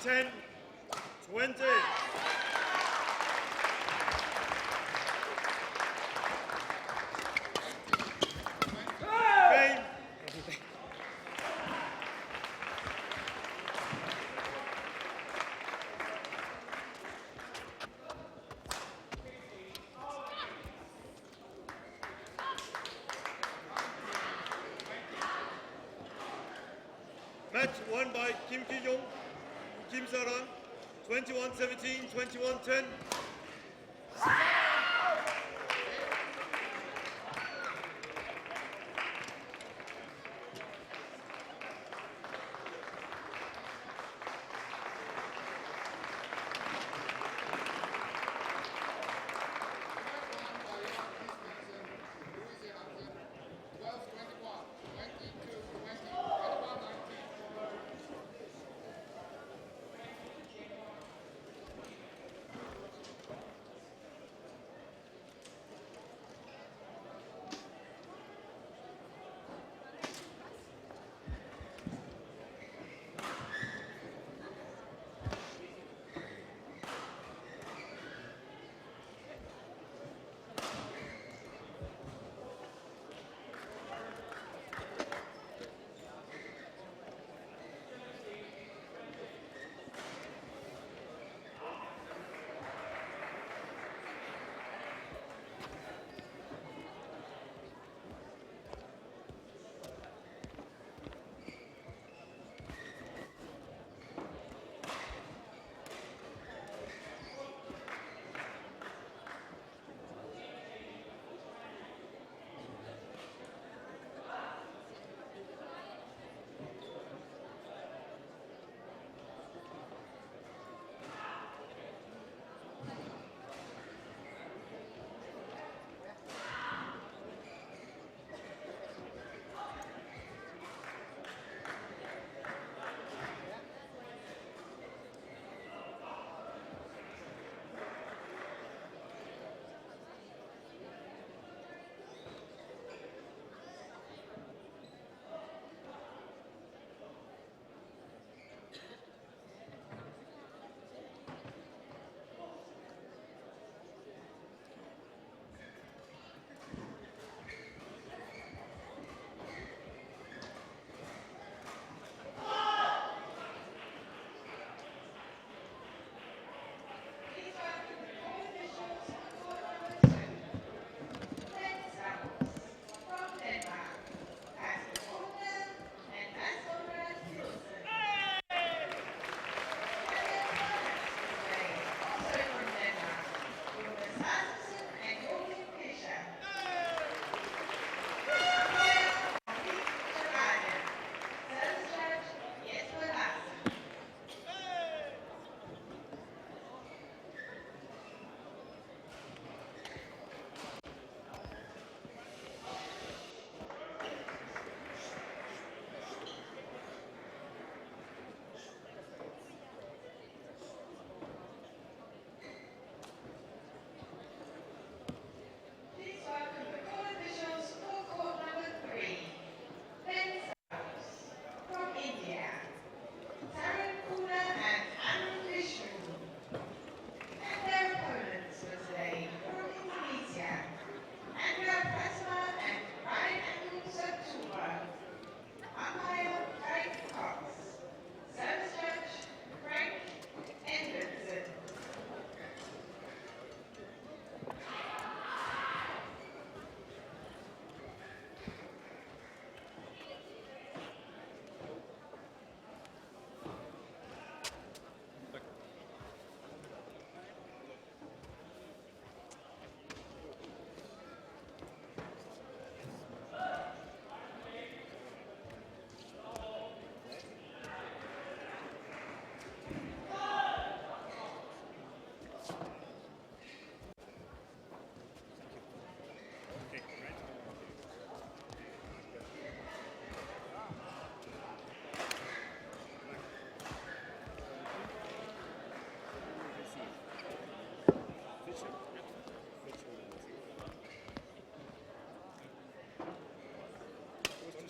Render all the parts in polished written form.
10-20. Game. Match won by Kim Ki-young, Kim Saran, 21-17, 21-10.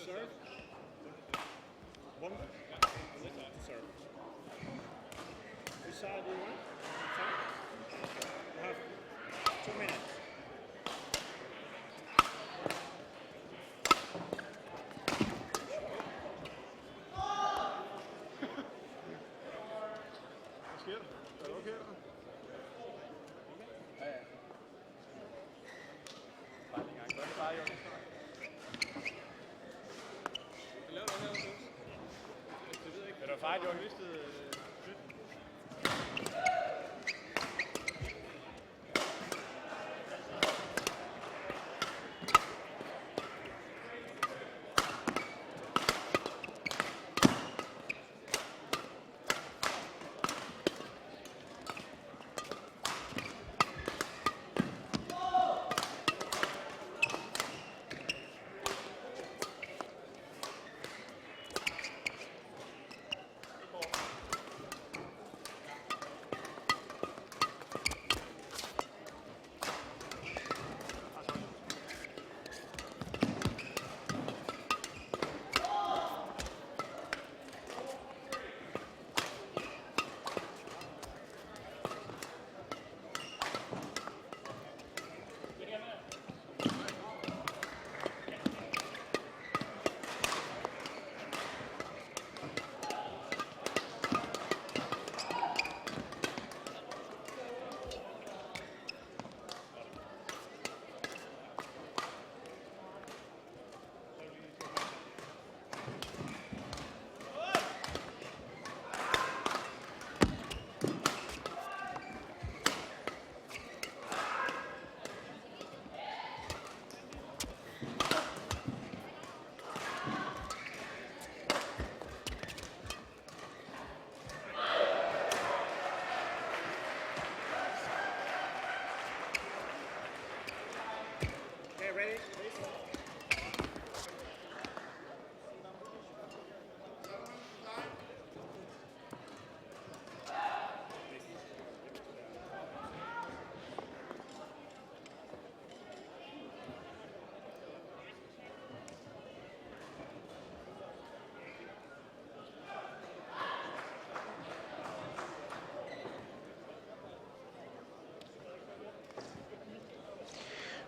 serve. Bonde. To serve. side do you want? You have 2 minutes. Hvad sker der? Er det okay, eller? Ja. Bare lige en gang. Gør det bare, Jonas. Hvad laver du her, Jonas? Det ved jeg ikke. Er der fejl, Joachim?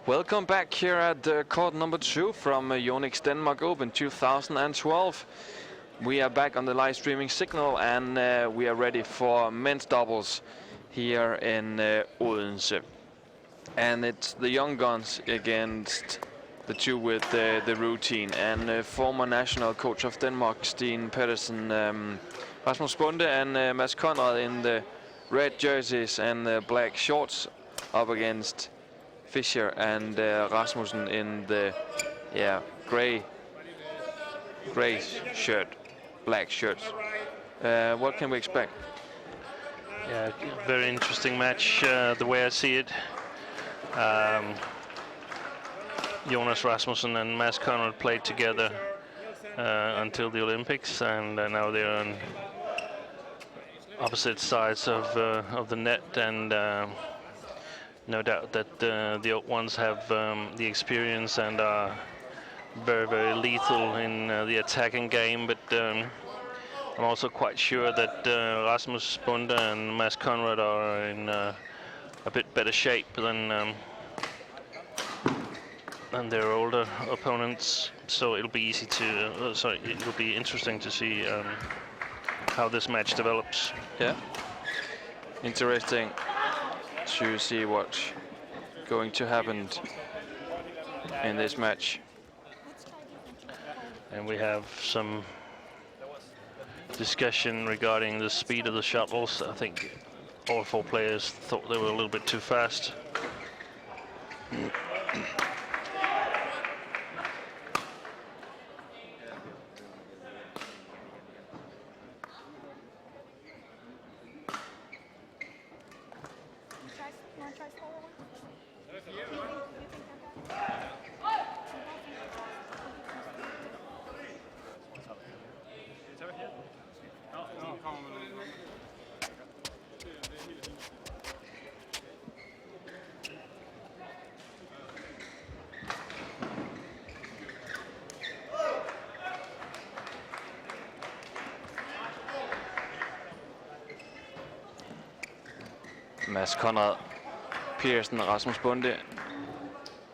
Welcome back here at court number 2 from Yonex Denmark Open 2012. We are back on the live streaming signal, and we are ready for men's doubles here in Odense. And it's the young guns against the two with the routine. And former national coach of Denmark, Pedersen, Rasmus Bonde, and Mads Conrad in the red jerseys and the black shorts up against Fischer and Rasmussen in the gray shirt, black shirts. What can we expect? Yeah, very interesting match, the way I see it. Jonas, Rasmussen and Mads Conrad played together until the Olympics, and now they're on opposite sides of the net, and no doubt that the old ones have the experience and are very, very lethal in the attacking game, but I'm also quite sure that Rasmus, Bonde and Mads Conrad are in a bit better shape than their older opponents, so it'll be easy to it'll be interesting to see how this match develops. Yeah, interesting to see what's going to happen in this match. And we have some discussion regarding the speed of the shuttles. I think all 4 players thought they were a little bit too fast. Mads Conrad-Petersen, Rasmus Bonde,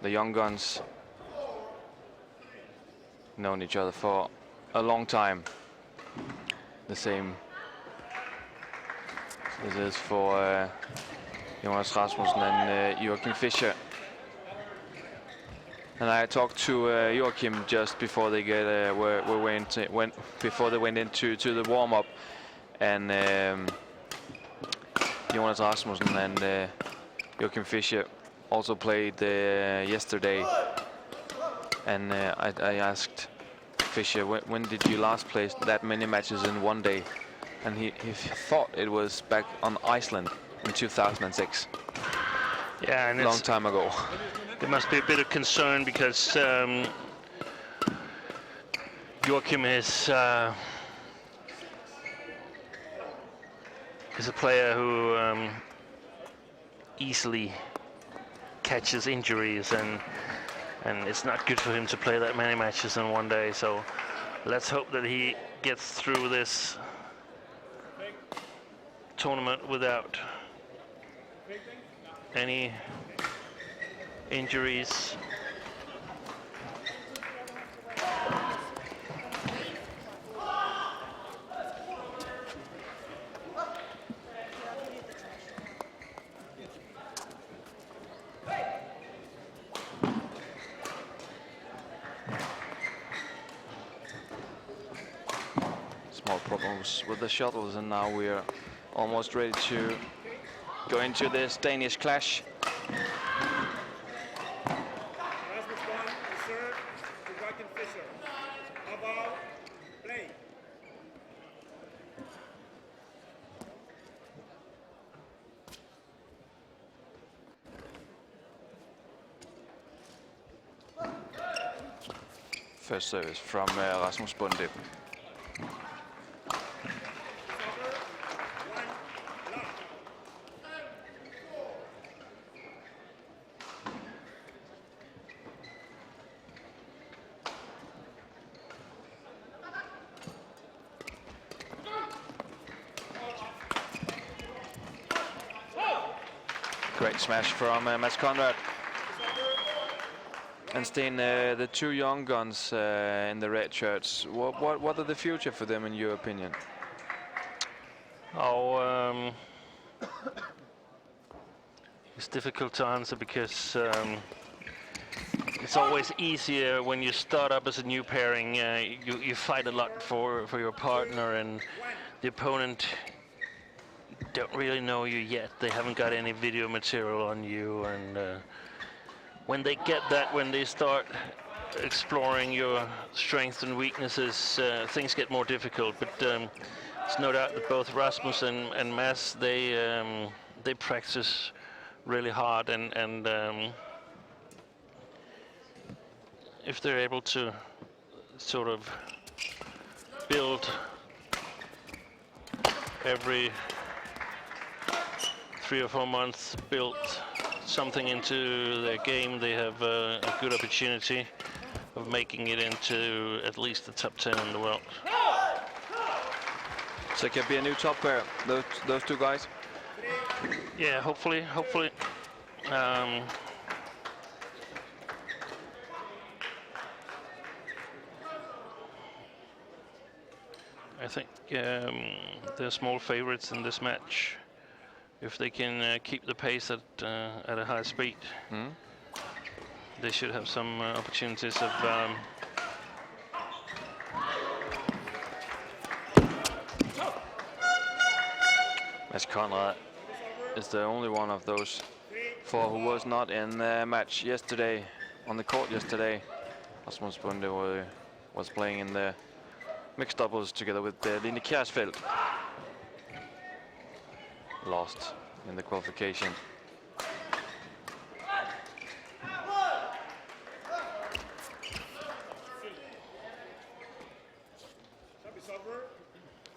the young guns, known each other for a long time. The same. This is for Jonas, Rasmussen, and Joachim Fischer. And I talked to Joachim just before they before they went into the warm-up, and Jonas Rasmussen and Joachim Fischer also played yesterday. And I asked Fischer, when did you last play that many matches in one day? And he thought it was back on Iceland in 2006. Yeah, and long time ago. There must be a bit of concern because Joachim is a player who easily catches injuries, and it's not good for him to play that many matches in one day. So let's hope that he gets through this tournament without any injuries. Small problems with the shuttles, and now we're almost ready to go into this Danish clash. Rasmus Baun, serve to Joachim Fischer. About play. First service from Rasmus Bonde. Great smash from Mads Conrad. And Sten, the two young guns in the red shirts, what are the future for them in your opinion? Oh, it's difficult to answer because it's always easier when you start up as a new pairing. You fight a lot for your partner, and the opponent don't really know you yet. They haven't got any video material on you, and when they get that, when they start exploring your strengths and weaknesses, things get more difficult. But it's no doubt that both Rasmus and Mads, they practice really hard, and if they're able to sort of build every 3 or 4 months, build something into their game, they have a good opportunity of making it into at least the top 10 in the world. So it could be a new top pair, those two guys? Yeah, hopefully. I think they're small favorites in this match. If they can keep the pace at a high speed, they should have some opportunities of Mads Conrad is the only one of those four who was not in the match yesterday, on the court yesterday. Rasmus Bonde was playing in the mixed doubles together with Line Kjærsfeldt. Lost in the qualification.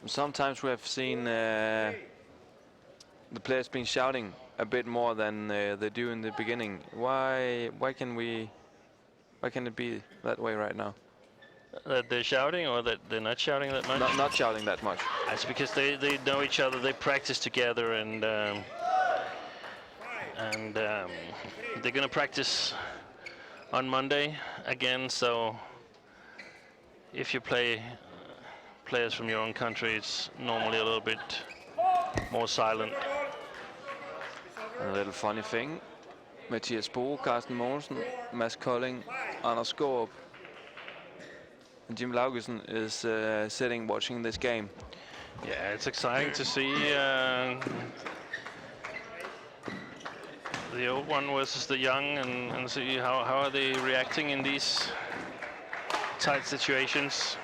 Sometimes we have seen the players been shouting a bit more than they do in the beginning. Why can it be that way right now? that they're shouting, or that they're not shouting that much? Not shouting that much. It's because they know each other, they practice together, and and they're going to practice on Monday again. So if you play players from your own country, it's normally a little bit more silent. And a little funny thing, Mathias Bo, Carsten Mogensen, Mads Kolding, Anders Sourabh, and Jim Laugesen is sitting watching this game. Yeah, it's exciting to see the old one versus the young, and see how are they reacting in these tight situations.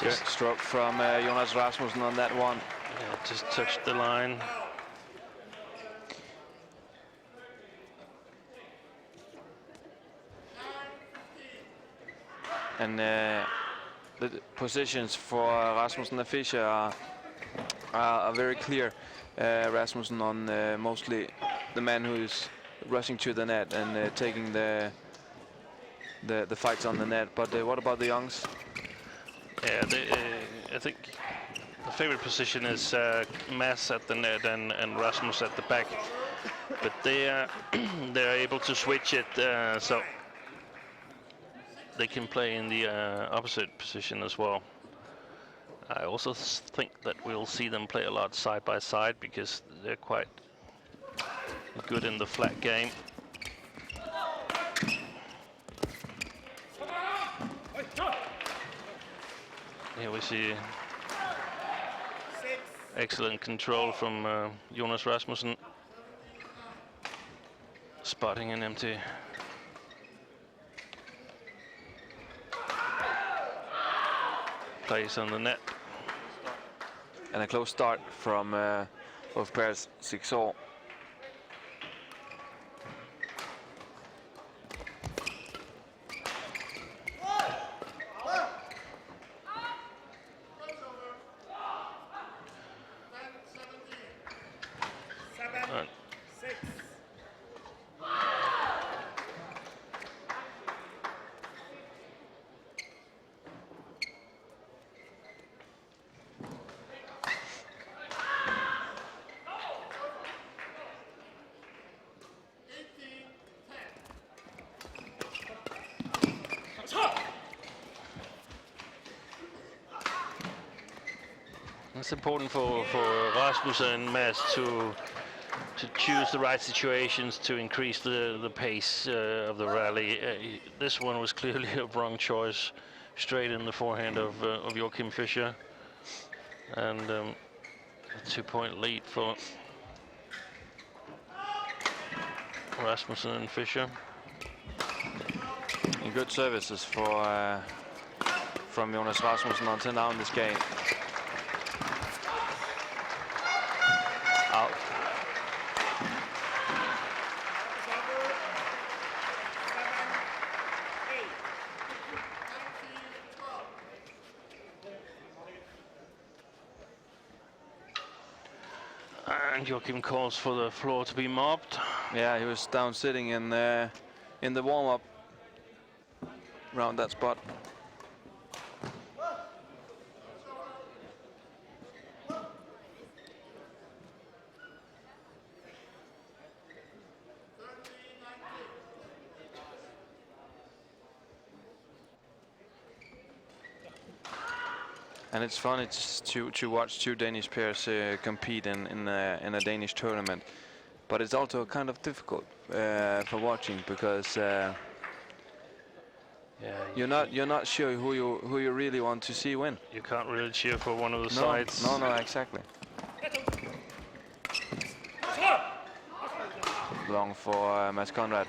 Just stroke from Jonas Rasmussen on that one. Yeah, just touched the line. And the positions for Rasmussen and Fischer are very clear. Rasmussen on mostly the man who is rushing to the net and taking the fights on the net. But what about the youngs? Yeah, I think the favorite position is Mads at the net and Rasmus at the back, but they're able to switch it so they can play in the opposite position as well. I also think that we'll see them play a lot side by side because they're quite good in the flat game. Here we see excellent control from Jonas Rasmussen, spotting an empty. Place on the net. And a close start from both pairs, 6-all. It's important for Rasmus and Mads to choose the right situations to increase the pace of the rally. This one was clearly a wrong choice, straight in the forehand of Joachim Fischer, and a 2-point lead for Rasmussen and Fischer. And good services for from Jonas Rasmussen until now in this game. Out. And Joachim calls for the floor to be mopped. Yeah, he was down sitting in the warm-up around that spot. And it's fun. It's to watch two Danish pairs compete in a Danish tournament, but it's also kind of difficult for watching because you're not sure who you really want to see win. You can't really cheer for one of the sides. No, exactly. Long for Mads Conrad.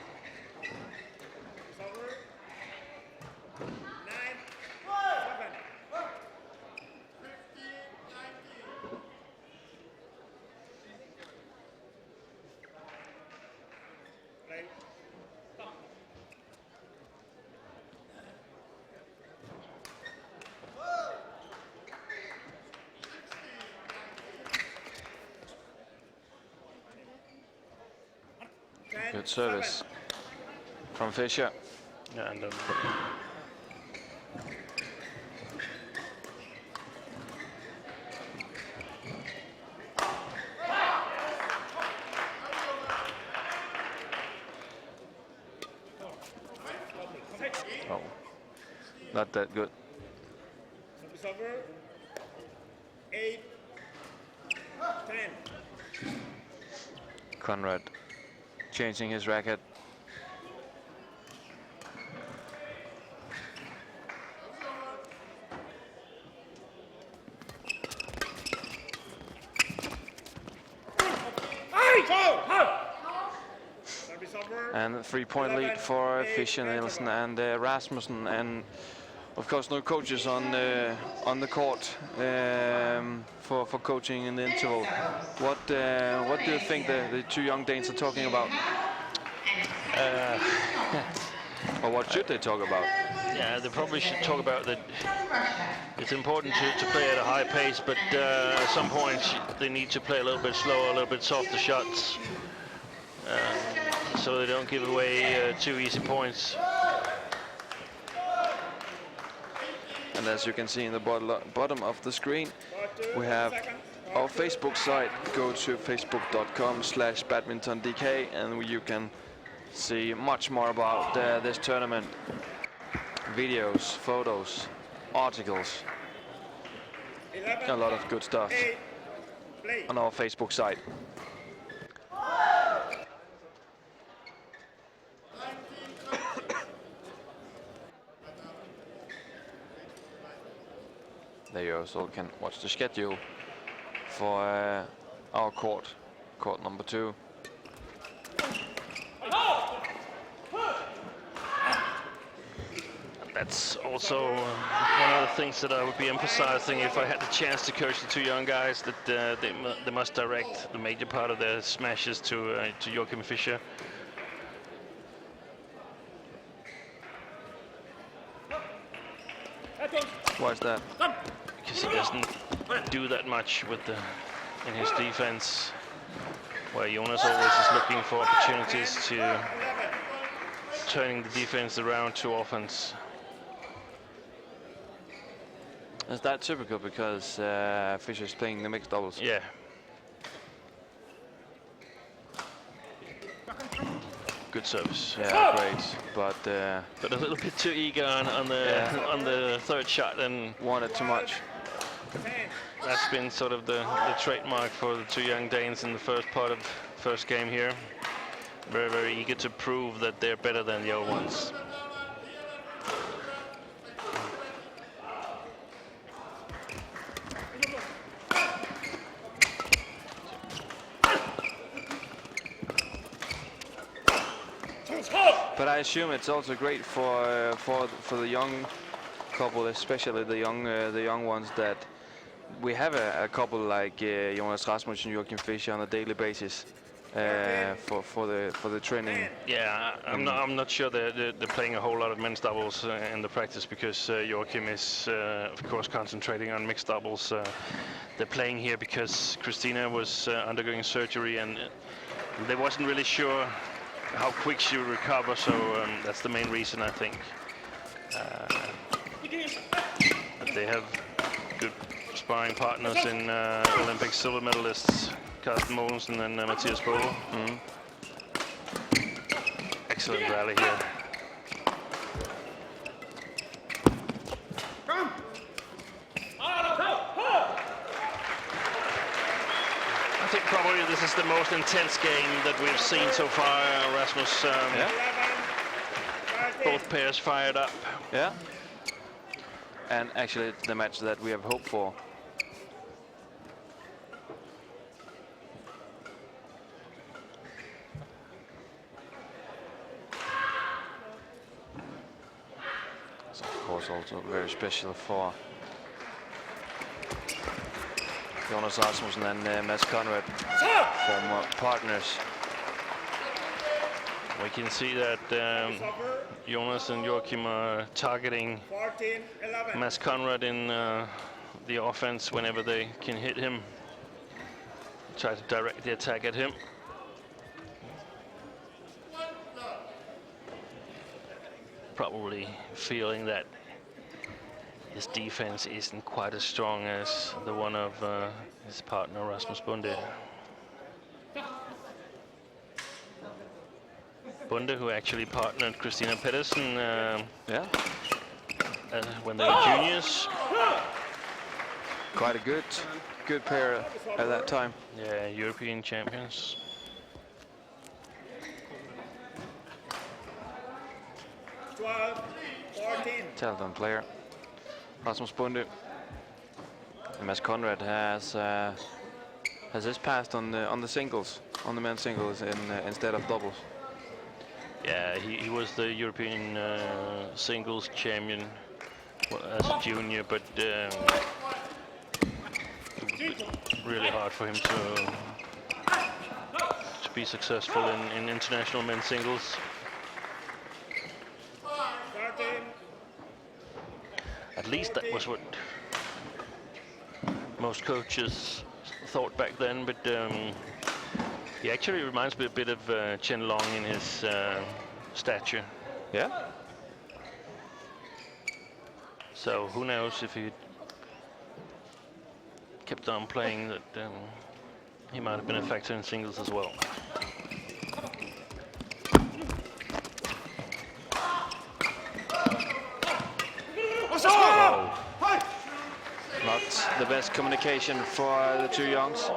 Good service from Fischer. Yeah, and oh, not that good. Service over. 8, 10. Conrad changing his racket. And a 3-point lead for Fischer, Nielsen, and Rasmussen, and of course no coaches on the court for coaching in the interval. What do you think the two young Danes are talking about? Or what should they talk about? yeah, they probably should talk about that. It's important to play at a high pace, but at some point they need to play a little bit slower, a little bit softer shots, so they don't give away too easy points. And as you can see in the bottom of the screen, we have our Facebook site. Go to facebook.com/badmintondk, and you can see much more about this tournament. Videos, photos, articles, a lot of good stuff on our Facebook site. There you also can watch the schedule for our court number 2. That's also one of the things that I would be emphasizing if I had the chance to coach the two young guys, that they must direct the major part of their smashes to Joachim Fischer. Why is that? Because he doesn't do that much with in his defense, where Jonas always is looking for opportunities to turning the defense around to offense. Is that typical because Fischer's playing the mixed doubles? Yeah. Good service. Yeah, great. But a little bit too eager on the third shot and wanted too much. That's been sort of the trademark for the two young Danes in the first part of first game here. Very, very eager to prove that they're better than the old ones. But I assume it's also great for the young couple, especially the young ones, that we have a couple like Jonas, Rasmus and Joachim Fischer on a daily basis for the training. Yeah, I'm not sure they're playing a whole lot of men's doubles in the practice, because Joachim is of course concentrating on mixed doubles. They're playing here because Christinna was undergoing surgery, and they wasn't really sure how quick she would recover, so that's the main reason, I think. But they have good sparring partners in Olympic silver medalists Carsten Mogensen and Mathias Bohl. Excellent rally here. I think probably this is the most intense game that we've seen so far. Rasmus, both pairs fired up. Yeah. And actually it's the match that we have hoped for. It's of course also very special for Jonas Rasmussen and Mads Conrad, former partners. We can see that Jonas and Joachim are targeting Mads Conrad in the offense whenever they can hit him. Try to direct the attack at him. probably feeling that his defense isn't quite as strong as the one of his partner Rasmus Bonde. Bonde, who actually partnered Christinna Pedersen when they were juniors. Quite a good pair at that time. Yeah, European champions. Talented player, Rasmus Bonde. And as Conrad has this passed on the singles, on the men's singles instead of doubles. Yeah, he was the European singles champion as a junior, but really hard for him to be successful in international men's singles. At least that was what most coaches thought back then, but he actually reminds me a bit of Chen Long in his stature. Yeah. So who knows if he kept on playing, that he might have been a factor in singles as well. Oh. Not the best communication for the two youngs.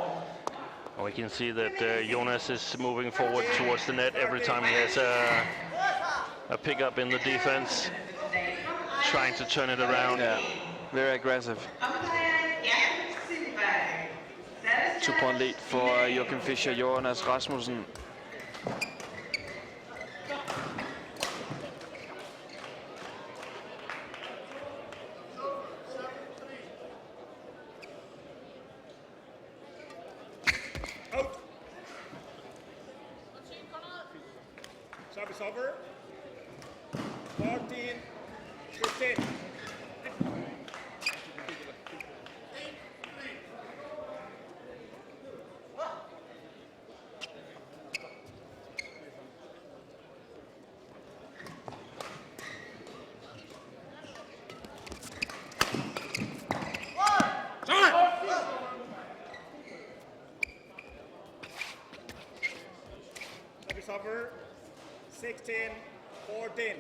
Well, we can see that Jonas is moving forward towards the net every time he has a pick-up in the defense, trying to turn it around. Yeah, very aggressive. 2-point lead for Joachim Fischer, Jonas, Rasmussen. Service over. 14-15. Service over. 16-14.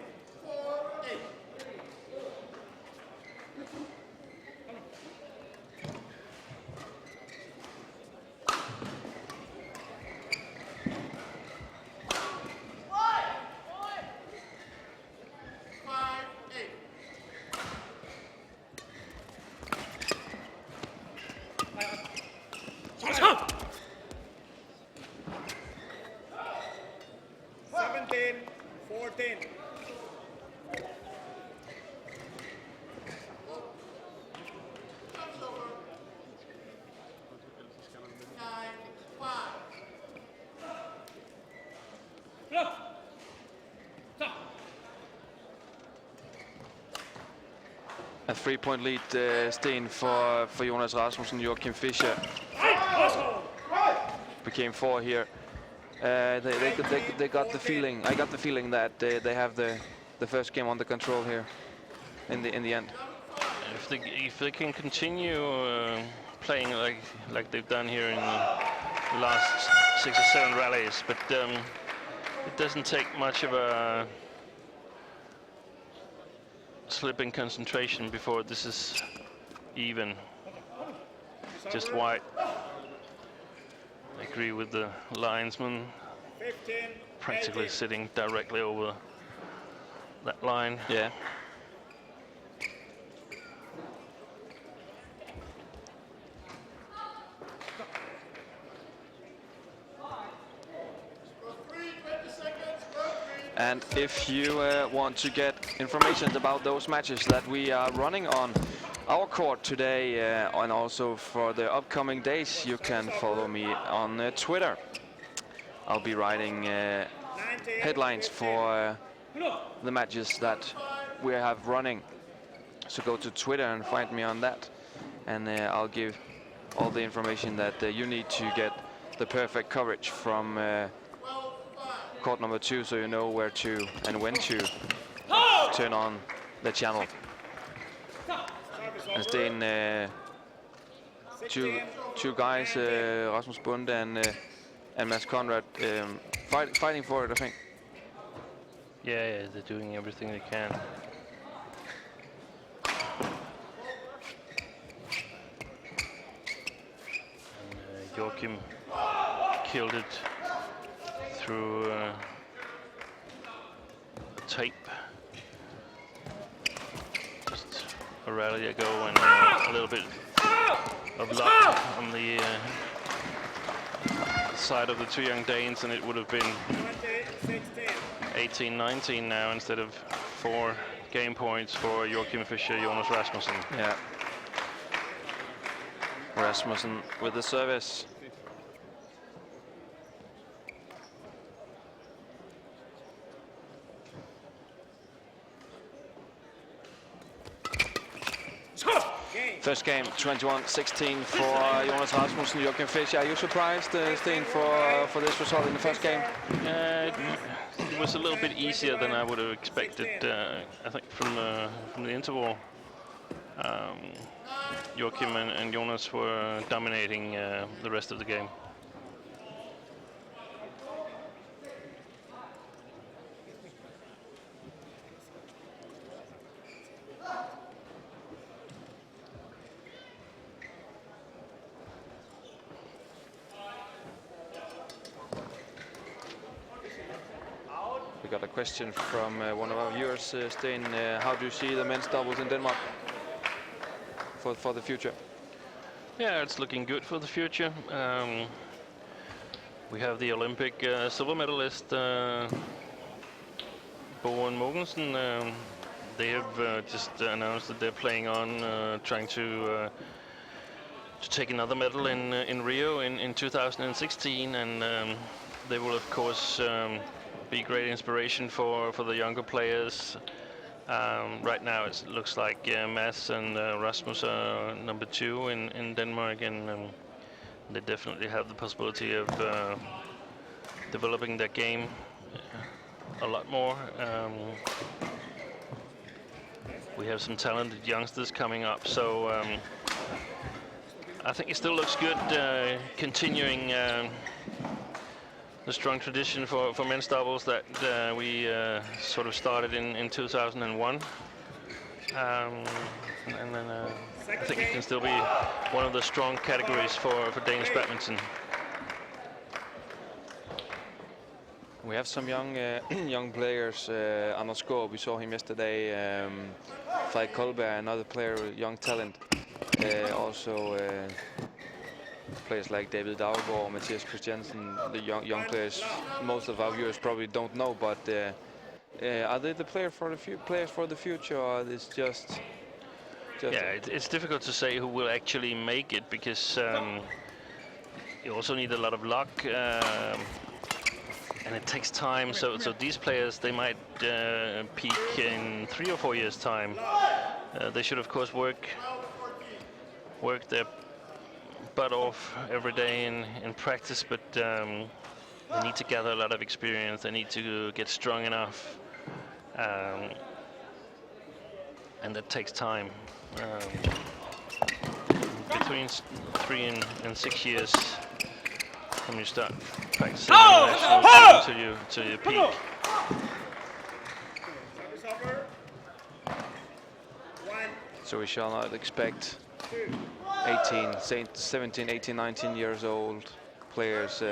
A 3-point lead, Sten, for Jonas Rasmussen, Joachim Fischer. Became 4 here. They got the feeling. I got the feeling that they have the first game under control here. In the end. If they can continue playing like they've done here in the last 6 or 7 rallies, but it doesn't take much of a slip in concentration before this is even. Just wide. I agree with the linesman. Practically sitting directly over that line. Yeah. And if you want to get information about those matches that we are running on our court today and also for the upcoming days, you can follow me on Twitter. I'll be writing headlines for the matches that we have running. So go to Twitter and find me on that. And I'll give all the information that you need to get the perfect coverage from court number 2, so you know where to and when to turn on the channel. And Sten, two guys, Rasmus Bonde and Mads Conrad, fighting for it, I think. Yeah, they're doing everything they can. And Joachim killed it through a tape. Just a rally ago, and a little bit of luck on the side of the two young Danes, and it would have been 18-19 now instead of 4 game points for Joachim Fischer, Jonas Rasmussen. Yeah. Rasmussen with the service. First game, 21-16 for Jonas Rasmussen, Joachim Fischer. Are you surprised, Sten, for this result in the first game? It was a little bit easier than I would have expected. I think from the interval, Joachim and Jonas were dominating the rest of the game. We got a question from one of our viewers, Sten. How do you see the men's doubles in Denmark for the future? Yeah, it's looking good for the future. We have the Olympic silver medalist Baun Mogensen. They have just announced that they're playing on trying to take another medal in Rio in 2016, and they will of course be great inspiration for the younger players. Right now it looks like Mads and Rasmus are number 2 in Denmark, and they definitely have the possibility of developing their game a lot more. We have some talented youngsters coming up, so I think it still looks good, continuing the strong tradition for men's doubles that we sort of started in 2001. And then I think it can still be one of the strong categories for Danish badminton. We have some young players. Anders Skaarup, we saw him yesterday. Frederik Koldberg, another player, young talent. Also players like David Daugaard, Mathias Christiansen, the young players. Most of our viewers probably don't know, but are they the players for the future, or is just yeah, it's difficult to say who will actually make it, because you also need a lot of luck, and it takes time. So these players, they might peak in 3 or 4 years' time. They should of course work their butt off every day in practice, but they need to gather a lot of experience. They need to get strong enough, and that takes time. Between 3 and 6 years when you start practicing till you peak. So we shall not expect 17, 18, 19 years old players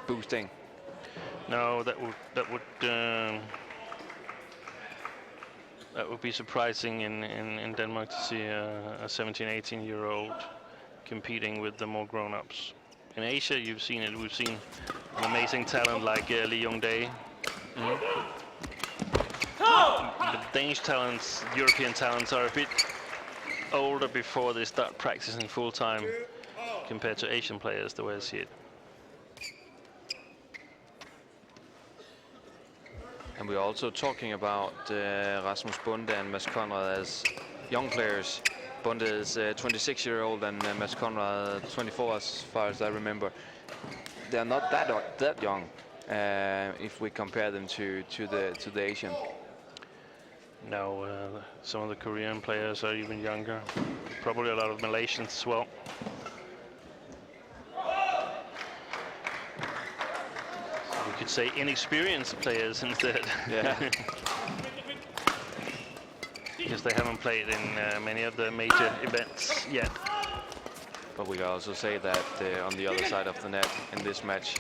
boosting. No, that would be surprising in Denmark to see a 17, 18-year-old competing with the more grown-ups. In Asia, you've seen it. We've seen an amazing talent like Lee Young-dae. The Danish talents, European talents, are a bit older before they start practicing full-time compared to Asian players, the way I see it. And we're also talking about Rasmus Bonde and Mads Conrad as young players. Bonde is 26-year-old and Mads Conrad 24, as far as I remember. They're not that young if we compare them to the Asian. Now some of the Korean players are even younger. Probably a lot of Malaysians as well. So we could say inexperienced players instead. Yeah. Because they haven't played in many of the major events yet. But we can also say that on the other side of the net in this match,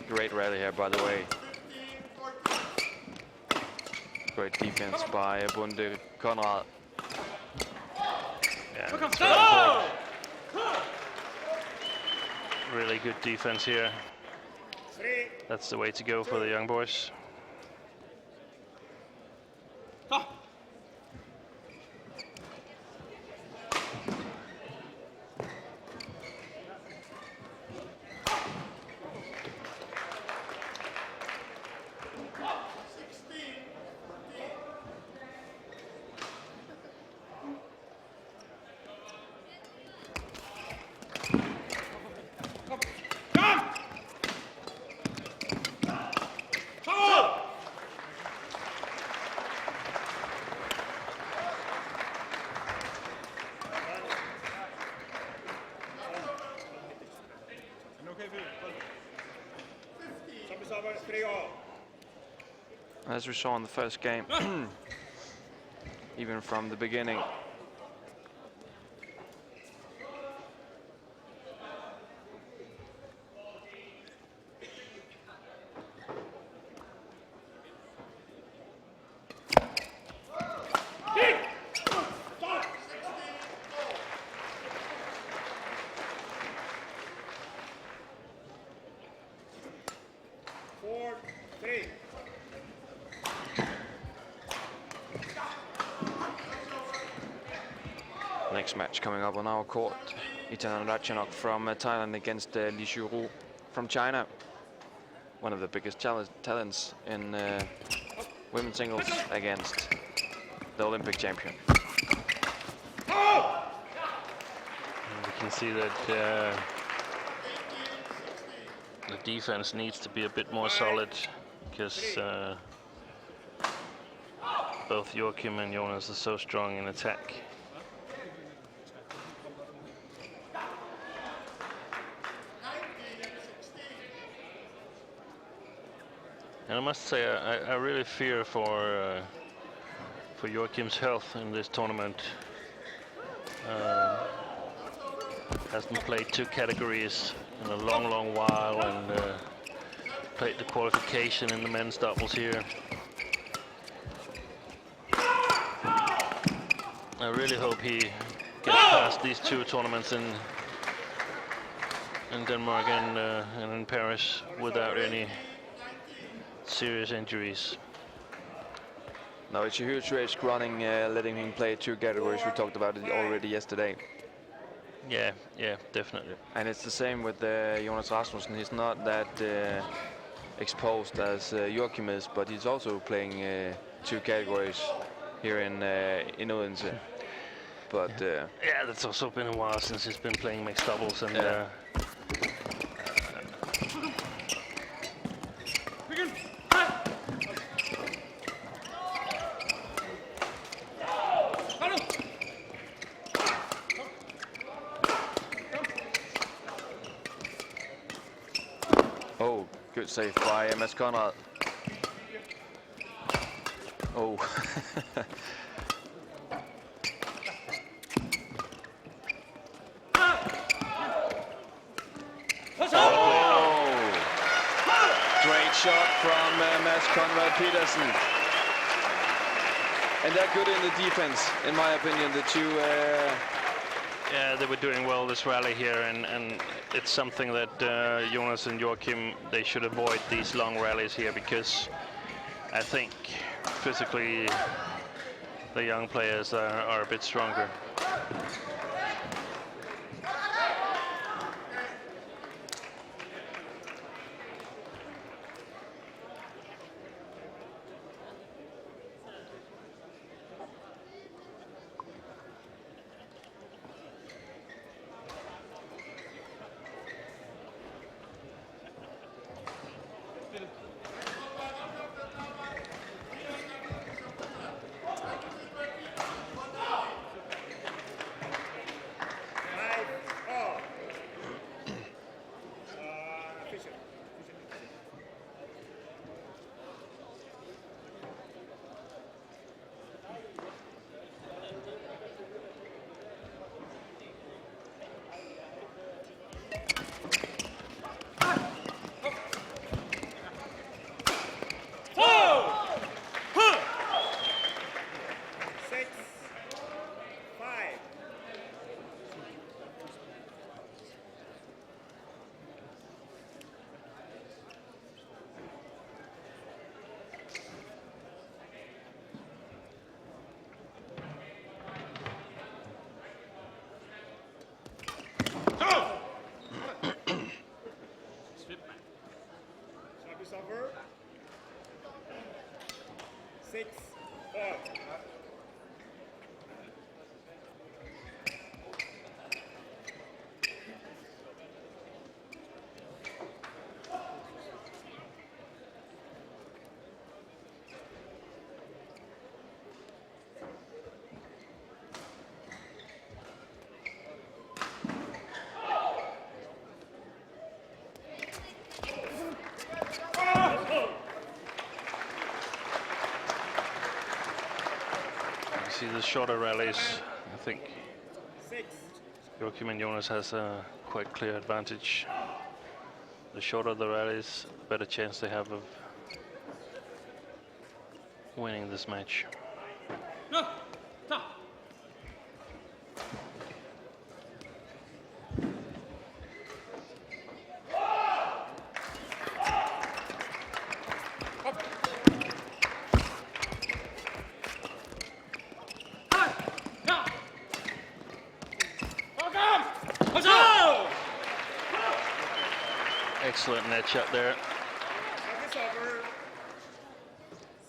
great rally here, by the way. Great defense by Bonde Conrad. Yeah, really good defense here. That's the way to go for the young boys. As we saw in the first game, even from the beginning. Next match coming up on our court, Intanon Ratchanok from Thailand against Xuerui from China. One of the biggest talents in women's singles against the Olympic champion. We can see that the defense needs to be a bit more solid because both Joachim and Jonas are so strong in attack. And I must say, I really fear for Joachim's health in this tournament. Hasn't played two categories in a long while, and played the qualification in the men's doubles here. I really hope he gets past these two tournaments in Denmark and in Paris without any serious injuries. No, it's a huge risk running, letting him play two categories. We talked about it already yesterday. Yeah, definitely. And it's the same with Jonas Rasmussen. He's not that exposed as Joachim is, but he's also playing two categories here in Odense. But yeah, that's also been a while since he's been playing mixed doubles, and oh, good save by MS Conrad. Oh. Shot from Conrad-Petersen. And they're good in the defense, in my opinion, the two. Yeah, they were doing well this rally here, and it's something that Jonas and Joachim, they should avoid these long rallies here, because I think physically the young players are a bit stronger. 6-4. See the shorter rallies. I think 6. Joachim and Jonas has a quite clear advantage. The shorter the rallies, the better chance they have of winning this match. No, stop. Excellent net shot there. Service over.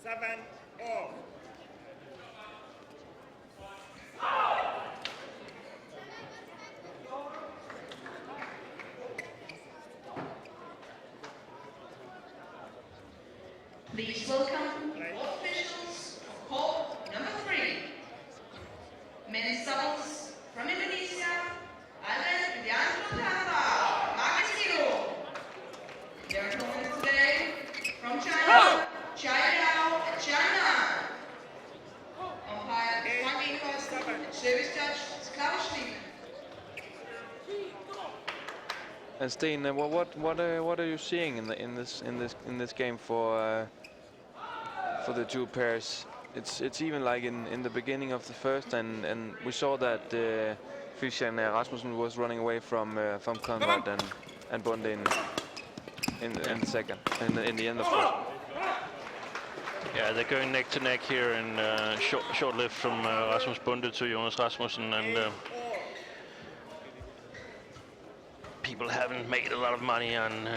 7-all. Please welcome all officials of court number 3. Men's doubles from Indonesia, Alan Widianto Marc. Their opponent today from China, China and China. Umpire Frank and service judge Klaus Schlieben. And Tine, what are you seeing in this game for the two pairs? It's even like in the beginning of the first, and we saw that Fischer and Rasmussen was running away from Conrad and Bonde in the second, in the end of first. Yeah, they're going neck to neck here, and short lift from Rasmus Bonde to Jonas Rasmussen, and people haven't made a lot of money on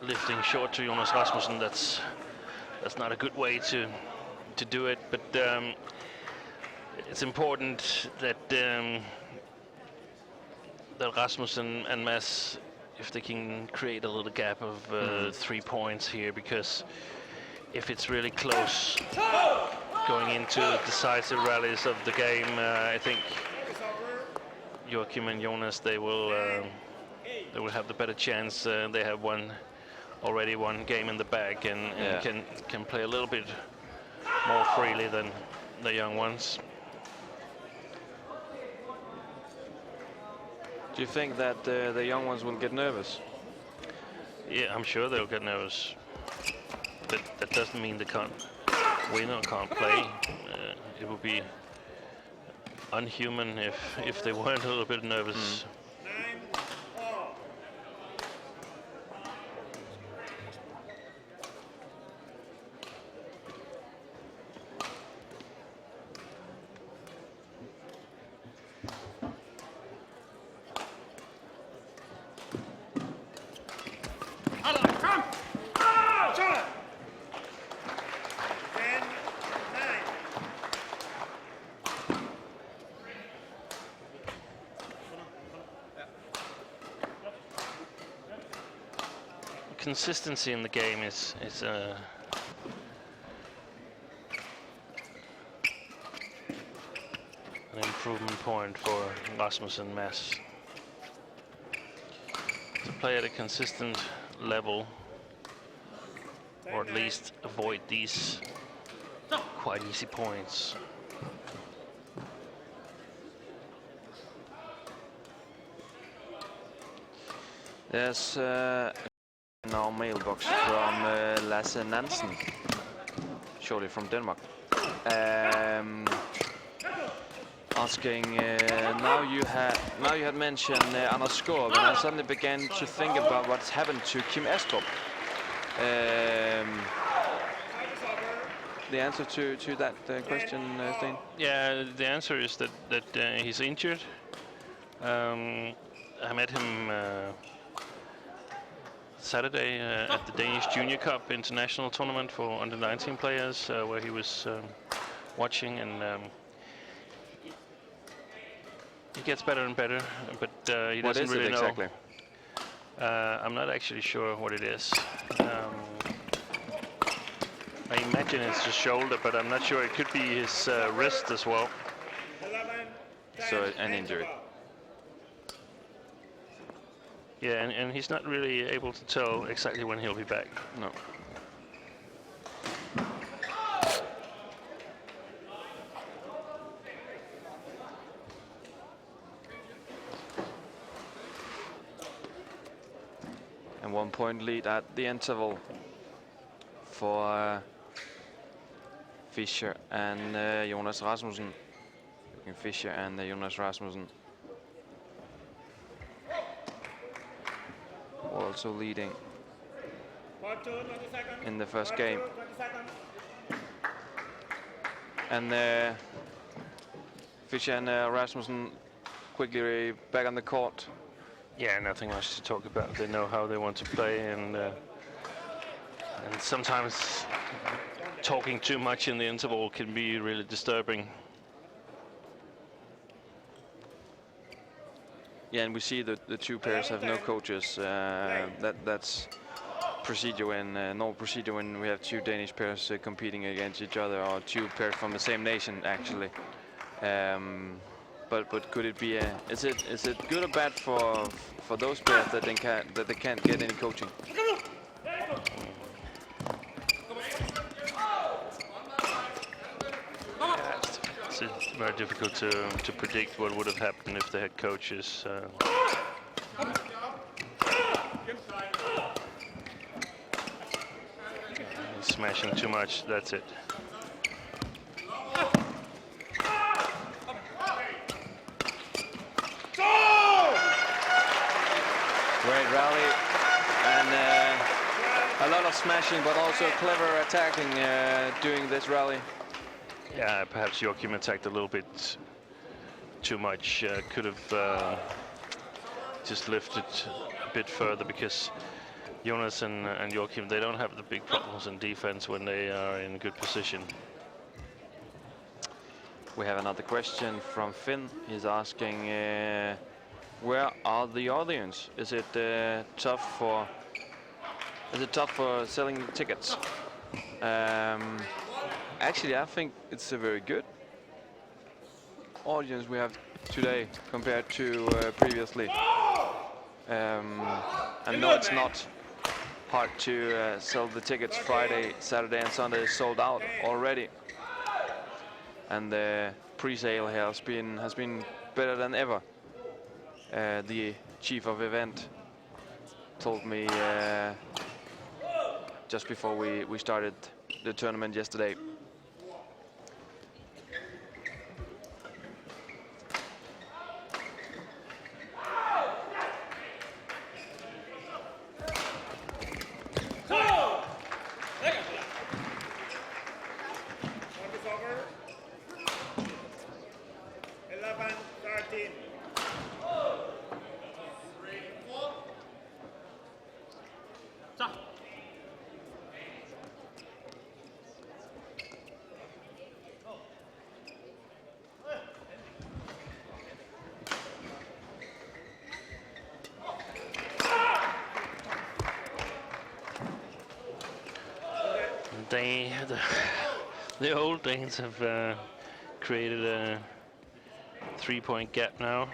lifting short to Jonas Rasmussen. That's not a good way to do it, but it's important that that Rasmussen and Mads, if they can create a little gap of 3 points here, because if it's really close going into decisive rallies of the game, I think Joachim and Jonas, they will have the better chance. They have already one game in the bag, and can play a little bit more freely than the young ones. Do you think that the young ones will get nervous? Yeah, I'm sure they'll get nervous. But that doesn't mean they can't win or can't play. It would be unhuman if they weren't a little bit nervous. 9-all. Come! 10-9. Consistency in the game is an improvement point for Rasmus and Mads. To play at a consistent level, or at least avoid these quite easy points. There's in our mailbox from Lasse Nansen, surely from Denmark, asking. Now you had mentioned Anders Sourabh, and I suddenly began to think about what's happened to Kim Astrup. The answer to that question, Tine? Yeah, the answer is that he's injured. I met him Saturday at the Danish Junior Cup International Tournament for under 19 players, where he was watching, and he gets better and better, but he doesn't really know. Exactly? I'm not actually sure what it is. I imagine it's the shoulder, but I'm not sure. It could be his wrist as well. 11, 10, So an injury. Yeah, and he's not really able to tell exactly when he'll be back. No. And 1 point lead at the interval for Fischer and Jonas Rasmussen. Fischer and Jonas Rasmussen also leading in the first game. And Fischer and Rasmussen quickly back on the court. Yeah, nothing much to talk about. They know how they want to play, and sometimes talking too much in the interval can be really disturbing. Yeah, and we see that the two pairs have no coaches. That's procedure in normal procedure when we have two Danish pairs competing against each other, or two pairs from the same nation actually. But could it be is it good or bad for those pairs that they can't get any coaching? It's very difficult to predict what would have happened if they had coaches. Smashing too much, that's it. Great rally, and a lot of smashing, but also clever attacking during this rally. Yeah, perhaps Joachim attacked a little bit too much. Could have just lifted a bit further, because Jonas and Joachim, they don't have the big problems in defense when they are in good position. We have another question from Finn. He's asking, where are the audience? Is it tough for selling the tickets? Actually, I think it's a very good audience we have today compared to previously. And no, it's not hard to sell the tickets. Friday, Saturday, and Sunday is sold out already. And the pre-sale has been better than ever. The chief of event told me just before we started the tournament yesterday. The old Danes have created a 3-point gap now.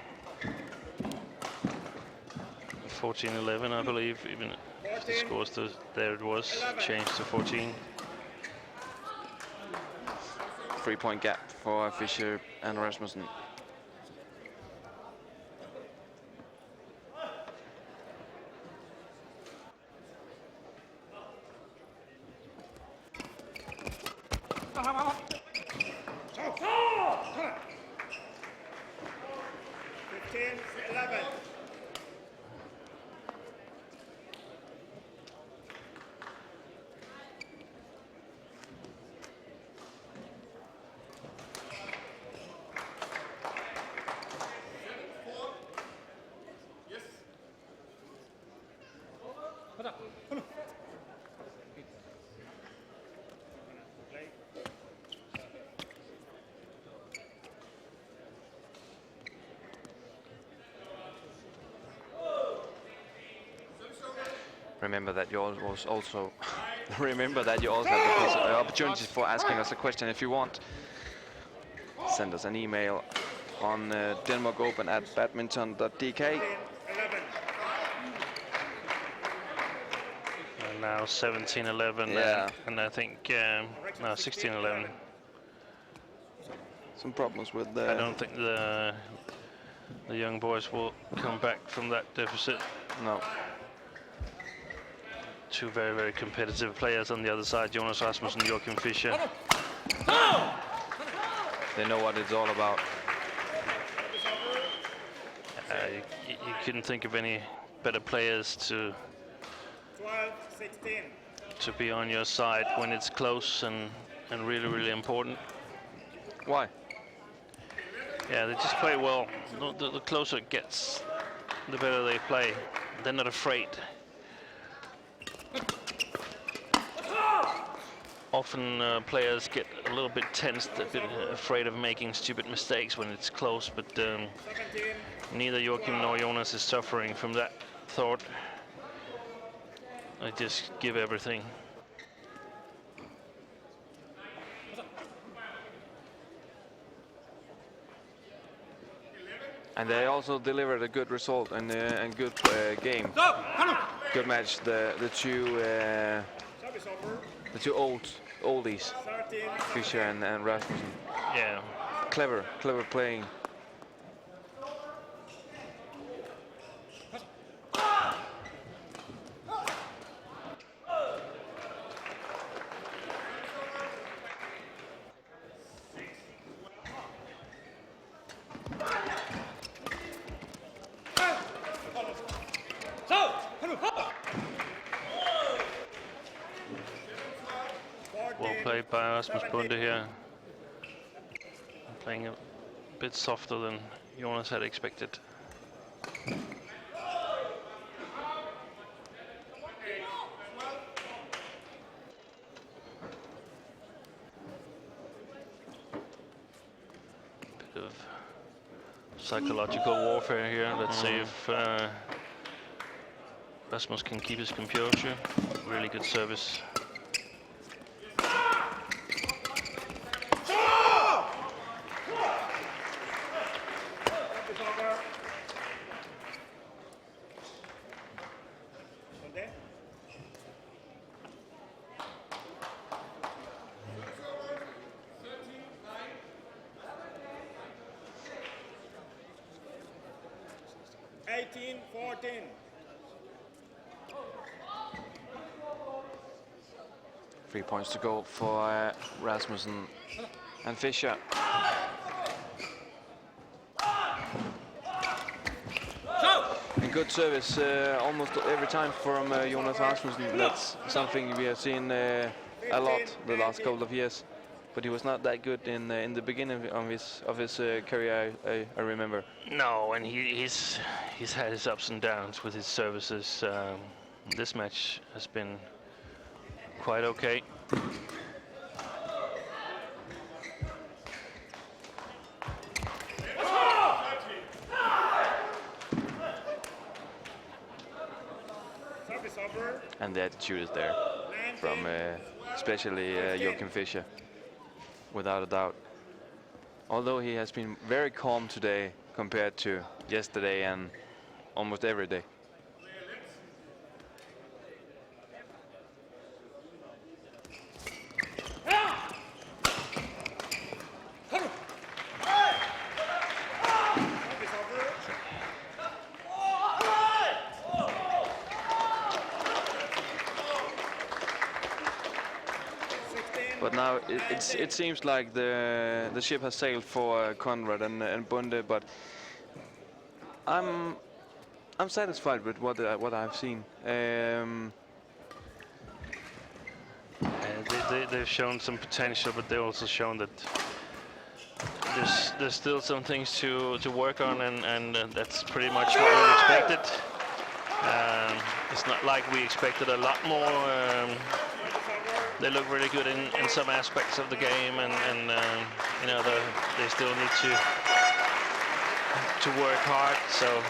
14-11, I believe. Even if the scores there it was changed to 14. 3-point gap for Fischer and Rasmussen. remember that you also remember that you also have the opportunity for asking us a question if you want. Send us an email on denmarkopen@badminton.dk. 11. And now 17-11, Yeah. and I think no 16-11. Some problems with the. I don't think the young boys will come back from that deficit. No. Two very, very competitive players on the other side, Jonas Rasmussen and Joachim Fischer. They know what it's all about. You couldn't think of any better players to 12-16. be on your side when it's close and really, really important. Why? Yeah, they just play well. The closer it gets, the better they play. They're not afraid. Often players get a little bit tensed, a bit afraid of making stupid mistakes when it's close, but 17. neither Joachim nor Jonas is suffering from that thought. They just give everything. And they also delivered a good result and good game. Good match. The two oldies, 13. Fischer and Rasmussen. Yeah. Clever playing. Well played by Rasmus Bonde here. Playing a bit softer than Jonas had expected. Bit of psychological warfare here. Let's see if Rasmus can keep his composure. Really good service. Points to go for Rasmussen and Fischer. And good service almost every time from Jonas Rasmussen. That's something we have seen a lot the last couple of years. But he was not that good in the beginning of his career. I remember. No, and he's had his ups and downs with his services. This match has been quite okay. And the attitude is there from especially Joachim Fischer, without a doubt. Although he has been very calm today compared to yesterday and almost every day. But now it seems like the ship has sailed for Conrad and Bonde, but I'm satisfied with what I've seen. They've shown some potential, but they've also shown that there's still some things to work on, and that's pretty much what we expected. It's not like we expected a lot more. They look really good in some aspects of the game, and you know, they still need to work hard. So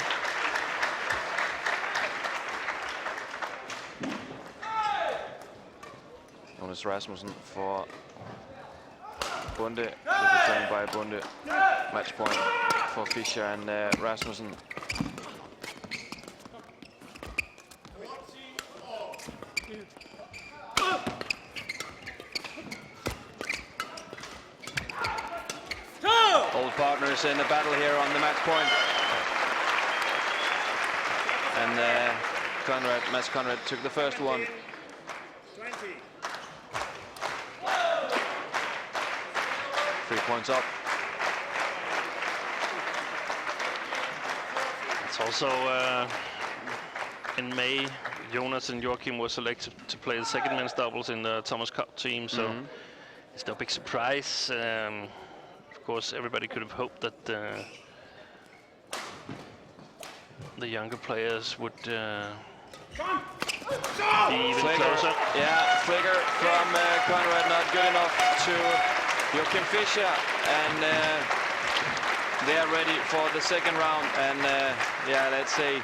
Jonas Rasmussen for Bonde. Good return by Bonde. Match point for Fischer and Rasmussen. Old partners in the battle here on the match point. And Mads Conrad took the first one. 20. 3 points up. It's also in May, Jonas and Joachim were selected to play the second men's doubles in the Thomas Cup team, so it's no big surprise. Of course, everybody could have hoped that the younger players would be even closer. Yeah, flicker from Conrad, not good enough to Joachim Fischer, and they are ready for the second round. And yeah, let's say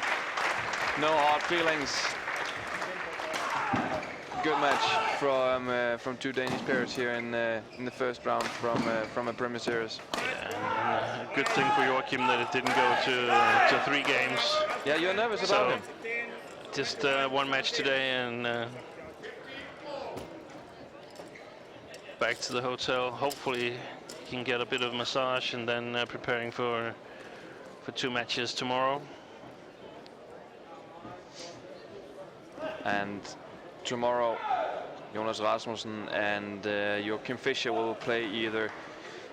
no hard feelings. Good match from two Danish pairs here in the first round from a Premier Series. Yeah, good thing for Joachim that it didn't go to 3 games. Yeah, you're nervous about him. Just one match today and back to the hotel. Hopefully he can get a bit of massage and then preparing for 2 matches tomorrow. And tomorrow, Jonas Rasmussen and Joachim Fischer will play either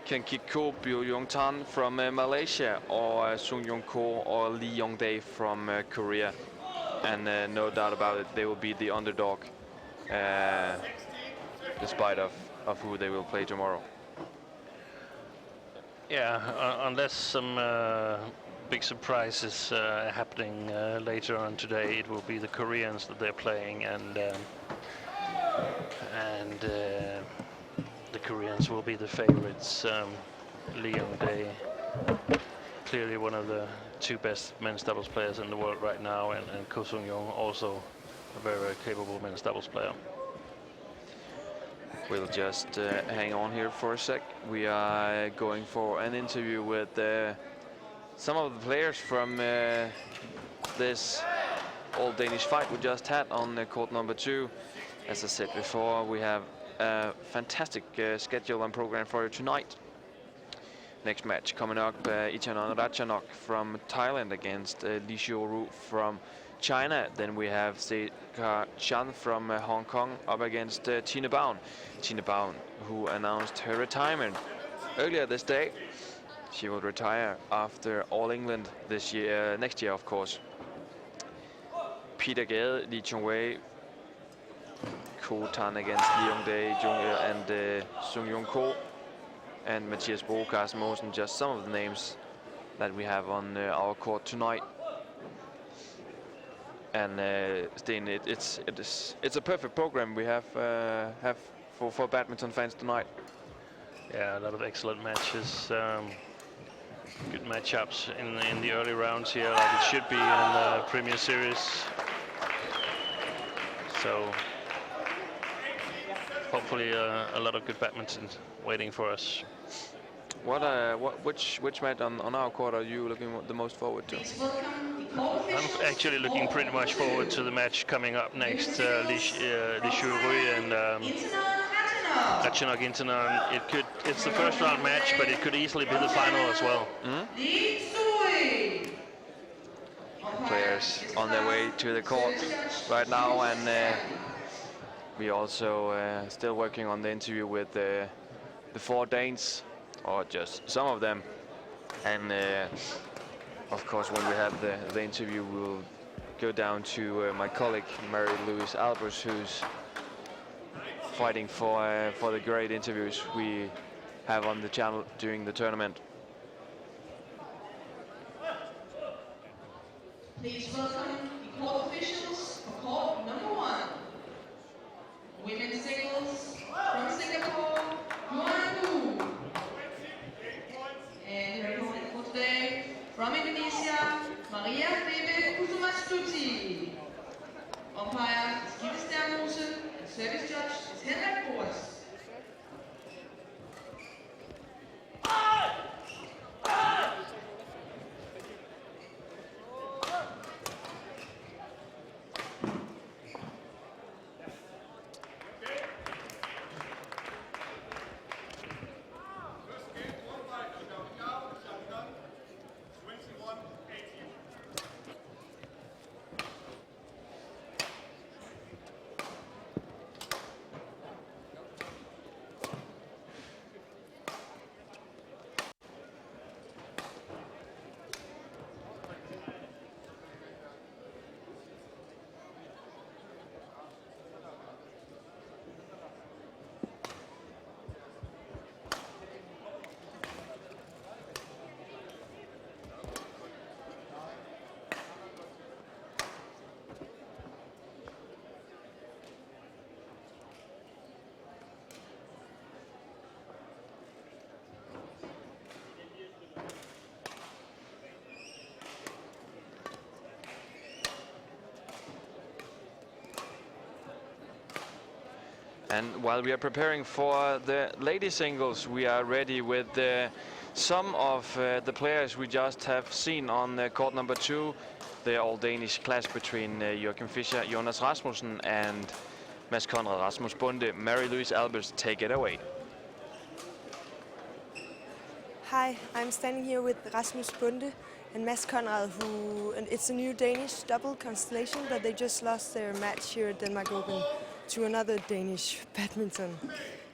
Kenkiko Byung-Tan from Malaysia or Sung Yong Ko or Lee Yong-dae from Korea. And no doubt about it, they will be the underdog, despite of who they will play tomorrow. Yeah, unless some big surprises happening later on today, it will be the Koreans that they're playing, and the Koreans will be the favorites. Lee Yong-dae, clearly one of the 2 best men's doubles players in the world right now, and Ko Sung-yong, also a very, very capable men's doubles player. We'll just hang on here for a sec. We are going for an interview with some of the players from this All Danish fight we just had on court number 2. As I said before, we have a fantastic schedule and program for you tonight. Next match coming up, Intanon Ratchanok from Thailand against Xuerui from China. Then we have Ka Chan from Hong Kong up against Tine Baun. Tine Baun, who announced her retirement earlier this day. She will retire after All England this year, next year, of course. Peter Gade, Chong Wei, Ko Tan against Lee Yong-dae, and Sung Yong Ko, and Mathias Bo, Carsten Mosen, just some of the names that we have on our court tonight. And Sten, it's a perfect program we have for badminton fans tonight. Yeah, a lot of excellent matches. Good matchups in the early rounds here, like it should be in the Premier Series. So hopefully a lot of good badminton waiting for us. Which match on our court are you looking the most forward to? I'm actually looking pretty much forward to the match coming up next, Xuerui and Ratchanok Intanon. It's the first round match, but it could easily be the final as well. Players on their way to the court right now, and we also still working on the interview with the 4 Danes, or just some of them. And of course, when we have the interview, we'll go down to my colleague Mary-Louise Albers, who's fighting for the great interviews we have on the channel during the tournament. Please welcome the court officials for court number 1. Women's singles from Singapore, Yuan. And her opponent for today, from Indonesia, Maria Bebe Kusumastuti. Umpire Dionysius and service judge is Henrik Boas. And while we are preparing for the ladies singles, we are ready with some of the players we just have seen on court number 2. The all-Danish clash between Joachim Fischer, Jonas Rasmussen and Mads Conrad, Rasmus Bonde. Mary-Louise Albers, take it away. Hi, I'm standing here with Rasmus Bonde and Mads Conrad, and it's a new Danish double constellation, but they just lost their match here at Denmark Open to another Danish badminton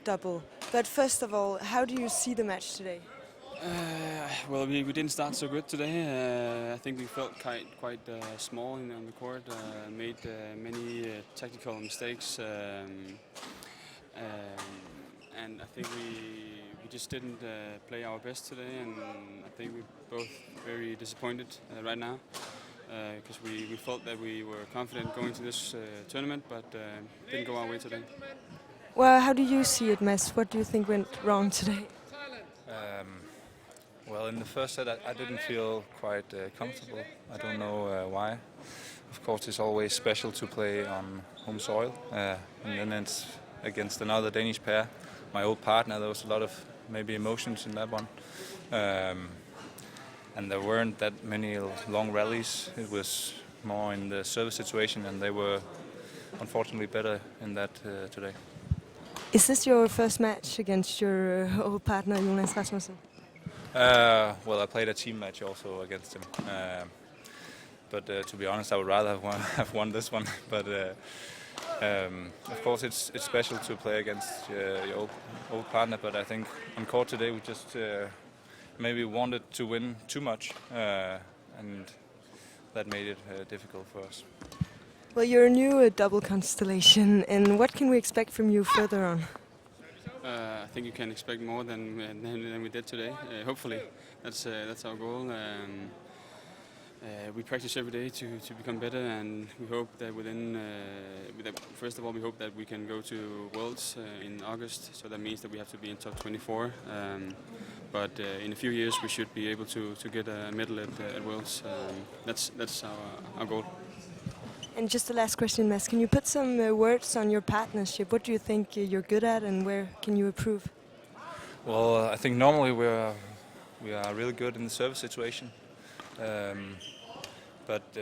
double. But first of all, how do you see the match today? Well, we didn't start so good today. I think we felt quite small on the court, made many tactical mistakes, and I think we just didn't play our best today, and I think we're both very disappointed right now. Because we felt that we were confident going to this tournament, but didn't go our way today. Well, how do you see it, Mads? What do you think went wrong today? Well, in the first set I didn't feel quite comfortable. I don't know why. Of course, it's always special to play on home soil, and then it's against another Danish pair. My old partner, there was a lot of maybe emotions in that one. And there weren't that many long rallies. It was more in the service situation, and they were unfortunately better in that today. Is this your first match against your old partner, Jonas Rasmussen? Well, I played a team match also against him. But to be honest, I would rather have won this one. But of course, it's special to play against your old partner. But I think on court today, we just maybe wanted to win too much, and that made it difficult for us. Well, you're a new double constellation, and what can we expect from you further on? I think you can expect more than we did today. Hopefully, that's our goal. We practice every day to become better, and we hope that first of all, we hope that we can go to Worlds in August. So that means that we have to be in top 24. But in a few years, we should be able to get a medal at Worlds. That's our goal. And just the last question, Mads, can you put some words on your partnership? What do you think you're good at, and where can you improve? Well, I think normally we are really good in the service situation. But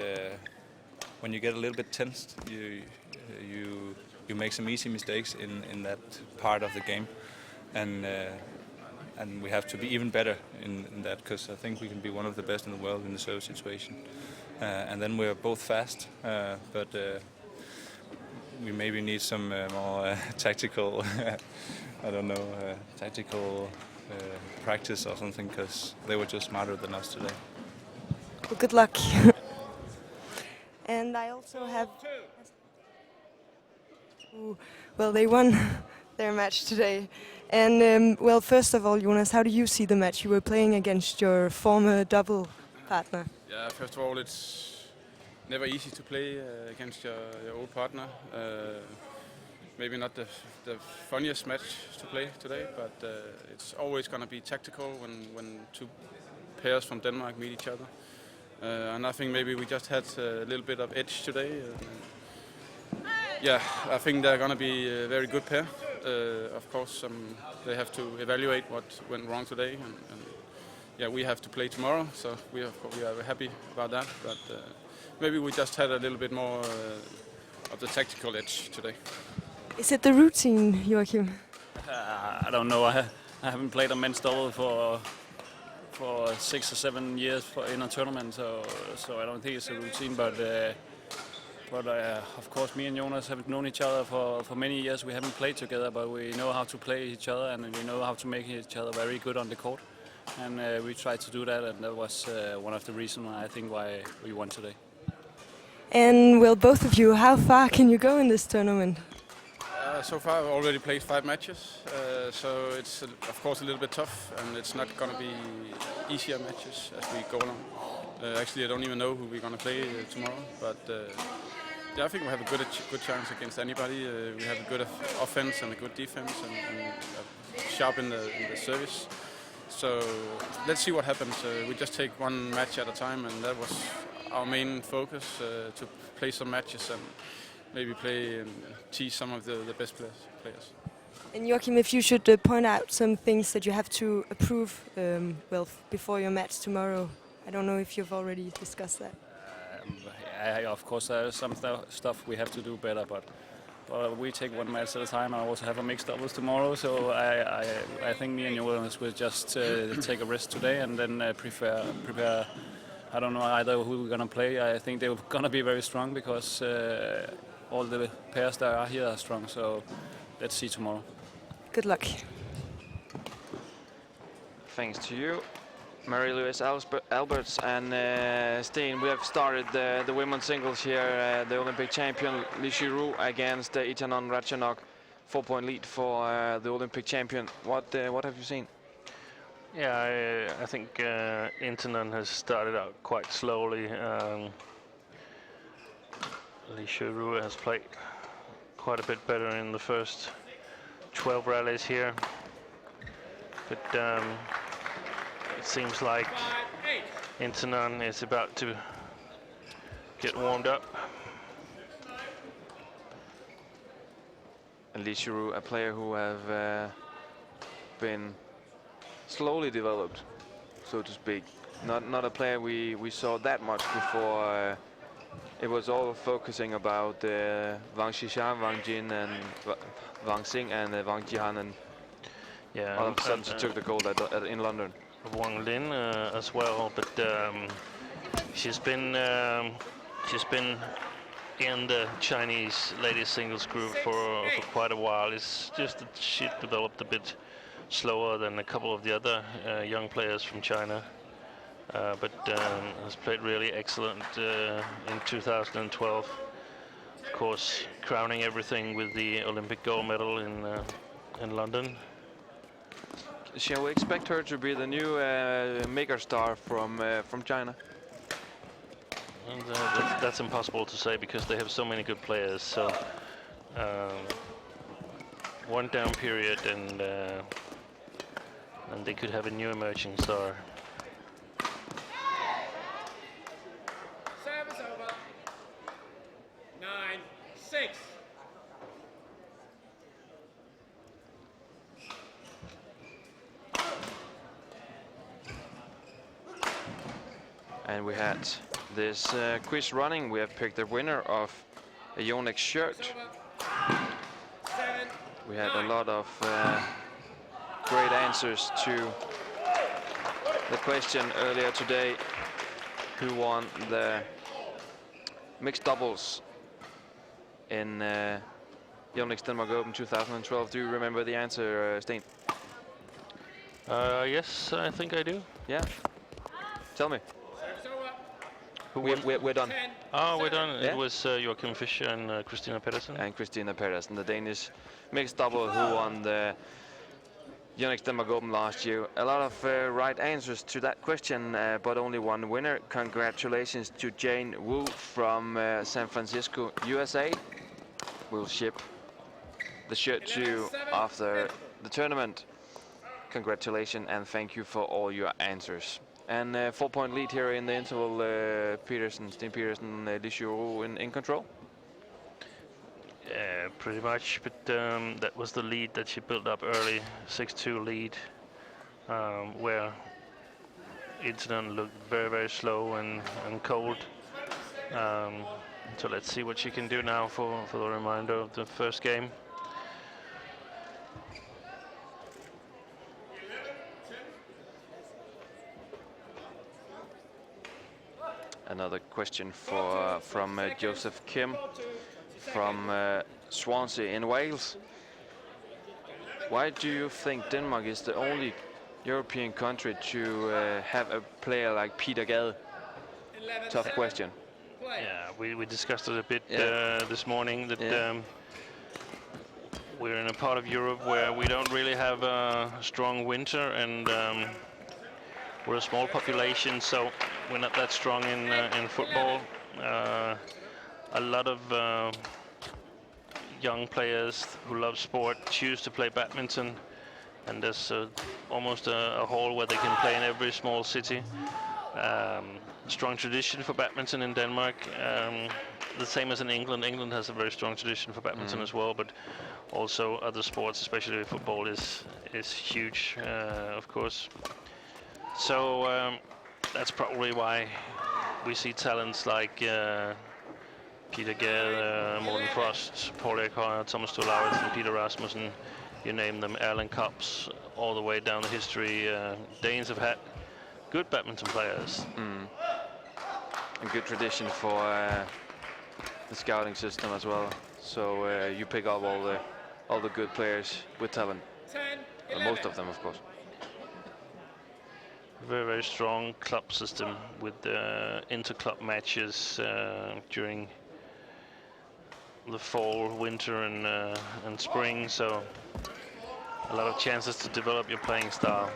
when you get a little bit tensed, you make some easy mistakes in that part of the game, and we have to be even better in that, because I think we can be one of the best in the world in the service situation. And then we're both fast, but we maybe need some more tactical, I don't know, tactical practice or something, because they were just smarter than us today. Well, good luck. And I also have... Well, they won their match today. And, well, first of all, Jonas, how do you see the match? You were playing against your former double partner. Yeah, first of all, it's never easy to play against your old partner. Maybe not the funniest match to play today, but it's always going to be tactical when two pairs from Denmark meet each other. And I think maybe we just had a little bit of edge today. Yeah, I think they're going to be a very good pair. Of course, they have to evaluate what went wrong today, and yeah, we have to play tomorrow, so we are happy about that. But maybe we just had a little bit more of the tactical edge today. Is it the routine, Joachim? I don't know. I haven't played a men's double for 6 or 7 years in a tournament, so I don't think it's a routine. But of course, me and Jonas have known each other for many years. We haven't played together, but we know how to play each other, and we know how to make each other very good on the court. And we tried to do that, and that was one of the reasons I think why we won today. And well, both of you, how far can you go in this tournament? So far, I've already played 5 matches, so it's of course a little bit tough, and it's not going to be easier matches as we go along. Actually, I don't even know who we're going to play tomorrow, but yeah, I think we have a good chance against anybody. We have a good offense and a good defense, and sharp in the service. So let's see what happens. We just take one match at a time, and that was our main focus, to play some matches and maybe play and tease some of the best players. And Joachim, if you should point out some things that you have to improve before your match tomorrow, I don't know if you've already discussed that. Of course, there is some stuff we have to do better, but we take one match at a time. I also have a mixed doubles tomorrow, so I think me and Jonas will just take a rest today and then prepare. I don't know either who we're gonna play. I think they're gonna be very strong because all the pairs that are here are strong. So let's see tomorrow. Good luck. Thanks to you, Marie-Louise Alberts and Steen. We have started the women's singles here. The Olympic champion Xuerui against Intanon Ratchanok. 4-point lead for the Olympic champion. What have you seen? Yeah, I think Intanon has started out quite slowly. Xuerui has played quite a bit better in the first 12 rallies here, but it seems like Intanon is about to get warmed up. And Xuerui, a player who have been slowly developed, so to speak. Not a player we saw that much before. It was all focusing about Wang Xishan, Wang Jin, and Wang Xing, and Wang Jihan, and yeah, all of a sudden she took the gold in London. Wang Lin as well, but she's been in the Chinese ladies singles group for quite a while. It's just that she developed a bit slower than a couple of the other young players from China, but has played really excellent in 2012. Of course, crowning everything with the Olympic gold medal in London. Shall we expect her to be the new mega star from China? And, that's impossible to say because they have so many good players. So one down period and they could have a new emerging star. Service over. 9-6. And we had this quiz running. We have picked the winner of a Yonex shirt. We had a lot of great answers to the question earlier today: who won the mixed doubles in Yonex Denmark Open 2012? Do you remember the answer, Steen? Yes, I think I do. Yeah. Tell me. We're done. Oh, we're done. Yeah? It was Joachim Fischer and Christinna Pedersen. And Christinna Pedersen, the Danish mixed double who won the Yonex Denmark Open last year. A lot of right answers to that question, but only one winner. Congratulations to Jane Wu from San Francisco, USA. We'll ship the shirt to you after the tournament. Congratulations and thank you for all your answers. And 4-point lead here in the interval. Steen Pedersen, Xuerui in control. Pretty much, but that was the lead that she built up early, 6-2 lead, where Intanon looked very, very slow and cold. So let's see what she can do now for the remainder of the first game. Another question from Joseph Kim from Swansea in Wales. Why do you think Denmark is the only European country to have a player like Peter Gade? Tough question. Yeah, we discussed it a bit this morning, that we're in a part of Europe where we don't really have a strong winter, and we're a small population, so we're not that strong in football. A lot of young players who love sport choose to play badminton, and there's almost a hall where they can play in every small city. Strong tradition for badminton in Denmark, the same as in England. England has a very strong tradition for badminton as well, but also other sports, especially football, is huge, of course. So that's probably why we see talents like Peter Gade, Morten Frost, Paul Ekhøj, Thomas Stolauritsen, Peter Rasmussen, you name them, Erland Kops, all the way down the history. Danes have had good badminton players. A good tradition for the scouting system as well. So you pick up all the good players with talent. Most of them, of course. Very, very strong club system with inter-club matches during the fall, winter, and spring. So a lot of chances to develop your playing style.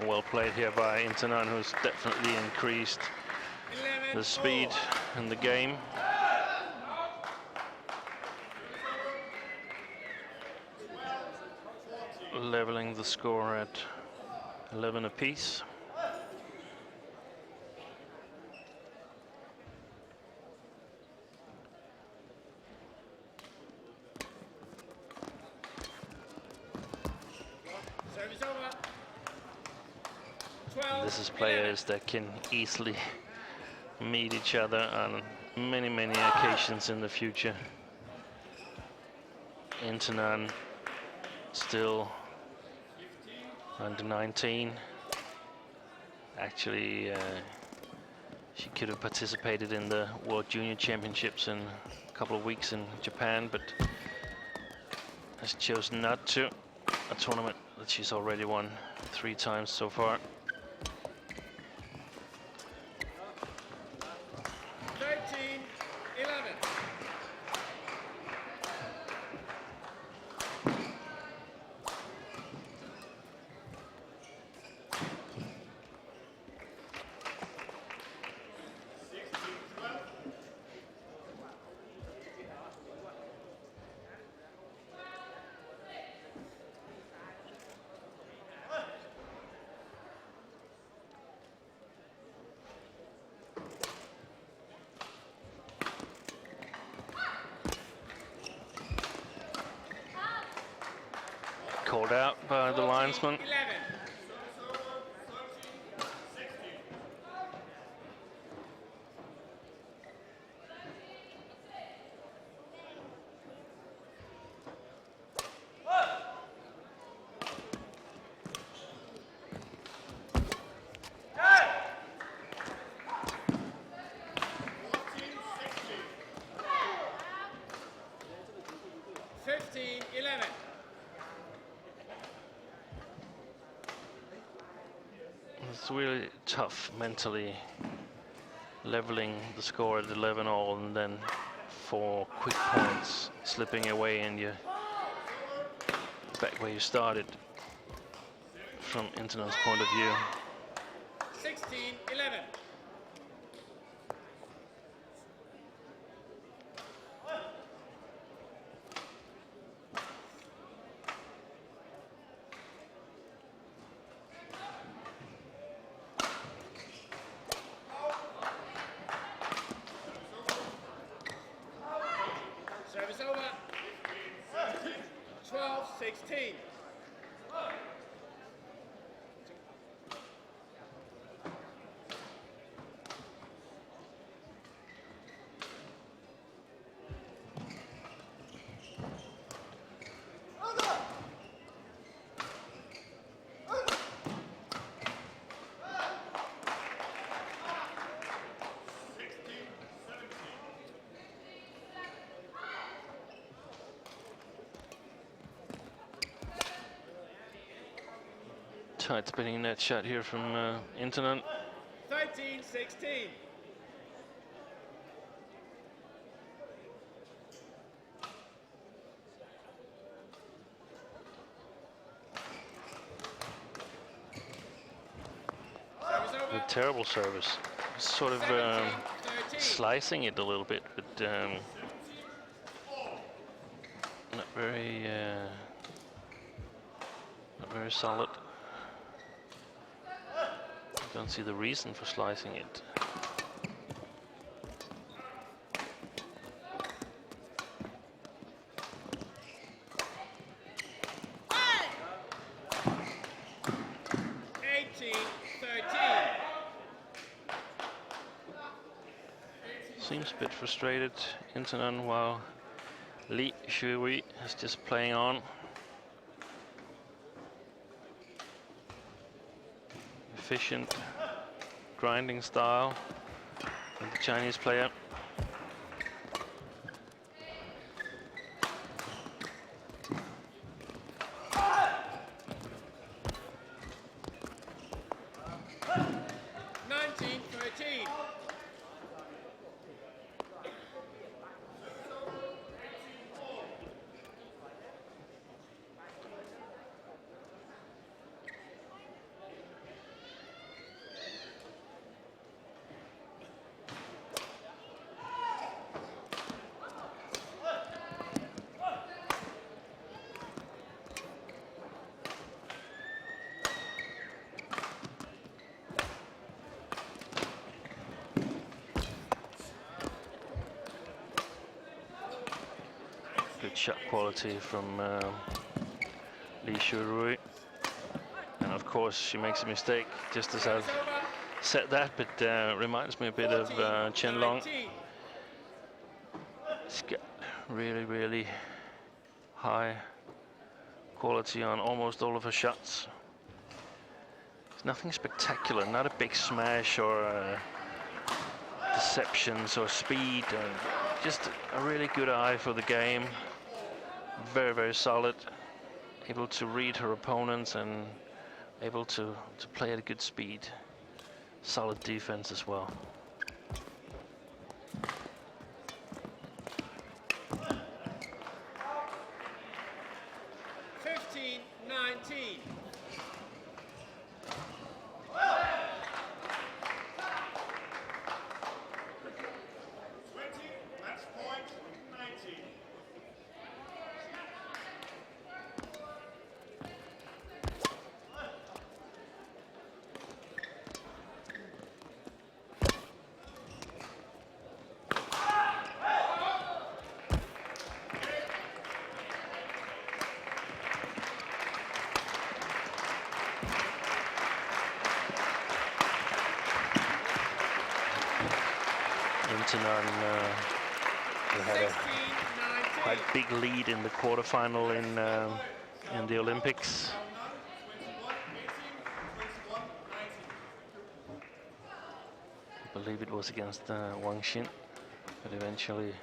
Well played here by Intanon, who's definitely increased the speed in the game. Leveling the score at 11 apiece. This is players that can easily meet each other on many, many occasions in the future. Intanon still under 19. Actually, she could have participated in the World Junior Championships in a couple of weeks in Japan, but has chosen not to. A tournament that she's already won 3 times so far. 13-11. Called out by the linesman. 11. It's really tough mentally, leveling the score at 11 all and then 4 quick points slipping away and you're back where you started from Intanon's point of view. 16-11. Tight spinning net shot here from Intanon. 13-16. A terrible service. Sort of slicing it a little bit, but not very solid. I don't see the reason for slicing it. Seems a bit frustrated, Intanon, while Xuerui is just playing on. Efficient, grinding style of the Chinese player. Good shot quality from Xuerui, and of course she makes a mistake just as I've said that, but reminds me a bit of Chen Long. She's got really high quality on almost all of her shots. It's nothing spectacular, not a big smash or deceptions or speed, just a really good eye for the game. Very solid, able to read her opponents and able to play at a good speed. Solid defense as well. Intanon had a quite big lead in the quarterfinal in the Olympics. I believe it was against Wang Xin, but eventually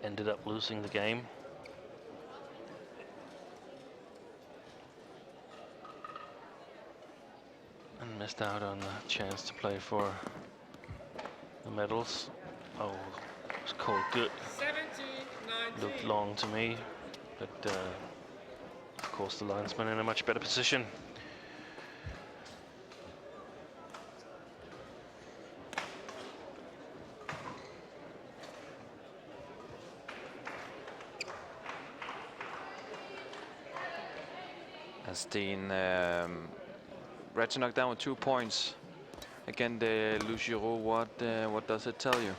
ended up losing the game. And missed out on the chance to play for the medals. Oh, it was called good. Looked long to me, but of course the linesman in a much better position. As Tine, Ratchanok down with 2 points. Again, the Xuerui, what does it tell you?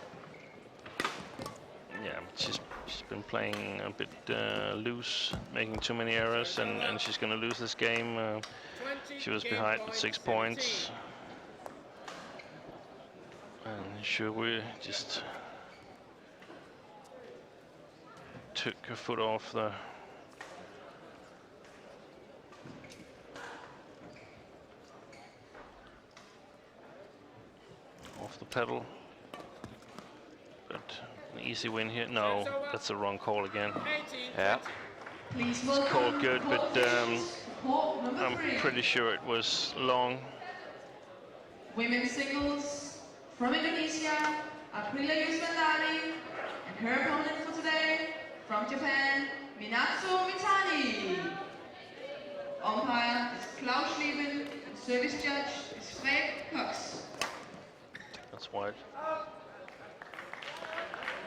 Yeah, she's been playing a bit loose, making too many errors, and she's going to lose this game. She was behind with 6 points. And Xuerui just took her foot off the pedal. But an easy win here. No, that's the wrong call again. Yeah. It's called good, but court number I'm 3. pretty sure it was long. Women's singles from Indonesia, Aprilia Yusufzari, and her opponent for today, from Japan, Minatsu Mitani. Umpire is Klaus Lieben, and service judge is Fred Cox. That's wide.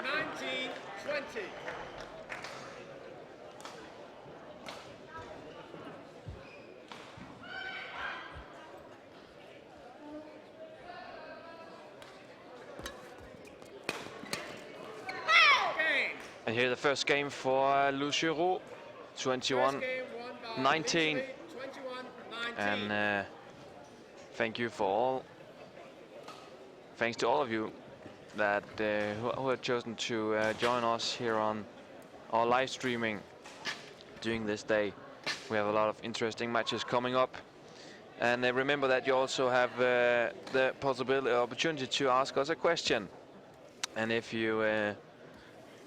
19-20. And here the first game for Xuerui, 21-19. And thanks to all of you that who have chosen to join us here on our live streaming during this day. We have a lot of interesting matches coming up. And remember that you also have the opportunity to ask us a question. And if you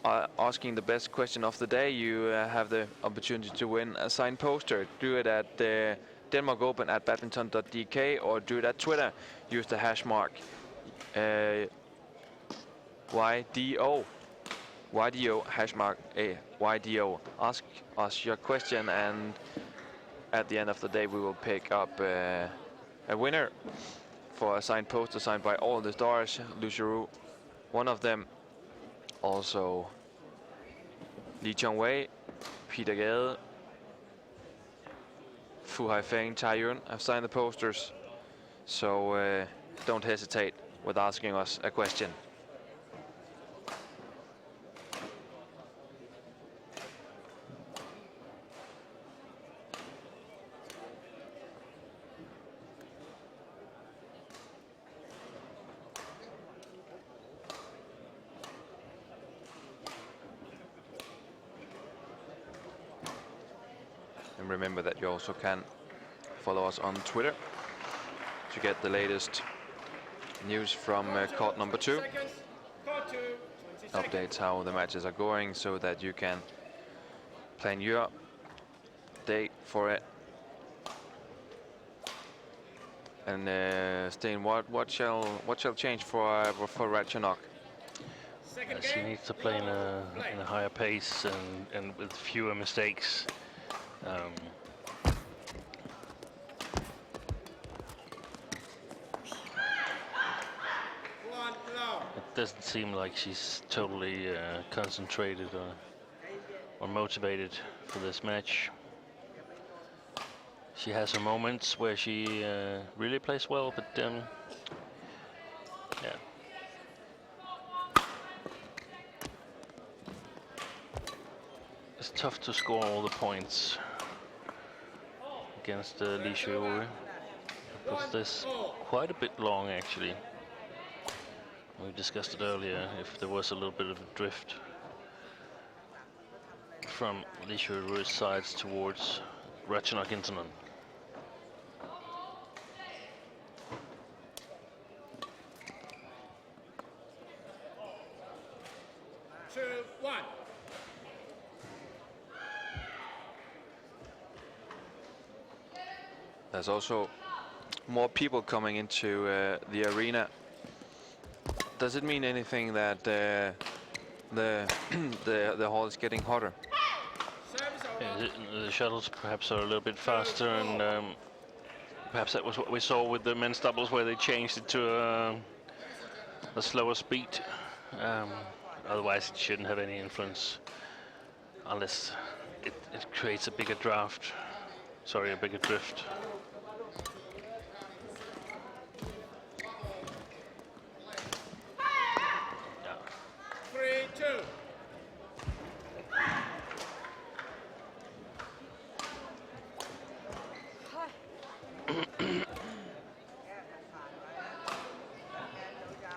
are asking the best question of the day, you have the opportunity to win a signed poster. Do it at Denmark Open at badminton.dk or do it at Twitter. Use the hash mark YDO hash mark YDO. Ask us your question, and at the end of the day we will pick up a winner for a signed poster signed by all the stars. Xuerui, one of them. Also, Chong Wei, Peter Gade, Fu Haifeng, Taiyun have signed the posters. So don't hesitate with asking us a question. And remember that you also can follow us on Twitter to get the latest news from court number 2. Updates how the matches are going so that you can plan your day for it. And Steen, what shall change for Ratchanok? She needs to play in a higher pace and with fewer mistakes. It doesn't seem like she's totally concentrated or motivated for this match. She has her moments where she really plays well, but yeah. It's tough to score all the points against Xuerui. Because this quite a bit long actually. We discussed it earlier, if there was a little bit of a drift from Xuerui's sides towards Ratchanok Intanon. There's also more people coming into the arena. Does it mean anything that the hall is getting hotter? Yeah, the shuttles perhaps are a little bit faster, and perhaps that was what we saw with the men's doubles, where they changed it to a slower speed. Otherwise, it shouldn't have any influence, unless it creates a bigger draft. Sorry, a bigger drift.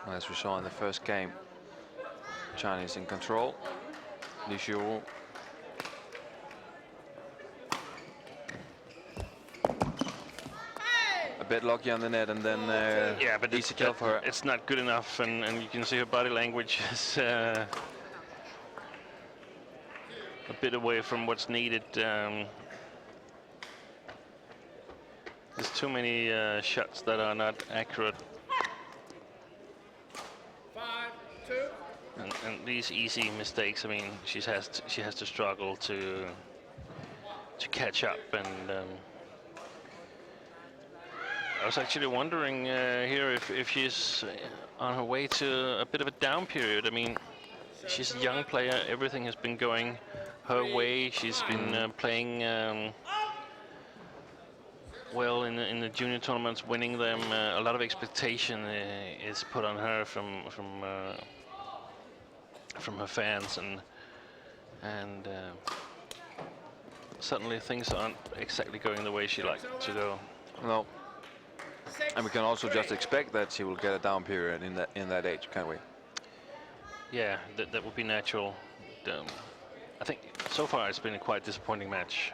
As we saw in the first game, Chinese in control. Xuerui. A bit lucky on the net, and then yeah, but easy kill for her. It's not good enough, and you can see her body language is a bit away from what's needed. There's too many shots that are not accurate. 5-2. And these easy mistakes, I mean, she has to struggle to catch up. And I was actually wondering here if she's on her way to a bit of a down period. I mean, she's a young player. Everything has been going her way. She's been playing well in the junior tournaments, winning them. A lot of expectation is put on her from her fans, and suddenly things aren't exactly going the way she liked to go. No. And we can also just expect that she will get a down period in that age, can't we? Yeah, that would be natural. I think so far it's been a quite disappointing match.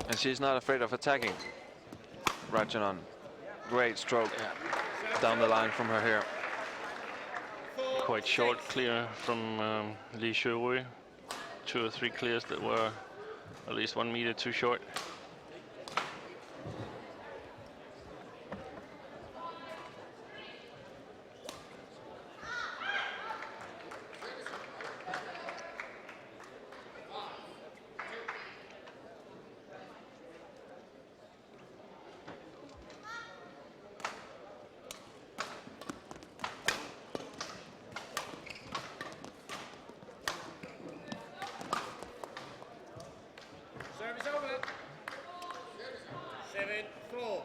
And she's not afraid of attacking. Ratchanok, great stroke down the line from her here. Quite short clear from Xuerui. 2 or 3 clears that were at least 1 meter too short. Service over. 7-4.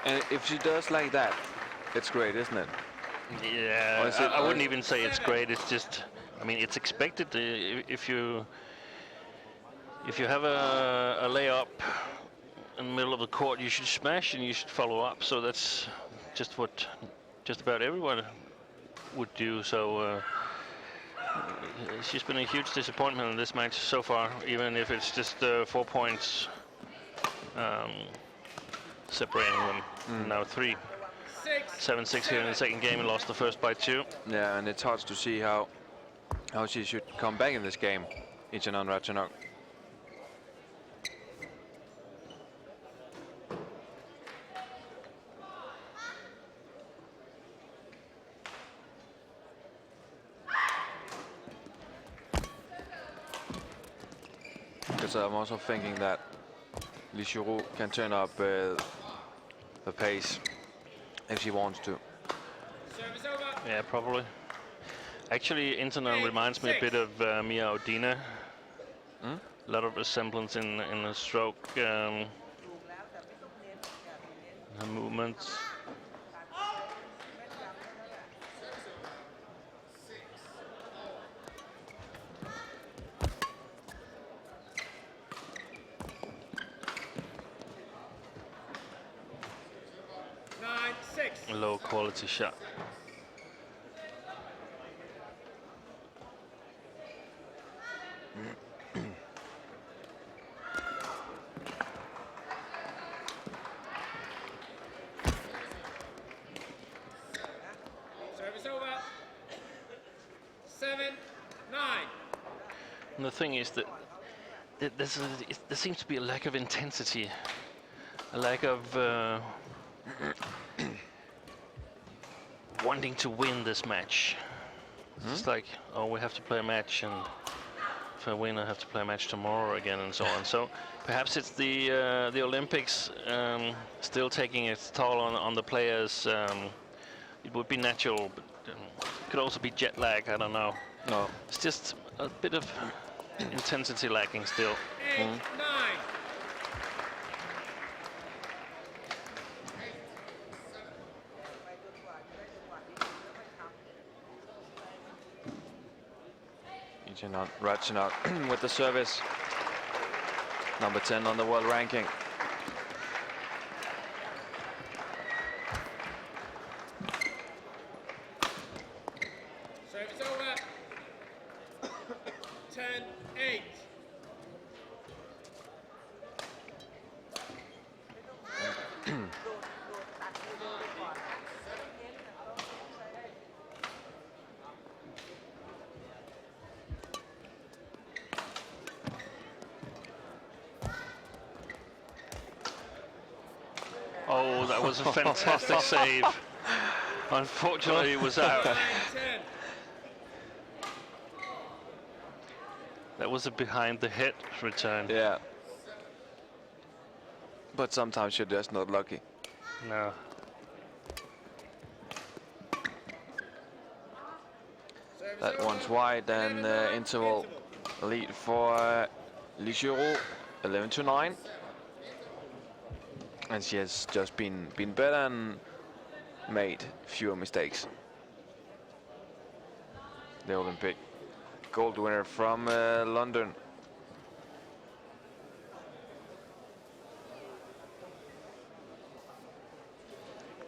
And if she does like that, it's great, isn't it? Yeah, I wouldn't even say it's great. It's just, I mean, it's expected. If you have a layup in the middle of the court, you should smash and you should follow up. So that's just what just about everyone would do. So she's been a huge disappointment in this match so far, even if it's just 4 points separating them. Now 7-6 here in the second game, and lost the first by 2. Yeah, and it's hard to see how she should come back in this game, Intanon Ratchanok. Because I'm also thinking that Xuerui can turn up the pace if she wants to. Yeah, probably. Actually, Intanon reminds me a bit of Mia Odina. A lot of resemblance in the stroke, her movements. A low quality shot. Service over. 7-9. And the thing is that there seems to be a lack of intensity, a lack of wanting to win this match. It's like, oh, we have to play a match, and if I win, I have to play a match tomorrow again, and so on. So perhaps it's the Olympics still taking its toll on the players. It would be natural, but it could also be jet lag. I don't know. No, it's just a bit of intensity lacking still. 8-9. Ratchanok with the service. Number 10 on the world ranking. Service over. Oh, that was a fantastic save. Unfortunately, it was out. That was a behind the head return. Yeah. But sometimes you're just not lucky. No. That one's wide, and interval lead for Xuerui, 11-9. And she has just been better and made fewer mistakes. The Olympic gold winner from London.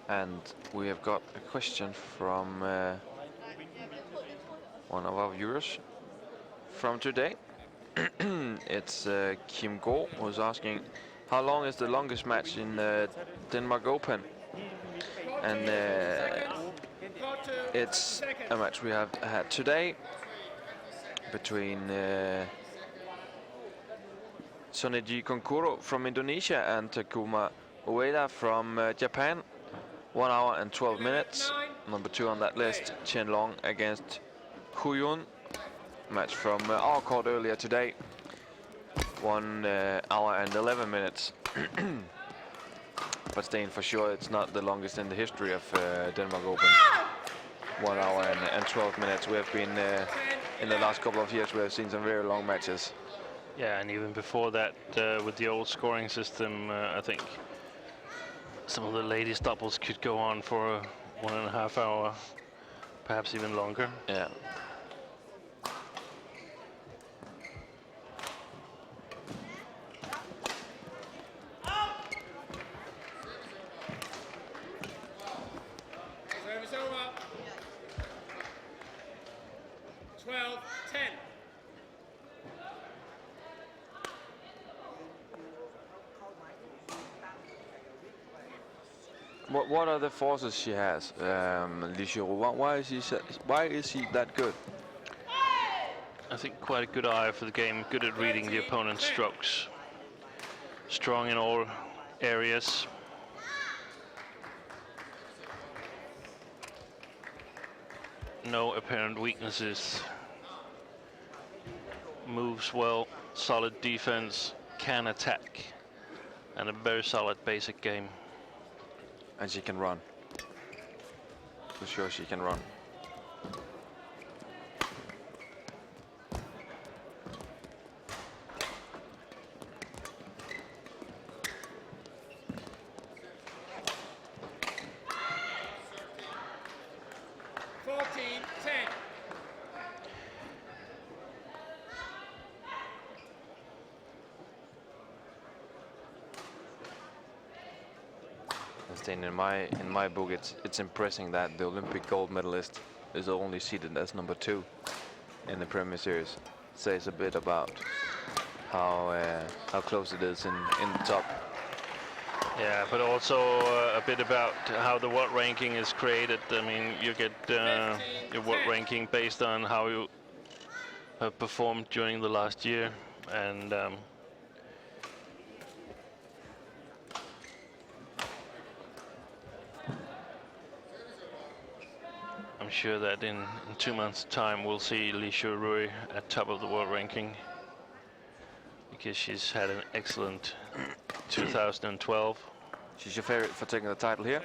And we have got a question from one of our viewers from today. It's Kim Go, who's asking, how long is the longest match in Denmark Open? And it's a match we have had today between Soneji Konkuro from Indonesia and Takuma Ueda from Japan. 1 hour and 12 minutes. Number 2 on that list, Chen Long against Hu Yun. Match from our court earlier today. 1 hour and 11 minutes. But staying for sure, it's not the longest in the history of Denmark Open. 1 hour and 12 minutes. We have been, in the last couple of years, we have seen some very long matches. Yeah, and even before that, with the old scoring system, I think some of the ladies' doubles could go on for 1.5 hours, perhaps even longer. Yeah. Service over. 12-10. What are the forces she has, Xuerui? Why is he that good? I think quite a good eye for the game, good at reading the opponent's strokes. Strong in all areas. No apparent weaknesses. Moves well, solid defense, can attack, and a very solid basic game. And she can run. For sure she can run. In my book, it's impressive that the Olympic gold medalist is only seated as number 2 in the Premier Series. Says a bit about how close it is in the top. Yeah, but also a bit about how the world ranking is created. I mean, you get your world ranking based on how you have performed during the last year, and I'm sure that in 2 months' time we'll see Xuerui at top of the world ranking, because she's had an excellent 2012. She's your favorite for taking the title here?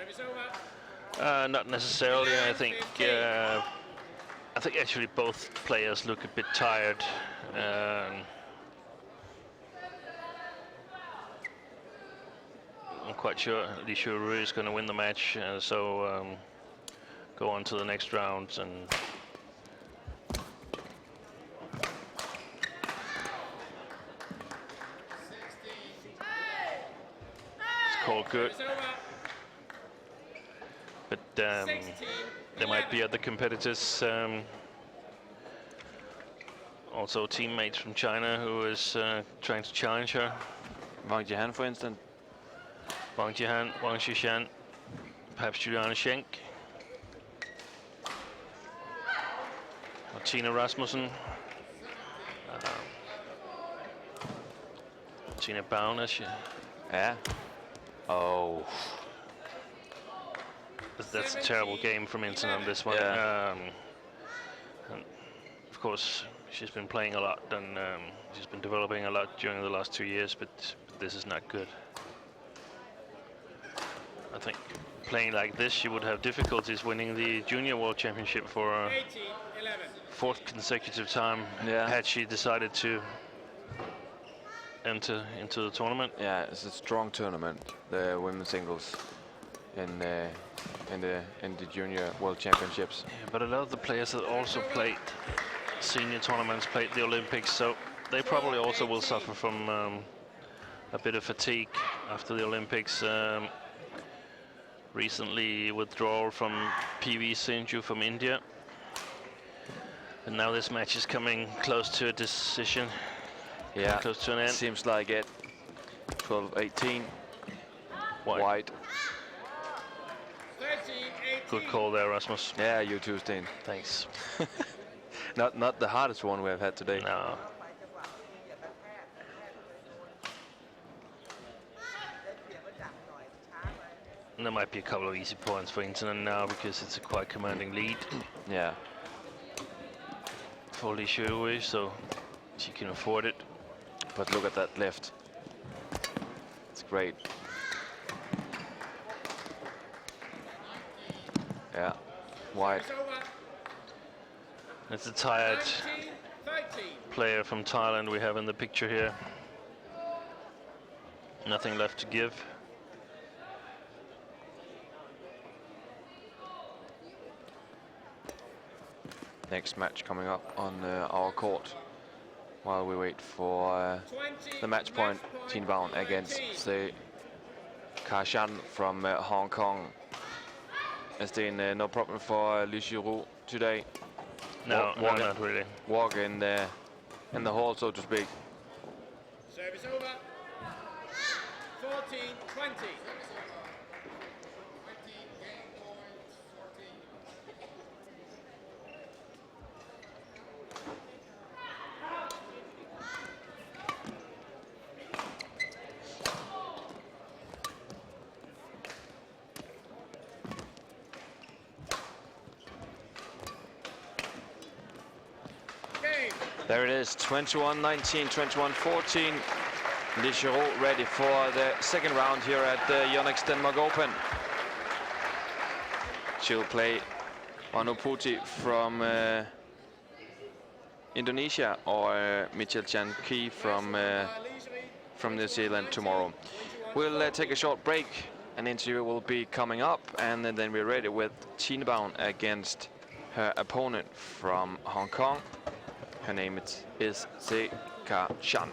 Not necessarily. I think actually both players look a bit tired. I'm quite sure Xuerui is going to win the match, so go on to the next round. And it's called good. But there might be other competitors, also teammates from China who is trying to challenge her. Wang Jihan, for instance. Wang Jihan, Wang Xishan, perhaps Juliana Schenk. Tine Rasmussen. Tine Baun, is she? Yeah. Oh. That's a terrible game from Intanon, this one. Yeah. And of course, she's been playing a lot and she's been developing a lot during the last 2 years, but this is not good. I think playing like this, she would have difficulties winning the Junior World Championship for a 4th consecutive time had she decided to enter into the tournament. Yeah, it's a strong tournament, the women's singles in the Junior World Championships. Yeah, but a lot of the players that also played senior tournaments played the Olympics, so they probably also will suffer from a bit of fatigue after the Olympics. Recently withdrawal from PV Sindhu from India, and now this match is coming close to a decision. Yeah, close to an end. Seems like it. 12-18. White. Good call there, Rasmus. Yeah, you too, Stine. Thanks. Not the hardest one we have had today. No. And there might be a couple of easy points for Intanon now because it's a quite commanding lead. Yeah. For Xuerui, so she can afford it. But look at that left. It's great. Yeah. Wide. It's a tired player from Thailand we have in the picture here. Nothing left to give. Next match coming up on our court while we wait for the match point. Tine Baun against the Karshan from Hong Kong. Has been no problem for Xuerui today. No, not really. Walk in the hall, so to speak. Service over. 14-20. There it is, 21-19, 21-14. Xuerui ready for the second round here at the Yonex Denmark Open. She'll play Manuputi from Indonesia or Mitchell Chan Ki from New Zealand tomorrow. We'll take a short break. An interview will be coming up, and then we're ready with Tine Baun against her opponent from Hong Kong. Her name is Se Ka-shan.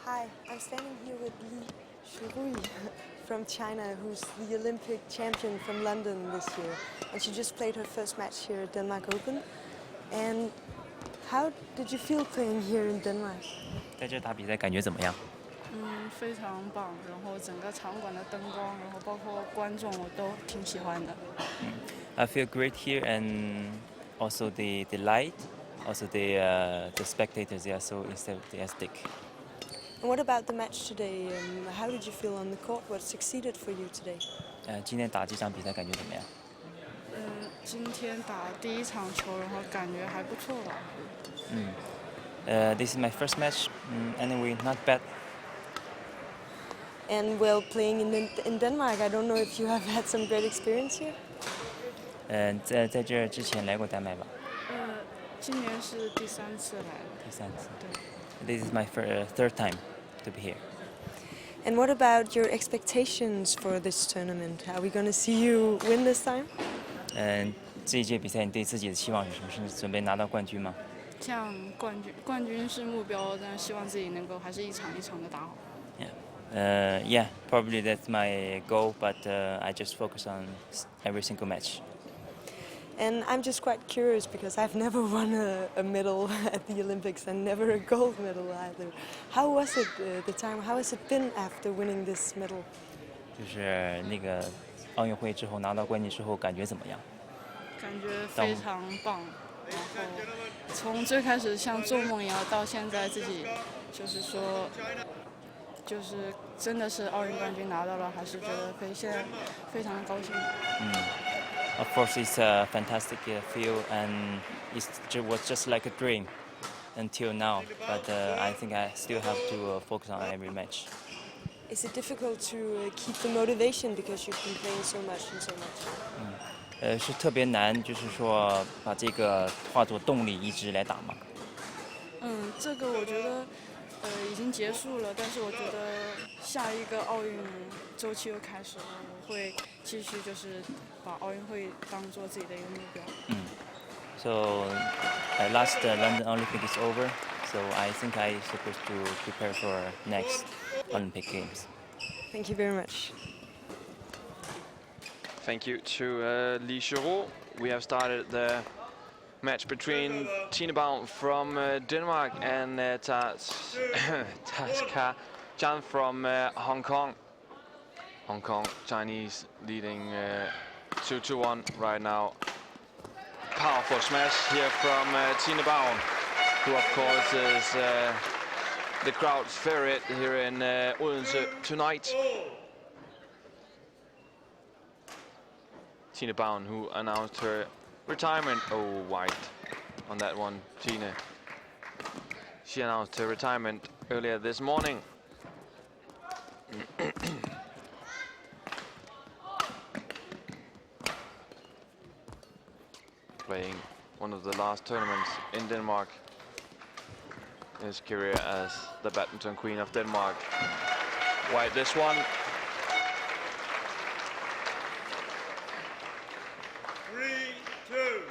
Hi, I'm standing here with Xuerui from China, who's the Olympic champion from London this year. And she just played her first match here at Denmark Open. And how did you feel playing here in Denmark? 在这打比赛感觉怎么样？非常棒，然后整个场馆的灯光，然后包括观众，我都挺喜欢的。I feel great here, and also the light, also the spectators. They are so enthusiastic. And what about the match today? How did you feel on the court? What succeeded for you today? 今天打这场比赛感觉怎么样？今天打第一场球，然后感觉还不错吧。This is my first match. Anyway, not bad. And well, playing in Denmark, I don't know if you have had some great experience here. 在这之前来过丹麦吧？今年是第3次来了。第3次。对。This is my third time to be here. And what about your expectations for this tournament? Are we going to see you win this time? 这一届比赛你对自己的期望是什么？是准备拿到冠军吗？像冠军是目标，但希望自己能够还是一场一场的打好。Yeah, probably that's my goal, but I just focus on every single match. And I'm just quite curious because I've never won a medal at the Olympics and never a gold medal either. How was it the time? How has it been after winning this medal? 就是那个奥运会之后拿到冠军之后感觉怎么样？感觉非常棒，然后从最开始像做梦一样，到现在自己就是说，就是真的是奥运冠军拿到了，还是觉得现在非常高兴。Of course, it's a fantastic feel, and it was just like a dream until now. But I think I still have to focus on every match. Is it difficult to keep the motivation because you've been playing so much and so much? 是特别难，就是说把这个化作动力，一直来打吗？这个我觉得已经结束了，但是我觉得下一个奥运周期又开始了，我会继续就是把奥运会当做自己的一个目标。So last London Olympic is over, so I think I'm supposed to prepare for next Olympic Games. Thank you very much. Thank you to Xuerui. We have started the match between Baun from Denmark and Taska Jan from Hong Kong. Hong Kong Chinese leading 2-1 right now. Powerful smash here from Baun, who of course is the crowd's favorite here in Odense tonight. Baun, who announced her retirement. Oh, white on that one, Tine. She announced her retirement earlier this morning. Playing one of the last tournaments in Denmark in his career as the badminton queen of Denmark. White this one. 3-2.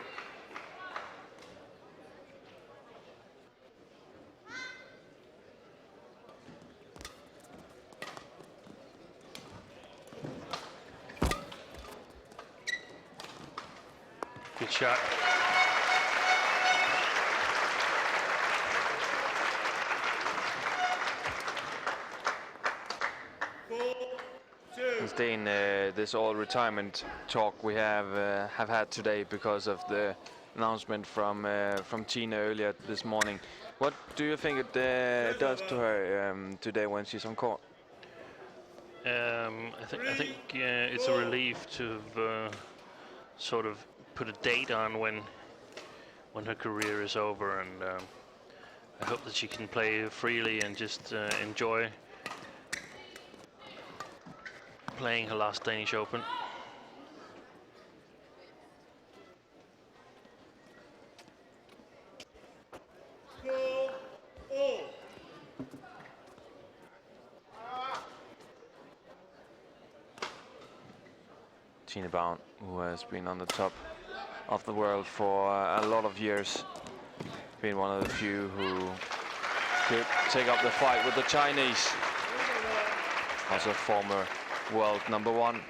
Good shot. Staying this all retirement talk we have had today because of the announcement from Tine earlier this morning. What do you think it does to her today when she's on court? I think it's a relief to sort of put a date on when her career is over, and I hope that she can play freely and just enjoy playing her last Danish Open. Tine Baun, who has been on the top of the world for a lot of years, been one of the few who could take up the fight with the Chinese. Also former world number 1.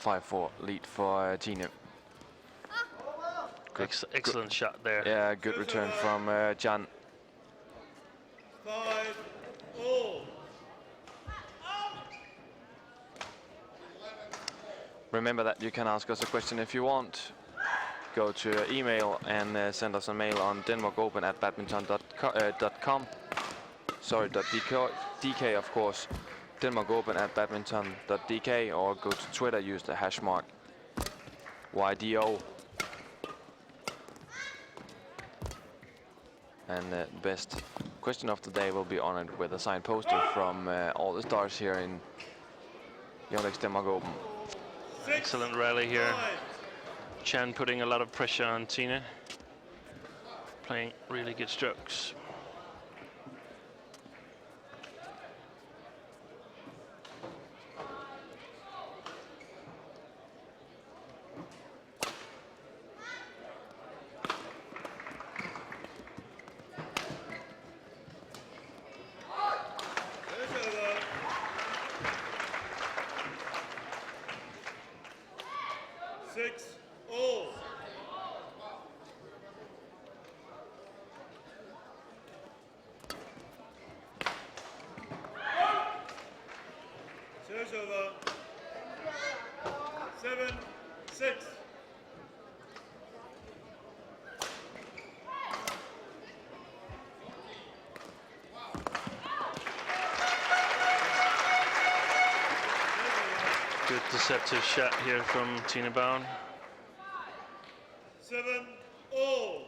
5-4 lead for Tine. Excellent shot there. Yeah, good return from Jan. 5-all. Remember that you can ask us a question if you want. Go to email and send us a mail on denmarkopen@badminton.com. Sorry, .dk of course. denmarkopen@badminton.dk, or go to Twitter, use the hash mark YDO. And the best question of the day will be honored with a signed poster from all the stars here in Yonex Denmark Open. Excellent rally here. Chan putting a lot of pressure on Tine. Playing really good strokes. Over. 7-6. Good deceptive shot here from Tine Baun. 7-all.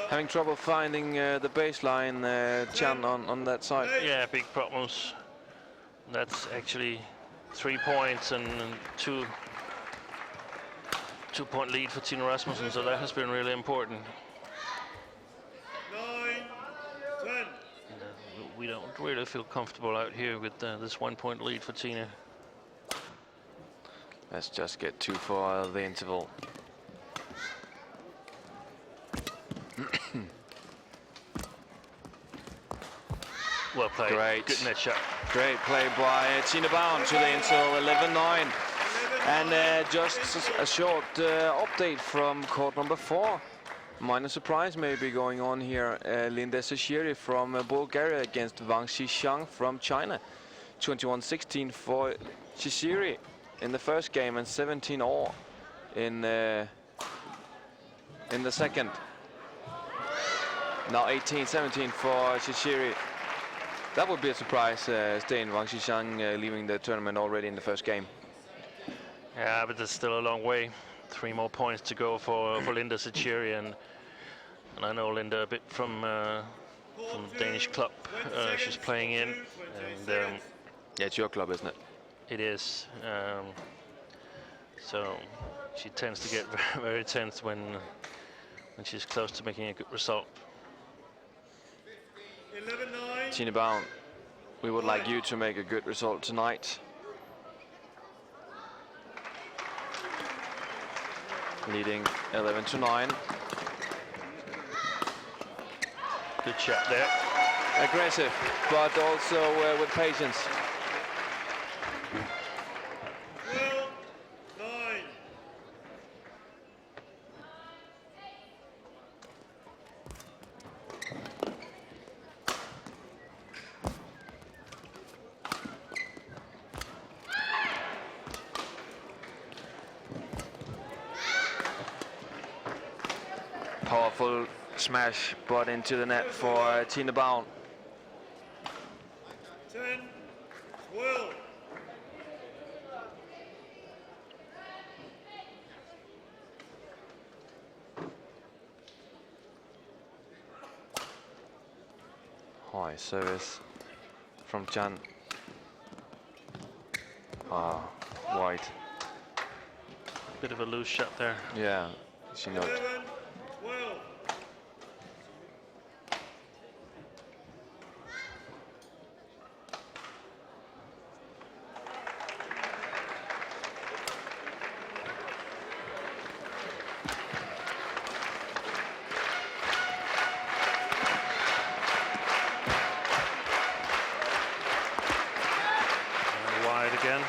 Having trouble finding the baseline, Chan, on that side. Yeah, big problems. That's actually 3 points and two-point lead for Tine Rasmussen, so that has been really important. 9-10. We don't really feel comfortable out here with this 1 point lead for Tine. Let's just get 2 for the interval. Well played. Great. Good net shot. Great play by Tine Baun to the interval, 11-9. And just a short update from court number 4. Minor surprise maybe going on here. Xuerui from Bulgaria against Wang Xishan from China. 21-16 for Xuerui in the first game and 17-all in the second. Now 18-17 for Xuerui. That would be a surprise, staying Wang Xishan leaving the tournament already in the first game. Yeah, but there's still a long way. 3 more points to go for Linda Xuerui, and I know Linda a bit from Danish club she's playing in, and yeah, it's your club, isn't it? it is. So she tends to get very tense when she's close to making a good result. 11-9. Tine Baun, we would like you to make a good result tonight. Leading 11-9. Good shot there. Aggressive, but also with patience. 12-9. Powerful smash, but into the net for Tine Baun. 10-12. High service from Jan. Ah, wide. Bit of a loose shot there. Yeah, she knows. 11-12. Wide again.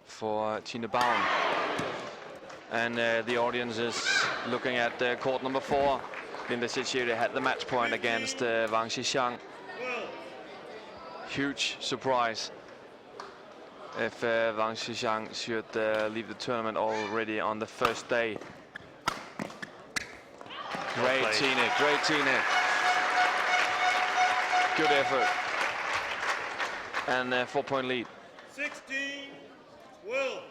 For Tine Baun. And the audience is looking at court number 4. Linda Xuerui had the match point against Wang Xishan. Huge surprise if Wang Xishan should leave the tournament already on the first day. Great Tine, great Tine. Good effort. And 4-point lead. 16-12.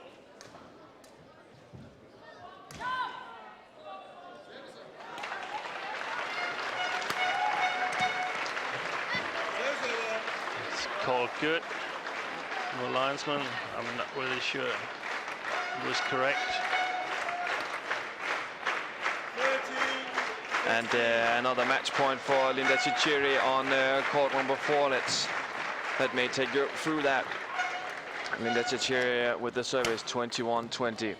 It's called good. The linesman, I'm not really sure it was correct. And another match point for Linda Xuerui on court number 4. Let me take you through that. Linda Xuerui with the service, 21-20.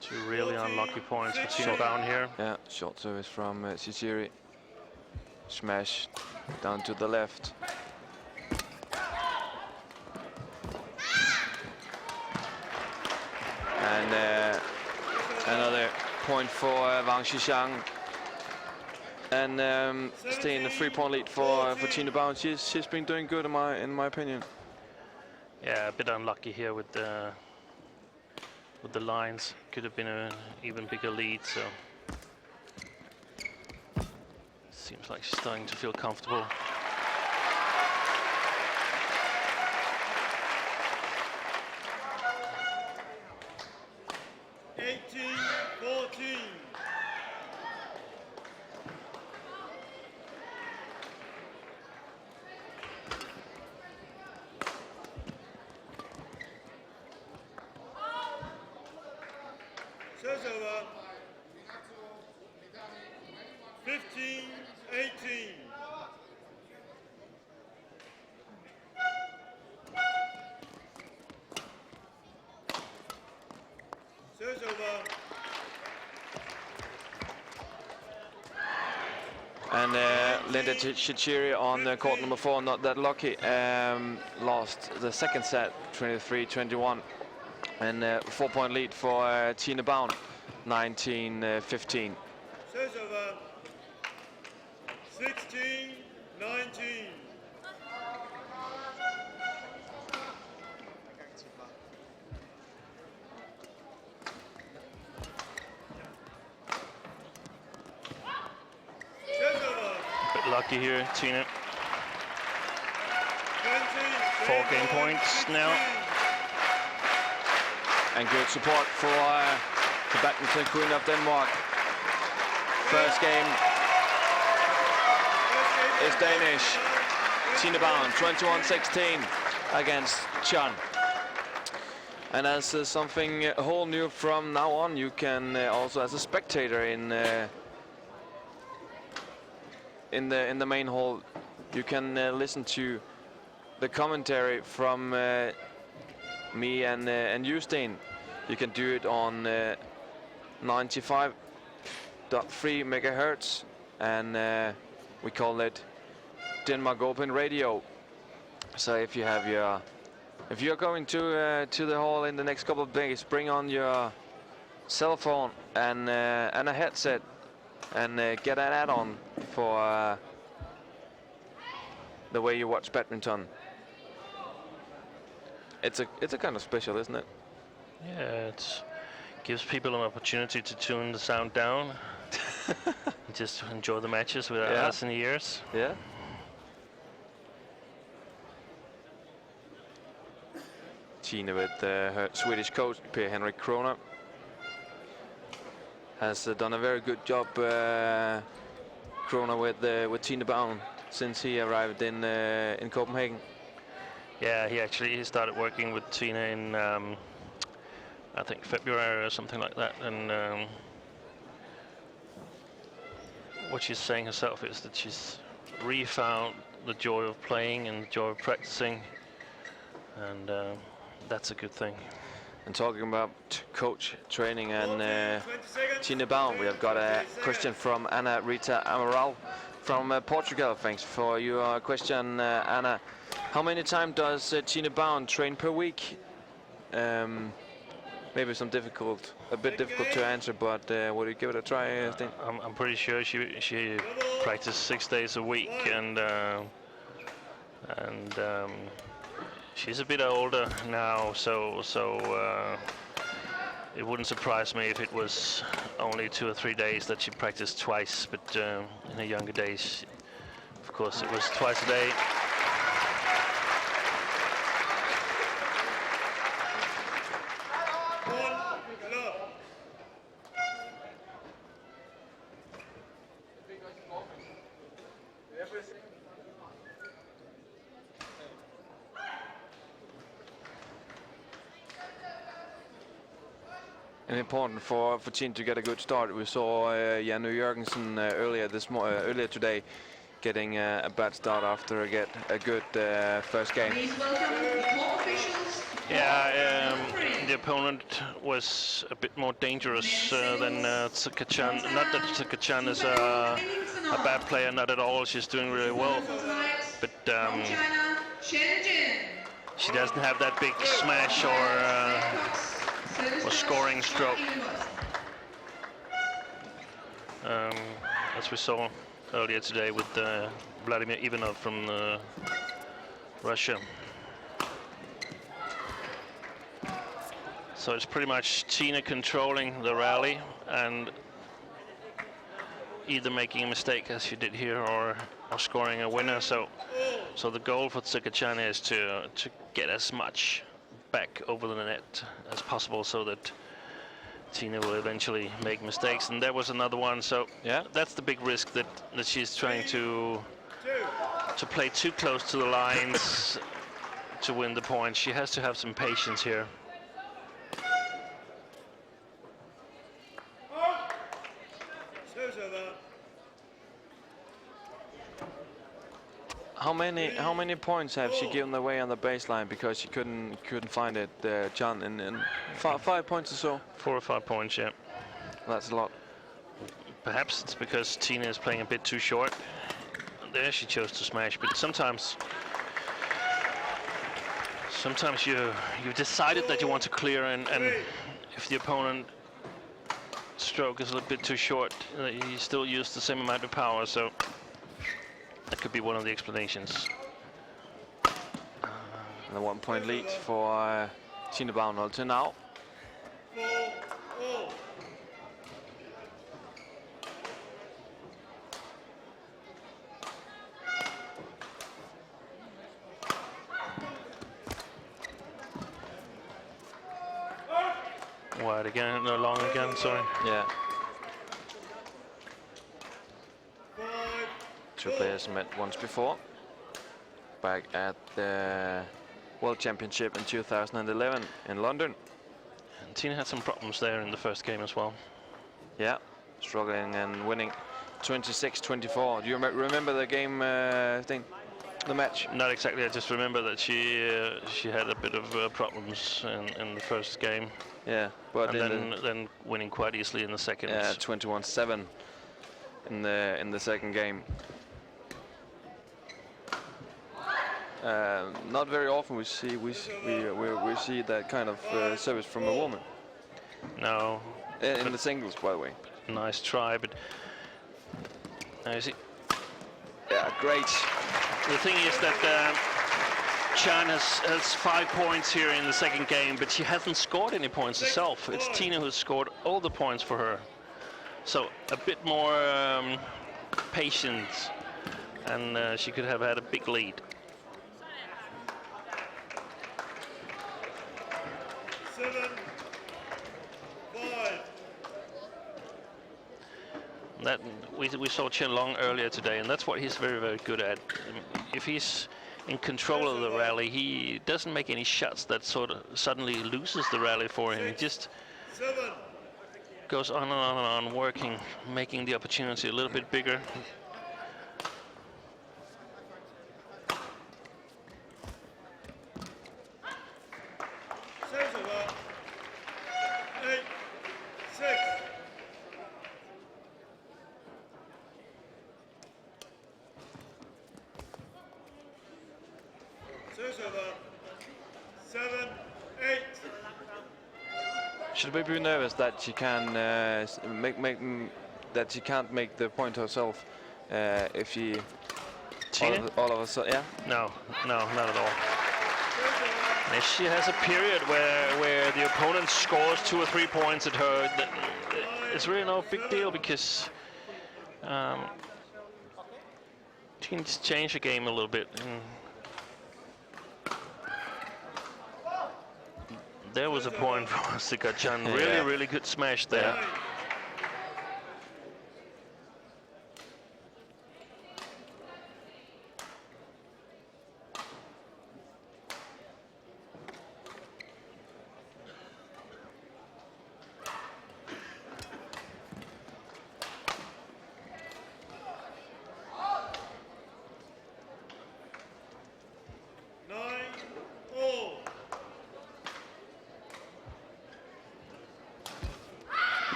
2 really unlucky points for Tine Baun here. Yeah, short service from Xuerui. Smash down to the left. And another point for Wang Xishan. And stay in the 3-point lead for Tine Baun. She's been doing good in my opinion. Yeah, a bit unlucky here with the lines. Could have been an even bigger lead. So seems like she's starting to feel comfortable. 19-18. Serves over. And Linda Xuerui on court number 4, not that lucky. Lost the second set, 23-21. And 4-point lead for Tine Baun, 19-15. Serves over. 16-19. Lucky here, Tine. 4 game points now. And good support for the Badminton Queen of Denmark. First game is Danish. Tine Baun, 21-16 against Chan. And as something whole new from now on, you can also, as a spectator in the main hall, you can listen to the commentary from me and you, Sten. You can do it on 95.3 megahertz, and we call it Denmark Open Radio. So if you have if you're going to the hall in the next couple of days, bring on your cell phone and a headset, and get an add-on for the way you watch badminton. It's a kind of special, isn't it? Yeah, it gives people an opportunity to tune the sound down. And just enjoy the matches without us in the ears. Yeah. Tine with her Swedish coach, Per-Henrik Kroner, has done a very good job, Kroner, with Tine Baun since he arrived in Copenhagen. Yeah, he started working with Tine in I think February or something like that, and what she's saying herself is that she's refound the joy of playing and the joy of practicing, and that's a good thing. And talking about coach training and Tine Baun, we have got a question from Anna Rita Amaral from Portugal. Thanks for your question, Anna. How many times does Tine Baun train per week? Maybe a bit difficult to answer, but would you give it a try, Sten? I'm pretty sure she practices 6 days a week, and she's a bit older now, so it wouldn't surprise me if it was only 2 or 3 days that she practiced twice. But in her younger days, of course, it was twice a day. And important for Tine to get a good start. We saw Janne Jørgensen earlier today getting a bad start after a good first game. Yeah, the opponent was a bit more dangerous than Tsuka-chan. Not that Tsuka-chan is a bad player, not at all. She's doing really well, but she doesn't have that big smash or scoring stroke, as we saw earlier today with Vladimir Ivanov from Russia. So it's pretty much Tine controlling the rally and either making a mistake, as she did here, or scoring a winner. So the goal for Tsuka-chan is to get as much back over the net as possible, so that Tine will eventually make mistakes. And there was another one. So yeah, that's the big risk, that she's trying to play too close to the lines to win the point. She has to have some patience here. How many points have she given away on the baseline because she couldn't find it, John? In 5 points or so. 4 or 5 points, yeah. That's a lot. Perhaps it's because Tine is playing a bit too short. There she chose to smash, but sometimes you've decided that you want to clear, and if the opponent stroke is a little bit too short, you still use the same amount of power, so that could be one of the explanations. And the 1 point lead for Tine Baun until now. Wide again, no, long again, sorry. Yeah. Two players met once before, back at the World Championship in 2011 in London. And Tine had some problems there in the first game as well. Yeah, struggling and winning 26-24. Do you remember the game, thing? The match? Not exactly. I just remember that she had a bit of problems in the first game. Yeah, but then winning quite easily in the second. Yeah, 21-7 in the second game. Not very often we see that kind of service from a woman. No. In the singles, by the way. Nice try, but you see. Yeah, great. The thing is that Chan has 5 points here in the second game, but she hasn't scored any points herself. It's Tine who's scored all the points for her. So a bit more patience, and she could have had a big lead. That we saw Chen Long earlier today, and that's what he's very, very good at. If he's in control of the rally, he doesn't make any shots that sort of suddenly loses the rally for him. He just goes on and on and on, working, making the opportunity a little bit bigger. Should we be nervous that she can that she can't make the point herself if she all of a sudden? Yeah. No, not at all. And if she has a period where the opponent scores 2 or 3 points at her, it's really no big deal, because she can just change the game a little bit. There was a point for Sikachan. Really good smash there. Yeah.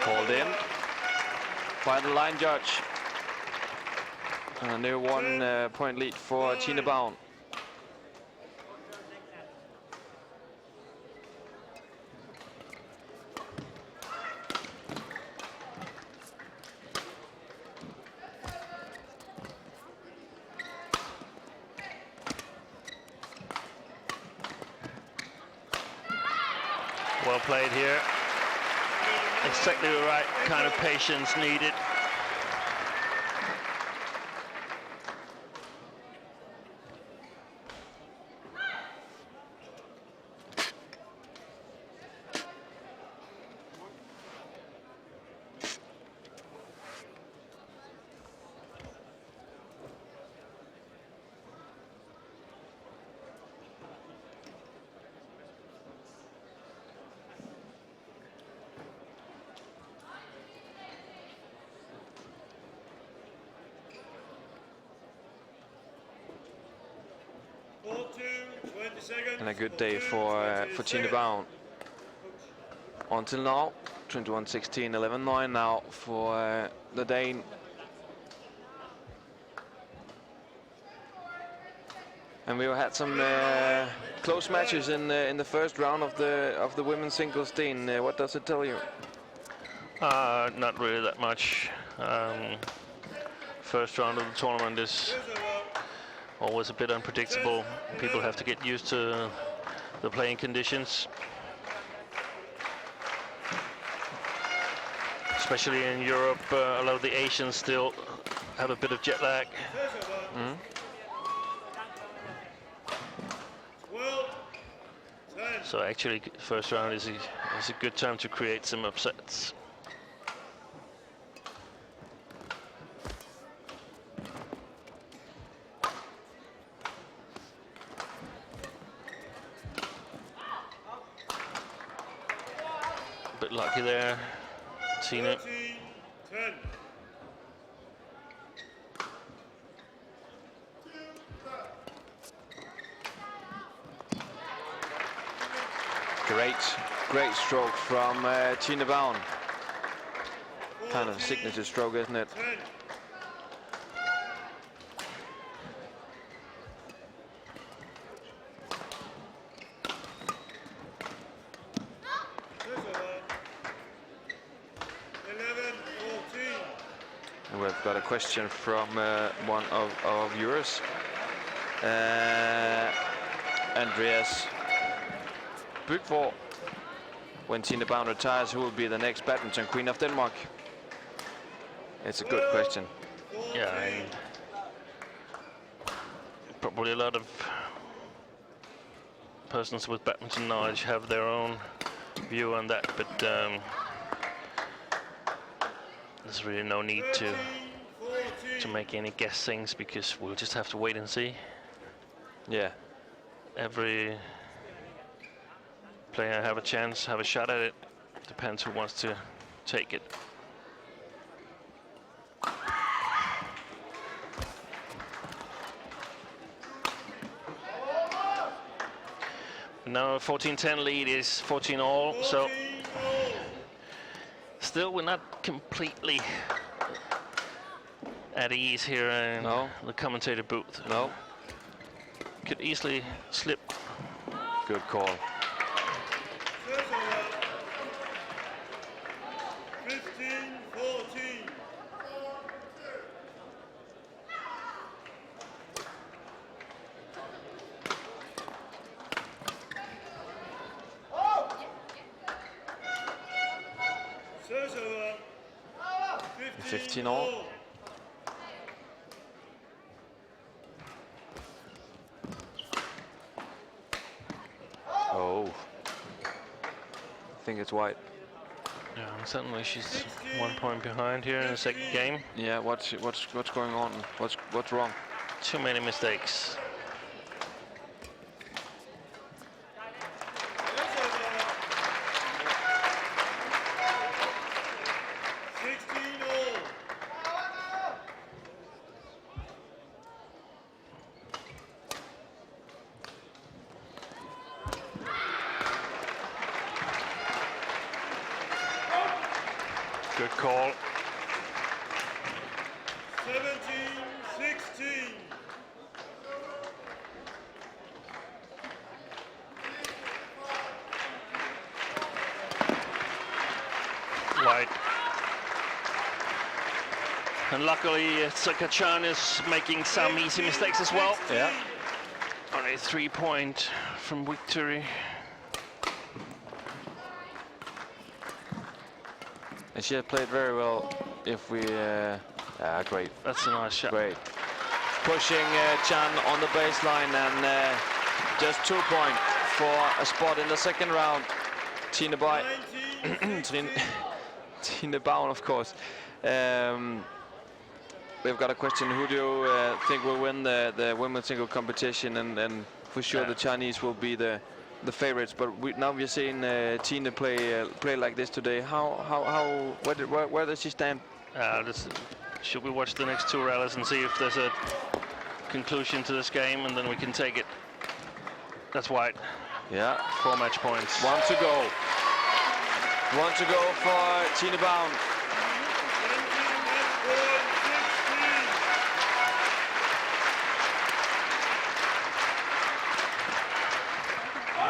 Called in by the line judge. And a new 1 point lead for Tine Baun. Well played here. Exactly the right kind of patience needed. And a good day for Tine Baun. Until now, 21-16, 11-9 now for the Dane. And we've had some close matches in the first round of the women's singles. Tine, what does it tell you? Not really that much. First round of the tournament is always a bit unpredictable. People have to get used to the playing conditions. Especially in Europe, a lot of the Asians still have a bit of jet lag. So actually, first round is a good time to create some upsets. Bit lucky there, Tine. Great stroke from Tine Baun. Kind of a signature stroke, isn't it? We've got a question from one of our viewers, Andreas Bygvor. When Tine Baun retires, who will be the next badminton queen of Denmark? It's a good question. Yeah, and probably a lot of persons with badminton knowledge have their own view on that, but there's really no need to make any guessings, because we'll just have to wait and see. Yeah. Every player have a chance, have a shot at it. Depends who wants to take it. Now 14-10 lead is 14 all, so still we're not completely at ease here in the commentator booth. No. Could easily slip. Good call. 15-14. Xuerui. 15 all. Oh. I think it's white. Yeah, and suddenly she's 1 point behind here in the second game. Yeah, what's going on? What's wrong? Too many mistakes. Good call. 17-16. White. And luckily, Ratchanok is making some easy mistakes as well. Yeah. Only 3 point from victory. And she has played very well. If we, great. That's a nice shot. Great. Pushing Chan on the baseline, and just 2 points for a spot in the second round. Tine Baun, of course. We've got a question: who do you think will win the women's single competition? And for sure, the Chinese will be the favorites. But now we're seeing Tine play like this today. Where does she stand? Should we watch the next 2 rallies and see if there's a conclusion to this game, and then we can take it? That's wide. Yeah. 4 match points. One to go. One to go for Tine Baun.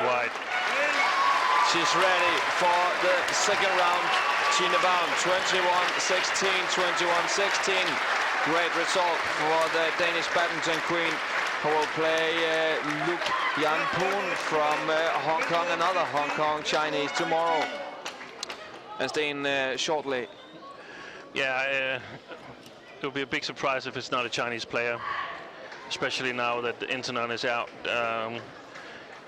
Wide. She's ready for the second round. Tine Baun, 21-16, 21-16. Great result for the Danish badminton queen, who will play Luke Yan Poon from Hong Kong, another Hong Kong Chinese, tomorrow. And staying shortly. Yeah, it will be a big surprise if it's not a Chinese player, especially now that the Intanon is out.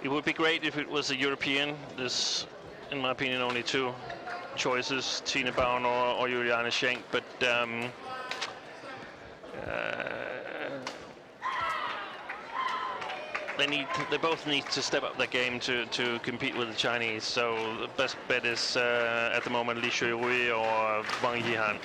It would be great if it was a European. There's, in my opinion, only two choices, Tine Baun or Juliane Schenk, but they both need to step up their game to compete with the Chinese. So the best bet is at the moment Li Xuerui or Wang Yihan.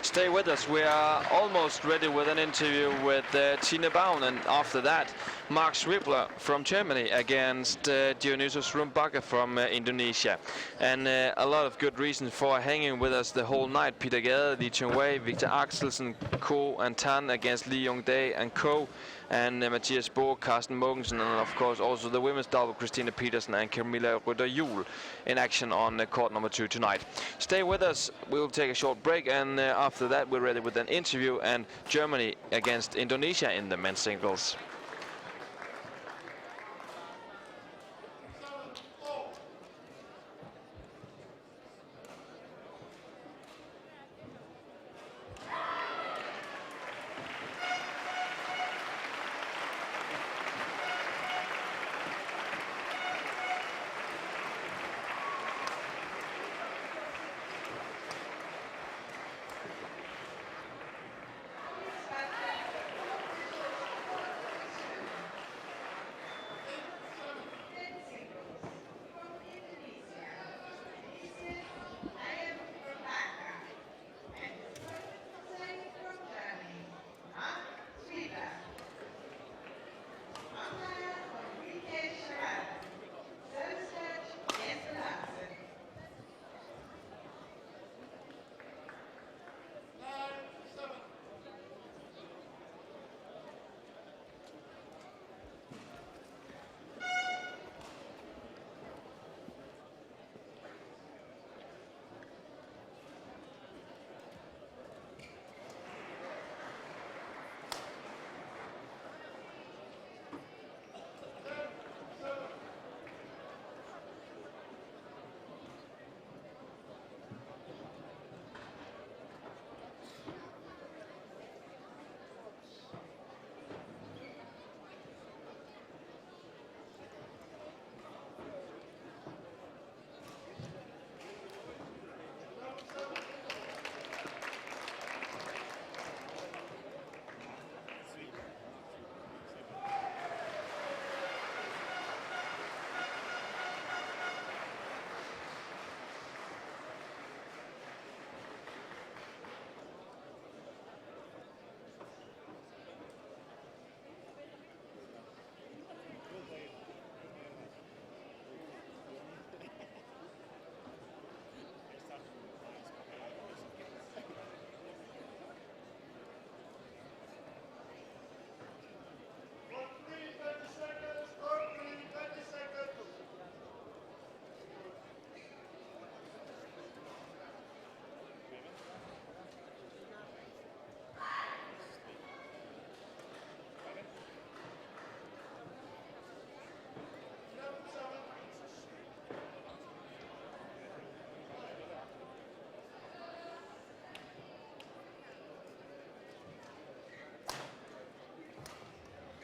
Stay with us. We are almost ready with an interview with Tine Baun, and after that, Marc Zwiebler from Germany against Dionysius Rumbaka from Indonesia. And a lot of good reasons for hanging with us the whole night. Peter Gade, Chong Wei, Viktor Axelsen, Co and Tan against Lee Yong-dae and Co. And Mathias Bo, Carsten Mogensen, and of course also the women's double, Christinna Pedersen and Kamilla in action on court number 2 tonight. Stay with us. We'll take a short break, and after that we're ready with an interview and Germany against Indonesia in the men's singles.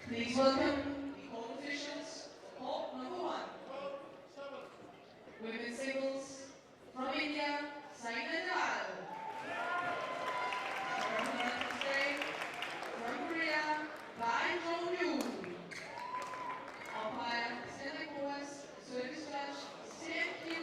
Please welcome the court officials for court number 1. Women's singles from India, Gade. From Korea, Baun. Umpire, Christinna service match, 10 kg.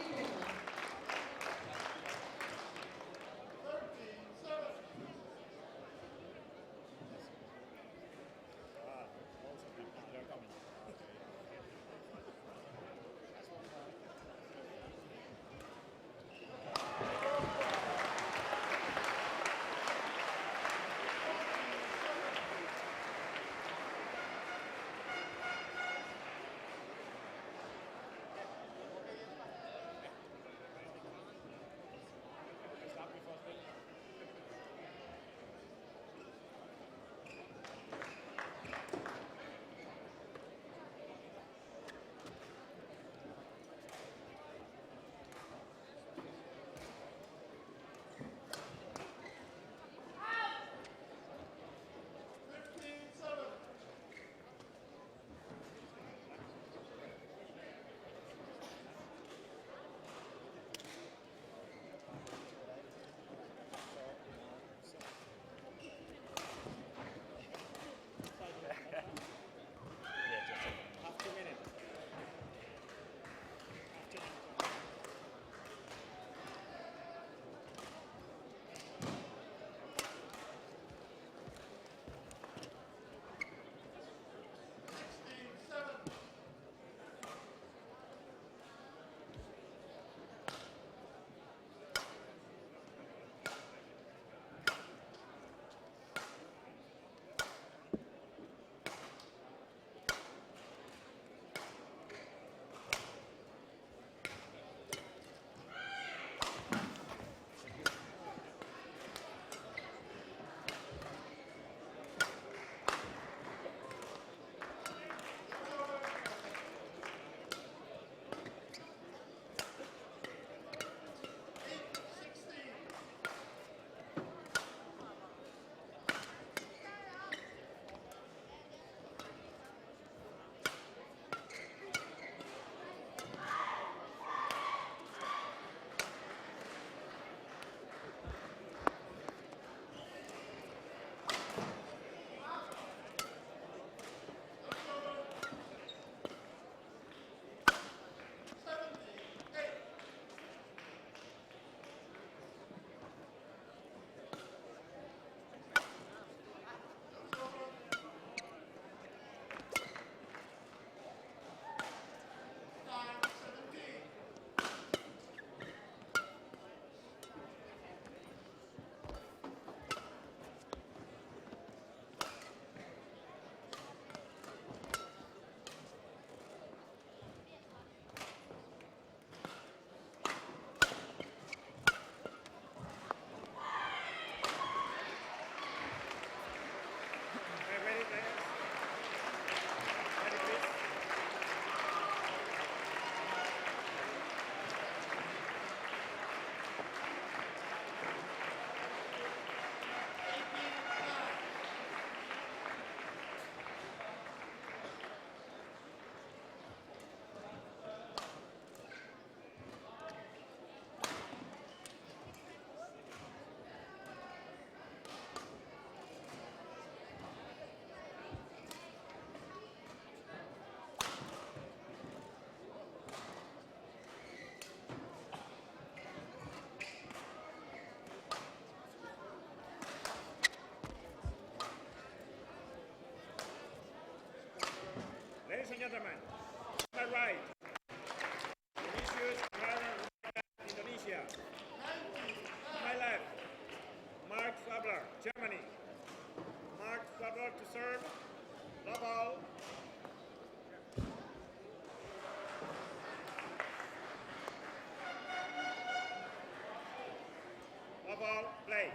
ball, play.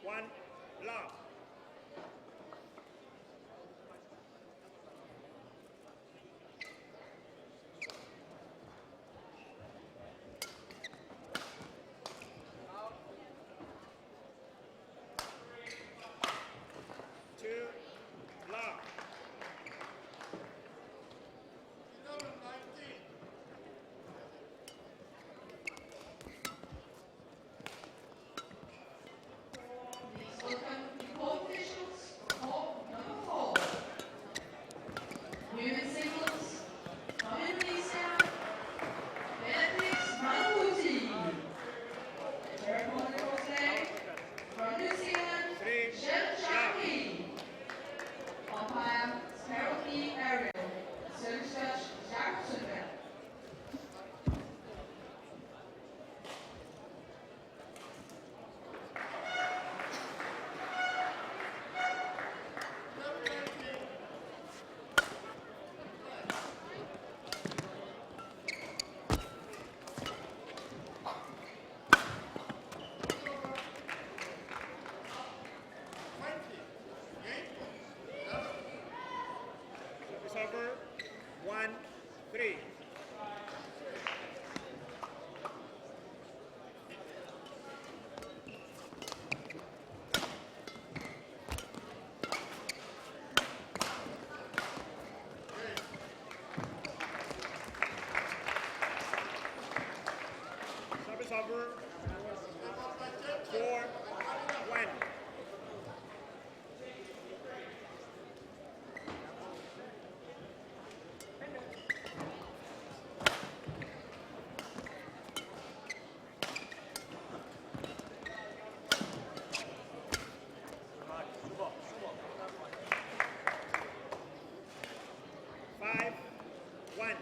One love. Two love. Welcome the court officials for court number 4. Women's singles from Indonesia, Beatrice Manuti. Third corner court leg from New Zealand, Shel. Umpire, Sparrow Ariel. Service judge, Jacobson. Service over. 1-3. Service over. 4-1. Five, one.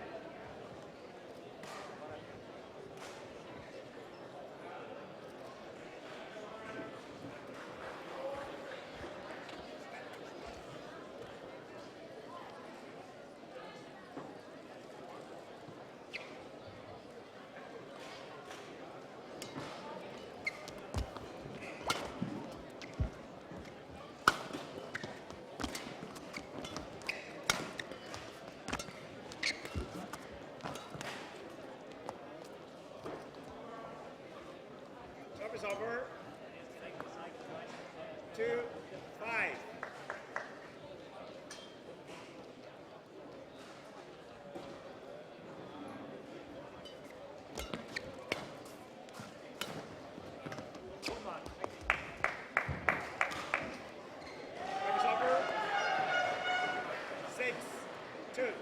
Service over. 2-5. Service over. 6-2.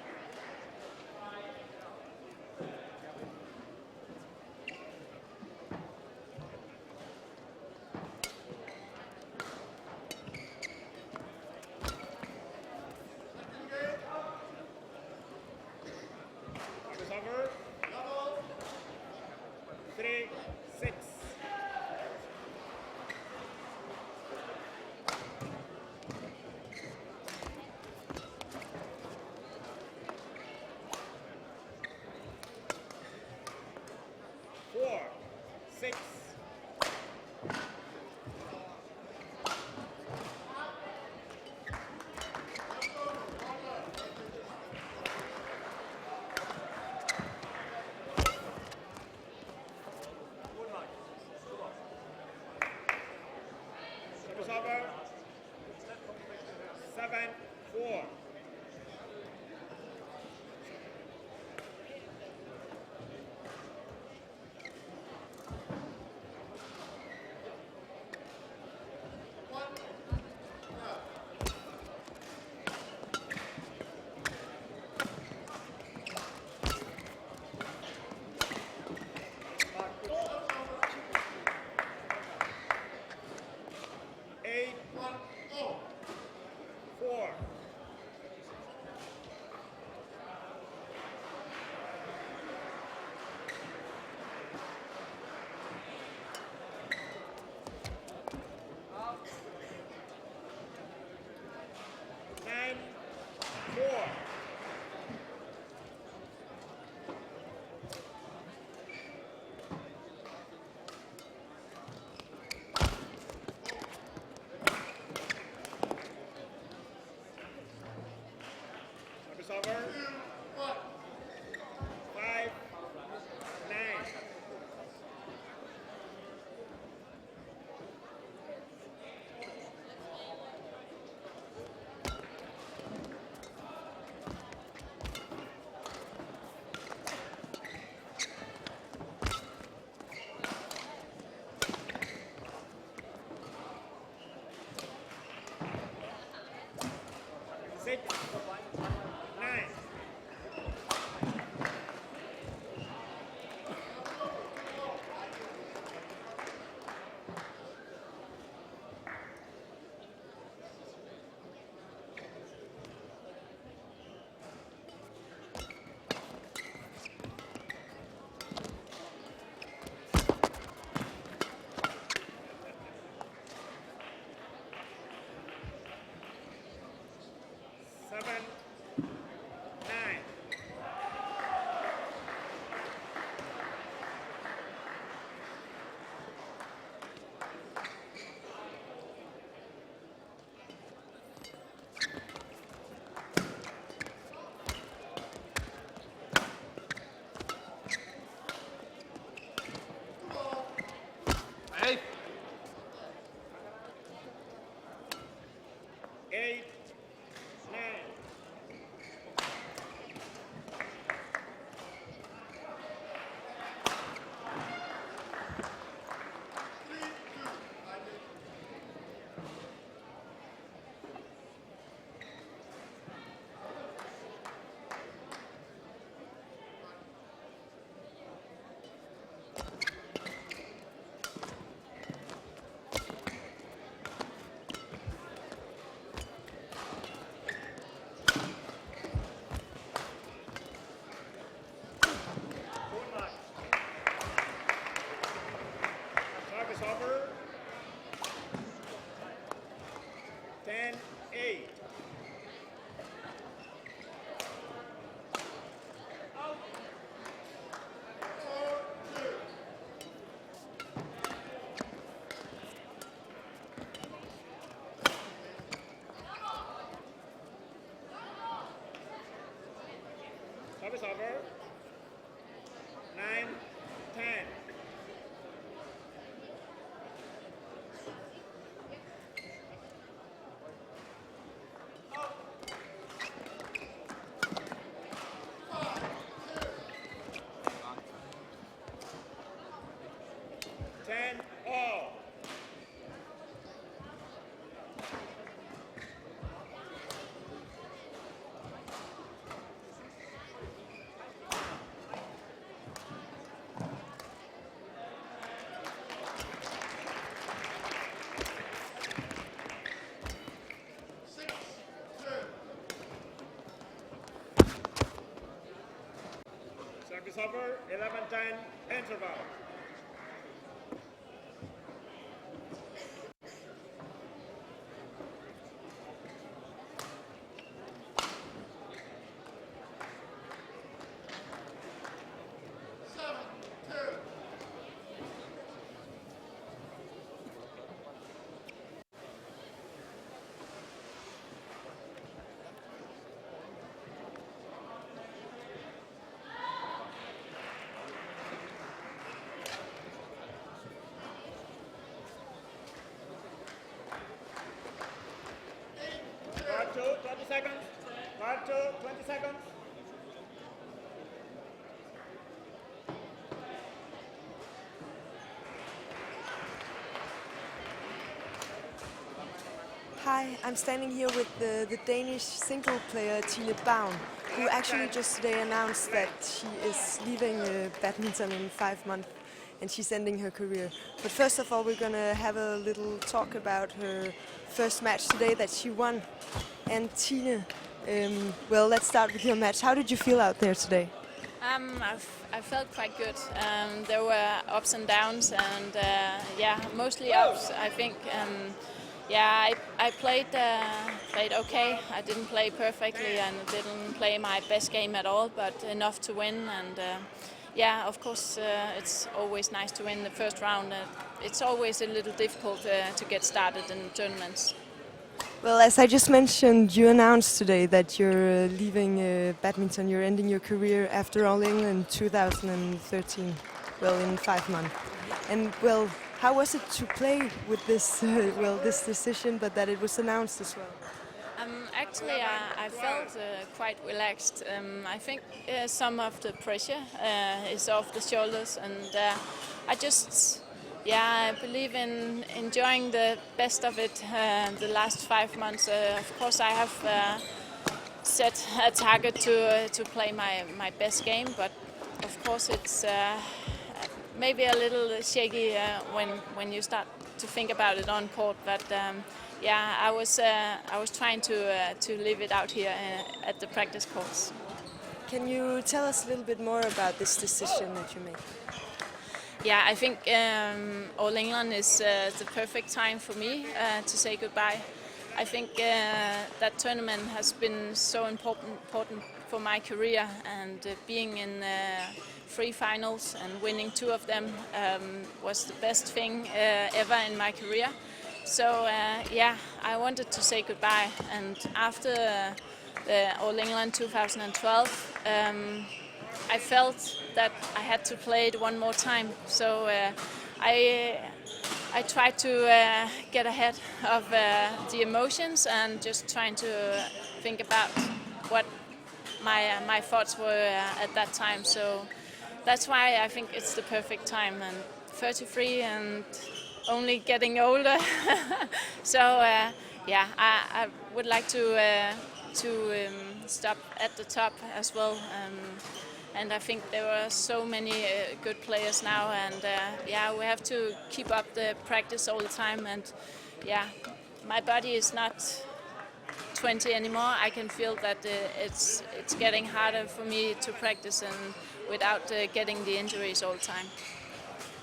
Service over. 10-8. Service over. 9-10. Service over. 11-10. Interval. Part 2, 20 seconds. Part 2, 20 seconds. Hi, I'm standing here with the Danish single player Tine Baun, who actually just today announced that she is leaving badminton in 5 months and she's ending her career. But first of all, we're gonna have a little talk about her first match today that she won. And Tine, well, let's start with your match. How did you feel out there today? I felt quite good. There were ups and downs, and yeah, mostly ups, I think. Yeah, I played okay. I didn't play perfectly and didn't play my best game at all, but enough to win. And yeah, of course, it's always nice to win the first round. It's always a little difficult to get started in tournaments. Well, as I just mentioned, you announced today that you're leaving badminton. You're ending your career after All England 2013. Well, in 5 months. And well, how was it to play with this this decision, but that it was announced as well? Actually, I felt quite relaxed. I think some of the pressure is off the shoulders, and I just, yeah, I believe in enjoying the best of it the last 5 months. Of course, I have set a target to play my best game, but of course it's maybe a little shaky when you start to think about it on court. But yeah, I was trying to live it out here at the practice courts. Can you tell us a little bit more about this decision that you made? Yeah, I think All England is the perfect time for me to say goodbye. I think that tournament has been so important for my career, and being in 3 finals and winning 2 of them was the best thing ever in my career. So yeah, I wanted to say goodbye, and after the All England 2012, I felt that I had to play it one more time. So I tried to get ahead of the emotions and just trying to think about what my thoughts were at that time. So that's why I think it's the perfect time. And 33 and only getting older. So yeah, I would like to stop at the top as well. And I think there were so many good players now, and yeah, we have to keep up the practice all the time. And yeah, my body is not 20 anymore. I can feel that it's getting harder for me to practice and without getting the injuries all the time.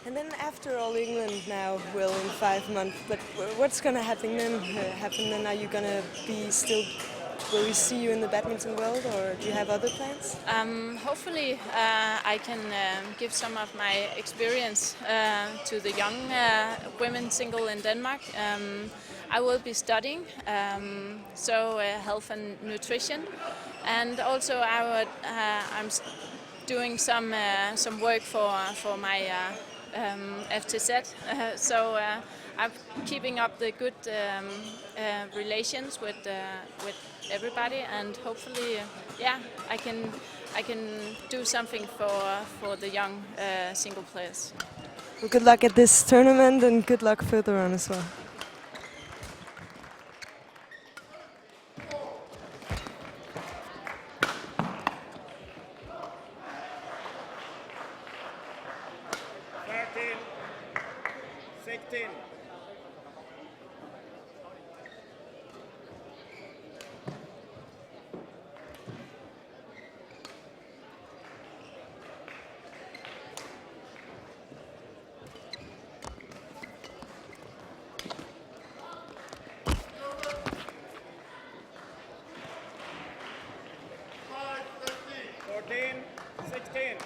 And then after all, England now will in 5 months. But what's going to happen then? Are you going to be still? Will we see you in the badminton world, or do you have other plans? Hopefully, I can give some of my experience to the young women single in Denmark. I will be studying health and nutrition, and also I'm doing some work for my FTZ. I'm keeping up the good relations with everybody, and hopefully, I can do something for the young single players. Well, good luck at this tournament, and good luck further on as well. $14-16. 15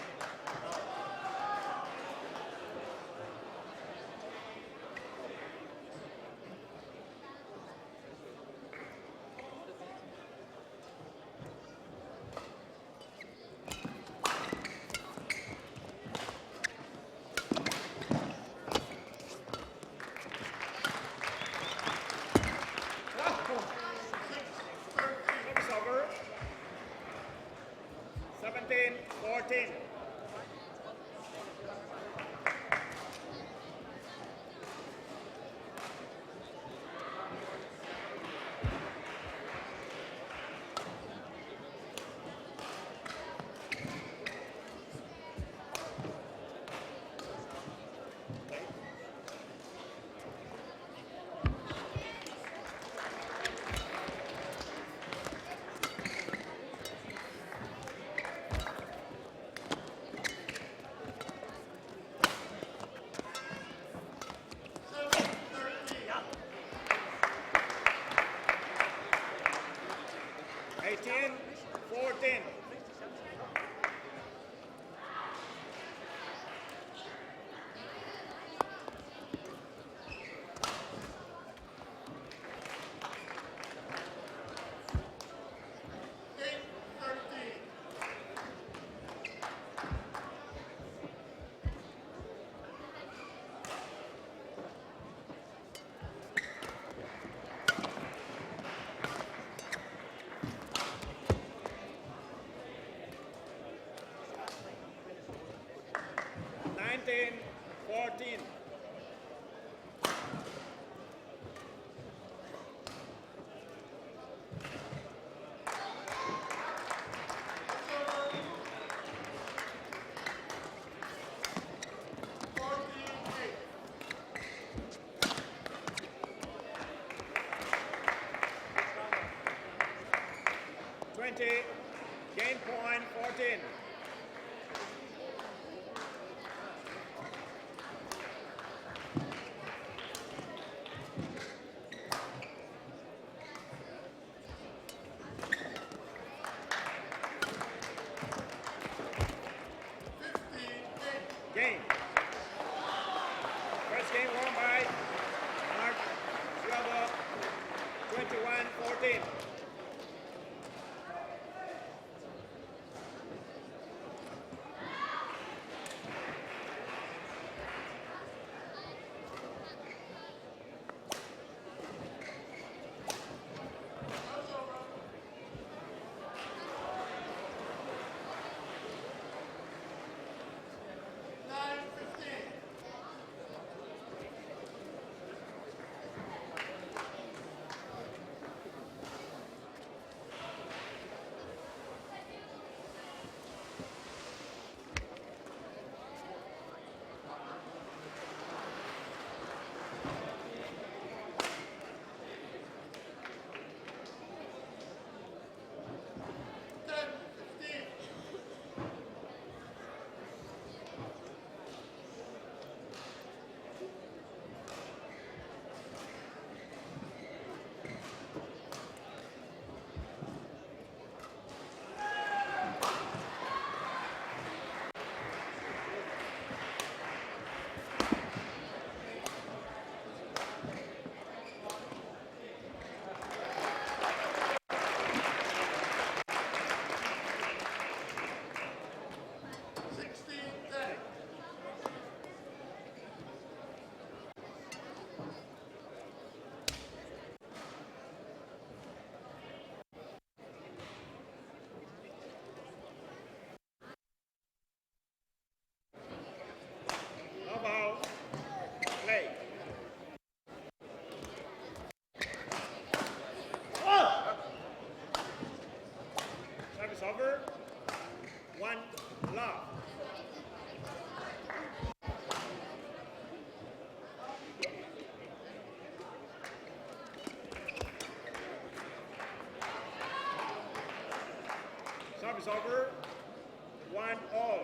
Service over. 1-all.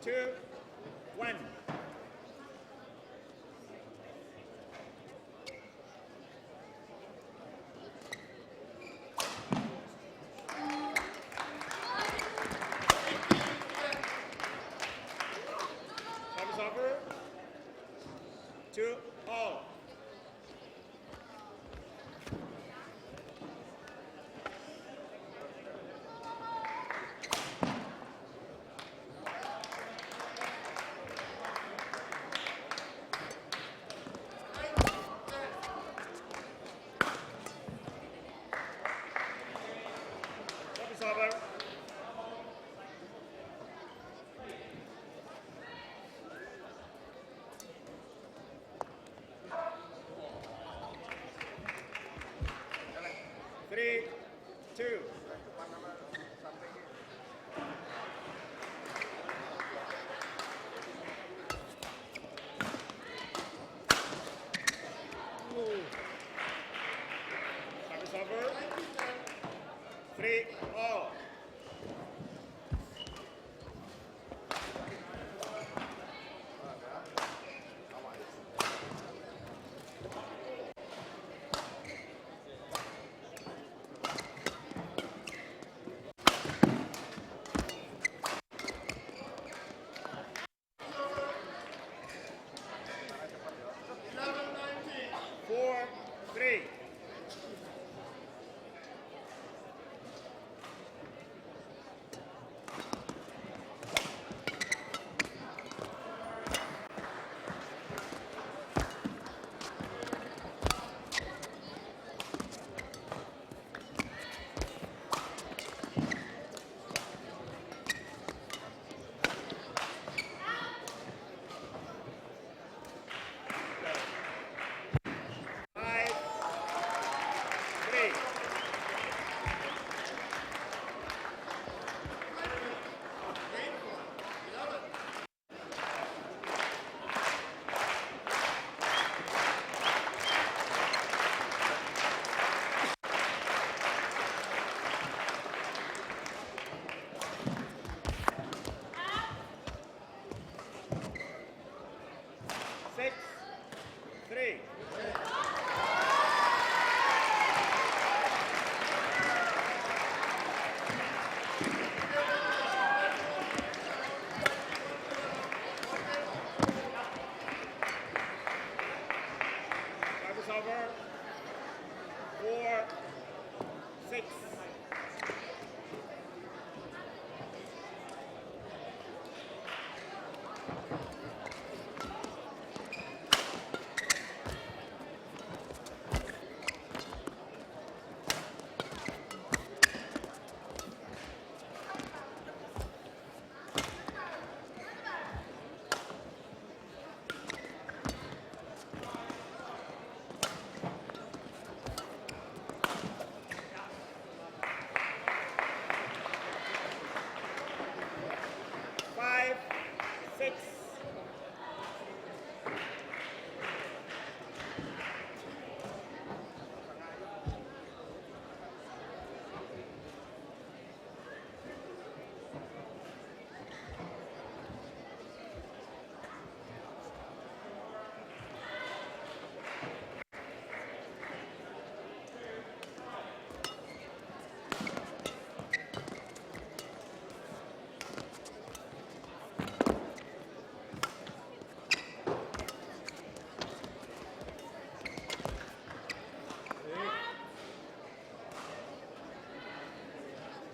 Two, 1. Service over. 2-all. Service over. 3, 2. Service over. 3-all.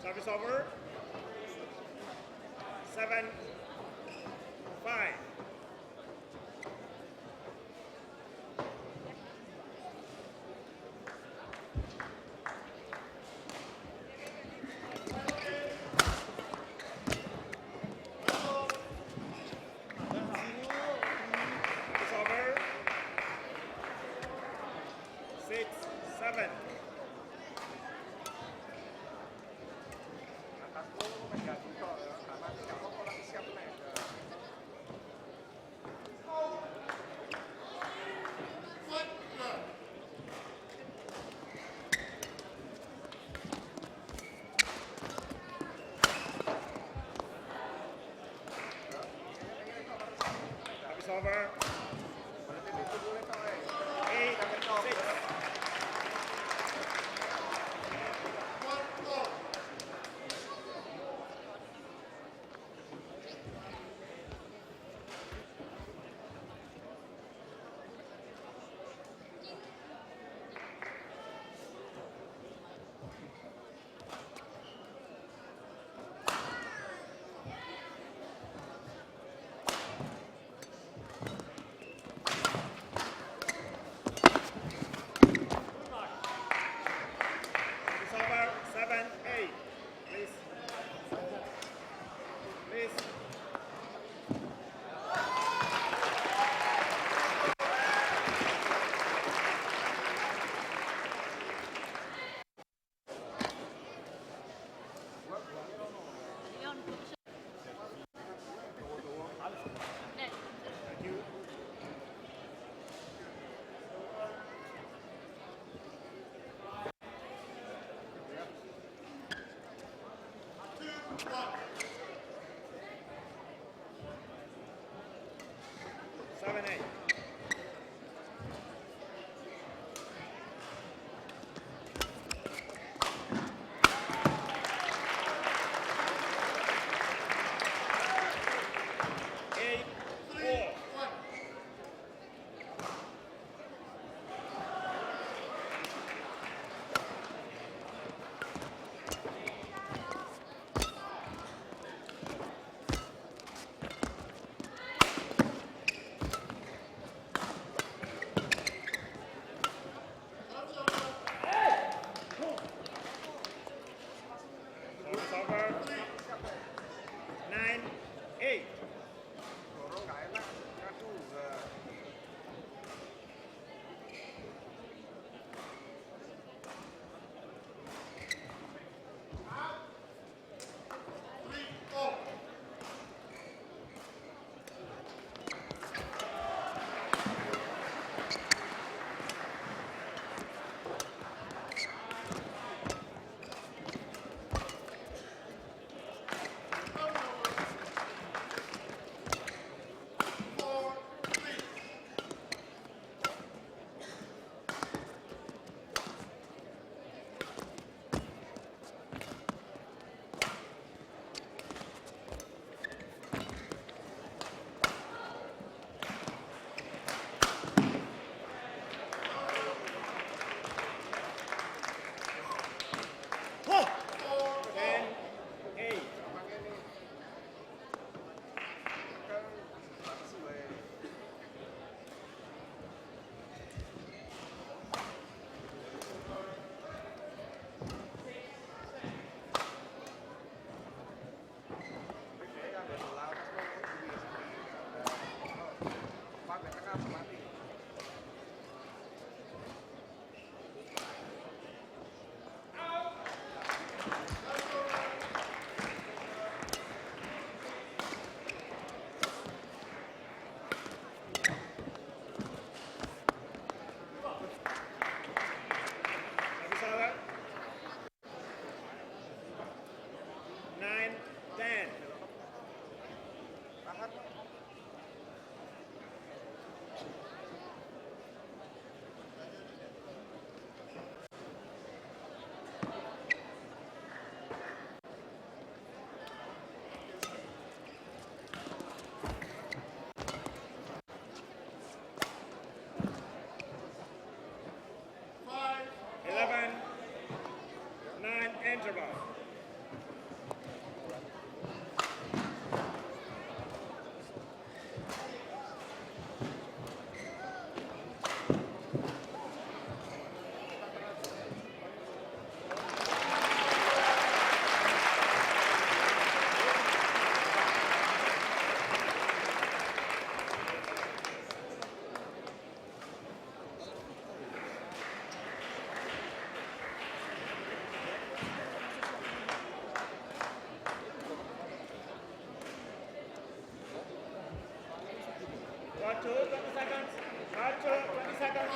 Service over. 7-5. It's over. 6-7. 2, 20 seconds. Part 2, 20 seconds.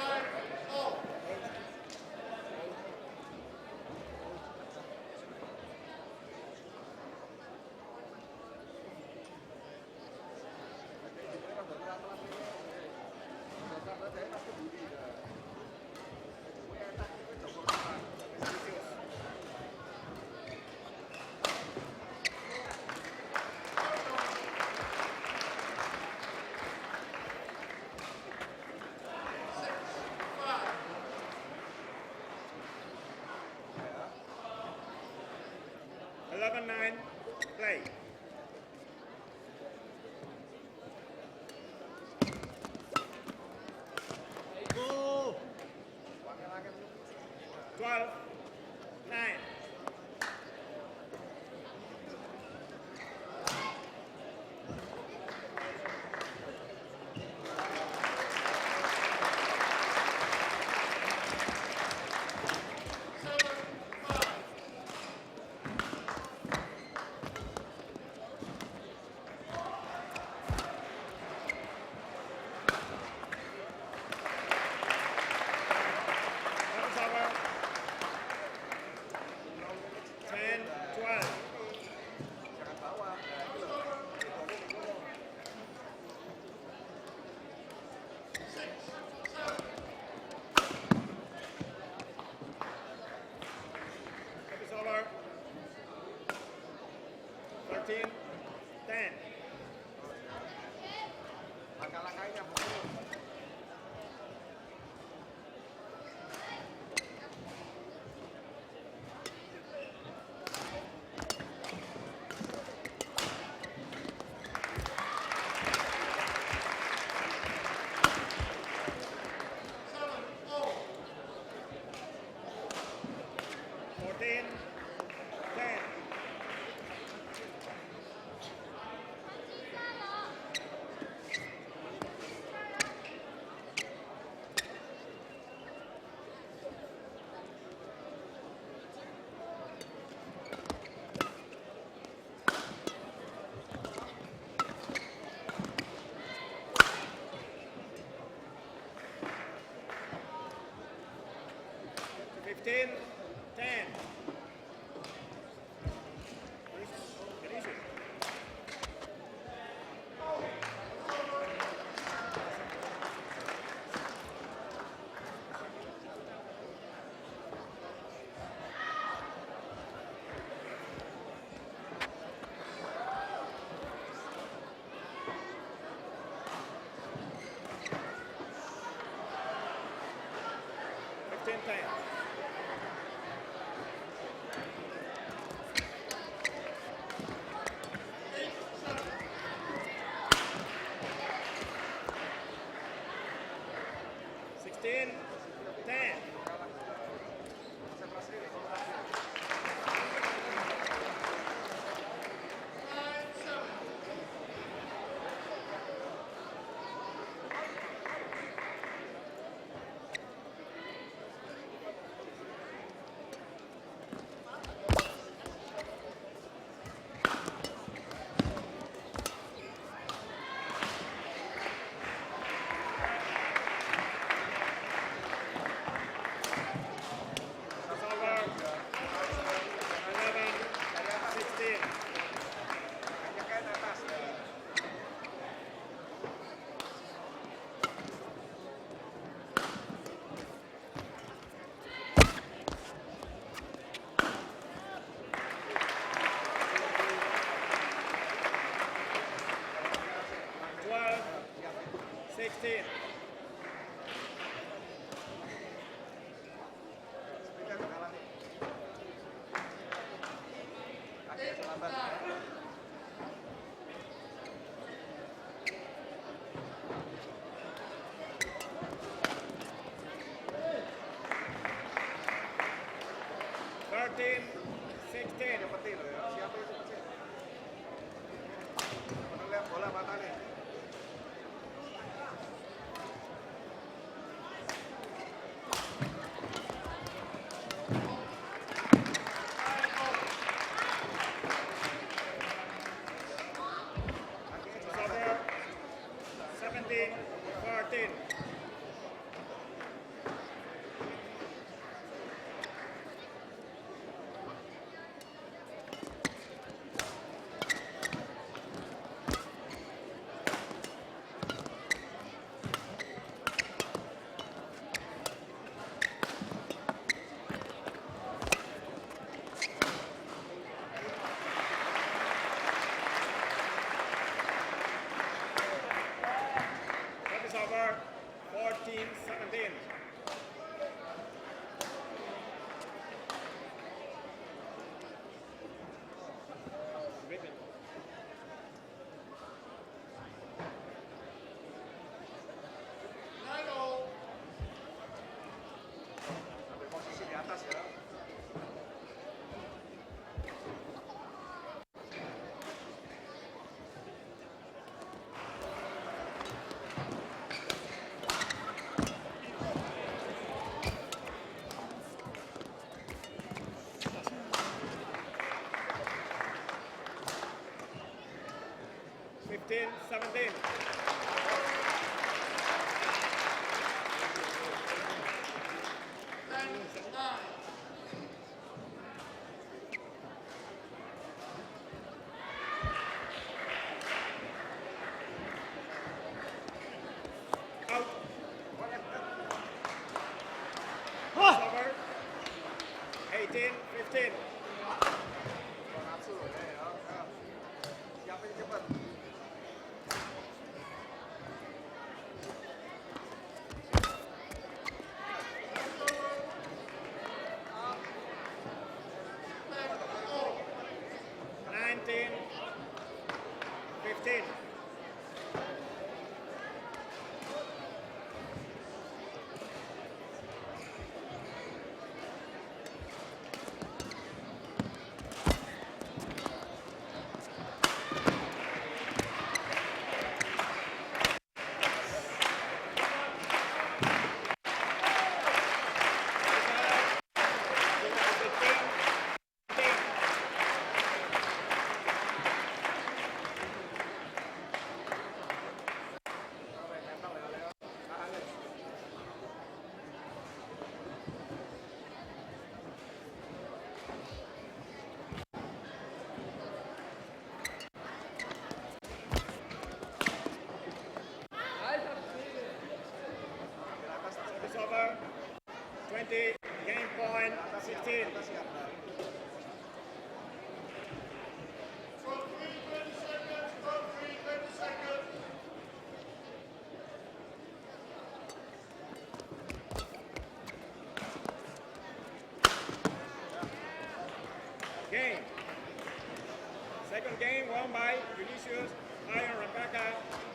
11-9, play. Go! 12-9. 14, 10. Fifteen, 10. Fifteen, 17. Over. 18, 15. 20, game point 16. Game. Second game won by Dionysius, Hayom, Rumbaka,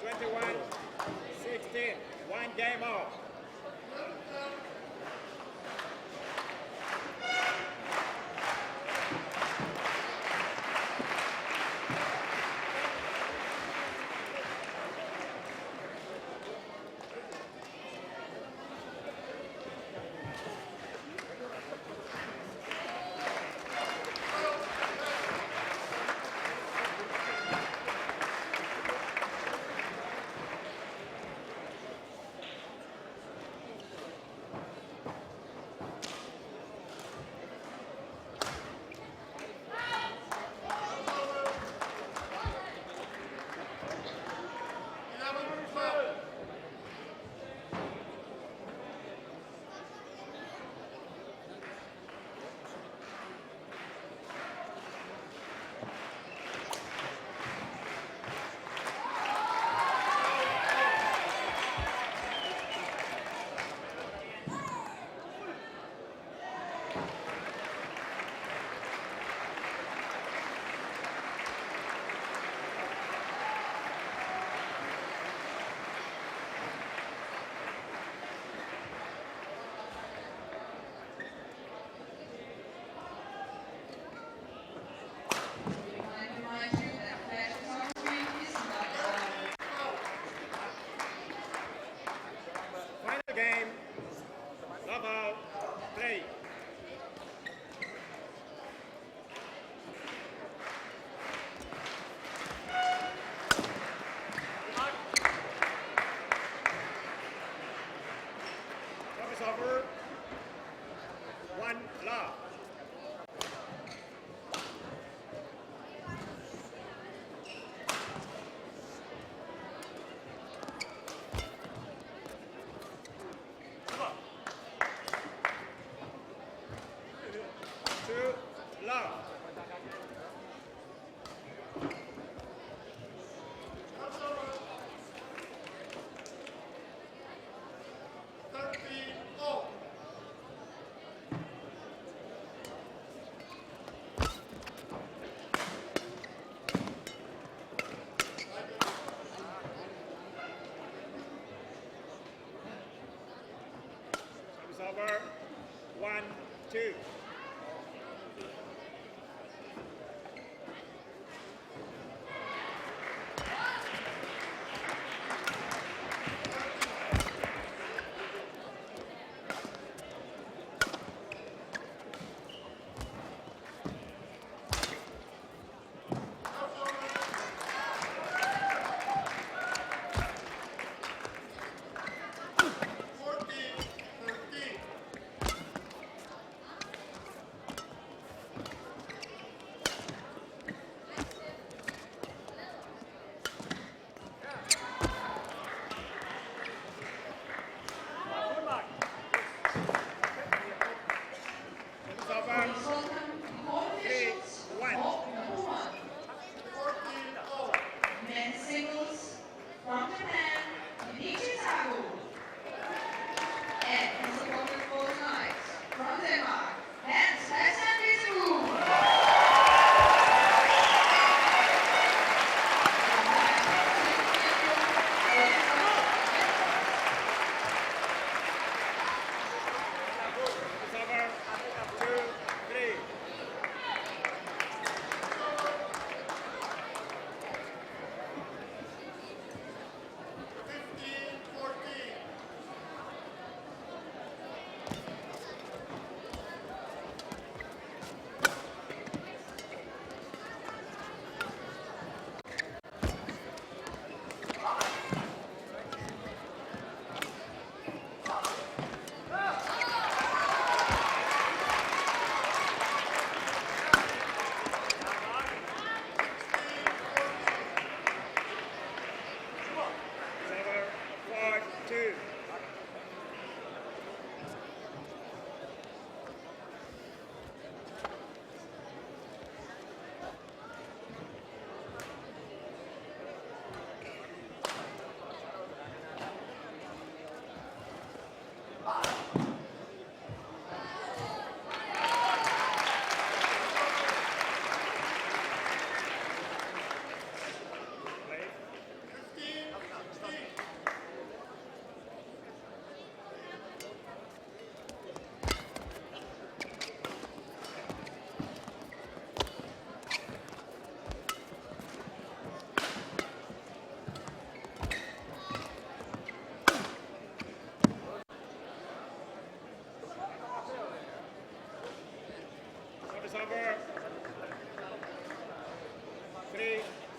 21-16. One game off.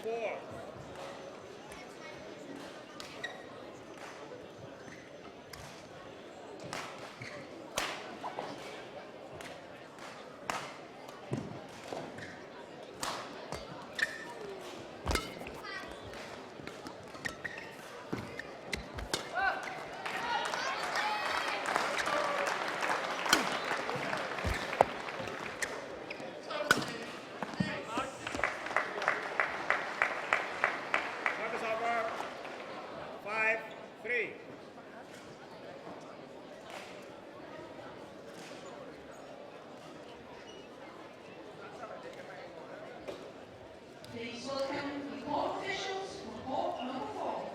4. Service over. 5-3. Please welcome the court officials for court number 4.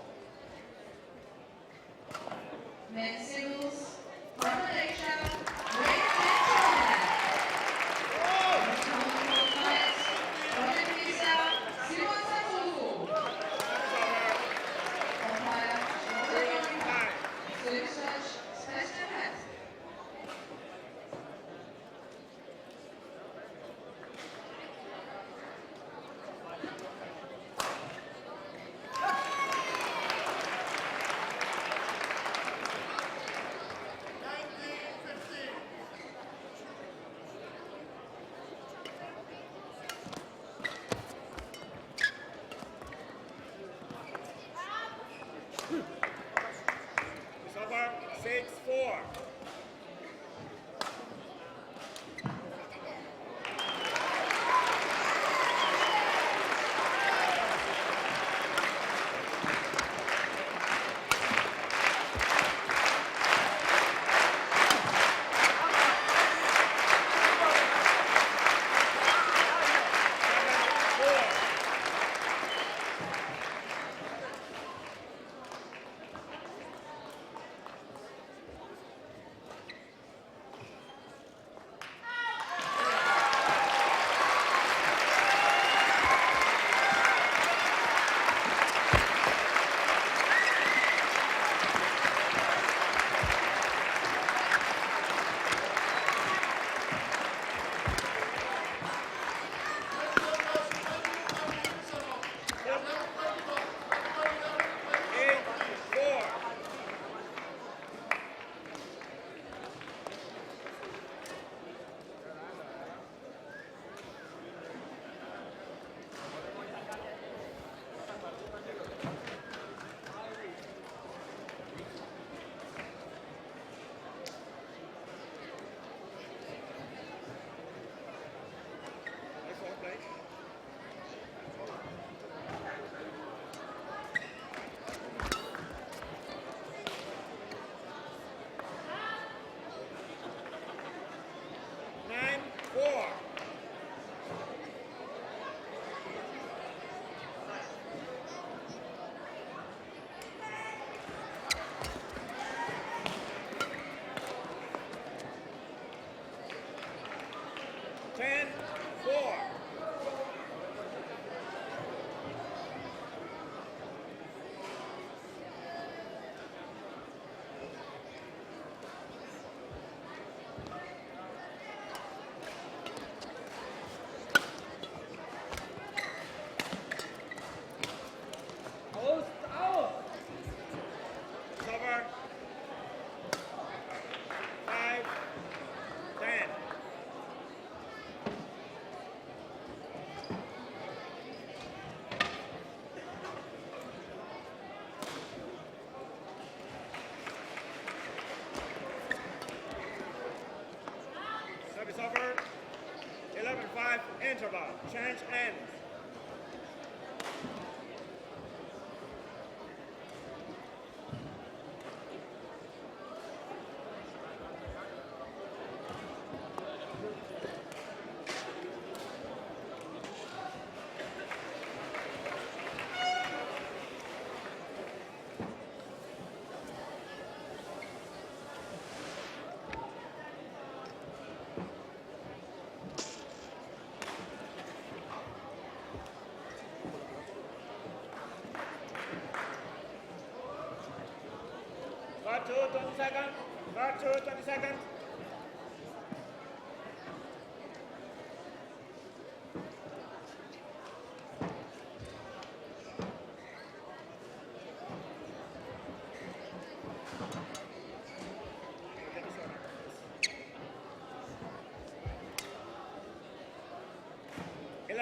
Men's singles, from Malaysia, Wei and It's over. 6-4. Service over. 11-5 interval. Change ends. Got 20 seconds. Got 20 seconds.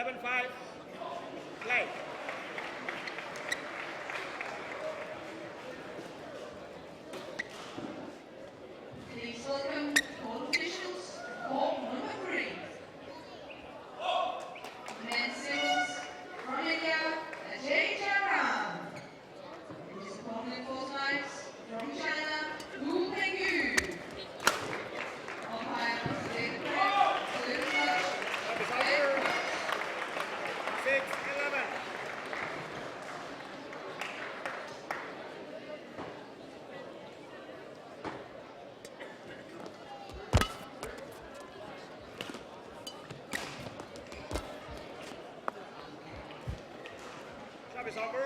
7-5. Play. Please welcome all officials to court number 3. Men's singles, Rombaka, Ajay. His opponent forthright from China, Hoeg. Umpire, David Craig, salute touch. 6-11. Service over.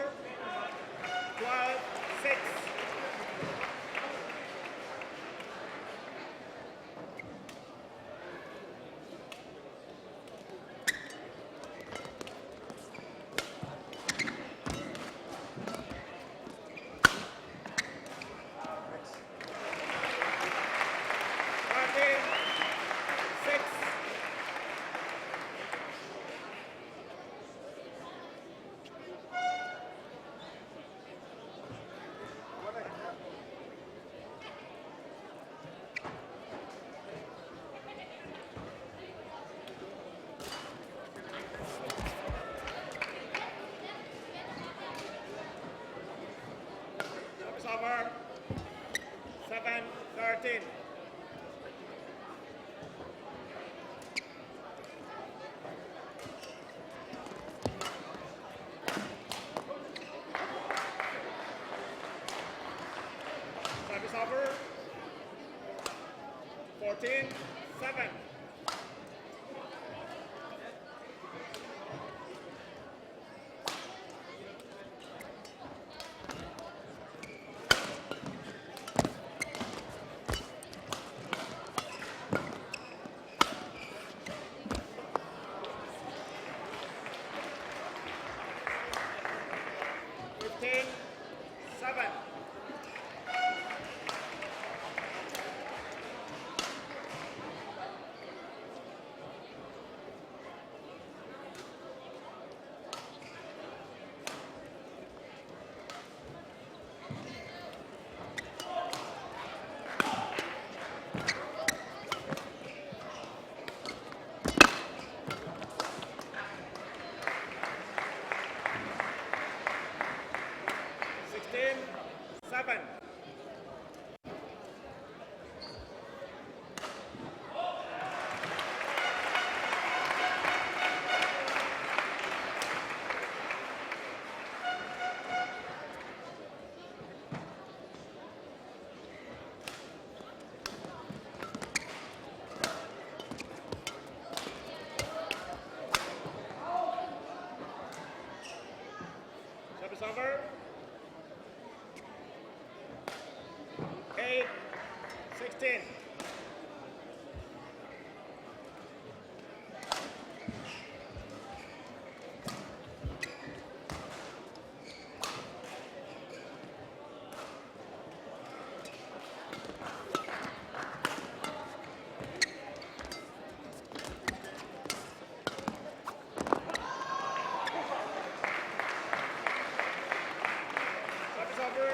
12-6. Over 7-13. Service over 14-7. Service over 8-16. Service over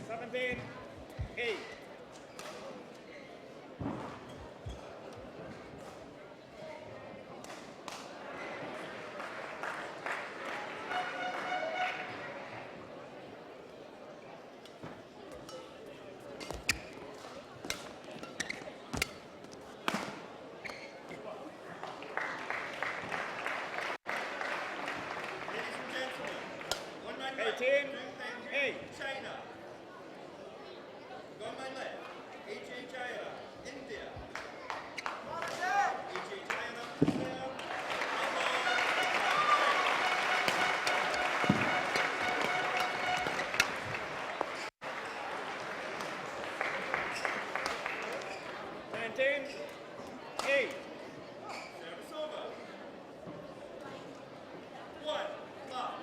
17-8. China. Go on my left. AJ China, India. AJ China, Brazil. 19-8. Service over. 1 love.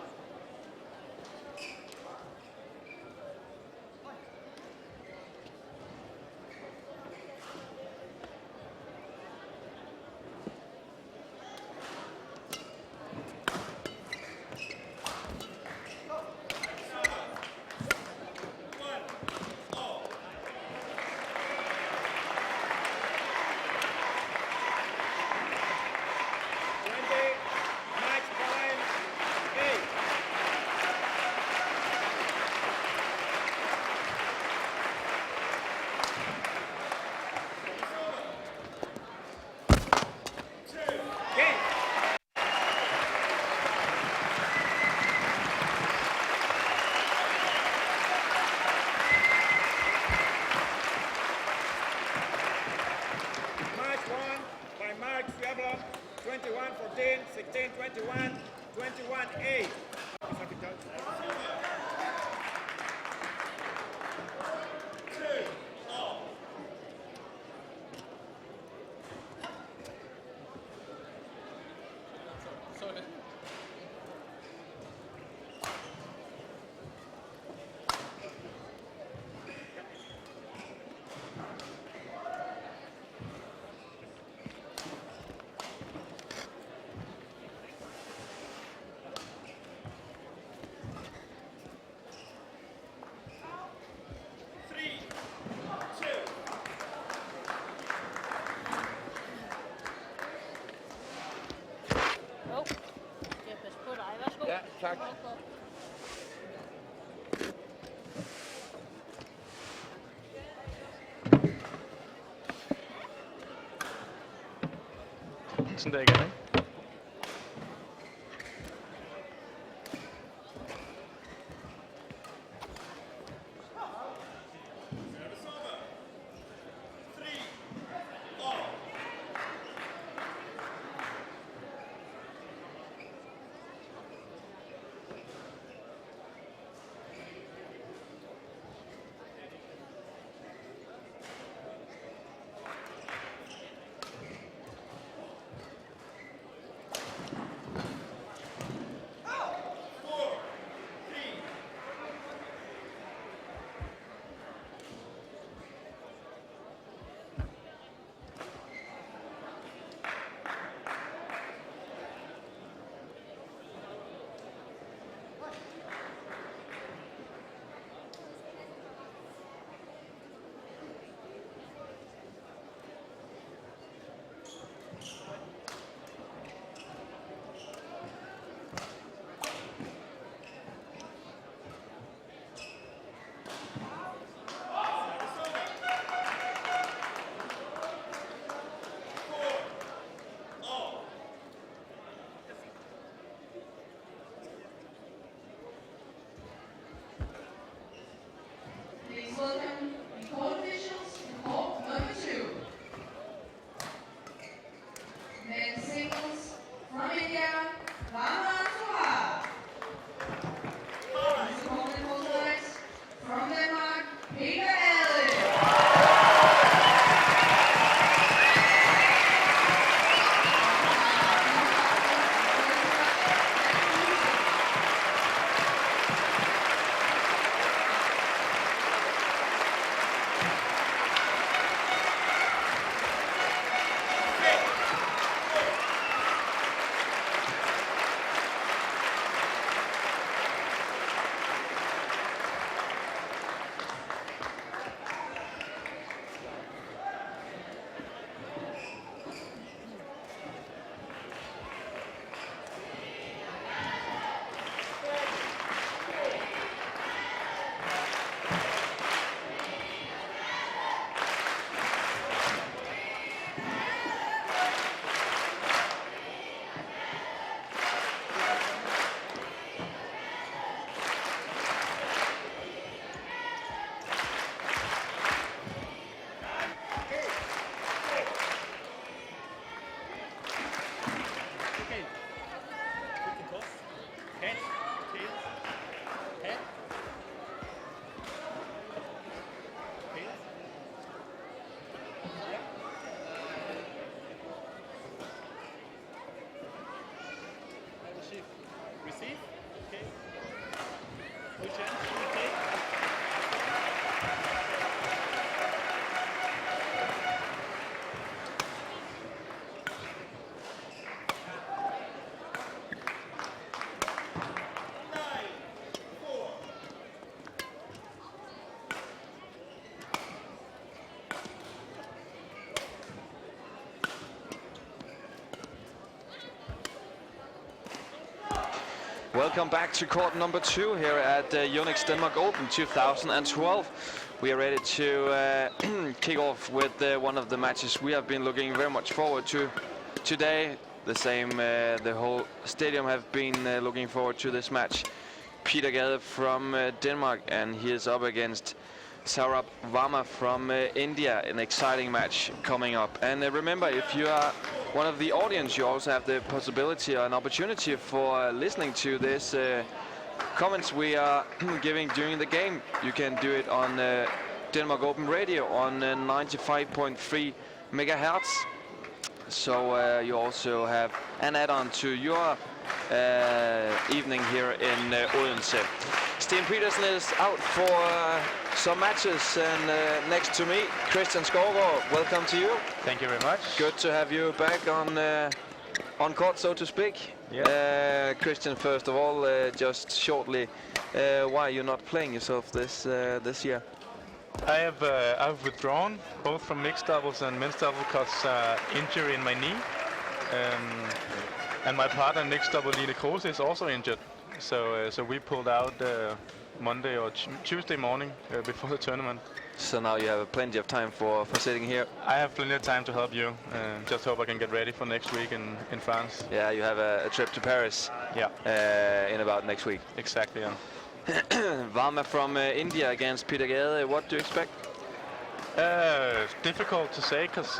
8. Tak. Sådan der igen, ikke? Please welcome the court officials in court number 2. Men's singles from India, Varma and Sourabh. His opponent holds the lights from Denmark, Pedersen. Welcome back to court number 2 here at Yonex Denmark Open 2012. We are ready to kick off with one of the matches we have been looking very much forward to today. The same, the whole stadium have been looking forward to this match. Gade from Denmark, and he is up against Sourabh Varma from India, an exciting match coming up. And remember, if you are one of the audience, you also have the possibility or an opportunity for listening to this comments we are giving during the game. You can do it on Denmark Open Radio on 95.3 megahertz. So you also have an add-on to your evening here in Odense. Pedersen is out for some matches, and next to me, Christian Skovgaard. Welcome to you. Thank you very much. Good to have you back on court, so to speak. Yeah. Christian, first of all, just shortly, why are you not playing yourself this year? I've withdrawn both from mixed doubles and men's double because injury in my knee, and my partner mixed double Line Kruse is also injured. So we pulled out Monday or Tuesday morning before the tournament. So now you have plenty of time for sitting here. I have plenty of time to help you. Just hope I can get ready for next week in France. Yeah, you have a trip to Paris. Yeah. In about next week. Exactly. Yeah. Varma from India against Peter Gade. What do you expect? It's difficult to say because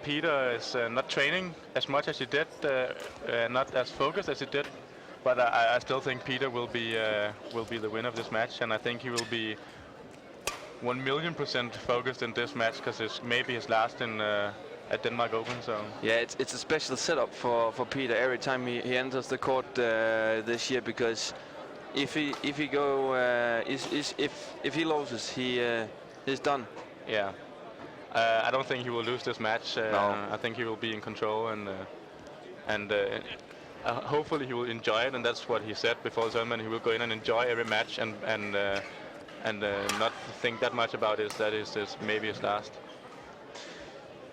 Peter is not training as much as he did, not as focused as he did. But I still think Peter will be the winner of this match, and I think he will be 1,000,000% focused in this match because it's maybe his last at Denmark Open. So yeah, it's a special setup for Peter every time he enters the court this year, because if he loses, he's done. Yeah, I don't think he will lose this match. No. I think he will be in control, and hopefully he will enjoy it, and that's what he said before the tournament. He will go in and enjoy every match and not think that much about it. That is maybe his last.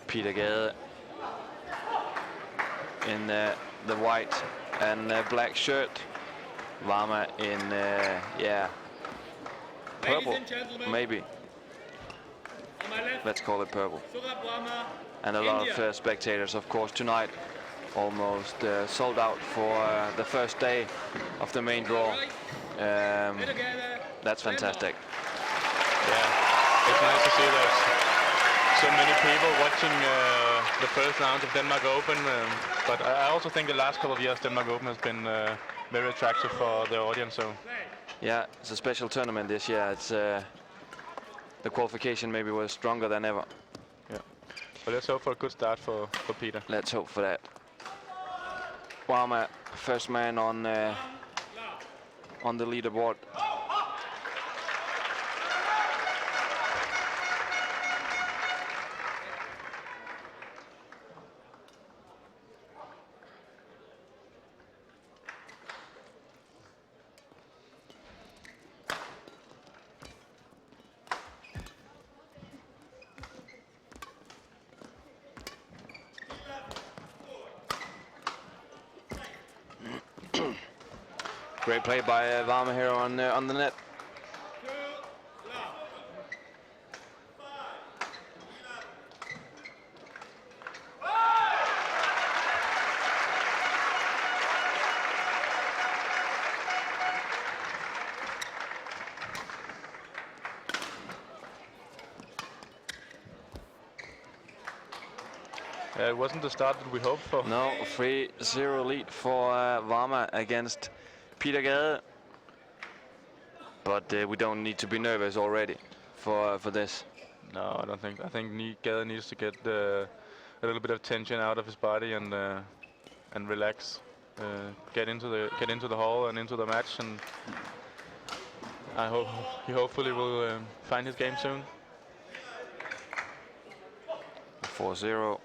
Peter Gade in the white and black shirt. Varma in purple, maybe. Let's call it purple. And a lot of spectators, of course, tonight. Almost sold out for the first day of the main draw. That's fantastic. Yeah, it's nice to see there's so many people watching the first round of Denmark Open. But I also think the last couple of years Denmark Open has been very attractive for the audience. So yeah, it's a special tournament this year. It's the qualification maybe was stronger than ever. Yeah, but let's hope for a good start for Peter. Let's hope for that. Varma, first man on the leaderboard. Great play by Varma here on the net. It wasn't the start that we hoped for. No, 3-0 lead for Varma against Peter Gade. But we don't need to be nervous already for this. No, I don't think. I think Gade needs to get a little bit of tension out of his body and relax, get into the hall and into the match, and I hope he hopefully will find his game soon. 4-0.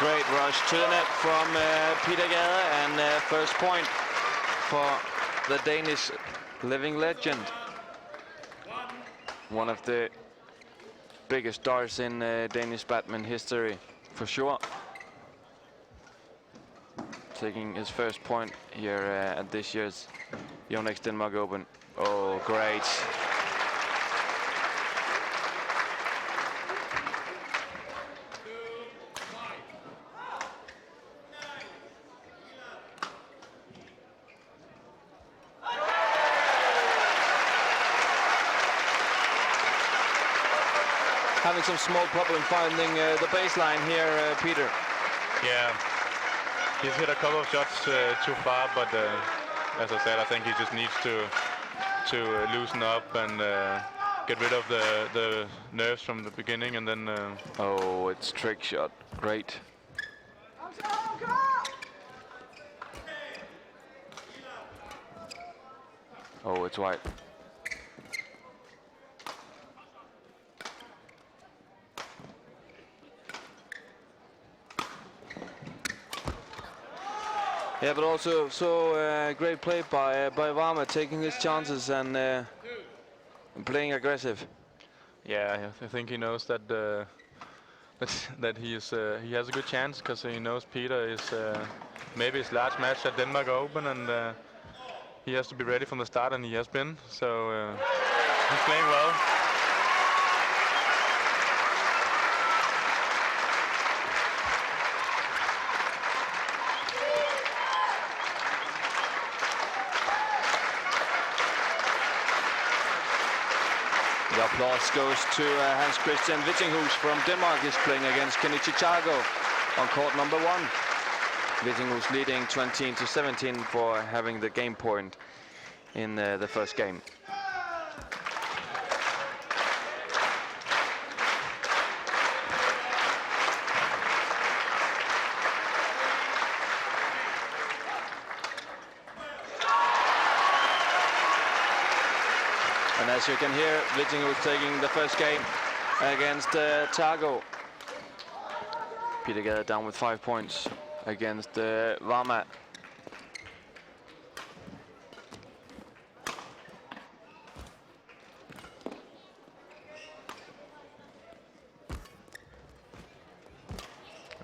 Great rush to the net from Peter Gade, and first point for the Danish living legend. One of the biggest stars in Danish badminton history, for sure. Taking his first point here at this year's Yonex Denmark Open. Oh, great. Having some small problem finding the baseline here, Peter. Yeah, he's hit a couple of shots too far, but as I said, I think he just needs to loosen up and get rid of the nerves from the beginning, and then. Oh, it's trick shot. Great. Oh, it's wide. Yeah, but also great play by Varma, taking his chances and playing aggressive. Yeah, I think he knows that that he has a good chance, because he knows Peter is maybe his last match at Denmark Open, and he has to be ready from the start, and he has been. So he's playing well. The applause goes to Hans Christian Vittinghus from Denmark. Is playing against Kenichi Chago on court number 1. Vittinghus leading 20-17 for having the game point in the first game. And as you can hear, Vittinghus taking the first game against Chago. Peter Gade down with 5 points against Varma.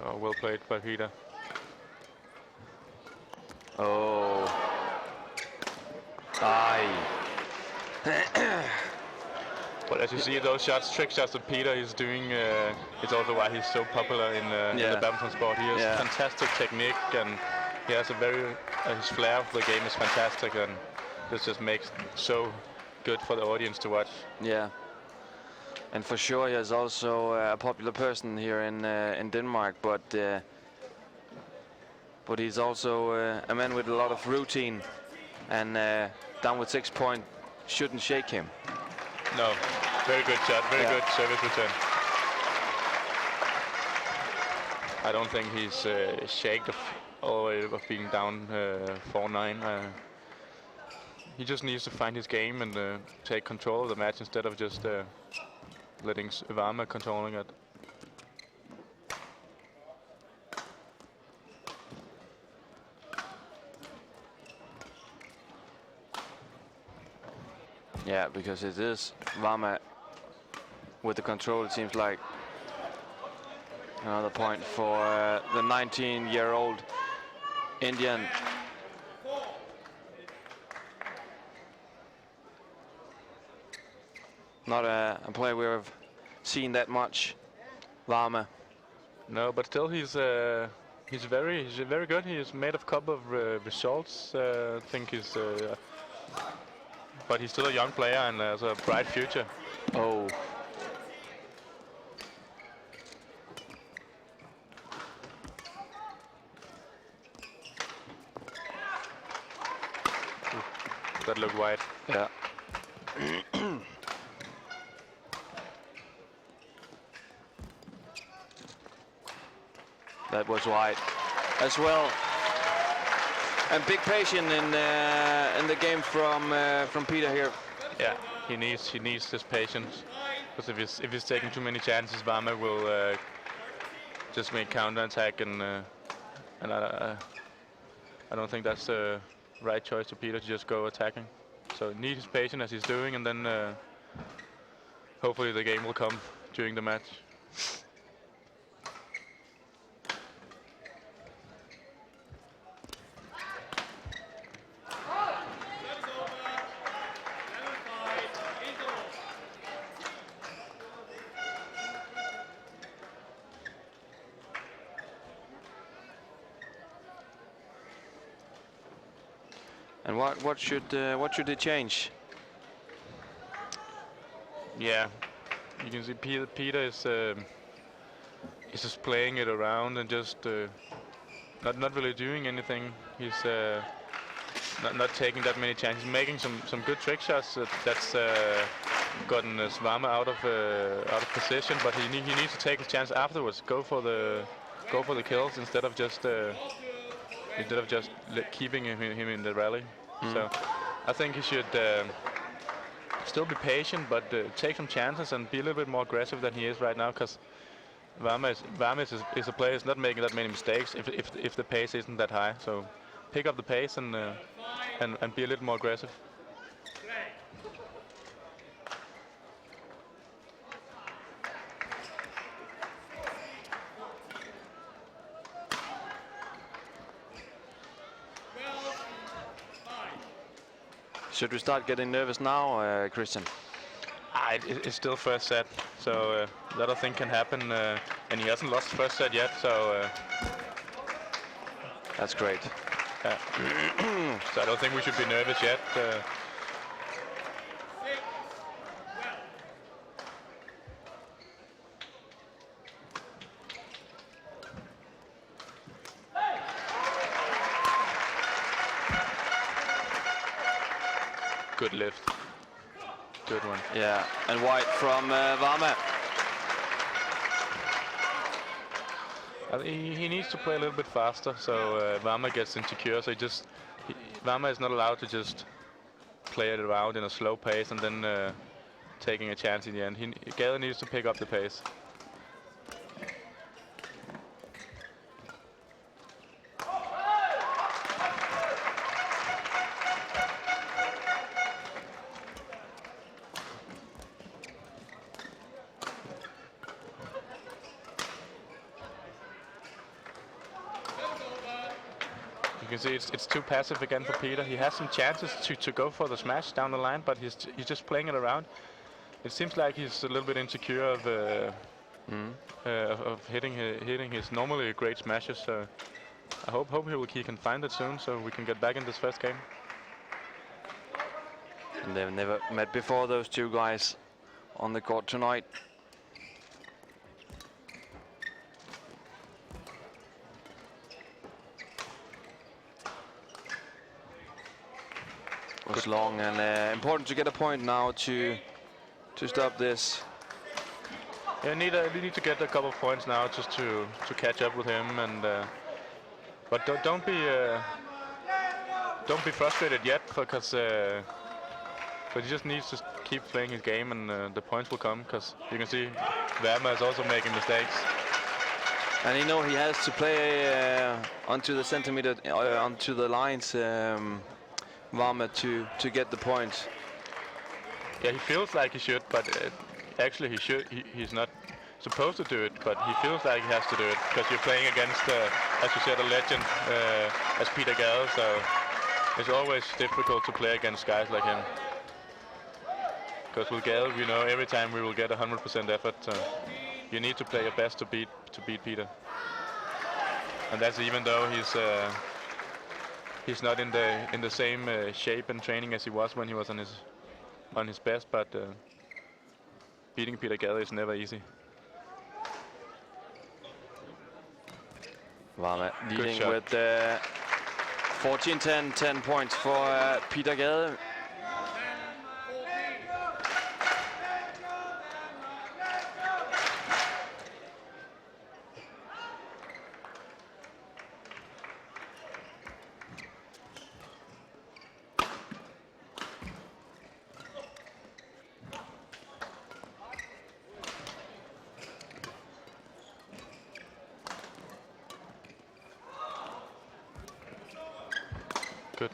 Oh, well played by Peter. Oh. Aye. But as you see, those shots, trick shots that Peter is doing, it's also why he's so popular in the badminton sport. He has fantastic technique, and he has a very his flair for the game is fantastic, and this just makes so good for the audience to watch. Yeah, and for sure he is also a popular person here in Denmark, but he's also a man with a lot of routine, and down with 6 points shouldn't shake him. No, very good shot, very good service return. I don't think he's shaken all the way of being down 4-9. He just needs to find his game and take control of the match instead of just letting Varma controlling it. Yeah, because it is Varma with the control, it seems like. Another point for the 19-year-old Indian. Not a player we have seen that much, Varma. No, but still he's very good. He's made a couple of results. I think he's. But he's still a young player and has a bright future. Oh. That looked wide. Yeah. That was wide as well. And big patience in the game from Peter here. Yeah, he needs his patience, because if he's taking too many chances, Varma will just make counter attack, and I don't think that's the right choice to Peter to just go attacking. So need his patience as he's doing, and then hopefully the game will come during the match. And what should they change? Yeah, you can see Peter is just playing it around and just not really doing anything. He's not taking that many chances, making some good trick shots. That's gotten Varma out of position, but he needs to take his chance afterwards. Go for the kills instead of just keeping him in the rally. So I think he should still be patient, but take some chances and be a little bit more aggressive than he is right now, because Varma is a player who's not making that many mistakes if the pace isn't that high. So pick up the pace and be a little more aggressive. Should we start getting nervous now, Christian? It's still first set, so a lot of things can happen, and he hasn't lost first set yet, so that's great. So I don't think we should be nervous yet. Good lift. Good one. Yeah, and white from Varma. He needs to play a little bit faster, so Varma gets insecure. So Varma is not allowed to just play it around in a slow pace and then taking a chance in the end. Gade needs to pick up the pace. You can see it's too passive again for Peter. He has some chances to go for the smash down the line, but he's just playing it around. It seems like he's a little bit insecure of hitting his normally great smashes. So I hope he can find it soon, so we can get back in this first game. And they've never met before, those two guys on the court tonight. Was long, and important to get a point now to stop this. Yeah, we need to get a couple of points now just to catch up with him, and but don't be frustrated yet, because but he just needs to keep playing his game, and the points will come, because you can see Varma is also making mistakes. And he has to play onto the centimeter, onto the lines, Varma, to get the points. Yeah, he feels like he should, but actually he's not supposed to do it, but he feels like he has to do it, because you're playing against, as you said, a legend as Peter Gade, so it's always difficult to play against guys like him. Because with Gade, we know every time we will get 100% effort, so you need to play your best to beat Peter. And that's even though he's not in the same shape and training as he was when he was on his best, but beating Peter Gade is never easy. Varma leading with 14-10, 10 points for Peter Gade. Good.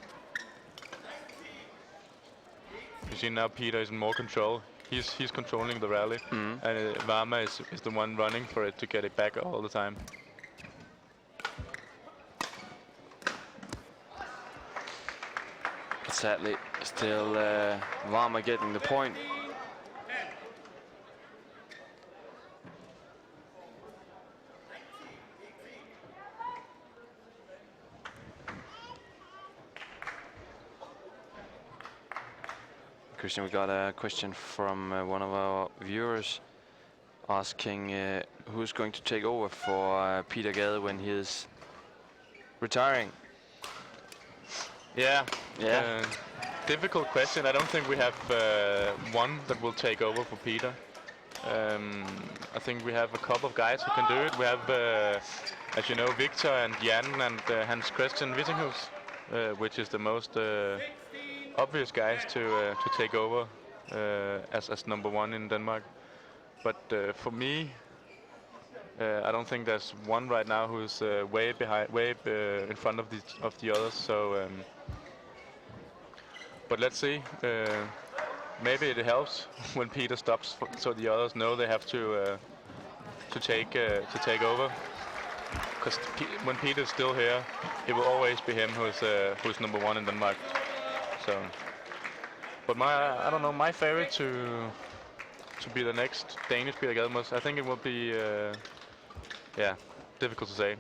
You see now Peter is in more control. He's controlling the rally, and Varma is the one running for it to get it back all the time. But sadly, still Varma getting the point. Christian, we got a question from one of our viewers asking who's going to take over for Peter Gade when he is retiring. Yeah. Yeah. Difficult question. I don't think we have one that will take over for Peter. I think we have a couple of guys who can do it. We have, as you know, Viktor and Jan and Hans Christian Wittinghus, which is the most obvious guys to take over as number one in Denmark. But for me, I don't think there's one right now who's way in front of the others. So, but let's see. Maybe it helps when Peter stops, so the others know they have to take over. Because when Peter's still here, it will always be him who's number one in Denmark. So, but I don't know, my favorite to be the next Danish Peter Gade, I think it will be, yeah, difficult to say.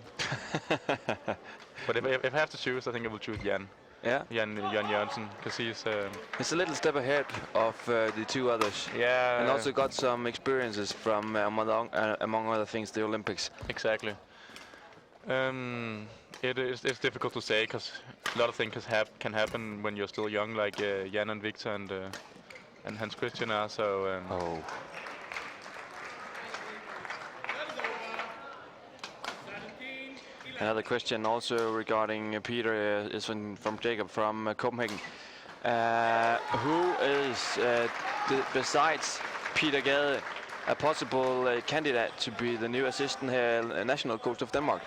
But if I have to choose, I think I will choose Jan. Yeah. Jan Jørgensen, because he's a little step ahead of the two others. Yeah. And also got some experiences from among other things, the Olympics. Exactly. It's difficult to say because a lot of things can happen when you're still young, like Jan and Viktor and Hans Christian are. So. Another question also regarding Peter is from Jacob from Copenhagen. Who is, besides Peter Gade, a possible candidate to be the new assistant national coach of Denmark?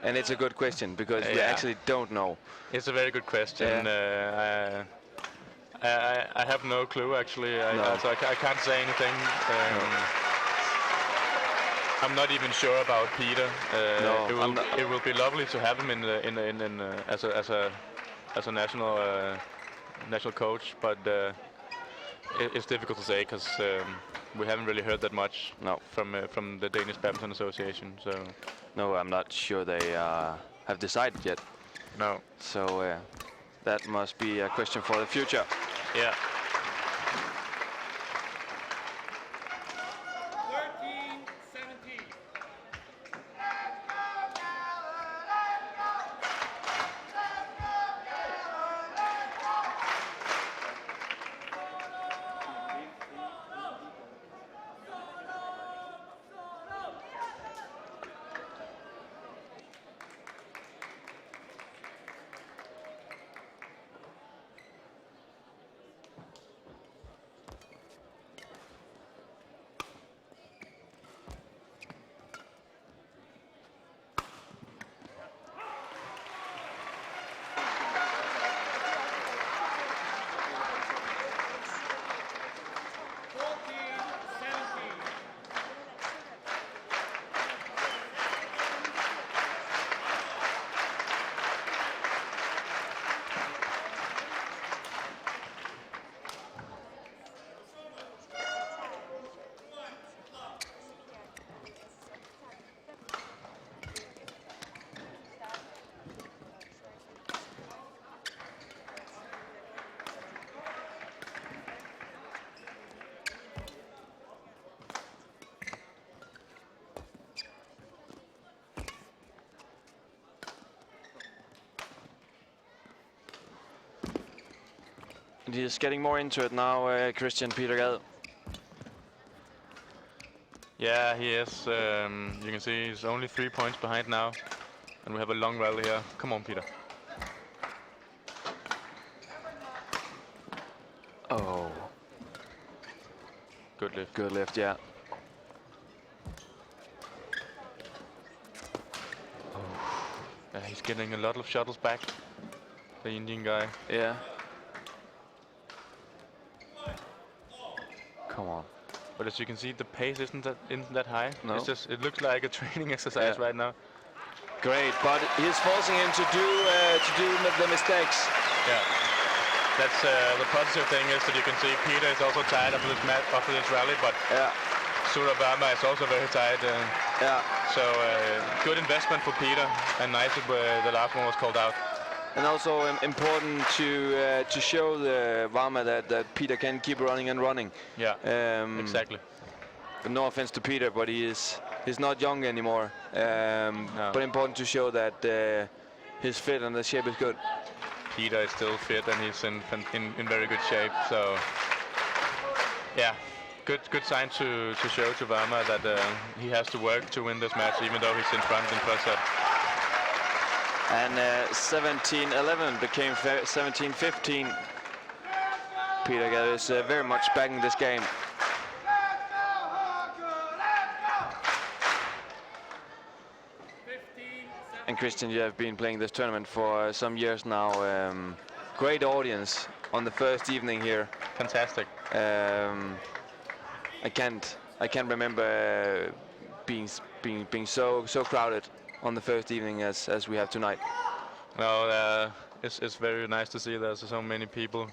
And it's a good question because we actually don't know. It's a very good question. Yeah. I have no clue actually. So I can't say anything. I'm not even sure about Peter. It will be lovely to have him as a national coach, but it's difficult to say because we haven't really heard that much from the Danish Badminton Association. So no, I'm not sure they have decided yet. No. So that must be a question for the future. Yeah. He's getting more into it now, Christian Peter Gade. Yeah, he is. You can see he's only 3 points behind now, and we have a long rally here. Come on, Peter. Oh. Good lift. Good lift, yeah. He's He's getting a lot of shuttles back, the Indian guy. Yeah. Come on. But as you can see, the pace isn't that high. No. It's just, it looks like a training exercise right now. Great, but he's forcing him to do the mistakes. Yeah. That's the positive thing is that you can see Peter is also tired after this match, after this rally, but Sourabh Varma is also very tired. So good investment for Peter, and nice that the last one was called out. And also important to show the Varma that Peter can keep running and running. Yeah, exactly. No offense to Peter, but he's not young anymore. No. But important to show that his fit and the shape is good. Peter is still fit and he's in very good shape. So yeah, good sign to show to Varma that he has to work to win this match, even though he's in front in first set. And 17-11 became 17-15. Peter Gade is very much backing this game. And Christian, you have been playing this tournament for some years now. Great audience on the first evening here. Fantastic. I can't remember being so crowded on the first evening as we have tonight. No, it's very nice to see there's so many people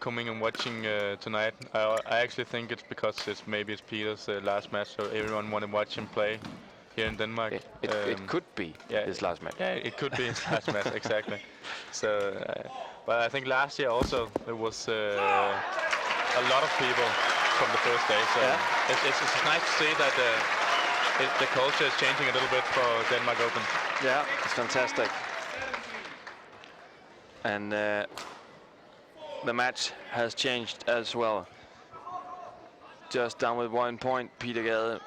coming and watching tonight. I actually think it's because maybe it's Peter's last match, so everyone want to watch him play here in Denmark. It could be his last match. Yeah, it could be his last match, exactly. So, but I think last year also there was a lot of people from the first day. So it's nice to see that the culture is changing a little bit for Denmark Open. Yeah, it's fantastic. And the match has changed as well. Just down with 1 point, Peter Gade.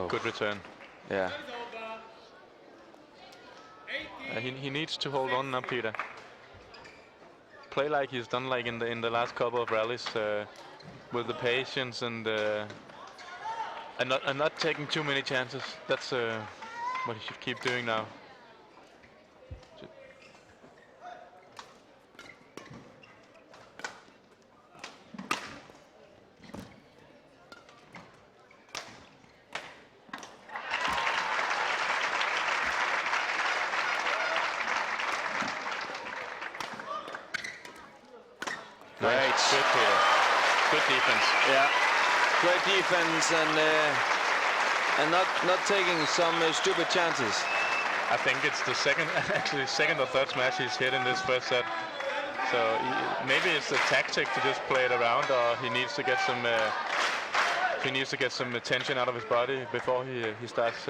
Good return. Yeah. He needs to hold on now, Peter. Play like he's done like in the last couple of rallies, with the patience and not taking too many chances. That's what he should keep doing now. Good, Peter. Good defense. Yeah, great defense and not taking some stupid chances. I think it's the second or third smash he's hit in this first set. So maybe it's a tactic to just play it around, or he needs to get some tension out of his body before he starts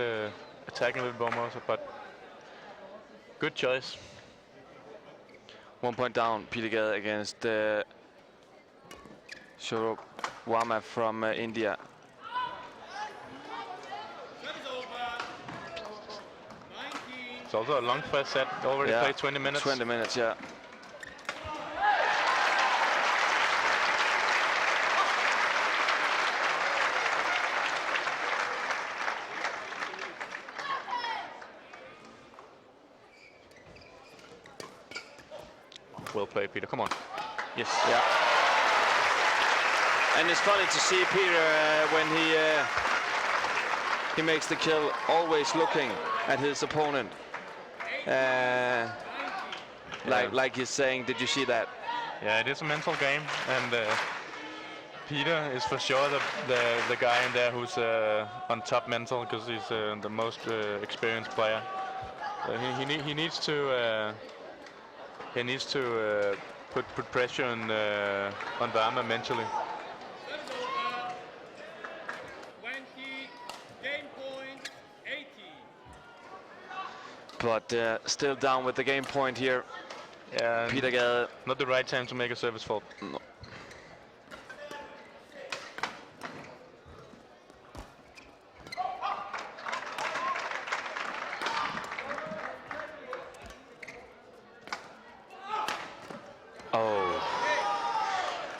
attacking a little bit more. But good choice. 1 point down, Peter Gade against Xuerui Varma from India. It's also a long first set. Already played 20 minutes. 20 minutes, yeah. Well played, Peter. Come on. Yes. Yeah. And it's funny to see Peter when he makes the kill, always looking at his opponent. Like he's saying, did you see that? Yeah, it is a mental game, and Peter is for sure the guy in there who's on top mental, because he's the most experienced player. He needs to put pressure on Varma mentally. But still down with the game point here. Yeah, Peter Gade. Not the right time to make a service fault. No. Oh.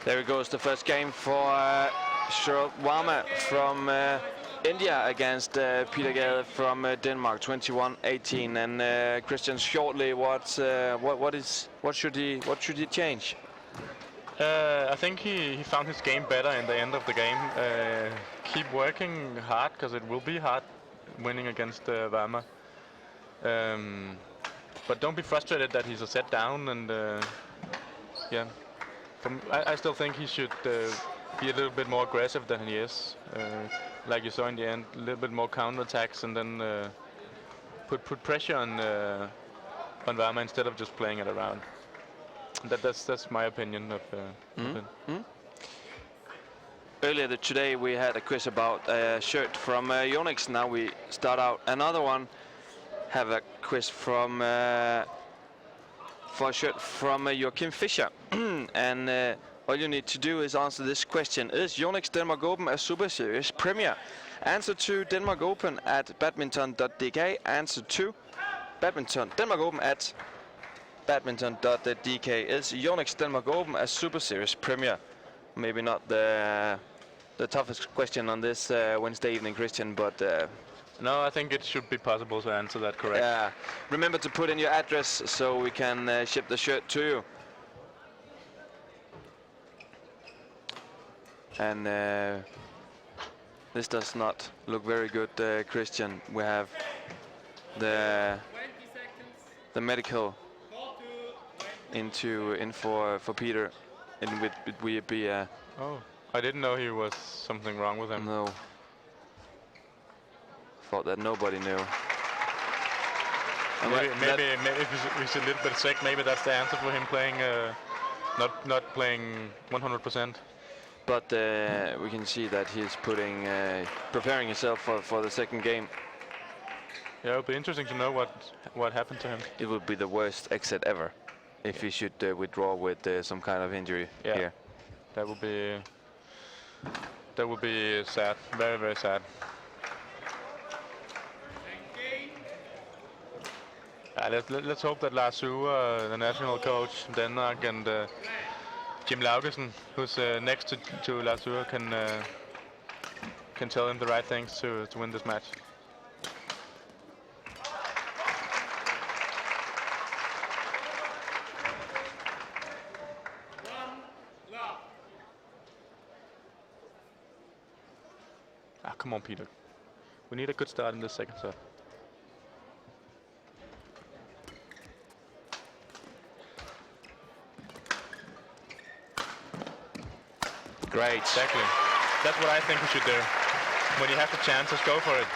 There goes the first game for Sourabh Varma from India against Peter Gade from Denmark, 21-18. And Christian, shortly, what should he change? I think he found his game better in the end of the game. Keep working hard, because it will be hard winning against Varma. But don't be frustrated that he's a set down. And yeah, I still think he should be a little bit more aggressive than he is. Like you saw in the end, a little bit more counterattacks, and then put pressure on Varma instead of just playing it around. That's my opinion of it. Earlier today we had a quiz about a shirt from Yonex. Now we start out another one. Have a quiz from for a shirt from Joachim Fischer. And all you need to do is answer this question: is Yonex Denmark Open a Super Series Premier? Answer to Denmark Open at badminton.dk. Answer to Badminton Denmark Open at badminton.dk. Is Yonex Denmark Open a Super Series Premier? Maybe not the toughest question on this Wednesday evening, Christian, but no, I think it should be possible to answer that correct. Yeah. Remember to put in your address so we can ship the shirt to you. And this does not look very good, Christian. We have the medical in for Peter, and would be oh, I didn't know he was something wrong with him. No. Thought that nobody knew. Maybe if he's a little bit sick, maybe that's the answer for him playing, not playing 100%. But we can see that he's preparing himself for the second game. Yeah, it'll be interesting to know what happened to him. It would be the worst exit ever if he should withdraw with some kind of injury here. That would be sad, very, very sad. Let's hope that Lars Xuerui, the national coach in Denmark, and Jim Laugesen, who's next to Lars Xuerui, can tell him the right things to win this match. Come on, Peter. We need a good start in this second set. Great. Exactly. That's what I think we should do. When you have the chance, just go for it.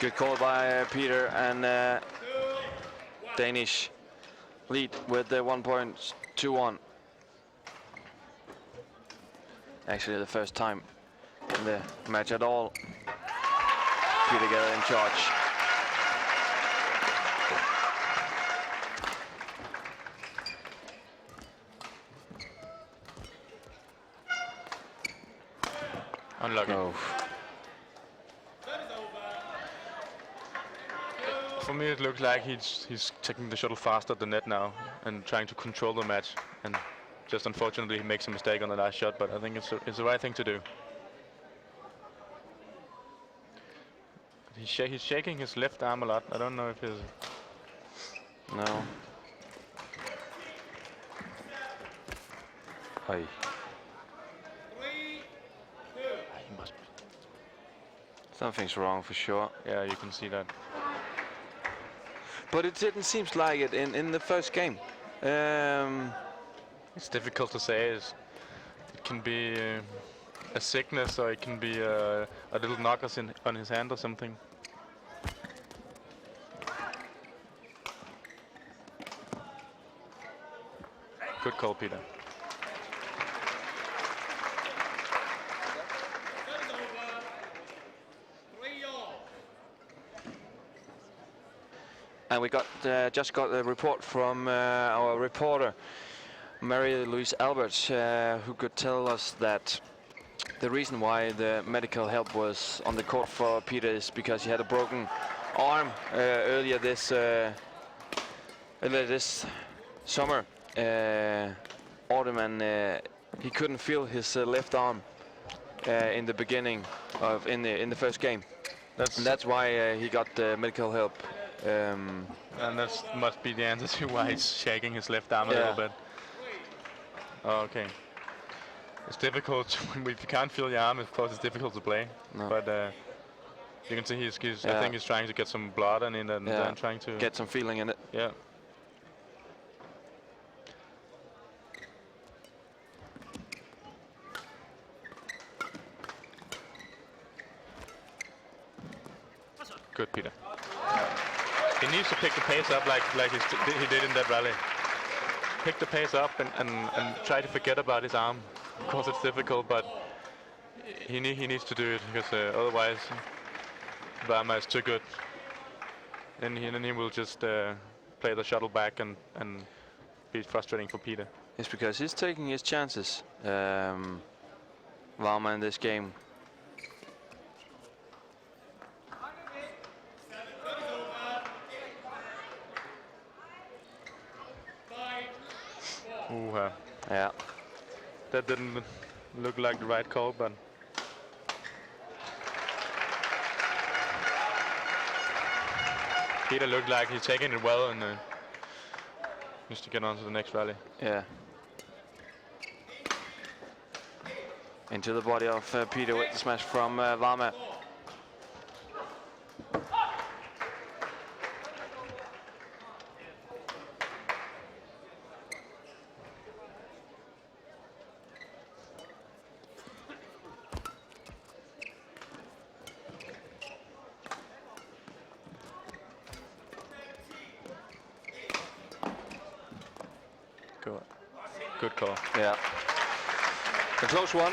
Good call by Peter, and Danish lead with the 1.21. Actually, the first time in the match at all. Peter Gade in charge. Unlucky. Oh. For me, it looks like he's taking the shuttle fast at the net now and trying to control the match. And just unfortunately, he makes a mistake on the last shot. But I think it's the right thing to do. He's shaking his left arm a lot. I don't know if he's... No. Hi. He must be. Something's wrong for sure. Yeah, you can see that. But it didn't seem like it in the first game. It's difficult to say. It can be a sickness, or it can be a little knock on his hand or something. Good call, Peter. And we just got a report from our reporter, Mary-Louise Alberts, who could tell us that the reason why the medical help was on the court for Peter is because he had a broken arm earlier this summer, autumn, and he couldn't feel his left arm in the beginning of in the first game. That's why he got medical help. And that must be the answer to why he's shaking his left arm a little bit. Okay. It's difficult if you can't feel your arm. Of course, it's difficult to play. No. But you can see I think he's trying to get some blood in it and trying to get some feeling in it. Yeah. Good, Peter. He needs to pick the pace up like he did in that rally. Pick the pace up and try to forget about his arm. Of course, it's difficult, but he needs to do it because otherwise Varma is too good. And he will just play the shuttle back and be frustrating for Peter. It's because he's taking his chances, Varma, in this game. Yeah. That didn't look like the right call, but Peter looked like he's taking it well and needs to get on to the next rally. Yeah. Into the body of Peter with the smash from Varma. Good call. Yeah. A close one.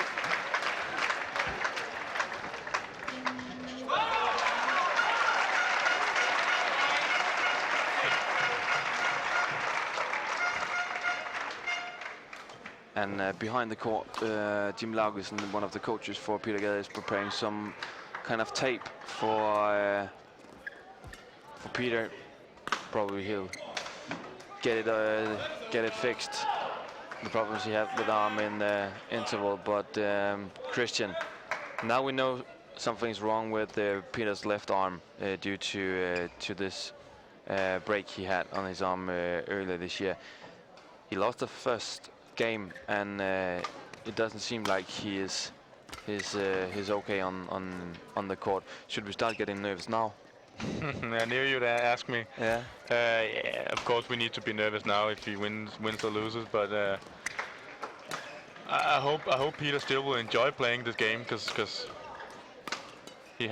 And behind the court, Jim Laugesen, one of the coaches for Peter Gade, is preparing some kind of tape for Peter. Probably he'll get it fixed. The problems he had with arm in the interval, but Christian, now we know something's wrong with Peter's left arm due to this break he had on his arm earlier this year. He lost the first game, and it doesn't seem like he's okay on the court. Should we start getting nervous now? I knew you'd ask me. Yeah. Yeah, of course we need to be nervous now if he wins or loses, but I hope Peter still will enjoy playing this game because he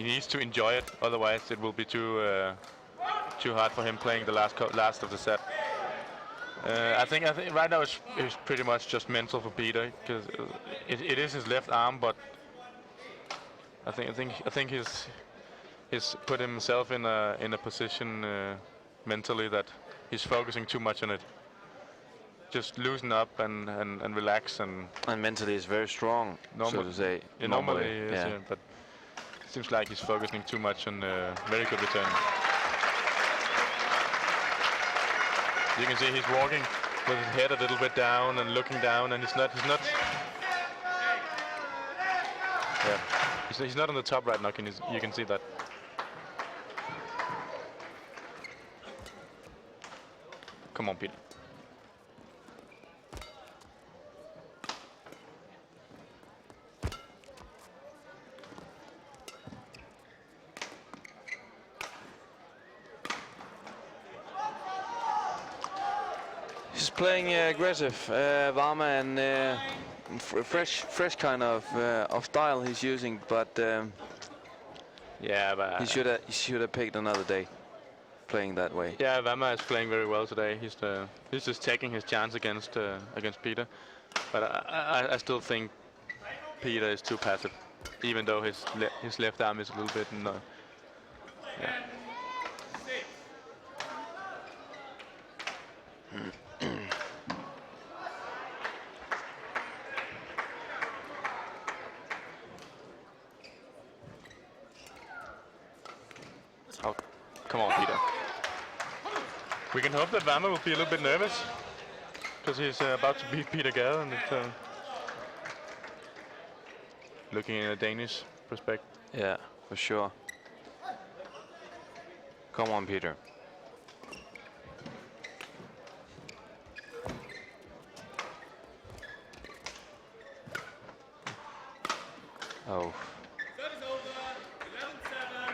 needs to enjoy it. Otherwise, it will be too hard for him playing the last of the set. I think right now it's pretty much just mental for Peter because it is his left arm, but I think he's put himself in a position mentally that he's focusing too much on it. Just loosen up and relax and mentally is very strong, so to say. Normally is, yeah, but it seems like he's focusing too much on very good return. You can see he's walking with his head a little bit down and looking down, and he's not. Yeah, he's not on the top right now. You can see that. Come on, Peter. He's playing aggressive, Varma, and fresh kind of style he's using, but yeah, but he should have picked another day playing that way. Yeah, Varma is playing very well today. He's just taking his chance against Peter, but I still think Peter is too passive, even though his left arm is a little bit yeah. Oh, come on, Peter. We can hope that Varma will be a little bit nervous because he's about to beat Peter Gade, and it's, looking in a Danish perspective. Yeah, for sure. Come on, Peter. Oh.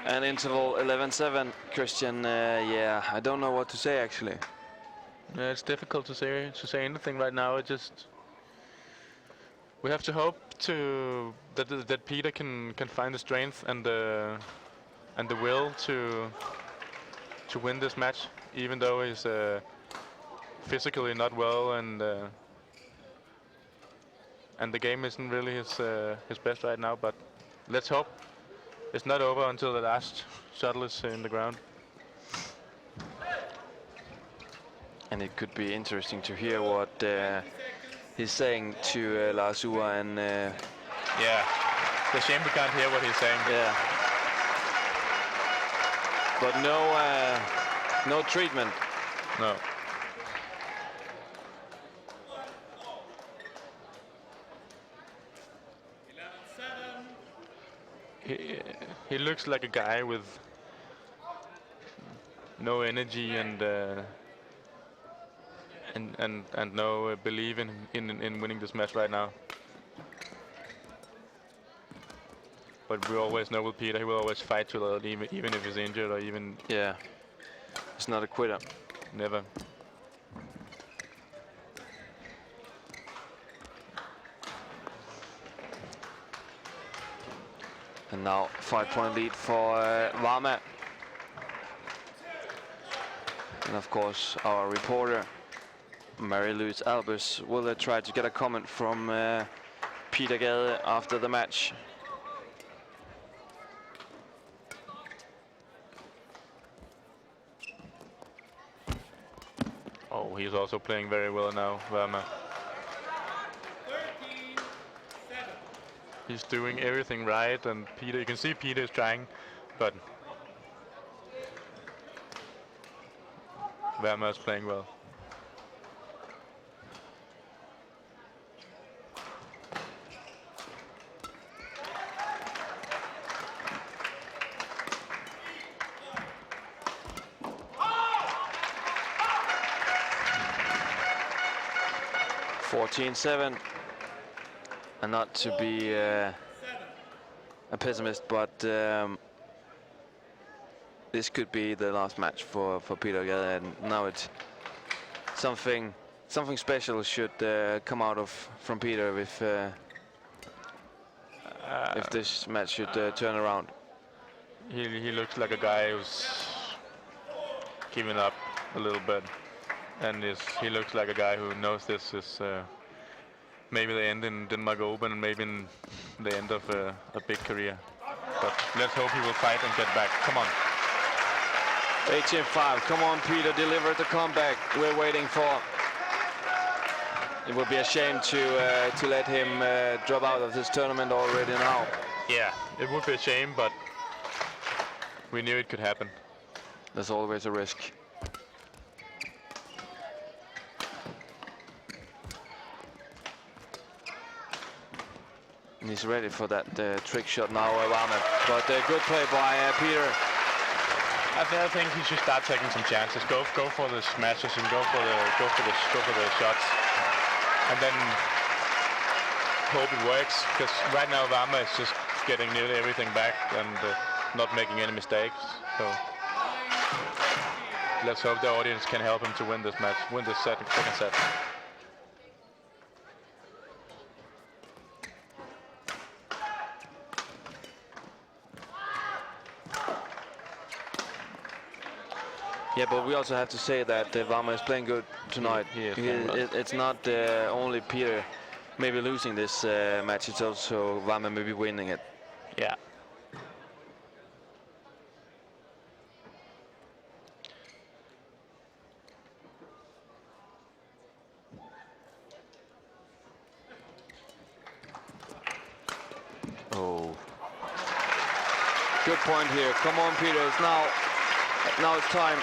And interval 11-7. Christian, yeah, I don't know what to say actually. Yeah, it's difficult to say anything right now. It just we have to hope that Peter can find the strength and the will to win this match, even though he's physically not well and the game isn't really his best right now. But let's hope it's not over until the last shuttle is in the ground. And it could be interesting to hear what he's saying to Lars Ua and yeah, it's a shame we can't hear what he's saying. Yeah, but no treatment. No. He looks like a guy with no energy and no belief in winning this match right now. But we always know with Peter, he will always fight to the end, even if he's injured or even... Yeah, he's not a quitter. Never. And now 5-point lead for Varma. And of course our reporter Marie-Louise Albers will try to get a comment from Peter Gade after the match. Oh, he's also playing very well now, Varma. He's doing everything right, and Peter, you can see Peter is trying, but Varma is playing well. (14-7). And not to be a pessimist, but this could be the last match for Peter Gade, and now it's something special should come out from Peter if this match should turn around. He looks like a guy who's giving up a little bit, and he looks like a guy who knows this is maybe the end in Denmark Open and maybe in the end of a big career. But let's hope he will fight and get back. Come on. 18-5. Come on, Peter, deliver the comeback we're waiting for. It would be a shame to let him drop out of this tournament already now. Yeah, it would be a shame, but we knew it could happen. There's always a risk. And he's ready for that trick shot now, Varma. But good play by Peter. I think he should start taking some chances. Go for the smashes and go for the shots, and then hope it works. Because right now Varma is just getting nearly everything back and not making any mistakes. So let's hope the audience can help him to win this match, win this second set. Yeah, but we also have to say that Varma is playing good tonight. It's not only Peter maybe losing this match, it's also Varma maybe winning it. Yeah. Good point here. Come on, Peter. It's now it's time.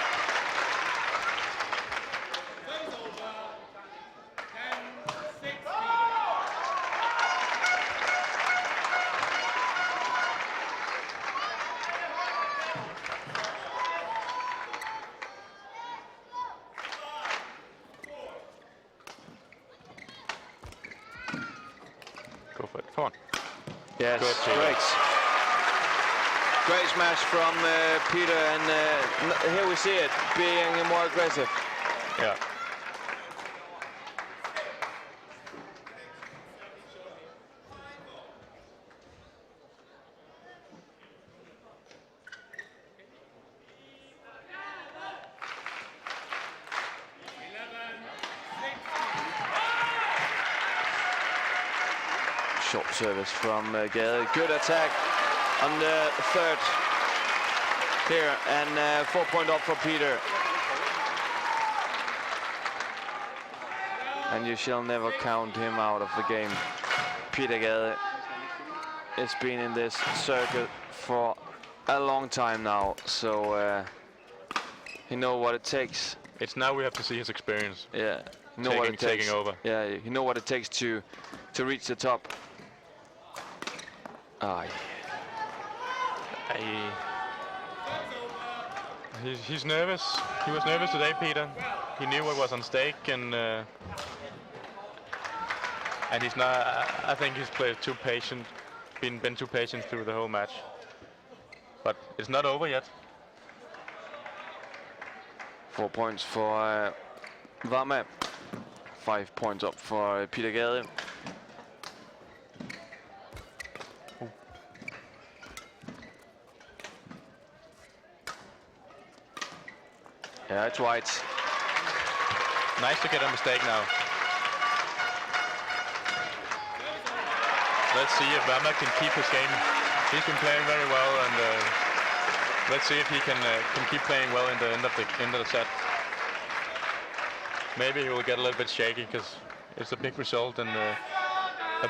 Go for it. Come on. Yes, Good, Peter. Great smash from Peter, and here we see it, being more aggressive. Yeah. Short service from Gade. Good attack on the third here, and 4 point up for Peter. And you shall never count him out of the game. Peter Gade has been in this circuit for a long time now, so he knows what it takes. It's now we have to see his experience. Yeah, you know what it takes. Taking over. Yeah, you know what it takes to reach the top. He's nervous. He was nervous today, Peter. He knew what was on stake, and he's not. I think he's played too patient, been too patient through the whole match. But it's not over yet. 4 points for Varma. 5 points up for Peter Gade. Yeah, it's white. Nice to get a mistake now. Let's see if Varma can keep his game. He's been playing very well, and let's see if he can keep playing well in the end of the set. Maybe he will get a little bit shaky because it's a big result and a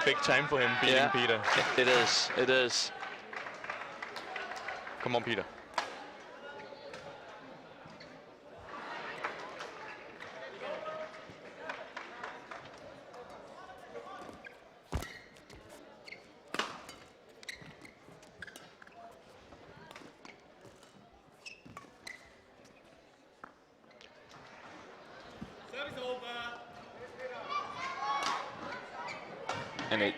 big time for him beating Peter. It is. It is. Come on, Peter. And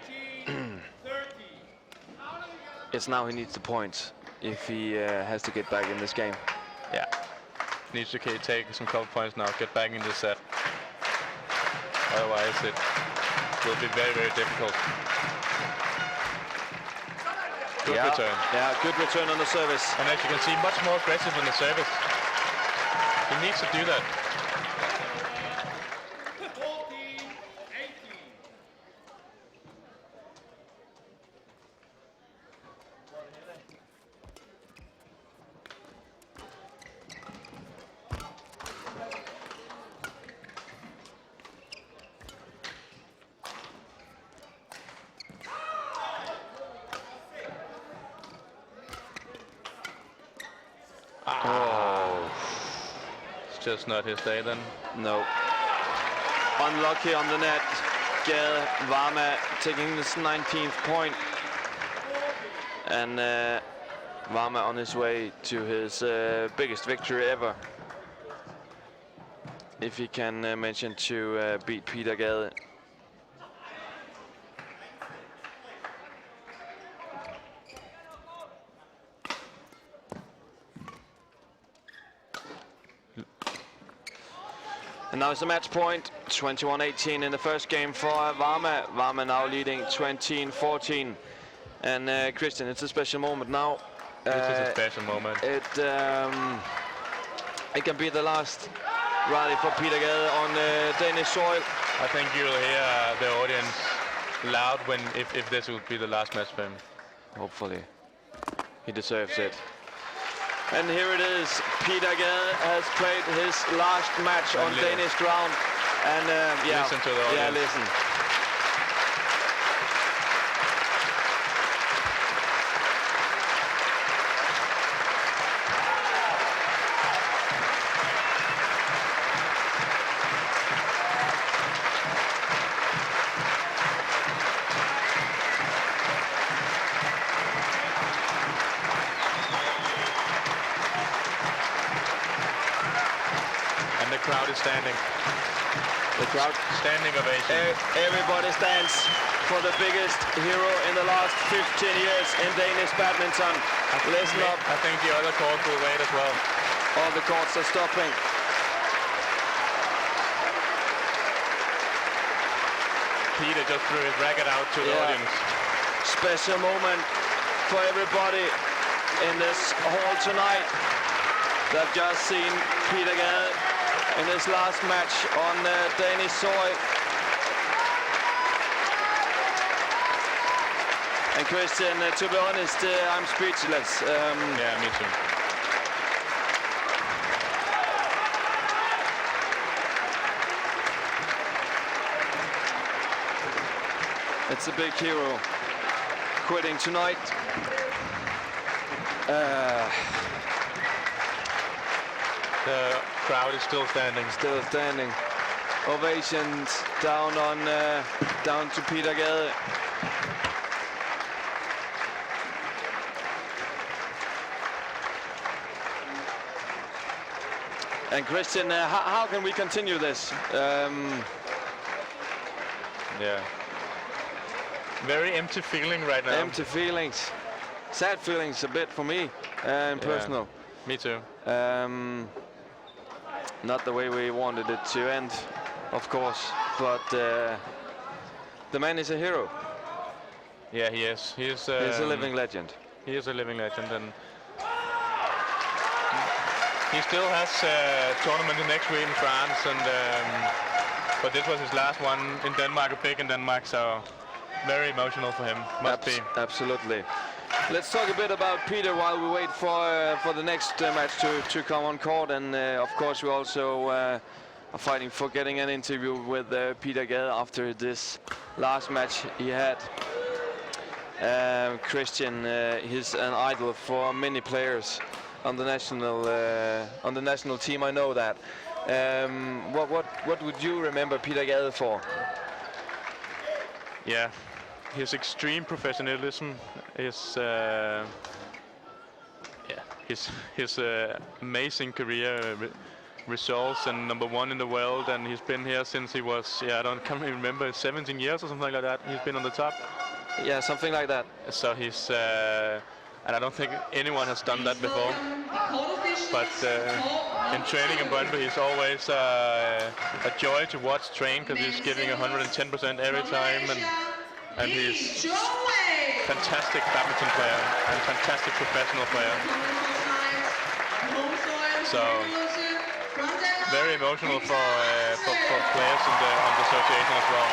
it's now he needs the points if he has to get back in this game. Yeah, needs to take some couple points now, get back in the set. Otherwise it will be very, very difficult. Good return. Yeah, good return on the service. And as you can see, much more aggressive on the service. He needs to do that. Just not his day then. No. Unlucky on the net. Gade Varma taking his 19th point. And Varma on his way to his biggest victory ever. If he can mention to beat Peter Gade. And now it's a match point, 21-18 in the first game for Varma. Varma now leading 20-14. And Christian, it's a special moment now. It is a special moment. It can be the last rally for Peter Gade on Danish soil. I think you'll hear the audience loud if this will be the last match for him. Hopefully. He deserves it. And here it is. Peter Gade has played his last match on Danish ground. And yeah, listen to the audience. Yeah, listen. crowd is standing. The crowd standing ovation. Everybody stands for the biggest hero in the last 15 years in Danish badminton. Listen up. I think the other courts will wait as well. All the courts are stopping. Peter just threw his racket out to the audience. Special moment for everybody in this hall tonight. They've just seen Peter Gade in his last match on Danish soil. And Christian, to be honest, I'm speechless. Yeah, me too. It's a big hero quitting tonight. The crowd is still standing. Still standing. Ovations down on down to Peter Gade. And Christian, how can we continue this? Yeah. Very empty feeling right now. Empty feelings. Sad feelings a bit for me, and personal. Me too. Not the way we wanted it to end, of course, but the man is a hero. Yeah, he is. He's a living legend. He is a living legend, and he still has a tournament the next week in France, and but this was his last one in Denmark, a big in Denmark, so very emotional for him. Must be. Absolutely. Let's talk a bit about Peter while we wait for the next match to come on court, and of course we also are fighting for getting an interview with Peter Gade after this last match he had. Christian, he's an idol for many players on the national team. I know that. What would you remember Peter Gade for? Yeah, his extreme professionalism, his amazing career results, and #1 in the world, and he's been here since he was, can't remember, 17 years or something like that. He's been on the top. Yeah, something like that. So he's, and I don't think anyone has done that before. But in training in Bonde, he's always a joy to watch train, because he's giving 110% every time, and he's fantastic badminton player and fantastic professional player. So very emotional for players in the association as well.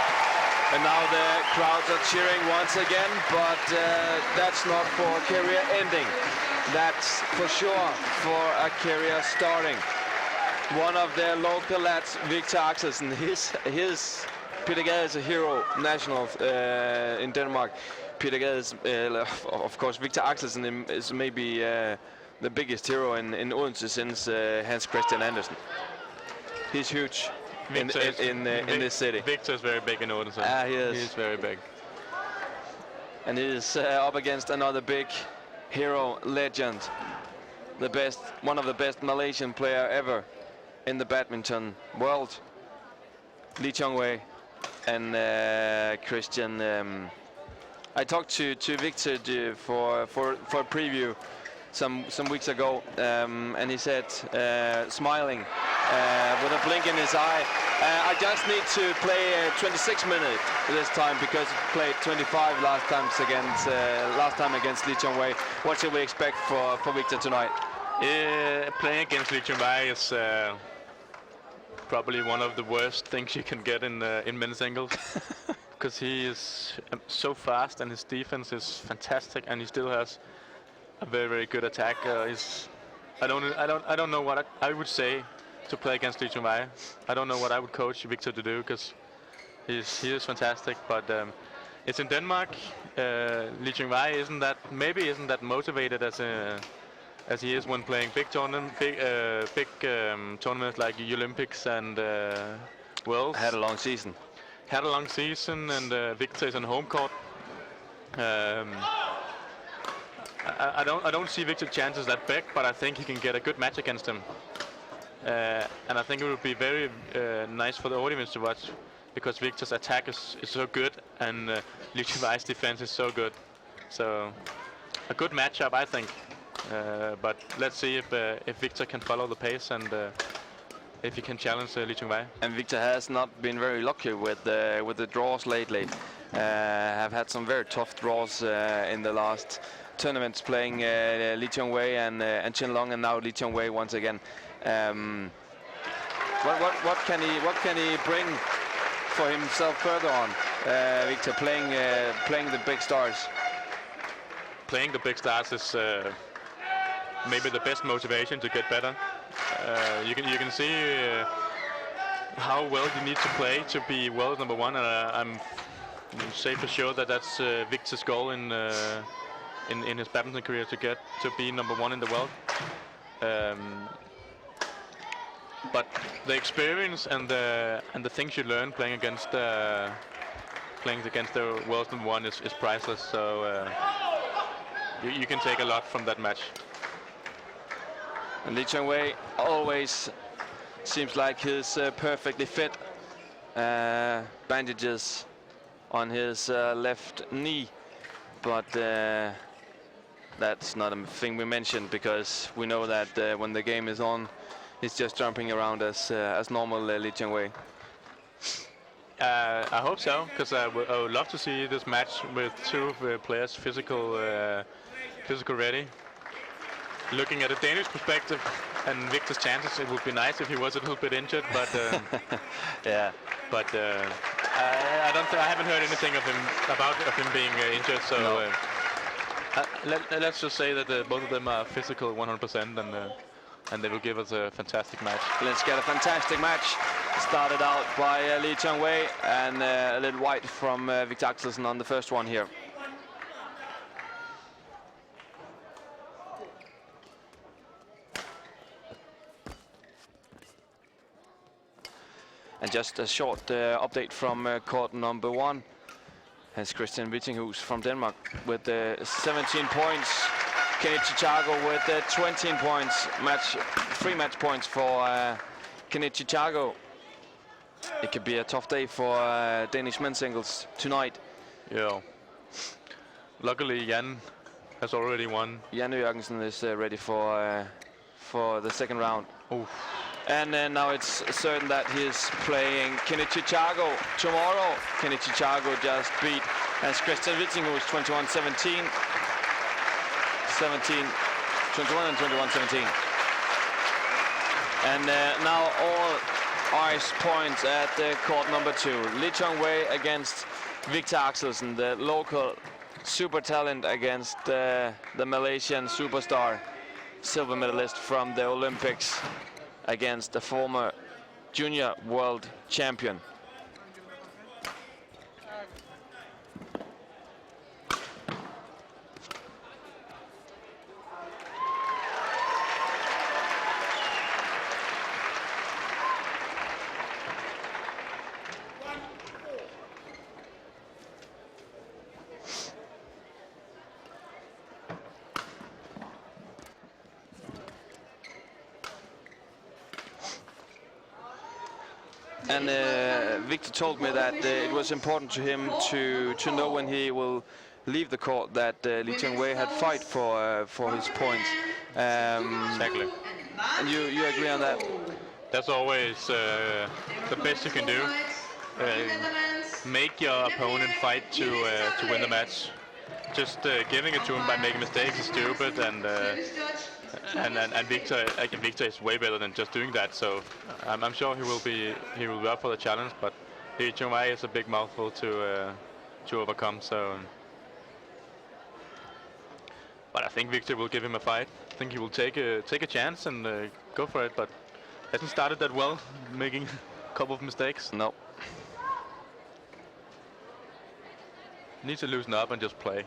And now the crowds are cheering once again, but that's not for career ending. That's for sure for a career starting. One of their local lads, Viktor Axelsen, Peter Gade is a hero national in Denmark. Peter Gade is, of course, Viktor Axelsen is maybe the biggest hero in Odense since Hans Christian Andersen. He's huge in this city. Viktor is very big in Odense. He is. He's very big. And he is up against another big hero legend, one of the best Malaysian player ever in the badminton world, Chong Wei. And Christian, I talked to Viktor for a preview some weeks ago, and he said, smiling with a blink in his eye, I just need to play 26 minutes this time, because he played 25 last time against Chong Wei. What should we expect for Viktor tonight? Playing against Chong Wei is probably one of the worst things you can get in men's singles, because he is so fast and his defense is fantastic, and he still has a very, very good attack. I don't know what I would say to play against Chong Wei. I don't know what I would coach Viktor to do, because he is fantastic. But it's in Denmark. Chong Wei isn't that motivated as he is when playing big tournaments like the Olympics and Worlds. Had a long season. And Viktor is on home court. I don't see Viktor's chances that big, but I think he can get a good match against him. And I think it would be very nice for the audience to watch, because Viktor's attack is so good and Liu Wei's defense is so good. So a good matchup, I think. But let's see if Viktor can follow the pace and if he can challenge Liu Wei. And Viktor has not been very lucky with the draws lately. Have had some very tough draws in the last tournaments, playing Liu Wei and Chen Long, and now Liu Wei once again. What can he bring for himself further on? Viktor playing the big stars. Playing the big stars is maybe the best motivation to get better. You can see how well you need to play to be world number one, and I'm say for sure that that's Viktor's goal in his badminton career, to be number one in the world. But the experience and the things you learn playing against the world's number one is priceless. So you can take a lot from that match. And Liu Wei always seems like he's perfectly fit. Bandages on his left knee, but that's not a thing we mentioned, because we know that when the game is on, he's just jumping around as normal Liu Wei. I hope so, because I would love to see this match with two players physical ready. Looking at a Danish perspective and Viktor's chances, it would be nice if he was a little bit injured, but yeah. But I haven't heard anything of him being injured. So no. Let's just say that both of them are physical 100%, and they will give us a fantastic match. Let's get a fantastic match. Started out by Liu Wei, and a little white from Viktor Axelsen on the first one here. And just a short update from court number one. Has Christian Wittinghus from Denmark with 17 points. Kenichi Chago with 20 points. 3 match points for Kenichi Chago. It could be a tough day for Danish men's singles tonight. Yeah. Luckily, Jan has already won. Jan Jørgensen is ready for the second round. Oof. And now it's certain that he's playing Kenichi Chago tomorrow. Kenichi Chago just beat as Christian Wittinghus 21-17. 17-21 and 21-17. And now all eyes points at court number two. Liu Wei against Viktor Axelsen, the local super talent, against the Malaysian superstar, silver medalist from the Olympics, against the former junior world champion. And Viktor told me that it was important to him to know when he will leave the court that Liu Wei had fight for his points. Exactly. And you agree on that? That's always the best you can do. Make your opponent fight to win the match. Just giving it to him by making mistakes is stupid, and Viktor is way better than just doing that. So I'm sure he will be up for the challenge. But Liu Wei is a big mouthful to overcome. So, but I think Viktor will give him a fight. I think he will take a chance and go for it. But hasn't started that well, making a couple of mistakes. No. Needs to loosen up and just play.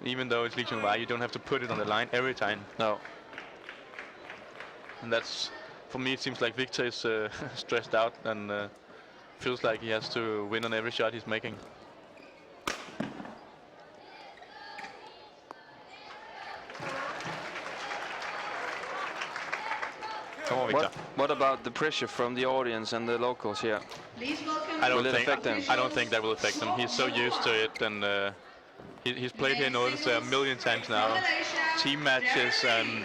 Even though it's Liu Wei, you don't have to put it on the line every time. No. And that's, for me, it seems like Viktor is stressed out and feels like he has to win on every shot he's making. Come on, Viktor. What about the pressure from the audience and the locals here? I don't think that will affect him. He's so used to it, and he's played here in Odense a million times now. Team matches and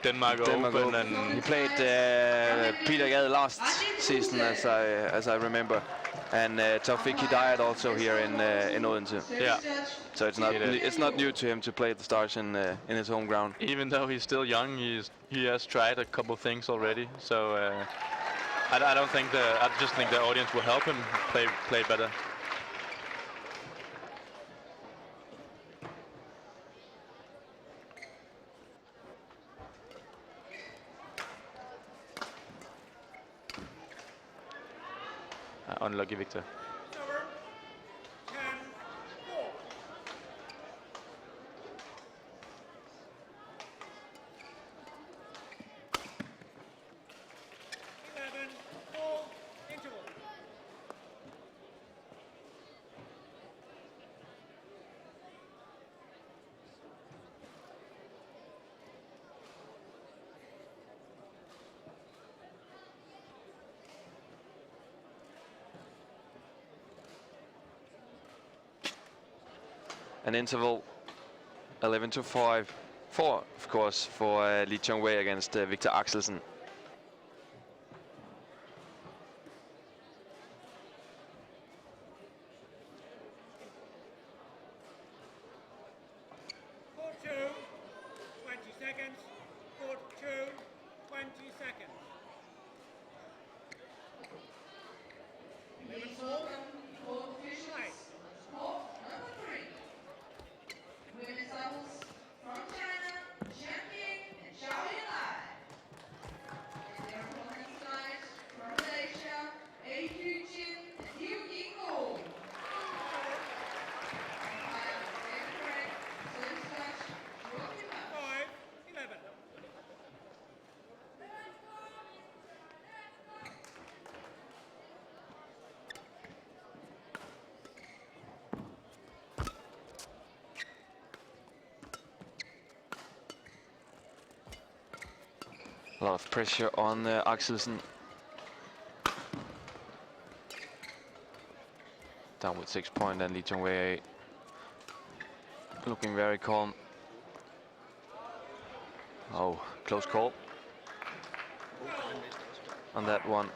Denmark Open, and he played Peter Gade last season, as I remember, and Taufik Hidayat also here in Odense. Yeah. So it's not new to him to play the stars in his home ground. Even though he's still young, he has tried a couple of things already. So I don't think I just think the audience will help him play better. Unlucky Viktor. An interval 11-5. 4, of course, for Chong Wei against Viktor Axelsen. Court 2, 20 seconds. Court 2, 20 seconds. Please welcome court officials. Court number 3. Women's doubles from China, Champion and Xuerui. And their opponents tonight from Malaysia, Hoeg and Hoeg. Joachim. 5-11. A lot of pressure on Axelsen. Down with 6 points, and Chong Wei looking very calm. Oh, close call on that one.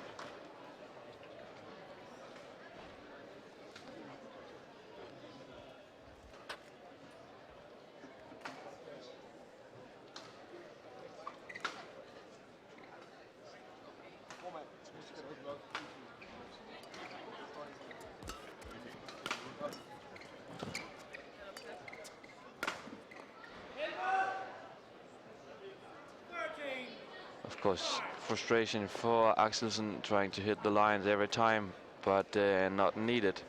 Of course, frustration for Axelsen trying to hit the lines every time, but not needed.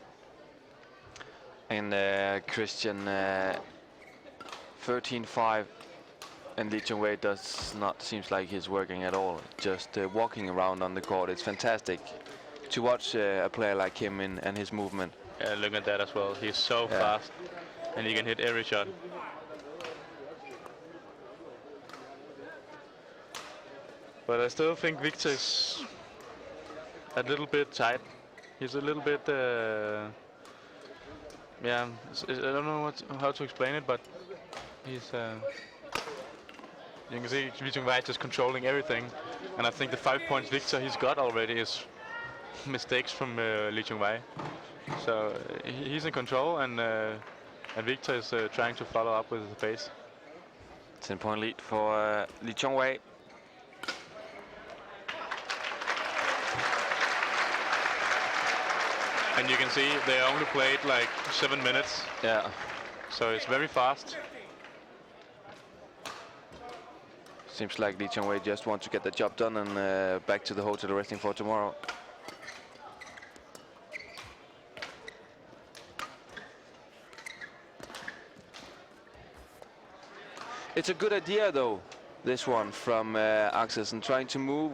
And Christian 13-5, and Chong Wei does not seems like he's working at all. Just walking around on the court. It's fantastic to watch a player like him and his movement. Yeah, look at that as well. He's so fast, and he can hit every shot. But I still think Viktor is a little bit tight. He's a little bit, yeah, I don't know how to explain it, but he's, you can see Chong Wei just controlling everything. And I think the 5 points Viktor he's got already is mistakes from Chong Wei. So he's in control, and Viktor is trying to follow up with the pace. 10-point lead for Chong Wei. And you can see they only played like 7 minutes. Yeah. So it's very fast. Seems like Chong Wei just wants to get the job done and back to the hotel resting for tomorrow. It's a good idea, though, this one from Axelsen, trying to move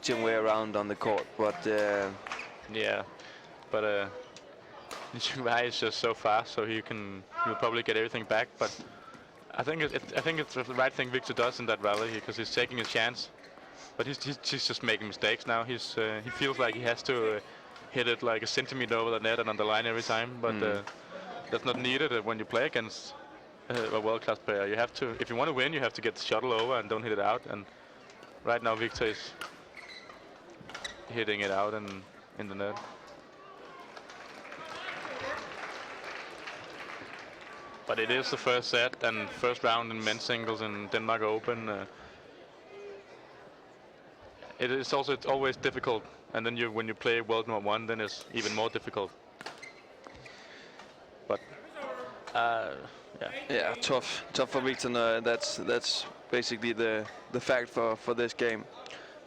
Chong Wei around on the court, but yeah, but Xuerui is just so fast, so he'll probably get everything back. But I think it's the right thing Viktor does in that rally because he's taking a chance. But he's just making mistakes now. He feels like he has to hit it like a centimeter over the net and on the line every time. But that's not needed when you play against a world-class player. You have to, if you want to win, you have to get the shuttle over and don't hit it out. And right now Viktor is hitting it out in the net. But it is the first set and first round in men's singles in Denmark Open. It's always difficult, and then when you play world number one, then it's even more difficult. But yeah, tough for Viktor. That's basically the fact for this game.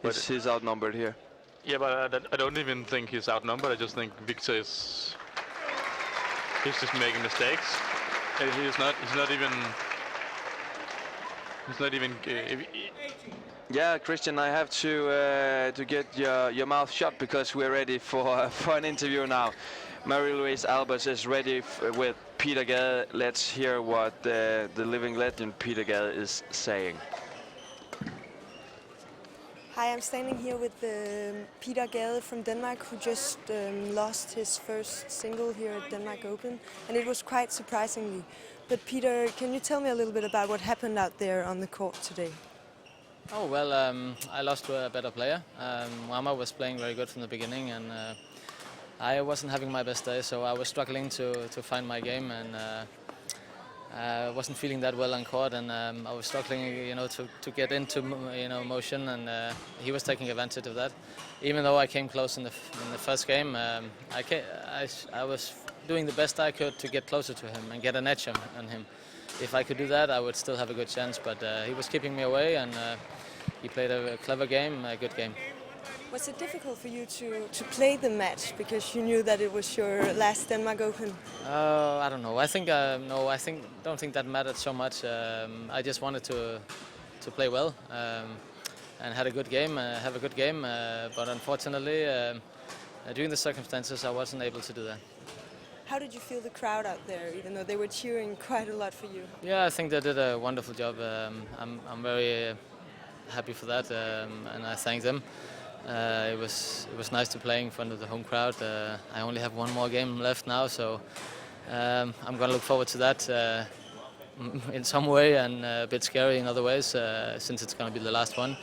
He's outnumbered here. Yeah, but I don't even think he's outnumbered. I just think Viktor he's just making mistakes. He's not even. Yeah, Christian, I have to get your mouth shut because we're ready for an interview now. Marie-Louise Albers is ready with Peter Gade. Let's hear what the living legend Peter Gade is saying. Hi, I'm standing here with Peter Gade from Denmark, who just lost his first single here at Denmark Open, and it was quite surprisingly. But Peter, can you tell me a little bit about what happened out there on the court today? Oh, well, I lost to a better player. Varma was playing very good from the beginning, and I wasn't having my best day, so I was struggling to find my game, and I wasn't feeling that well on court, and I was struggling, to get into, motion, and he was taking advantage of that. Even though I came close in the first game, I was doing the best I could to get closer to him and get an edge on him. If I could do that, I would still have a good chance, but he was keeping me away, and he played a clever game, a good game. Was it difficult for you to play the match because you knew that it was your last Denmark Open? I don't know. I think no. Don't think that mattered so much. I just wanted to play well and had a good game, have a good game. But unfortunately, during the circumstances, I wasn't able to do that. How did you feel the crowd out there, even though they were cheering quite a lot for you? Yeah, I think they did a wonderful job. I'm very happy for that, and I thank them. It was nice to play in front of the home crowd. I only have one more game left now, so I'm going to look forward to that in some way, and a bit scary in other ways, since it's going to be the last one.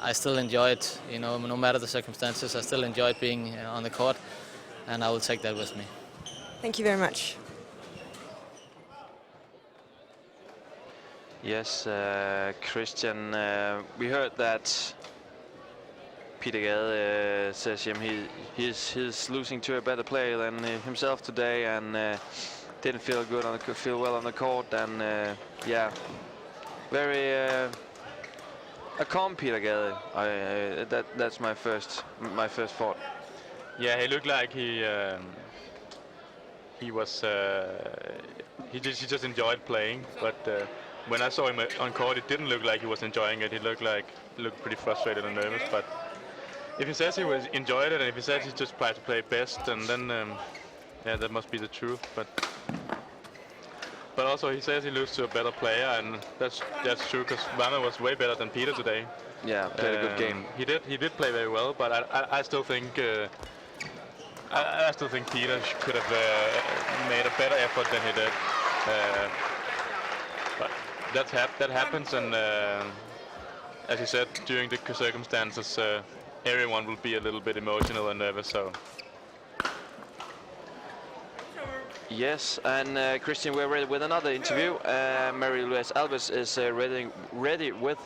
I still enjoy it, no matter the circumstances. I still enjoyed being on the court, and I will take that with me. Thank you very much. Yes, Christian, we heard that Peter Gade says he's losing to a better player than himself today, and didn't feel good feel well on the court, and yeah, very a calm Peter Gade. That's my first thought. Yeah, he looked like he just enjoyed playing, but. When I saw him on court, it didn't look like he was enjoying it. He looked pretty frustrated and nervous. But if he says he enjoyed it, and if he says he just tried to play best, and then yeah, that must be the truth. But also he says he loses to a better player, and that's true because Varma was way better than Peter today. Yeah, played a good game. He did play very well, but I still think I still think Peter could have made a better effort than he did. But that happens, and as you said, during the circumstances, everyone will be a little bit emotional and nervous. So. Yes, and Christian, we're ready with another interview. Marie-Louise Albers is ready with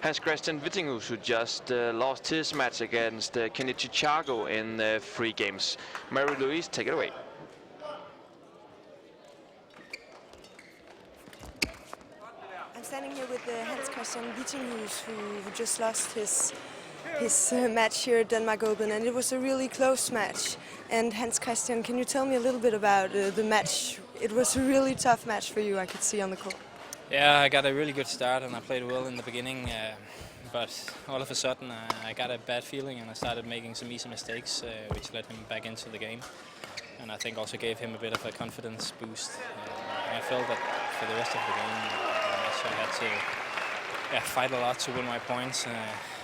Hans Christian Vittinghus, who just lost his match against Kenichi Chago in 3 games. Marie-Louise, take it away. I'm standing here with Hans Christian Vittinghus, who just lost his match here at Denmark Open, and it was a really close match. And Hans Christian, can you tell me a little bit about the match? It was a really tough match for you, I could see on the court. Yeah, I got a really good start and I played well in the beginning. but all of a sudden I got a bad feeling and I started making some easy mistakes, which led him back into the game. And I think also gave him a bit of a confidence boost. And I felt that for the rest of the game, I had to fight a lot to win my points.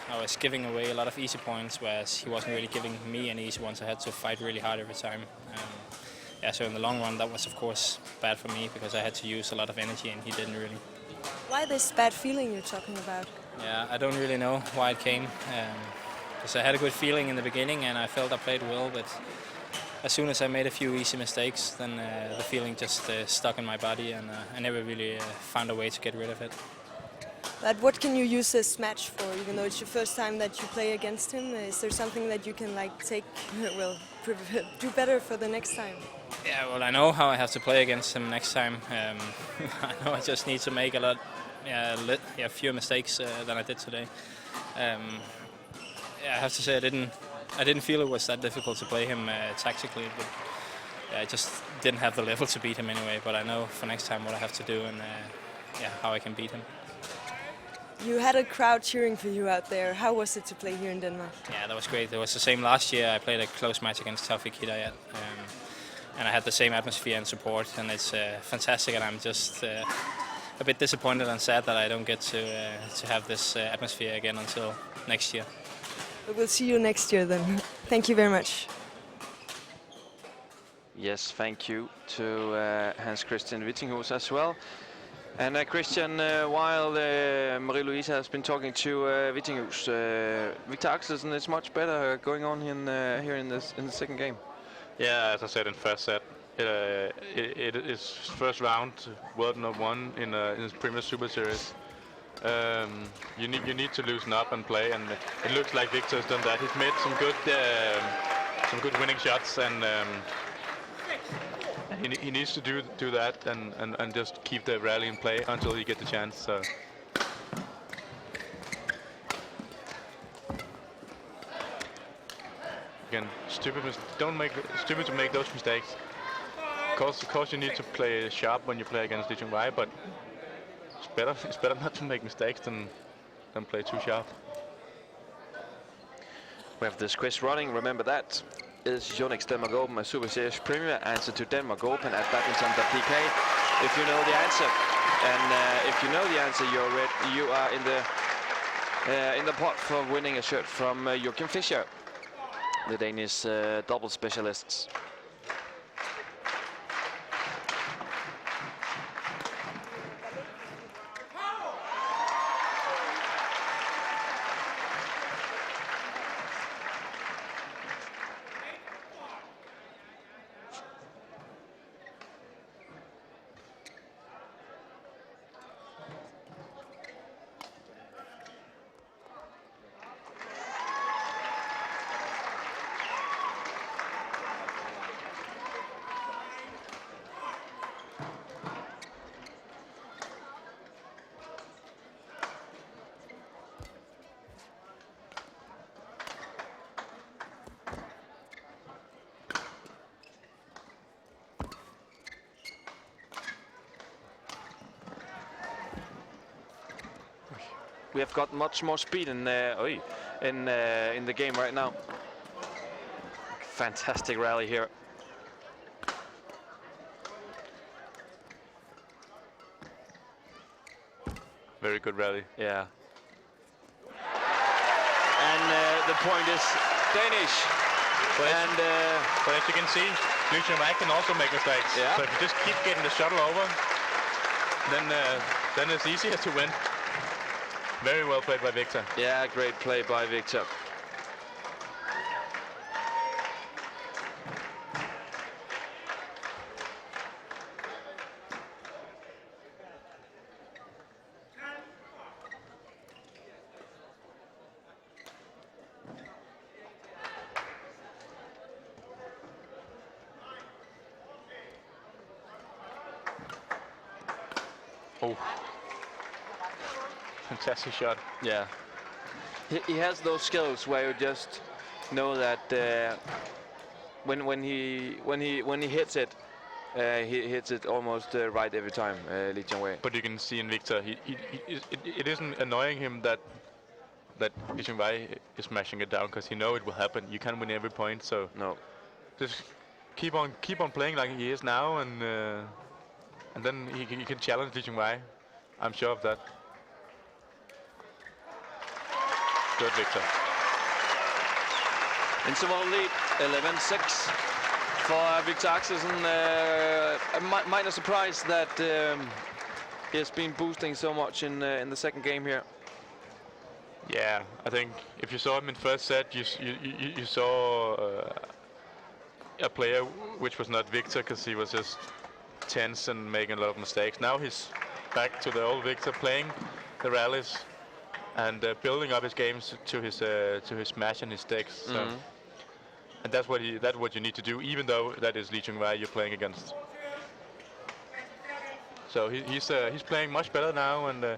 I was giving away a lot of easy points, whereas he wasn't really giving me any easy ones. I had to fight really hard every time. So in the long run, that was of course bad for me because I had to use a lot of energy and he didn't really. Why this bad feeling you're talking about? Yeah, I don't really know why it came. Because I had a good feeling in the beginning and I felt I played well, but as soon as I made a few easy mistakes, then the feeling just stuck in my body and I never really found a way to get rid of it. But what can you use this match for, even though it's your first time that you play against him? Is there something that you can do better for the next time? Yeah, well, I know how I have to play against him next time. I know I just need to make fewer mistakes than I did today. I have to say I didn't feel it was that difficult to play him tactically, but I just didn't have the level to beat him anyway. But I know for next time what I have to do and how I can beat him. You had a crowd cheering for you out there. How was it to play here in Denmark? Yeah, that was great. It was the same last year. I played a close match against Taufik Hidayat. And I had the same atmosphere and support, and it's fantastic. And I'm just a bit disappointed and sad that I don't get to have this atmosphere again until next year. We'll see you next year then. Thank you very much. Yes, thank you to Hans Christian Wittinghus as well. And Christian, while Marie-Louise has been talking to Wittinghus, Viktor Axelsen is much better going on here in the second game. Yeah, as I said in first set, it is first round world number 1 in his Premier Superseries. You need to loosen up and play, and it looks like Viktor has done that. He's made some good winning shots, and he needs to do that and just keep the rally in play until he gets the chance. So. Again, stupid to make those mistakes. Of course, you need to play sharp when you play against Chong Wei, but it's better not to make mistakes than play too sharp. We have this quiz running. Remember that is Yonex Denmark Open, a Super Series Premier. Answer to Denmark Open at badminton.dk. If you know the answer, and if you know the answer, you are in the pot for winning a shirt from Joachim Fischer, the Danish double specialists. We have got much more speed in the game right now. Fantastic rally here. Very good rally. Yeah. And the point is Danish. But as you can see, Chong Wei can also make mistakes. Yeah. So if you just keep getting the shuttle over, then it's easier to win. Very well played by Viktor. Yeah, great play by Viktor. Oh. Fantastic shot. Yeah. He has those skills where you just know that when he hits it, he hits it almost right every time, Chong Wei. But you can see in Viktor, it isn't annoying him that that Chong Wei is smashing it down, because he know it will happen. You can't win every point, so no. Just keep on playing like he is now, and then he can challenge Chong Wei. I'm sure of that. Good, Viktor. Interval lead, 11-6 for Viktor Axelsen. A minor surprise that he has been boosting so much in the second game here. Yeah, I think if you saw him in first set, you saw a player which was not Viktor, because he was just tense and making a lot of mistakes. Now he's back to the old Viktor, playing the rallies and building up his games to his smash and his sticks. So. And that's what you need to do, even though that is Chong Wei you're playing against. So he's playing much better now, and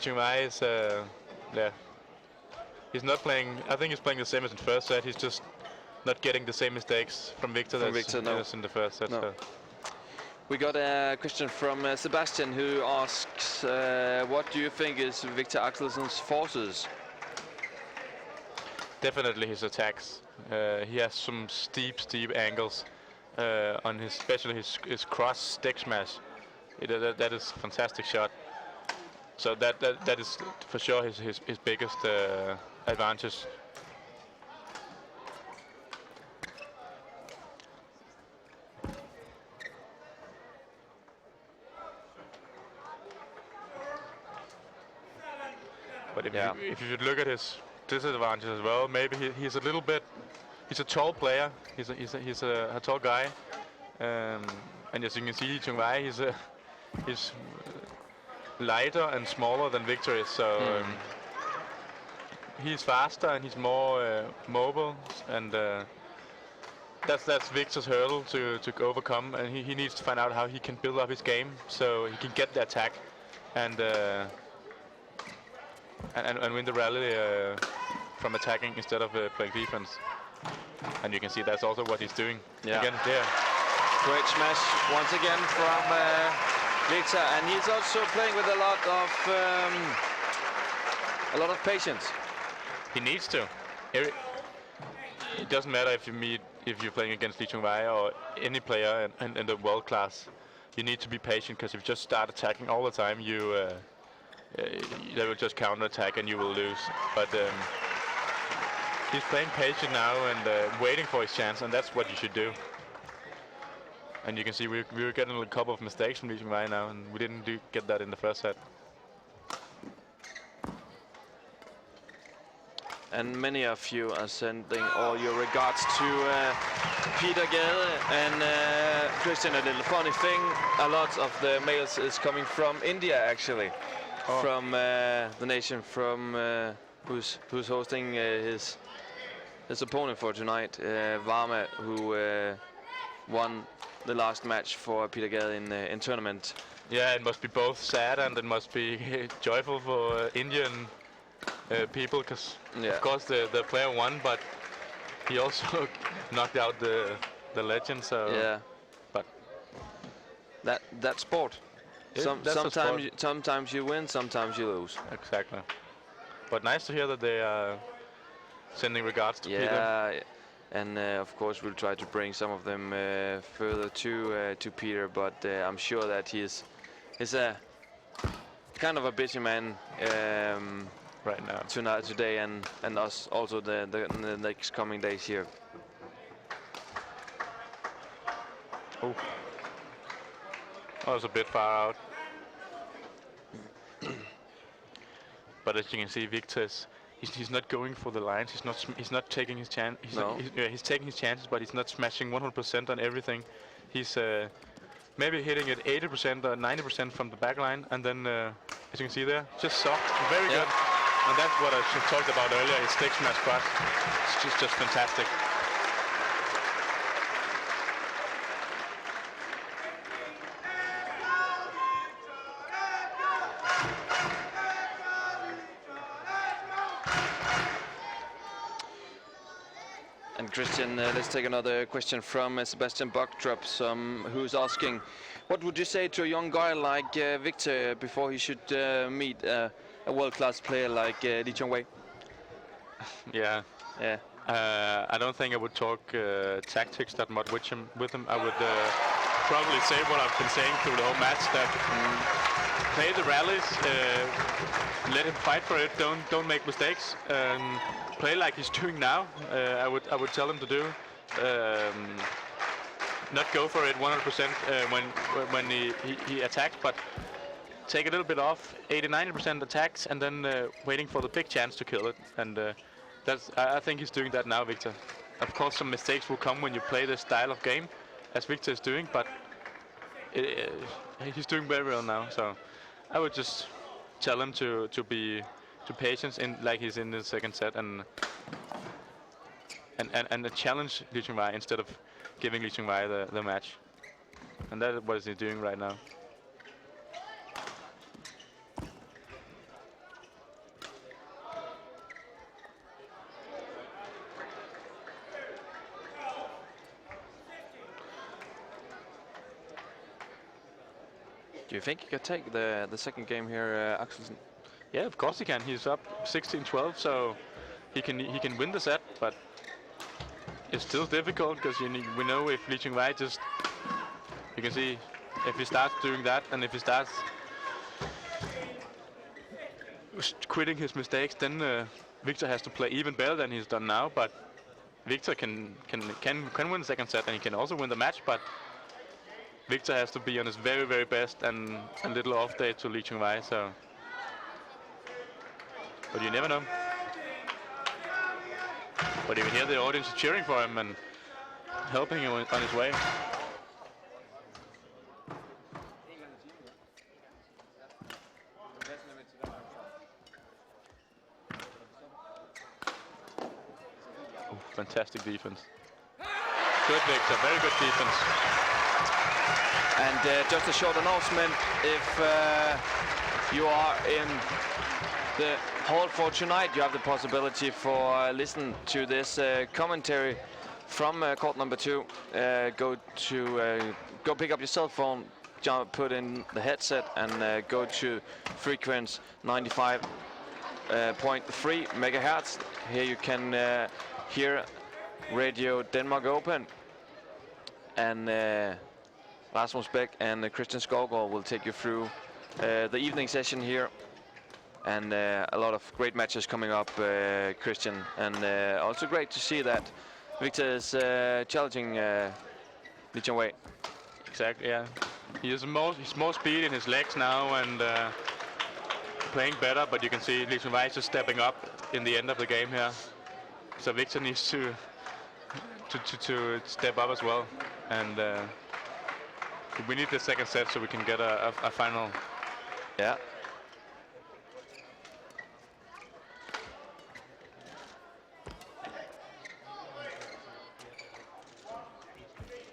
Chong Wei is he's not playing. I think he's playing the same as in first set. He's just not getting the same mistakes from Viktor as in the first set. No. So. We got a question from Sebastian, who asks, what do you think is Viktor Axelsen's forces? Definitely his attacks. He has some steep angles on especially his cross stick smash. That is a fantastic shot. So that is for sure his biggest advantage. But if you look at his disadvantages as well, maybe he's a little bit. He's a tall player. He's a tall guy, and as you can see, Chong Wei he's lighter and smaller than Viktor is. So he's faster and he's more mobile, and that's Viktor's hurdle to overcome. And he needs to find out how he can build up his game so he can get the attack and win the rally from attacking instead of playing defense. And you can see that's also what he's doing. Yeah. Again, there. Great smash once again from Viktor, and he's also playing with a lot of patience. He needs to. It doesn't matter if you're playing against Chong Wei or any player in the world class. You need to be patient, because if you just start attacking all the time, they will just counter attack and you will lose. But he's playing patient now and waiting for his chance, and that's what you should do. And you can see we were getting a couple of mistakes from Chong Wei now, and we didn't get that in the first set. And many of you are sending all your regards to Peter Gade and Christian. A little funny thing, a lot of the mails is coming from India, actually. From the nation from who's hosting his opponent for tonight, Varma, who won the last match for Peter Gade in tournament. Yeah, it must be both sad and it must be joyful for Indian people, because of course the player won, but he also knocked out the legend. So yeah, but that's sport. Sometimes you win, sometimes you lose. Exactly. But nice to hear that they are sending regards to Peter. Yeah, and of course we'll try to bring some of them further to Peter. But I'm sure that he's a kind of a busy man right now, today, and us also the next coming days here. Oh. That was a bit far out. But as you can see, Viktor he's not going for the lines. He's not taking his chance. He's taking his chances, but he's not smashing 100% on everything. He's maybe hitting it 80% or 90% from the back line, and then as you can see there, just soft, very good. And that's what I talked about earlier. His stick smash cross. It's just fantastic. Christian, let's take another question from Sebastian Buckdrop, who's asking, what would you say to a young guy like Viktor before he should meet a a world-class player like Chong Wei? Yeah. Yeah. I don't think I would talk tactics that much with him. I would probably say what I've been saying through the whole match, that play the rallies, let him fight for it, don't make mistakes, play like he's doing now. I would tell him to do. Not go for it 100% when he attacks, but take a little bit off, 80-90% attacks, and then waiting for the big chance to kill it. And I think he's doing that now, Viktor. Of course, some mistakes will come when you play this style of game, as Viktor is doing, but he's doing very well now. So I would just tell him to be patient, like he's in the second set, and challenge Chong Wei instead of giving Chong Wei the match. And that's what he's doing right now. Do you think he could take the second game here, Axelsen? Yeah, of course he can. He's up 16-12, so he can win the set, but it's still difficult because we know if Chong Wei just, you can see if he starts doing that, and if he starts quitting his mistakes, then Viktor has to play even better than he's done now. But Viktor can win the second set, and he can also win the match, but Viktor has to be on his very, very best and a little off day to Chong Wei, so. But you never know. But you can hear the audience cheering for him and helping him on his way. Oh, fantastic defense. Good, Viktor, very good defense. And just a short announcement, if you are in the hall for tonight, you have the possibility for listen to this commentary from court number 2. Go pick up your cell phone, put in the headset, and go to frequency 95.3 megahertz. Here you can hear Radio Denmark Open, and Rasmus Beck and Christian Skovgaard will take you through the evening session here, and a lot of great matches coming up, Christian, and also great to see that Viktor is challenging Chong Wei. Exactly, yeah. He's more speed in his legs now and playing better, but you can see Chong Wei is just stepping up in the end of the game here. So Viktor needs to step up as well, and we need the second set so we can get a final. Yeah.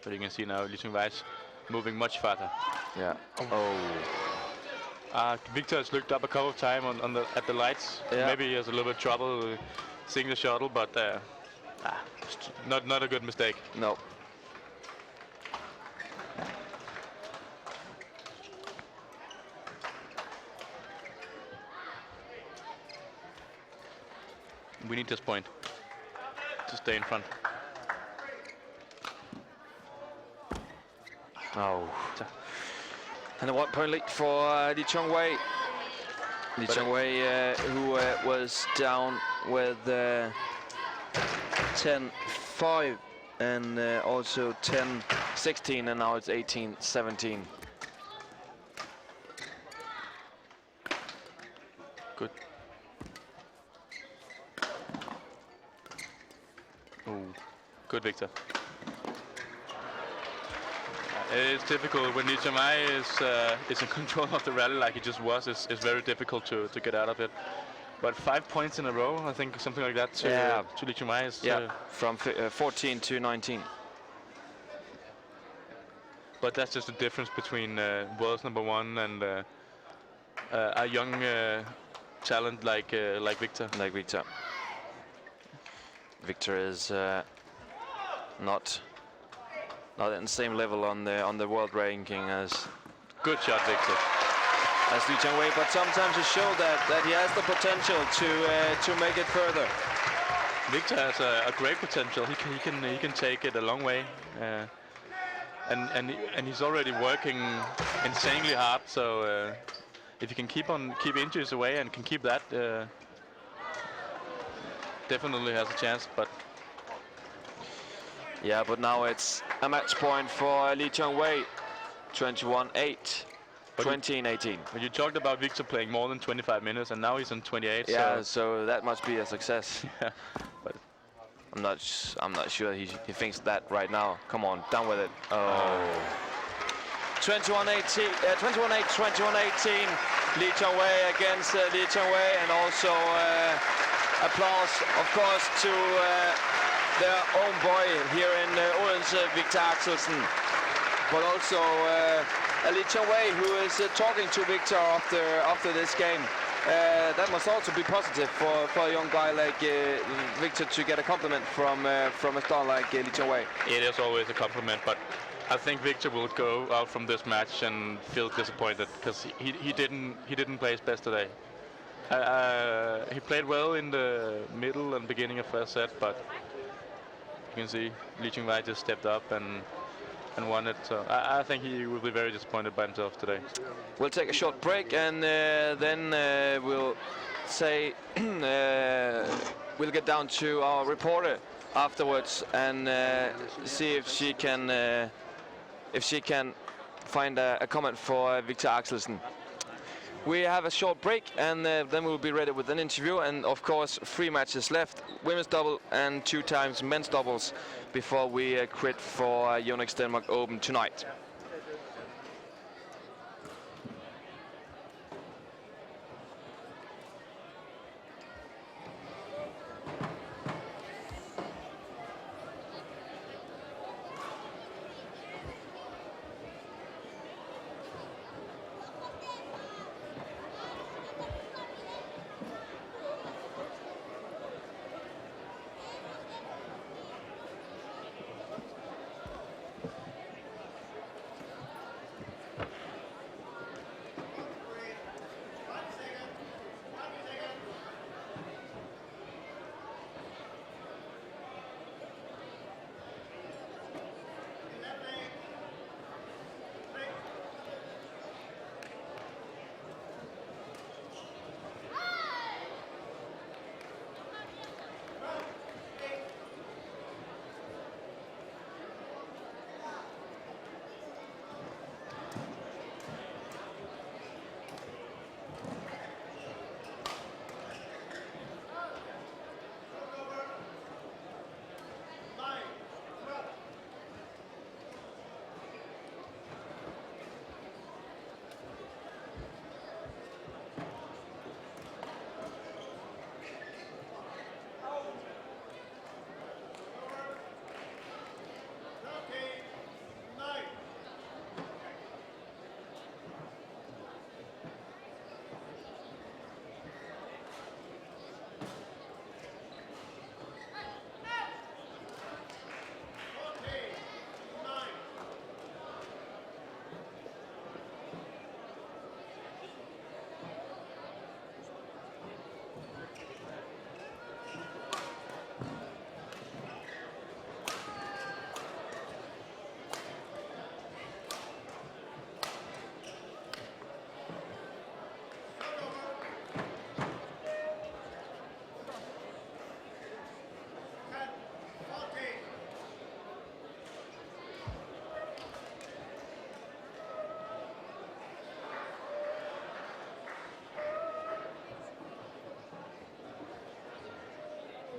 But you can see now Chong Wei is moving much farther. Yeah. Oh. Viktor has looked up a couple of times at the lights. Yeah. Maybe he has a little bit of trouble seeing the shuttle, but not a good mistake. No. We need this point to stay in front. Oh. And a 1 point lead for Chong Wei. Chong Wei, who was down with 10-5 and also 10-16, and now it's 18-17. Good. Oh, good, Viktor. It's difficult when Chong Wei is in control of the rally like he just was. It's very difficult to get out of it. But 5 points in a row, I think something like that to Chong Wei is. Yeah, from 14 to 19. But that's just the difference between world's #1 and a young talent like Viktor. Like Viktor. Viktor is not at the same level on the world ranking as. Good shot, Viktor. as Chong Wei, but sometimes he showed that he has the potential to make it further. Viktor has a great potential. He can take it a long way, and he's already working insanely hard. So if he can keep injuries away and can keep that, definitely has a chance. But yeah, but now it's a match point for Chong Wei, 21-8. 20-18. But you talked about Viktor playing more than 25 minutes, and now he's on 28. Yeah, so that must be a success. Yeah, but I'm not sure he thinks that right now. Come on, down with it. Oh. 21-18, 21-8, 21-18. Chong Wei against Chong Wei, and also applause, of course, to their own boy here in Odense, Viktor Axelsen, but also Chong Wei, who is talking to Viktor after this game. That must also be positive for a young guy like Viktor to get a compliment from a star like Chong Wei. It is always a compliment, but I think Viktor will go out from this match and feel disappointed because he didn't play his best today. He played well in the middle and beginning of first set, but you can see Chong Wei just stepped up and won it. So I think he will be very disappointed by himself today. We'll take a short break, and then we'll say we'll get down to our reporter afterwards and see if she can find a comment for Viktor Axelsen. We have a short break, and then we'll be ready with an interview, and of course 3 matches left, women's double and 2 times men's doubles, before we quit for Yonex Denmark Open tonight.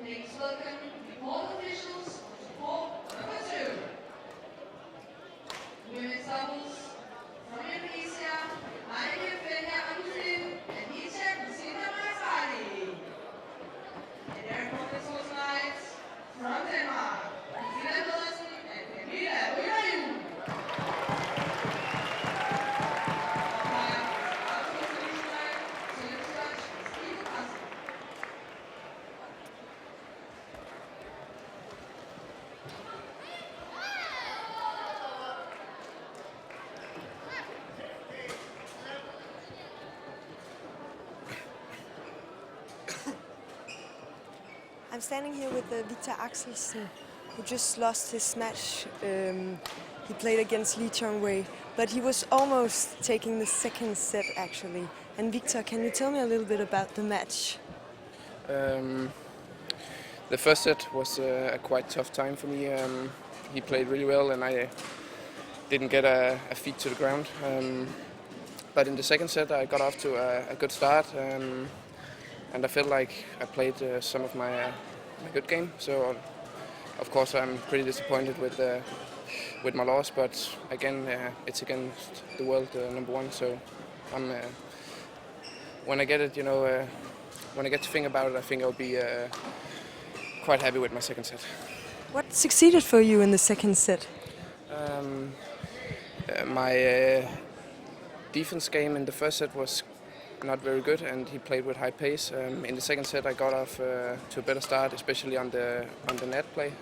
Please welcome the board officials for number 2. Women's doubles from Indonesia, and Christinna. And their opponents tonight from Denmark, Pedersen and Kamilla. I'm standing here with Viktor Axelsen, who just lost his match. He played against Chong Wei, but he was almost taking the second set actually. And Viktor, can you tell me a little bit about the match? The first set was a quite tough time for me. He played really well and I didn't get a feet to the ground. But in the second set I got off to a good start and I felt like I played some of my good game. So of course I'm pretty disappointed with my loss, but again it's against the world number one. So I'm when I get it, when I get to think about it, I think I'll be quite happy with my second set. What succeeded for you in the second set? My defense game in the first set was not very good, and he played with high pace. In the second set, I got off to a better start, especially on the net play,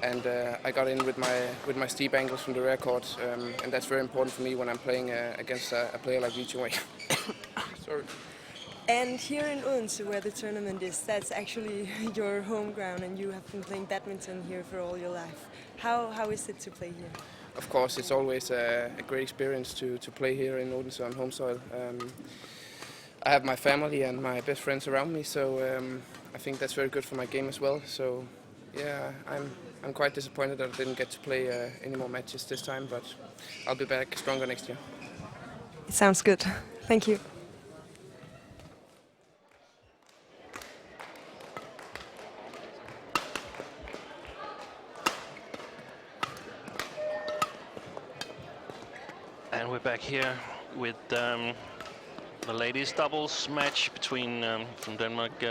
and I got in with my steep angles from the rear court, and that's very important for me when I'm playing against a player like Xuerui. Wei. Sorry. And here in Odense, where the tournament is, that's actually your home ground, and you have been playing badminton here for all your life. How is it to play here? Of course, it's always a great experience to play here in Odense on home soil. I have my family and my best friends around me, so I think that's very good for my game as well. So, yeah, I'm quite disappointed that I didn't get to play any more matches this time, but I'll be back stronger next year. It sounds good. Thank you. And we're back here with the ladies doubles match between from Denmark,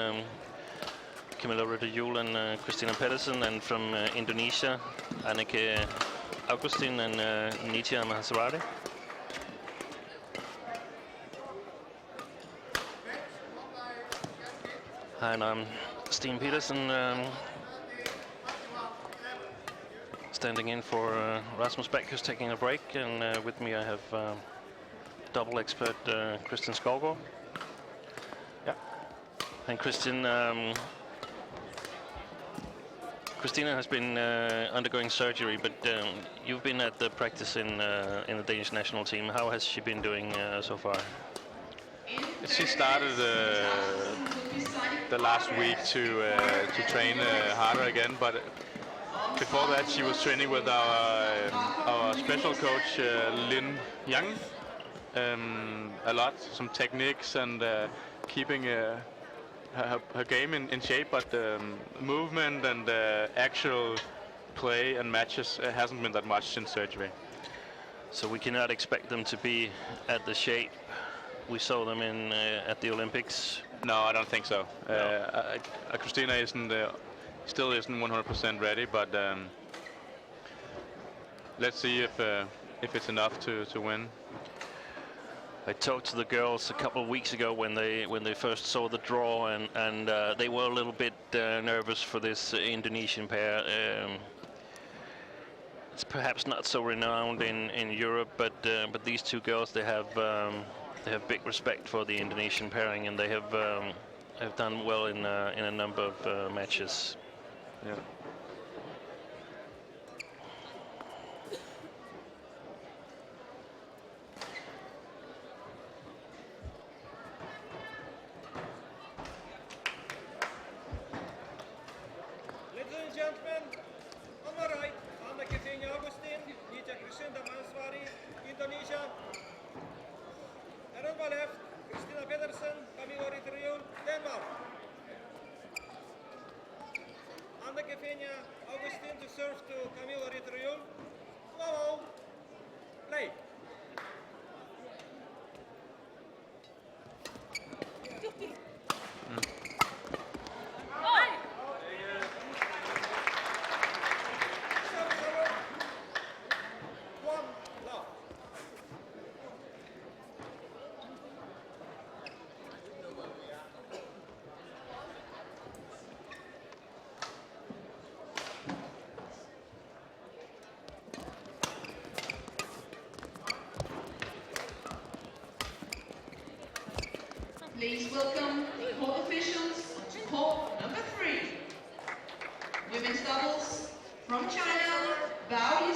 Kamilla and Christinna Pedersen, and from Indonesia, Anneke Augustin and Nitya Mahasarati. And I'm Stine Pedersen, standing in for Rasmus Beck, who's taking a break, and with me I have double expert Christian Skovgaard. Yeah. And Christinna has been undergoing surgery, but you've been at the practice in the Danish national team. How has she been doing so far? She started the last week to train harder again, but before that she was training with our special coach Lin Yang a lot, some techniques and keeping her game in shape, but movement and actual play and matches hasn't been that much since surgery. So we cannot expect them to be at the shape we saw them in at the Olympics? No, I don't think so. No. Christinna still isn't 100% ready, but let's see if it's enough to win. I talked to the girls a couple of weeks ago when they first saw the draw, and they were a little bit nervous for this Indonesian pair. It's perhaps not so renowned in Europe, but these two girls, they have big respect for the Indonesian pairing, and they have done well in a number of matches. Yeah. Ladies and gentlemen, on my right, Anneke Augustin, Indonesia. And on my left, Christinna Pedersen, Rytter, Denmark. Anneke Augustin to serve to Rytter. Hello. Play. Please welcome the court officials to court number 3. Women's doubles from China, Baun and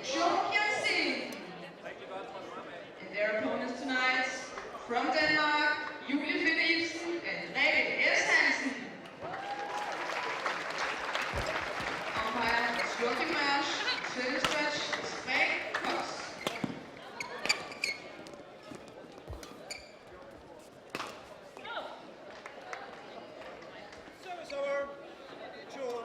Chong Wei. And their opponents tonight from Denmark, Julie and Gade. Umpire Joachim, service judge Koss. Service over. 2-1.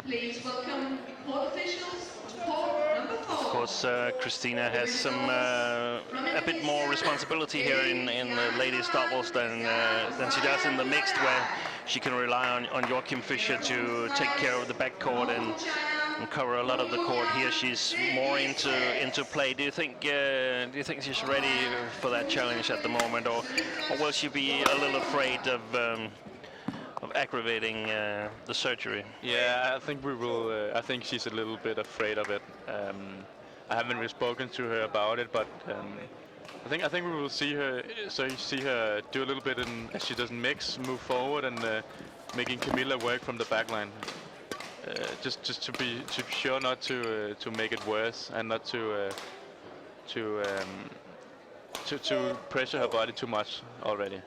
Please welcome court officials to court number 4. Of course, Christinna has a bit more responsibility here in the ladies doubles than she does in the mixed, where she can rely on Joachim Fischer to take care of the backcourt and cover a lot of the court. Here she's more into play. Do you think she's ready for that challenge at the moment, or will she be a little afraid of aggravating the surgery? Yeah, I think we will. I think she's a little bit afraid of it. I haven't really spoken to her about it, but I think we will see her. So you see her do a little bit as she doesn't mix, move forward, and making Kamilla work from the back line. Just to be sure not to make it worse and not to pressure her body too much already.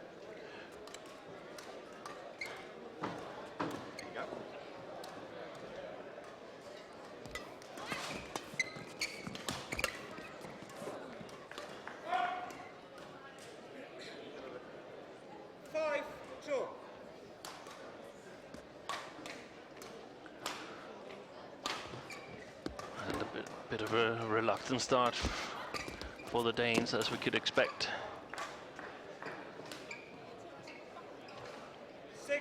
Bit of a reluctant start for the Danes, as we could expect. 6-2.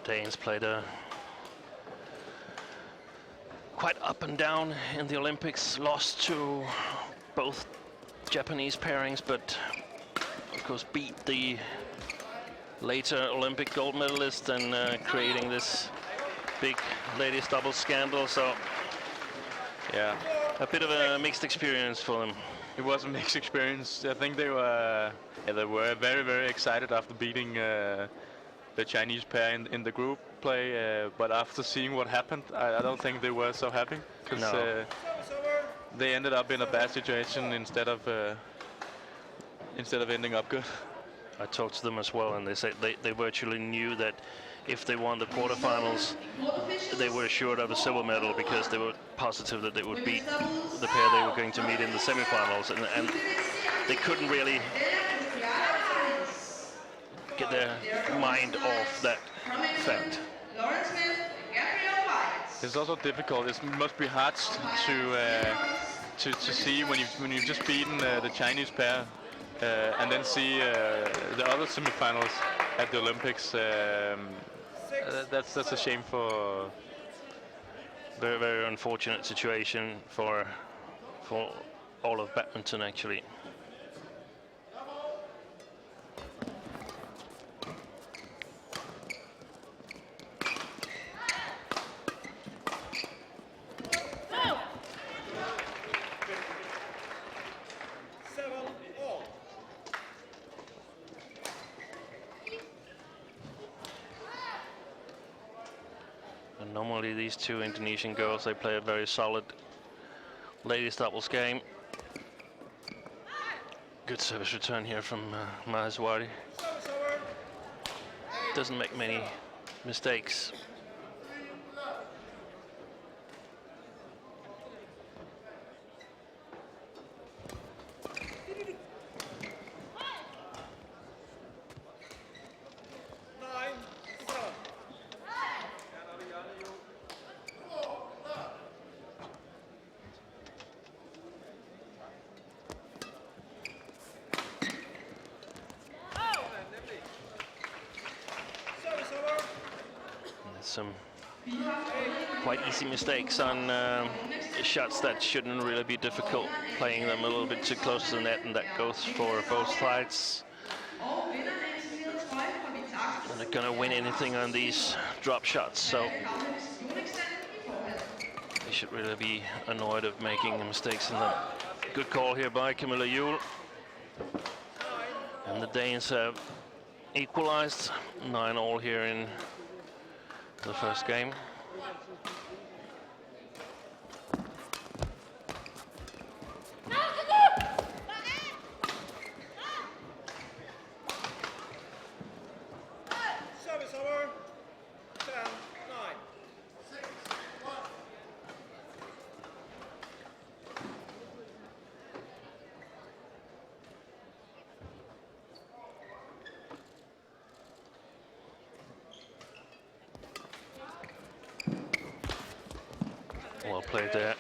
Danes played quite up and down in the Olympics, lost to both Japanese pairings, but of course beat the later Olympic gold medalist and creating this big ladies doubles scandal. So yeah, a bit of a mixed experience for them. It was a mixed experience. I think they were very, very excited after beating the Chinese pair in the group play, but after seeing what happened, I don't think they were so happy, because they ended up in a bad situation instead of ending up good. I talked to them as well, and they said they virtually knew that if they won the quarterfinals, they were assured of a silver medal, because they were positive that they would beat the pair they were going to meet in the semifinals, and they couldn't really get their mind off that fact. It's also difficult. It must be hard to see when you've just beaten the Chinese pair and then see the other semifinals at the Olympics. That's a shame for. Very, very unfortunate situation for all of badminton, actually. Normally these two Indonesian girls, they play a very solid ladies doubles game. Good service return here from Maheswari. Doesn't make many mistakes. some quite easy mistakes on shots that shouldn't really be difficult, playing them a little bit too close to the net, and that goes for both sides. They're not gonna win anything on these drop shots, so they should really be annoyed of making mistakes in them. Good call here by Kamilla Juhl. And the Danes have equalized 9-all here in the first game. Service over. 10-9. Well played there.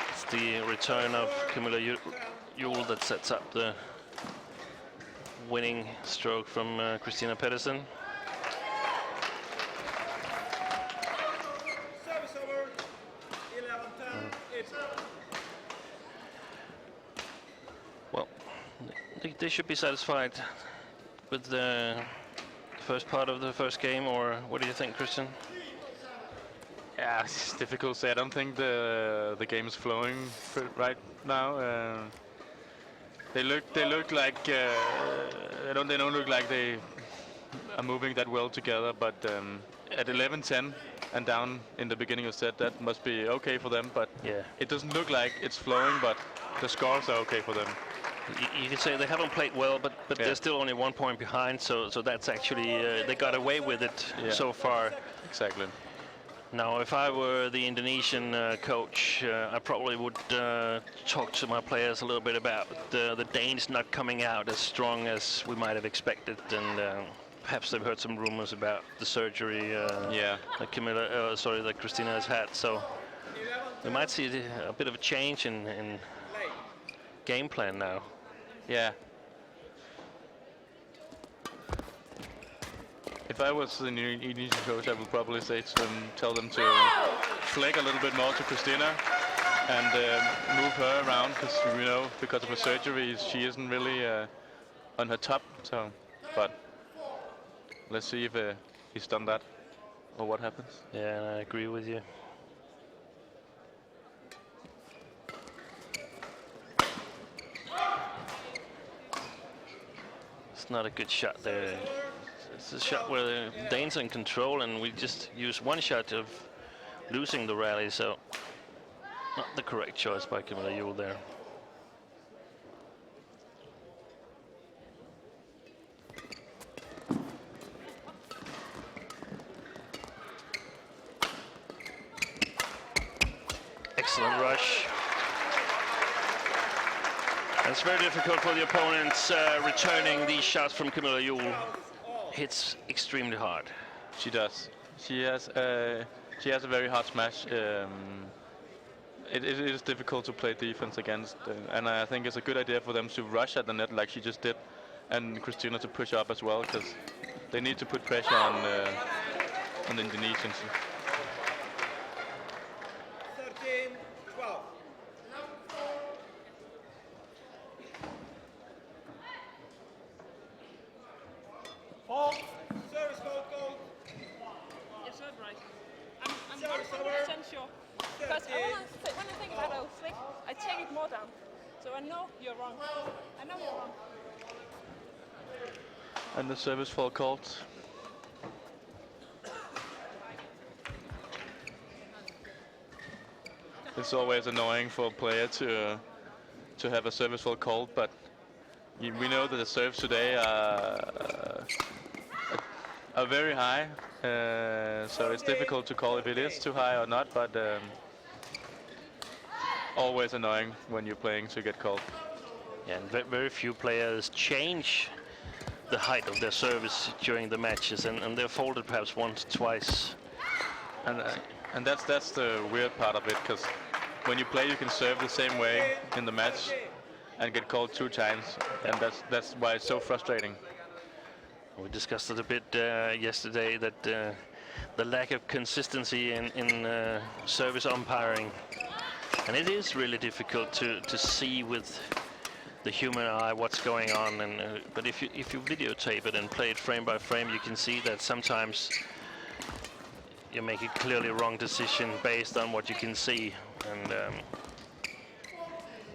It's the return of Kamilla Juhl that sets up the winning stroke from Christinna Pedersen. Service over. 11-10. Well, they should be satisfied with the first part of the first game, or what do you think, Christian? Yeah, it's difficult to say. I don't think the game is flowing right now. They look like they don't look like they are moving that well together. But at 11-10 and down in the beginning of the set, that must be okay for them. But yeah, it doesn't look like it's flowing. But the scores are okay for them. You could say they haven't played well, but yeah, they're still only 1 point behind. So that's actually they got away with it so far. Exactly. Now, if I were the Indonesian coach, I probably would talk to my players a little bit about the Danes not coming out as strong as we might have expected, and perhaps they've heard some rumors about the surgery that that Christinna has had. So we might see a bit of a change in game plan now. Yeah. If I was the Indonesian coach, I would probably say to them, tell them to flick a little bit more to Christinna and move her around, because because of her surgery, she isn't really on her top. So, but let's see if he's done that or what happens. Yeah, I agree with you. It's not a good shot there. It's a shot where the Danes are in control, and we just use one shot of losing the rally, so not the correct choice by Kamilla Juhl there. Excellent rush. And it's very difficult for the opponents returning these shots from Kamilla Juhl. Hits extremely hard. She does. She has a very hard smash. It is difficult to play defense against, and I think it's a good idea for them to rush at the net like she just did, and Christinna to push up as well, because they need to put pressure on the Indonesians. 13-12. Service goal. Yes, sir, right. I'm 100% sure. Because when I think about a flick, I take it more down. So I know you're wrong. I know you're wrong. And the service fault called. It's always annoying for a player to have a service fault called, but we know that the serves today are very high, so it's difficult to call if it is too high or not, but always annoying when you're playing to get called. Yeah, and very few players change the height of their service during the matches, and they're folded perhaps once, twice. And that's the weird part of it, because when you play, you can serve the same way in the match and get called 2 times, and that's why it's so frustrating. We discussed it a bit yesterday that the lack of consistency in service umpiring, and it is really difficult to see with the human eye what's going on. And but if you videotape it and play it frame by frame, you can see that sometimes you make a clearly wrong decision based on what you can see, and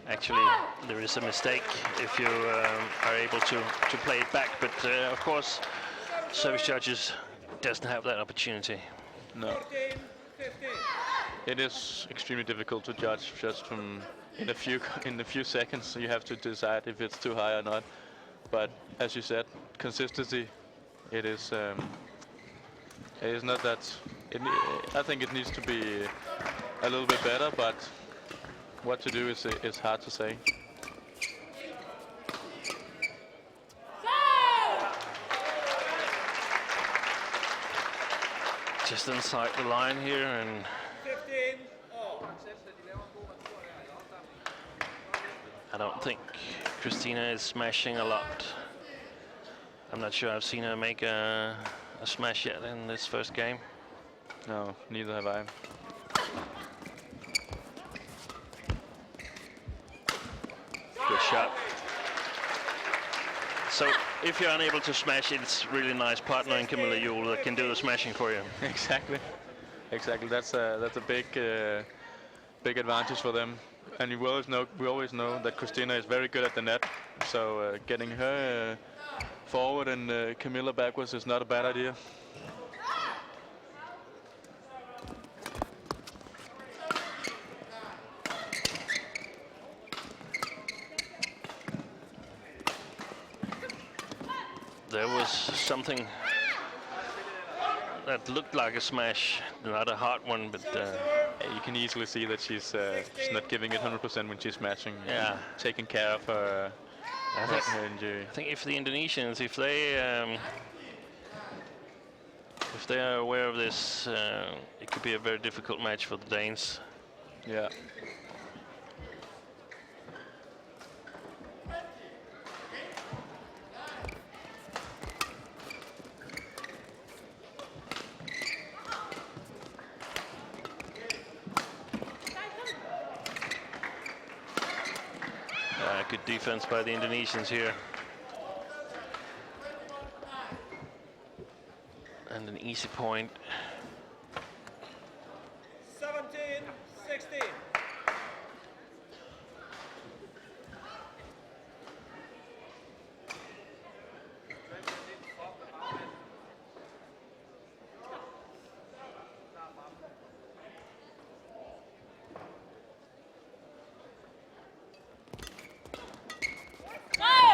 actually there is a mistake if you are able to play it back. But of course, service judges doesn't have that opportunity. No. It is extremely difficult to judge just from in a few seconds. You have to decide if it's too high or not. But as you said, consistency. It is not that. I think it needs to be a little bit better, but what to do is hard to say. Just inside the line here, and I don't think Christinna is smashing a lot. I'm not sure I've seen her make a smash yet in this first game. No, neither have I. Good shot. So if you're unable to smash, it's really nice partner in Kamilla that can do the smashing for you. Exactly. That's a big advantage for them. And we always know that Christinna is very good at the net. So getting her forward and Kamilla backwards is not a bad idea. There was something that looked like a smash, not a hard one, but you can easily see that she's not giving it 100% when she's smashing. Yeah, taking care of her injury. I think if the Indonesians, if they are aware of this, it could be a very difficult match for the Danes. Yeah. Good defense by the Indonesians here. And an easy point. 17-16.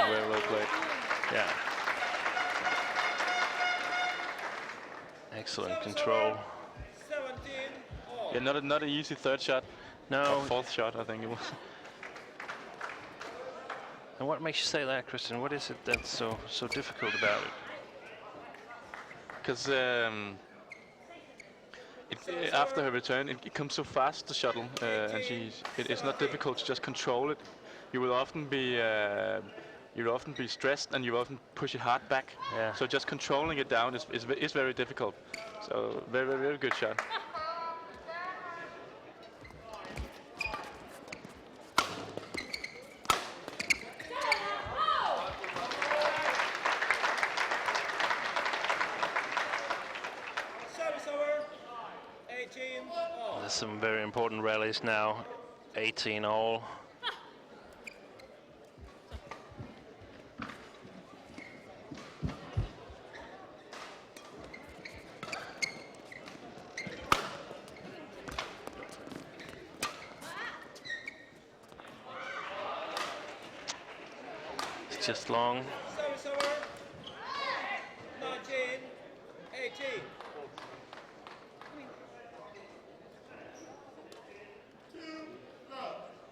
Very well played. Yeah. Excellent control. Yeah, not an easy third shot. No. Or fourth shot, I think it was. And what makes you say that, Christian? What is it that's so difficult about it? Because after her return, it comes so fast, the shuttle, and it's not difficult to just control it. You will often be stressed, and you often push it hard back. Yeah. So just controlling it down is very difficult. So very good shot. There's some very important rallies now. 18 all. It's just long. Service over. 19-18.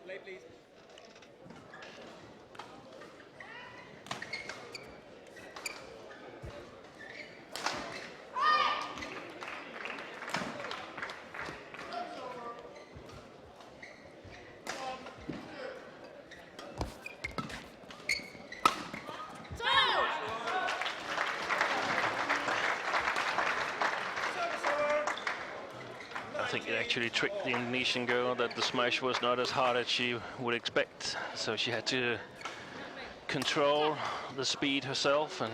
Play, please. actually tricked the Indonesian girl that the smash was not as hard as she would expect. So she had to control the speed herself and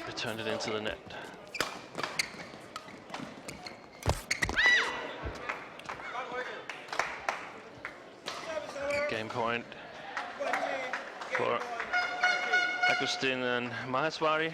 returned it into the net. Game point for Axelsen and Maheswari.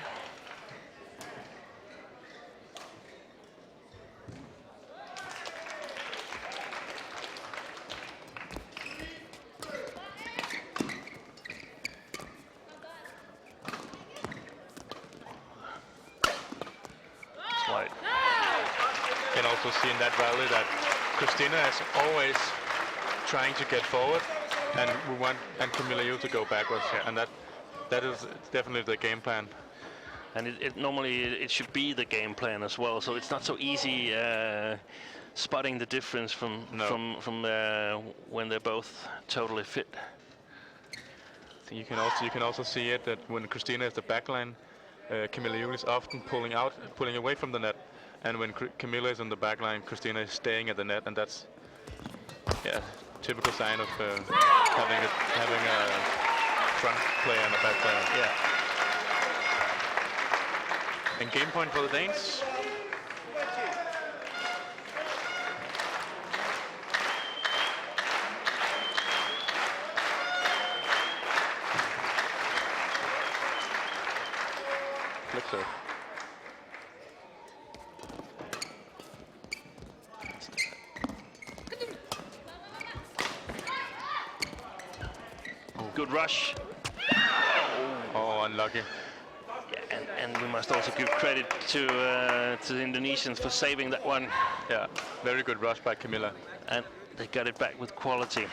You can also see in that rally that Christinna is always trying to get forward, and we want Kamilla to go backwards, and that is definitely the game plan. And normally it should be the game plan as well. So it's not so easy spotting the difference from when they're both totally fit. You can also see it that when Christinna is the backline, Kamilla is often pulling away from the net, and when Kamilla is on the backline, Christinna is staying at the net, and that's typical sign of having a front player and a back player. Yeah. And game point for the Danes. Victor. Good rush. Oh, unlucky. Yeah, and we must also give credit to the Indonesians for saving that one. Yeah, very good rush by Kamilla. And they got it back with quality.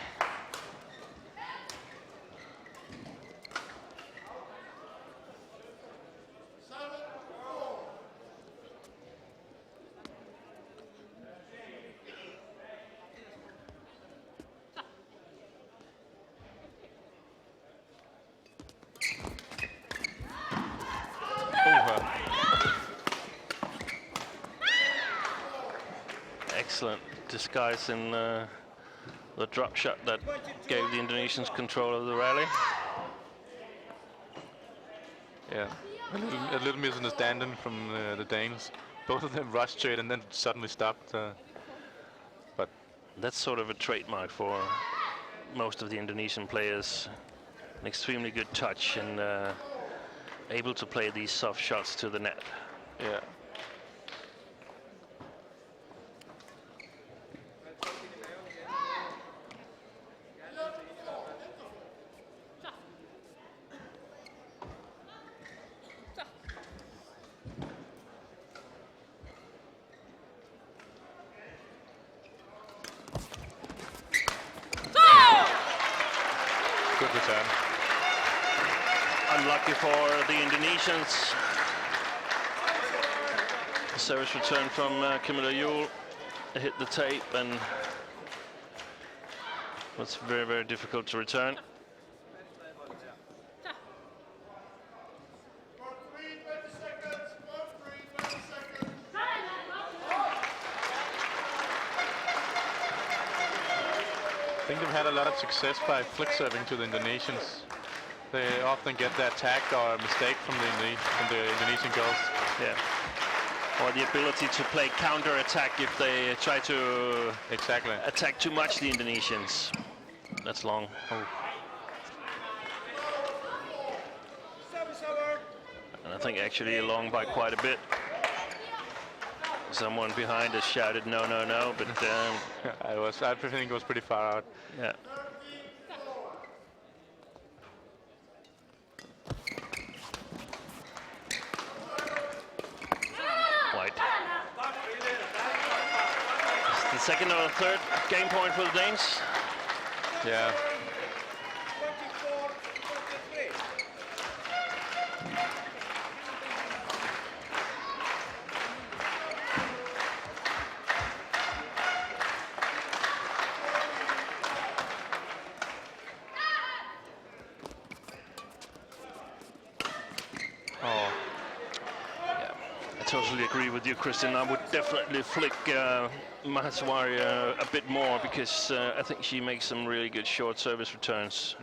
Excellent disguise in the drop shot that gave the Indonesians control of the rally. Yeah, a little misunderstanding from the Danes. Both of them rushed to it and then suddenly stopped. But that's sort of a trademark for most of the Indonesian players. An extremely good touch and able to play these soft shots to the net. Yeah. Unlucky for the Indonesians. Service return from Kamilla hit the tape and was very, very difficult to return. I think they've had a lot of success by flick serving to the Indonesians. They often get the attack or a mistake from the Indonesian girls. Yeah. Or the ability to play counter-attack if they try to attack too much the Indonesians. That's long. Oh. And I think actually long by quite a bit. Someone behind us shouted no, no, no, but I think it was pretty far out. Yeah. White. It's the second or third game point for the Danes. Yeah. totally agree with you, Christian. I would definitely flick Maheswari a bit more because I think she makes some really good short service returns.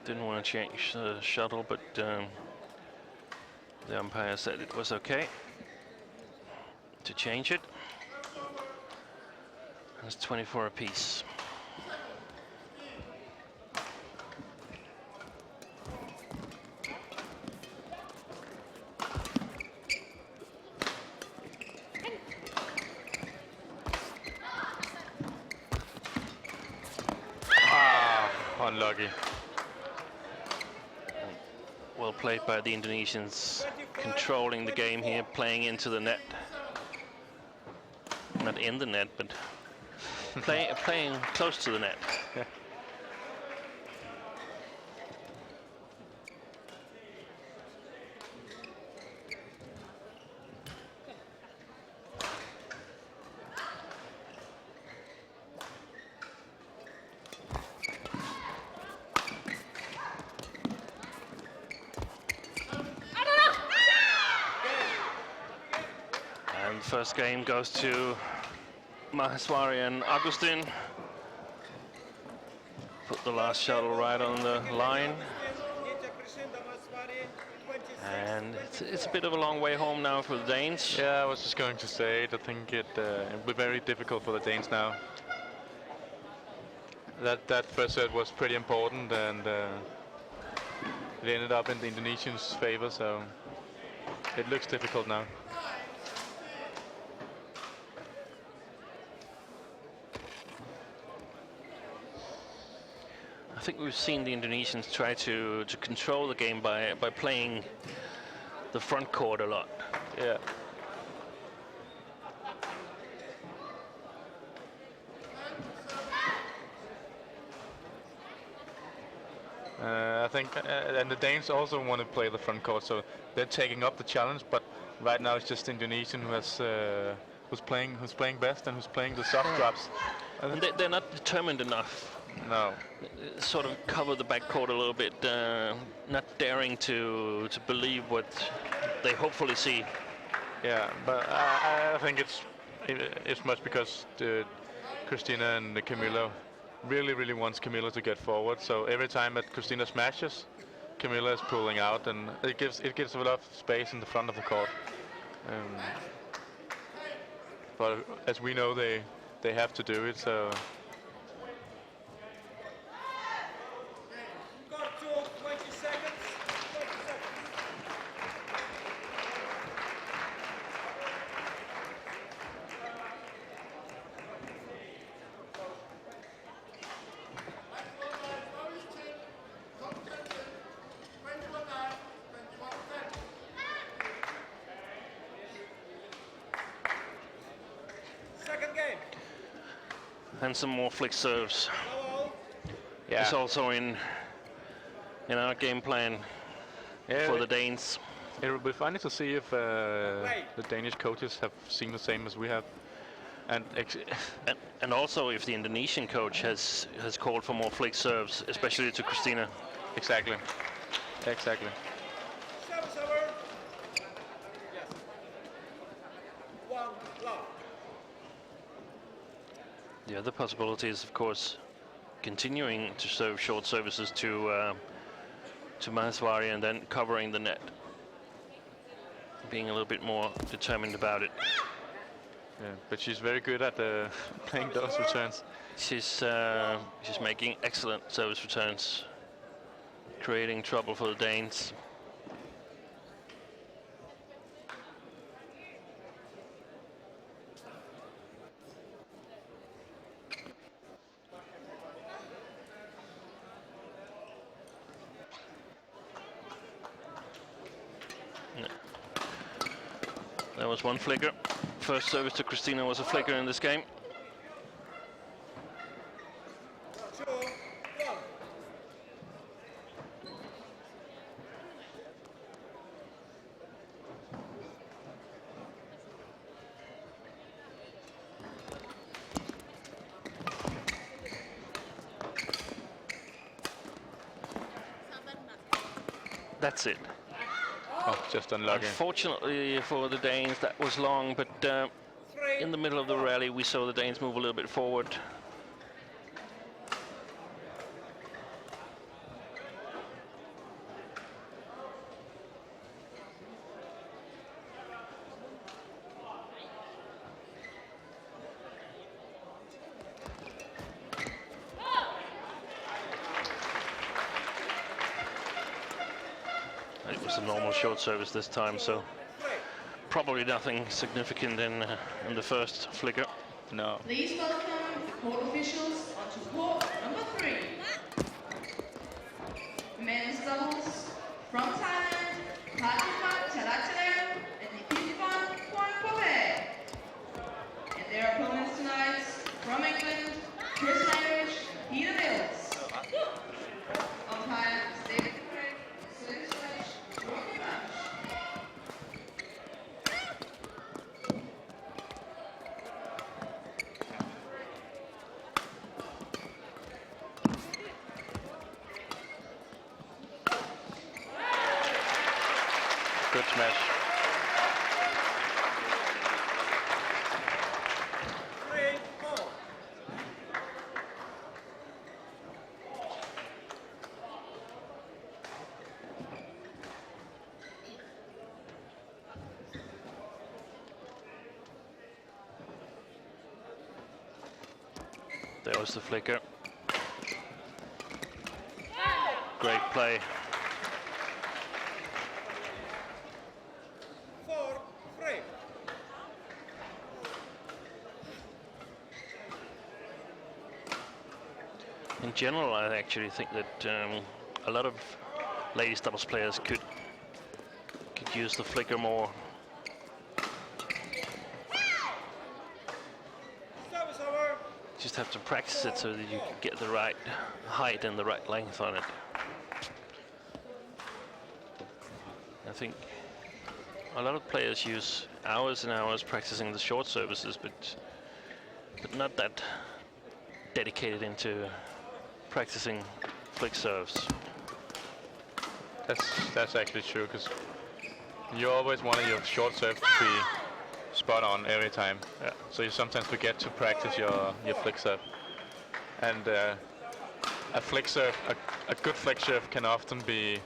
Didn't want to change the shuttle, but the umpire said it was okay to change it. It's 24 apiece. Unlucky. Well played by the Indonesians, controlling the game here, playing into the net. Not in the net, but playing close to the net. Yeah. First game goes to Maheswari and Augustin. Put the last shuttle right on the line. And it's a bit of a long way home now for the Danes. Yeah, I was just going to say it. I think it will be very difficult for the Danes now. That first set was pretty important, and it ended up in the Indonesians' favor, so it looks difficult now. I think we've seen the Indonesians try to control the game by playing the front court a lot. Yeah. I think, and the Danes also want to play the front court, so they're taking up the challenge. But right now it's just Indonesian who's playing best and who's playing the soft drops. And they're not determined enough. No. Sort of cover the backcourt a little bit, not daring to believe what they hopefully see. Yeah, but I think it's much because Christinna and Kamilla really wants Kamilla to get forward. So every time that Christinna smashes, Kamilla is pulling out, and it gives a lot of space in the front of the court. But as we know, they have to do it. So. And some more flick serves. Yeah. It's also in our game plan for the Danes. It will be funny to see if the Danish coaches have seen the same as we have, and also if the Indonesian coach has called for more flick serves, especially to Christinna. Exactly. The other possibility is, of course, continuing to serve short services to Maheswari and then covering the net, being a little bit more determined about it. Yeah, but she's very good at playing those returns. She's making excellent service returns, creating trouble for the Danes. There was one flicker. First service to Christinna was a flicker in this game. That's it. Oh, just unlucky. Unfortunately for the Danes, that was long, but in the middle of the rally, we saw the Danes move a little bit forward. It was a normal short service this time, so probably nothing significant in the first flicker. No. Please welcome court officials onto court number 3. Men's doubles from Thailand, Ratchanok and Hoeg. And their opponents tonight from England, Christinna, Pedersen. Umpire David Good smash. There was the flicker. Great play. 4-3. In general, I actually think that a lot of ladies doubles players could use the flicker more. Just have to practice it so that you can get the right height and the right length on it. I think a lot of players use hours and hours practicing the short services, but not that dedicated into practicing flick serves. That's actually true, because you always want your short serve to be spot on every time. Yeah. So you sometimes forget to practice your flick serve. And a flick serve, a good flick serve can often be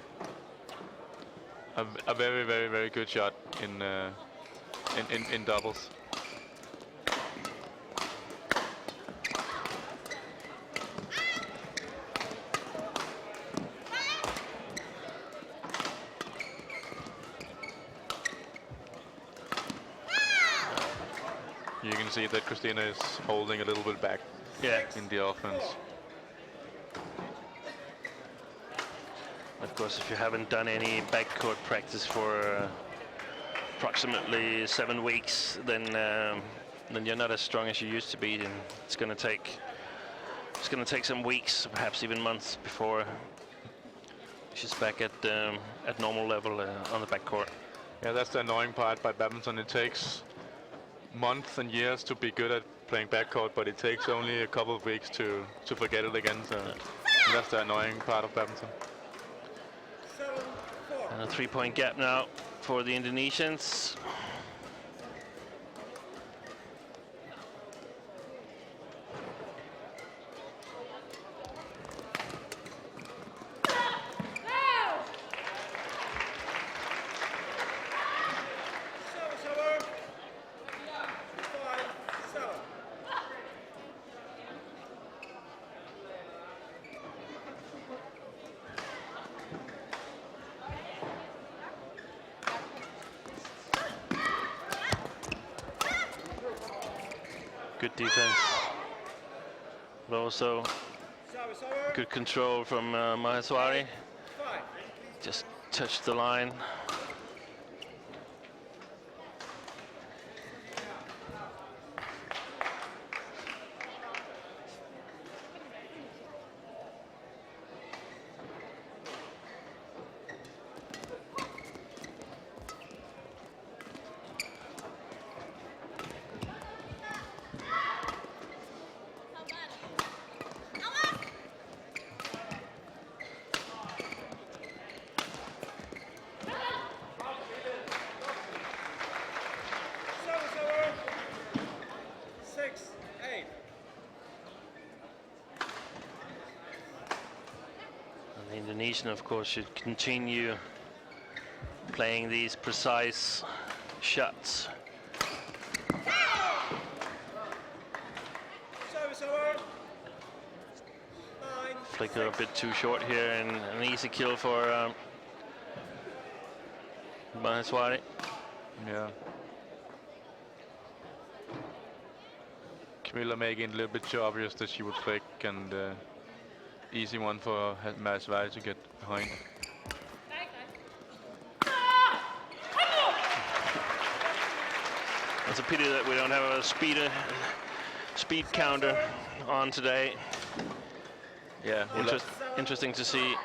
a very, very, very good shot in doubles. You can see that Christinna is holding a little bit back in the offense. Of course, if you haven't done any backcourt practice for approximately 7 weeks, then you're not as strong as you used to be, and it's going to take some weeks, perhaps even months, before she's back at normal level on the backcourt. Yeah, that's the annoying part by badminton. It takes months and years to be good at playing backcourt, but it takes only a couple of weeks to forget it again. So that's the annoying part of badminton. And a 3-point gap now for the Indonesians. Good defense, but also good control from Maheswari. Just touched the line. Indonesian, of course, should continue playing these precise shots. Flicker a bit too short here, and an easy kill for Xuerui. Yeah. Kamilla making it a little bit too obvious that she would flick, and easy one for Xuerui to get behind. It's a pity that we don't have a speed counter on today. Yeah, interesting to see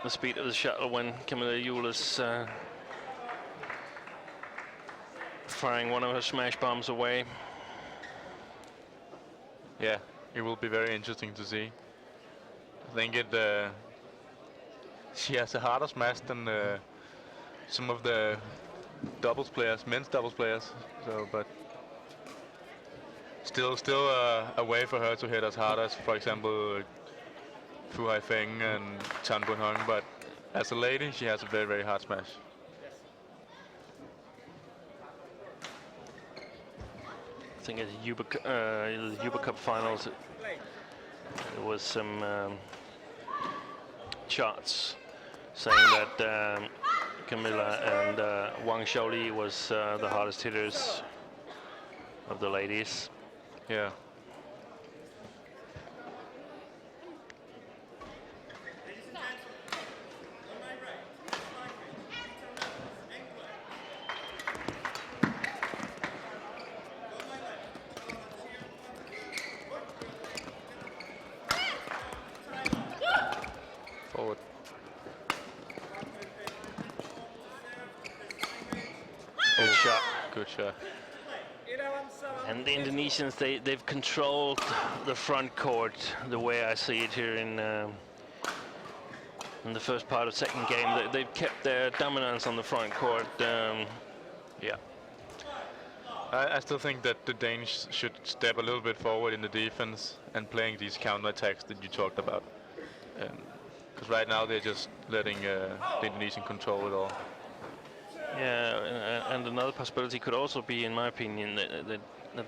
the speed of the shuttle when Kamilla is firing one of her smash bombs away. Yeah, it will be very interesting to see. I think she has a harder smash than some of the doubles players, men's doubles players. So, but still a way for her to hit as hard as, for example, Fu Haifeng and Tan Bun Hong. But as a lady, she has a very, very hard smash. I think at the Uber Cup finals, there was some charts saying that Kamilla and Wang Xiaoli was the hardest hitters of the ladies. Yeah. Forward. Good shot. Good shot. And the Indonesians, they've controlled the front court the way I see it here in the first part of second game. They've kept their dominance on the front court. Yeah. I still think that the Danes should step a little bit forward in the defense and playing these counter-attacks that you talked about. Because right now they're just letting the Indonesian control it all. Yeah, and another possibility could also be, in my opinion, that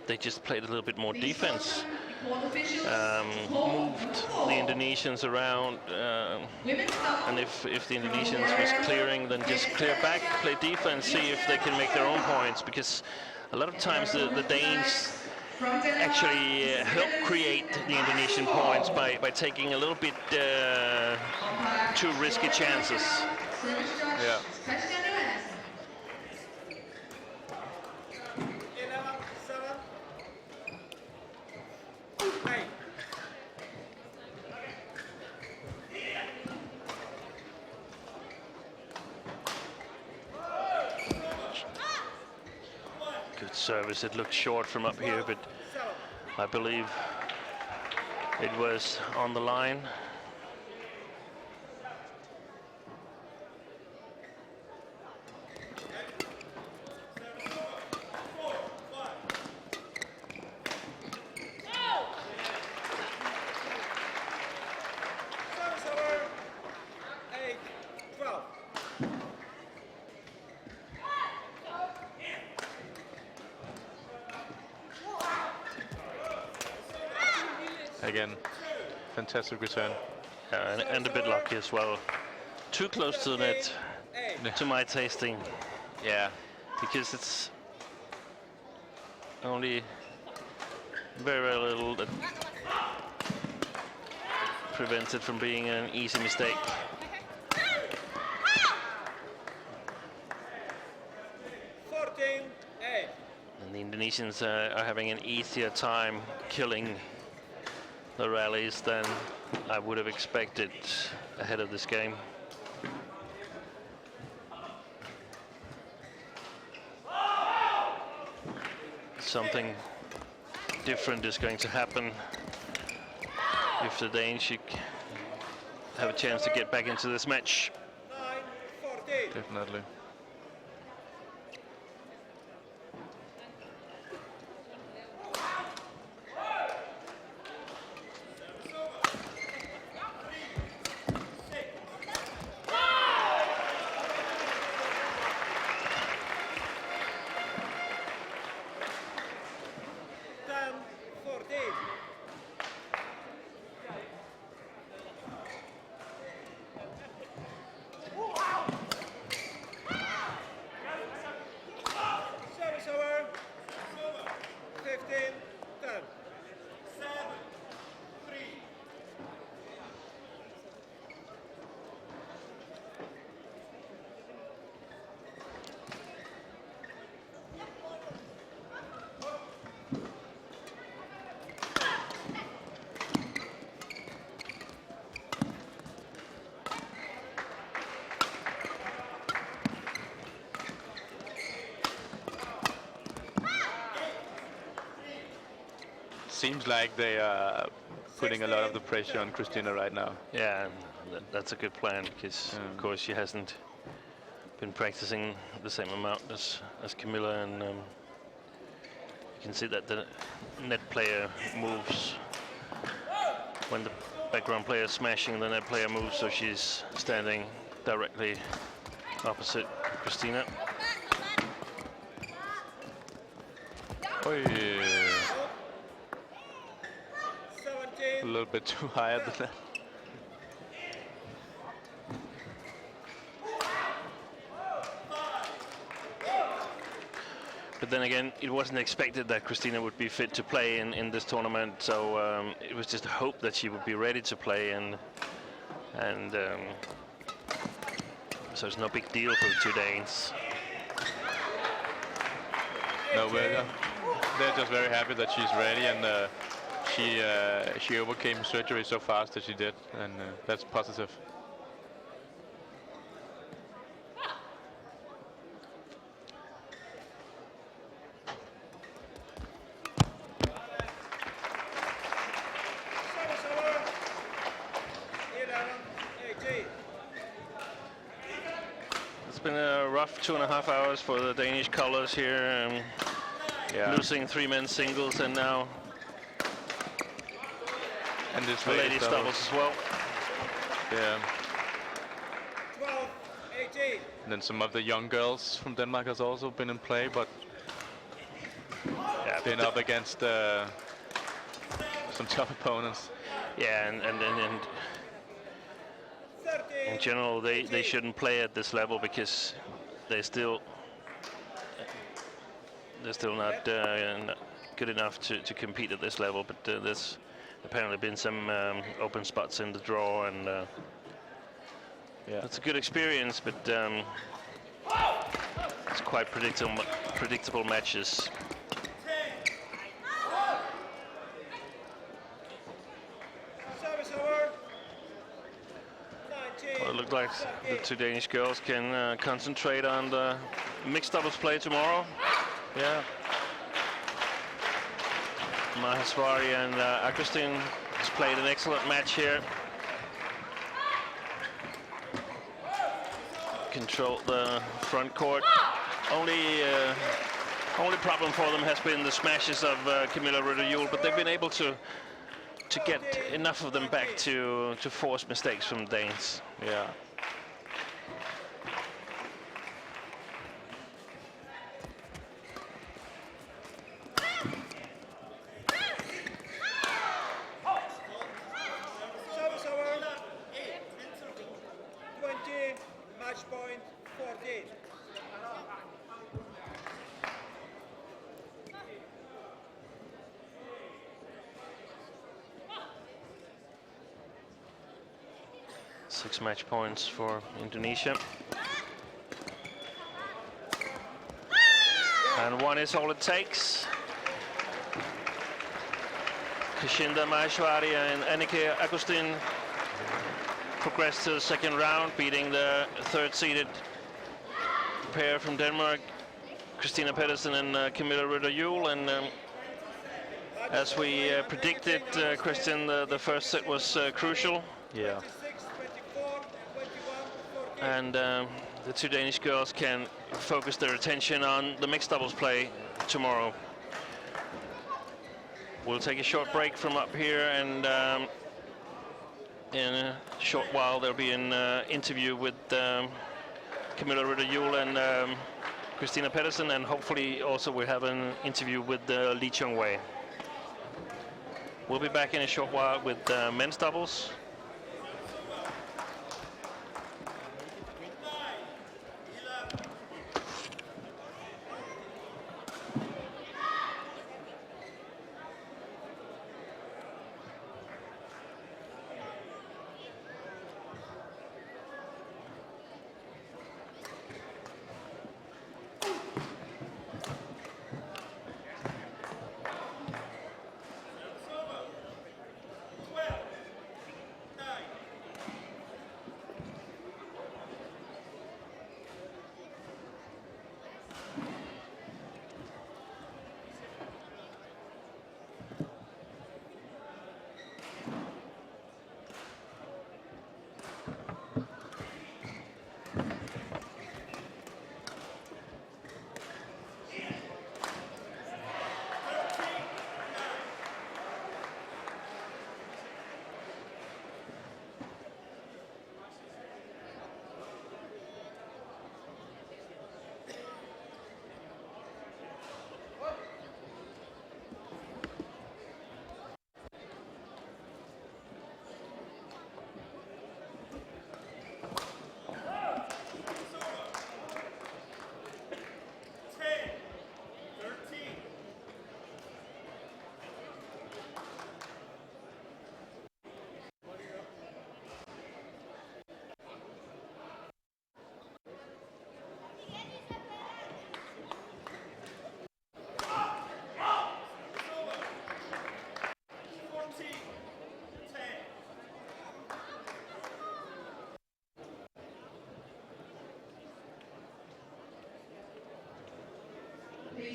they just played a little bit more defense. Moved the Indonesians around, and if the Indonesians was clearing, then just clear back, play defense, see if they can make their own points, because a lot of times the Danes actually help create the Indonesian points by taking a little bit too risky chances. Yeah. Good service. It looked short from up here, but I believe it was on the line. Again, fantastic return. And a bit lucky as well. Too close to the net, to my tasting. Yeah. Because it's only very, very little that prevents it from being an easy mistake. And the Indonesians are having an easier time killing the rallies than I would have expected ahead of this game. Something different is going to happen if the Danes should have a chance to get back into this match. Definitely. seems like they are putting a lot of the pressure on Christinna right now. Yeah, and that's a good plan because, of course, she hasn't been practicing the same amount as Kamilla, and you can see that the net player moves when the background player is smashing. The net player moves, so she's standing directly opposite Christinna. Oh, yeah. A little bit too high at the net. But then again, it wasn't expected that Christinna would be fit to play in this tournament, so it was just a hope that she would be ready to play, and so it's no big deal for the two Danes. No, they're just very happy that she's ready, and she overcame surgery so fast that she did, and that's positive. It's been a rough 2.5 hours for the Danish colors here. Losing 3 men's singles, and now this the ladies doubles as well. Yeah. And then some of the young girls from Denmark has also been in play, but been up against some tough opponents. Yeah, and in general, they shouldn't play at this level because they're still not good enough to compete at this level. But there's apparently been some open spots in the draw, and it's a good experience. But it's quite predictable matches. Well, it looks like the two Danish girls can concentrate on the mixed doubles play tomorrow. Yeah. Maheswari and Axelsen has played an excellent match here. Controlled the front court. Only problem for them has been the smashes of Kamilla Rytter, but they've been able to get enough of them back to force mistakes from the Danes. Yeah. Match point 14. Six match points for Indonesia. And one is all it takes. Christinna Maheswari and Annike Agustin progressed to the second round, beating the third-seeded pair from Denmark, Christinna Pedersen and Kamilla Rytter. And as we predicted, Christian, the first set was crucial. Yeah. And the two Danish girls can focus their attention on the mixed doubles play tomorrow. We'll take a short break from up here, and in a short while there'll be an interview with Kamilla Rytter and Christinna Pedersen, and hopefully also we'll have an interview with Chong Wei. We'll be back in a short while with men's doubles.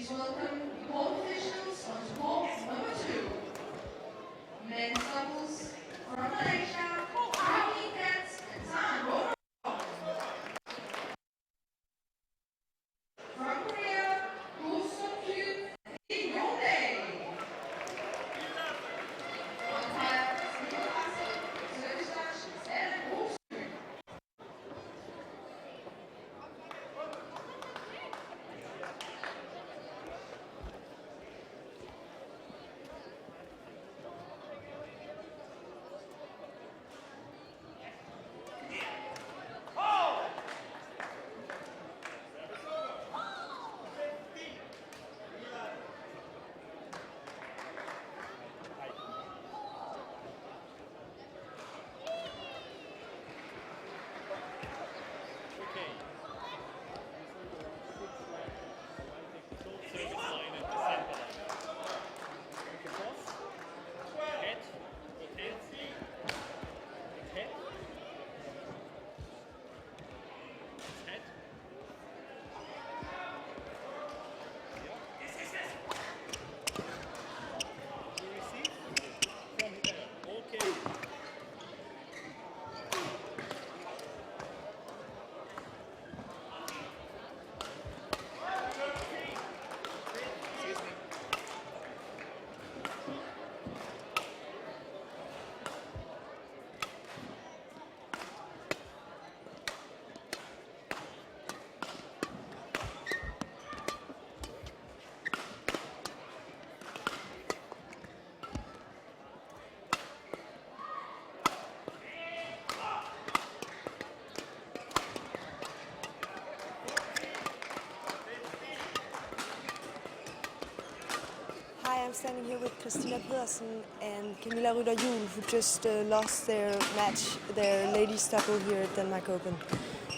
Please welcome the court officials on court number 2. Men's doubles from Malaysia, Yonex Denmark. From Korea, Xuerui and Gade. Hi, I'm standing here with Christinna Pedersen and Kamilla who just lost their match, their ladies double here at Denmark Open.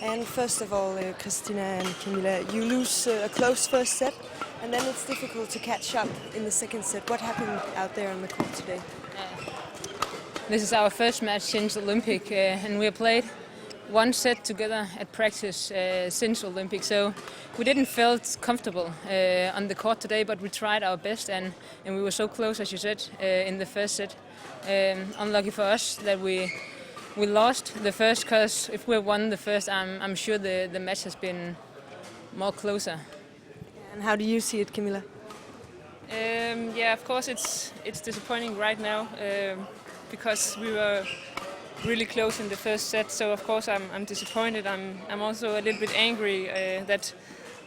And first of all, Christinna and Kamilla, you lose a close first set, and then it's difficult to catch up in the second set. What happened out there on the court today? This is our first match since Olympic, and we have played one set together at practice since Olympic, so we didn't feel comfortable on the court today, but we tried our best, and we were so close, as you said, in the first set. Unlucky for us that we lost the first, because if we won the first, I'm sure the match has been more closer. And how do you see it, Kamilla? Yeah, of course it's disappointing right now because we were really close in the first set. So of course I'm disappointed. I'm also a little bit angry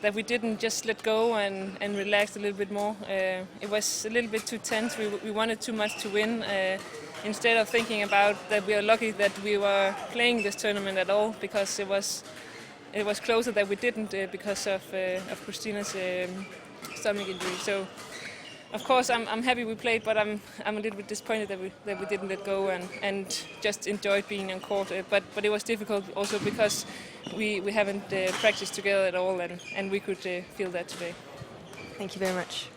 that we didn't just let go and relax a little bit more. It was a little bit too tense. We wanted too much to win. Instead of thinking about that we are lucky that we were playing this tournament at all, because it was closer that we didn't because of Christinna's stomach injury. So of course I'm happy we played, but I'm a little bit disappointed that we didn't let go and just enjoyed being on court. But it was difficult also because we haven't practiced together at all, and we could feel that today. Thank you very much.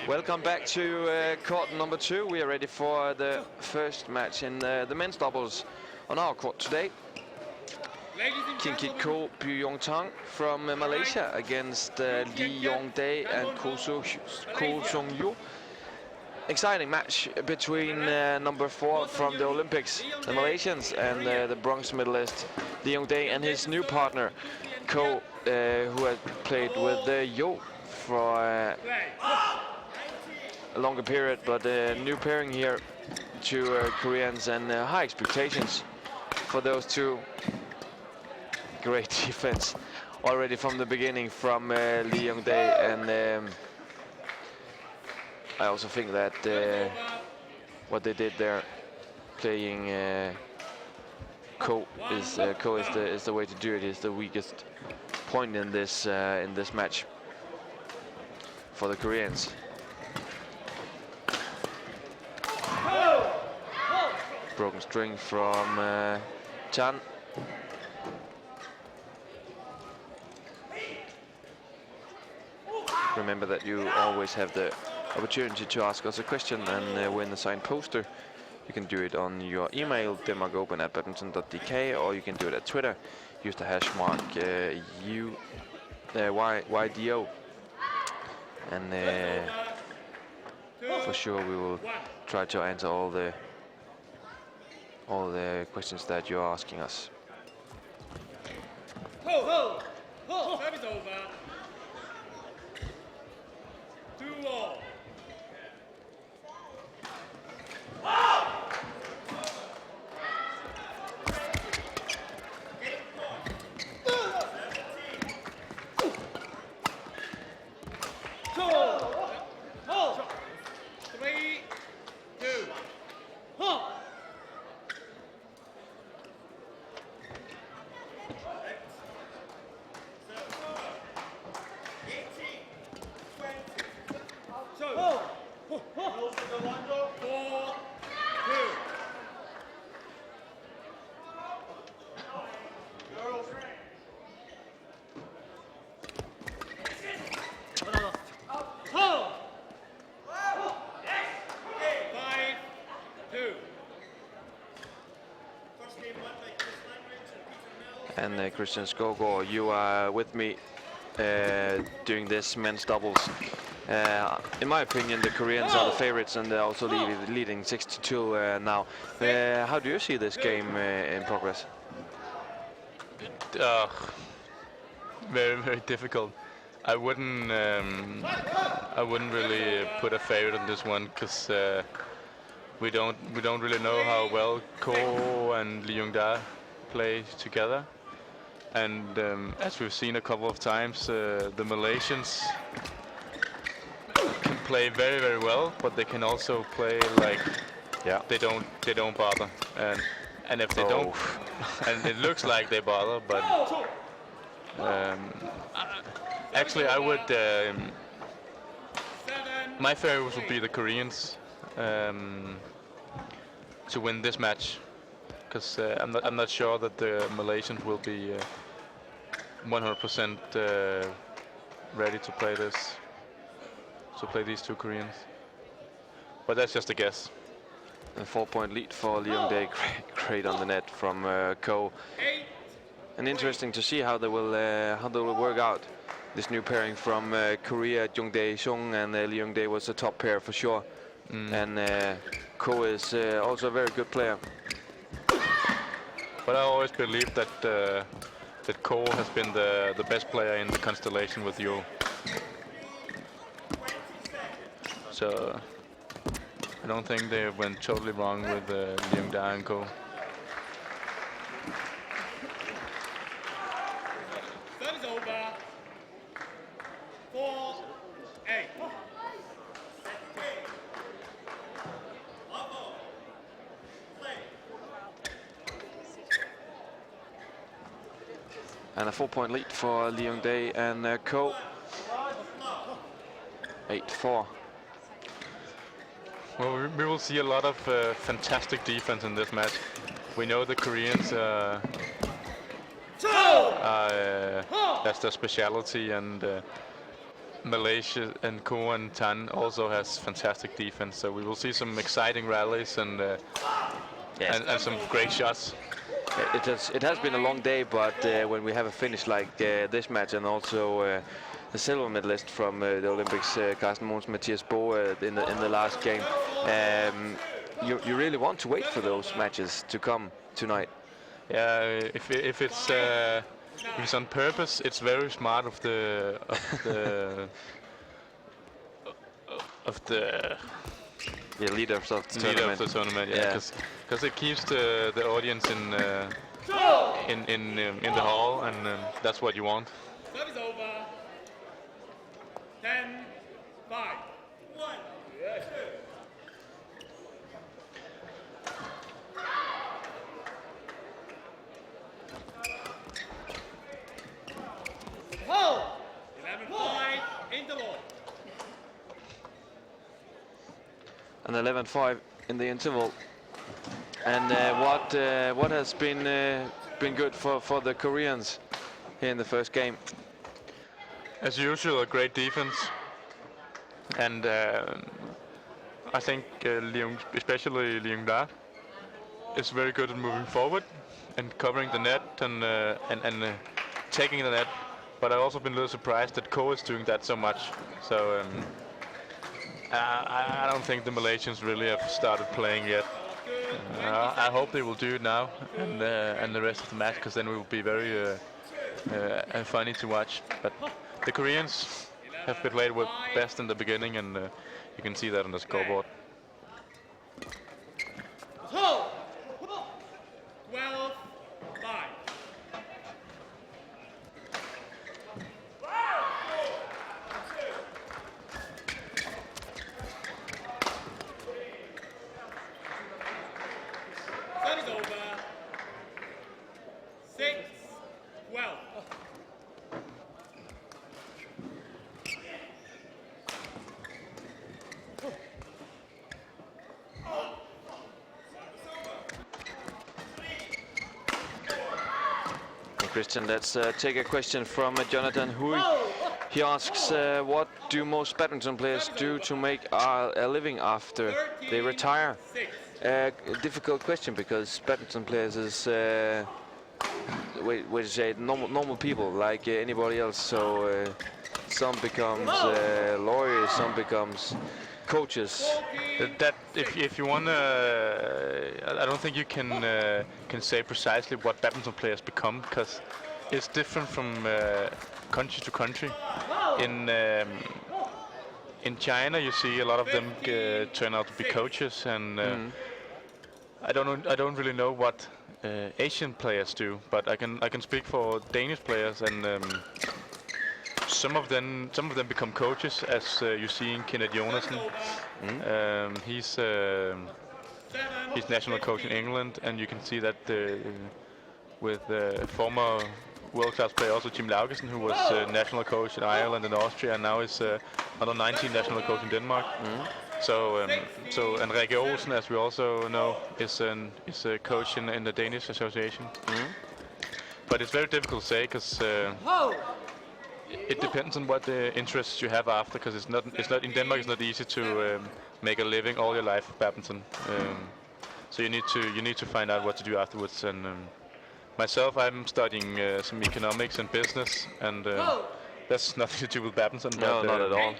Welcome back to court number 2. We are ready for the first match in the men's doubles on our court today. Kinkit Ko Byung-Tang from Malaysia against Lee Yong-dae and Ko Sung-yu. Exciting match between number 4 from the Olympics, the Malaysians, and the bronze medalist Lee Yong-dae and his new partner Ko, who had played with Yo for a longer period, but a new pairing here, two Koreans, and high expectations for those two. Great defense already from the beginning from Lee Yong-dae and I also think that what they did there, playing Ko is the way to do it. Is the weakest point in this match for the Koreans. Broken string from Chan. Remember that you always have the opportunity to ask us a question and win a signed poster. You can do it on your email, denmarkopen@badminton.dk, or you can do it at Twitter. Use the hash mark YDO. And for sure we will try to answer all the questions that you're asking us. Service over. 2-all. And Christian Skogård, you are with me during this men's doubles. In my opinion, the Koreans are the favorites, and they're also leading 6-2 now. How do you see this game in progress? Very, very difficult. I wouldn't really put a favorite on this one, because we don't really know how well Ko and Lee Young-da play together. And as we've seen a couple of times, the Malaysians can play very, very well, but they can also play like they don't bother. And if they don't, and it looks like they bother, but actually I would. My favorites would be the Koreans to win this match, because I'm not sure that the Malaysians will be 100% ready to play these two Koreans. But that's just a guess. A 4-point lead for Lee Young-dae, great on the net from Ko. And interesting to see how they will work out this new pairing from Korea. Young-dae Sung and Lee Young-dae was a top pair for sure. And Ko is also a very good player. But I always believe that that Ko has been the best player in the constellation with you. So I don't think they went totally wrong with Lee Young-dae and Ko. That is over. 4-8. And a 4-point lead for Lee Young-dae and Ko. 8-4. Well, we will see a lot of fantastic defense in this match. We know the Koreans, that's their specialty, and Malaysia and Ko and Tine also has fantastic defense. So we will see some exciting rallies and some great shots. It has been a long day, but when we have a finish like this match, and also the silver medalist from the Olympics, Carsten Mogens, Mathias Bo, in the last game, you really want to wait for those matches to come tonight. Yeah, if it's on purpose, it's very smart of the leaders of the tournament. Yeah, because it keeps the audience in the hall, and that's what you want. Service over. 10-5. 1. an 11-5 in the interval. And what has been good for the Koreans here in the first game? As usual, a great defense, and I think especially Leung Da is very good at moving forward and covering the net and taking the net. But I've also been a little surprised that Ko is doing that so much. So I don't think the Malaysians really have started playing yet. I hope they will do it now and the rest of the match, because then it will be very funny to watch. But the Koreans have been played with best in the beginning, and you can see that on the scoreboard. 12-5. That is over. 6-12. Christian, let's take a question from Jonathan Hoeg. He asks, what do most badminton players do to make a living after they retire? A difficult question, because badminton players is normal people like anybody else. So some becomes lawyers, some becomes coaches. That if you want, I don't think you can say precisely what badminton players become, because it's different from country to country. In China, you see a lot of them turn out to be coaches, and I don't really know what Asian players do, but I can speak for Danish players, and some of them become coaches, as you see in Jonas. He's national coach in England, and you can see that with former world-class player also Jim Laugesen, who was national coach in Ireland and Austria, and now is under 19 national coach in Denmark. So and Rikke Olsen, as we also know, is a coach in the Danish association. But it's very difficult to say, because it depends on what interests you have after, because it's not in Denmark. It's not easy to make a living all your life of badminton. So you need to find out what to do afterwards. And myself, I'm studying some economics and business, and that's nothing to do with badminton. No, but, not at all.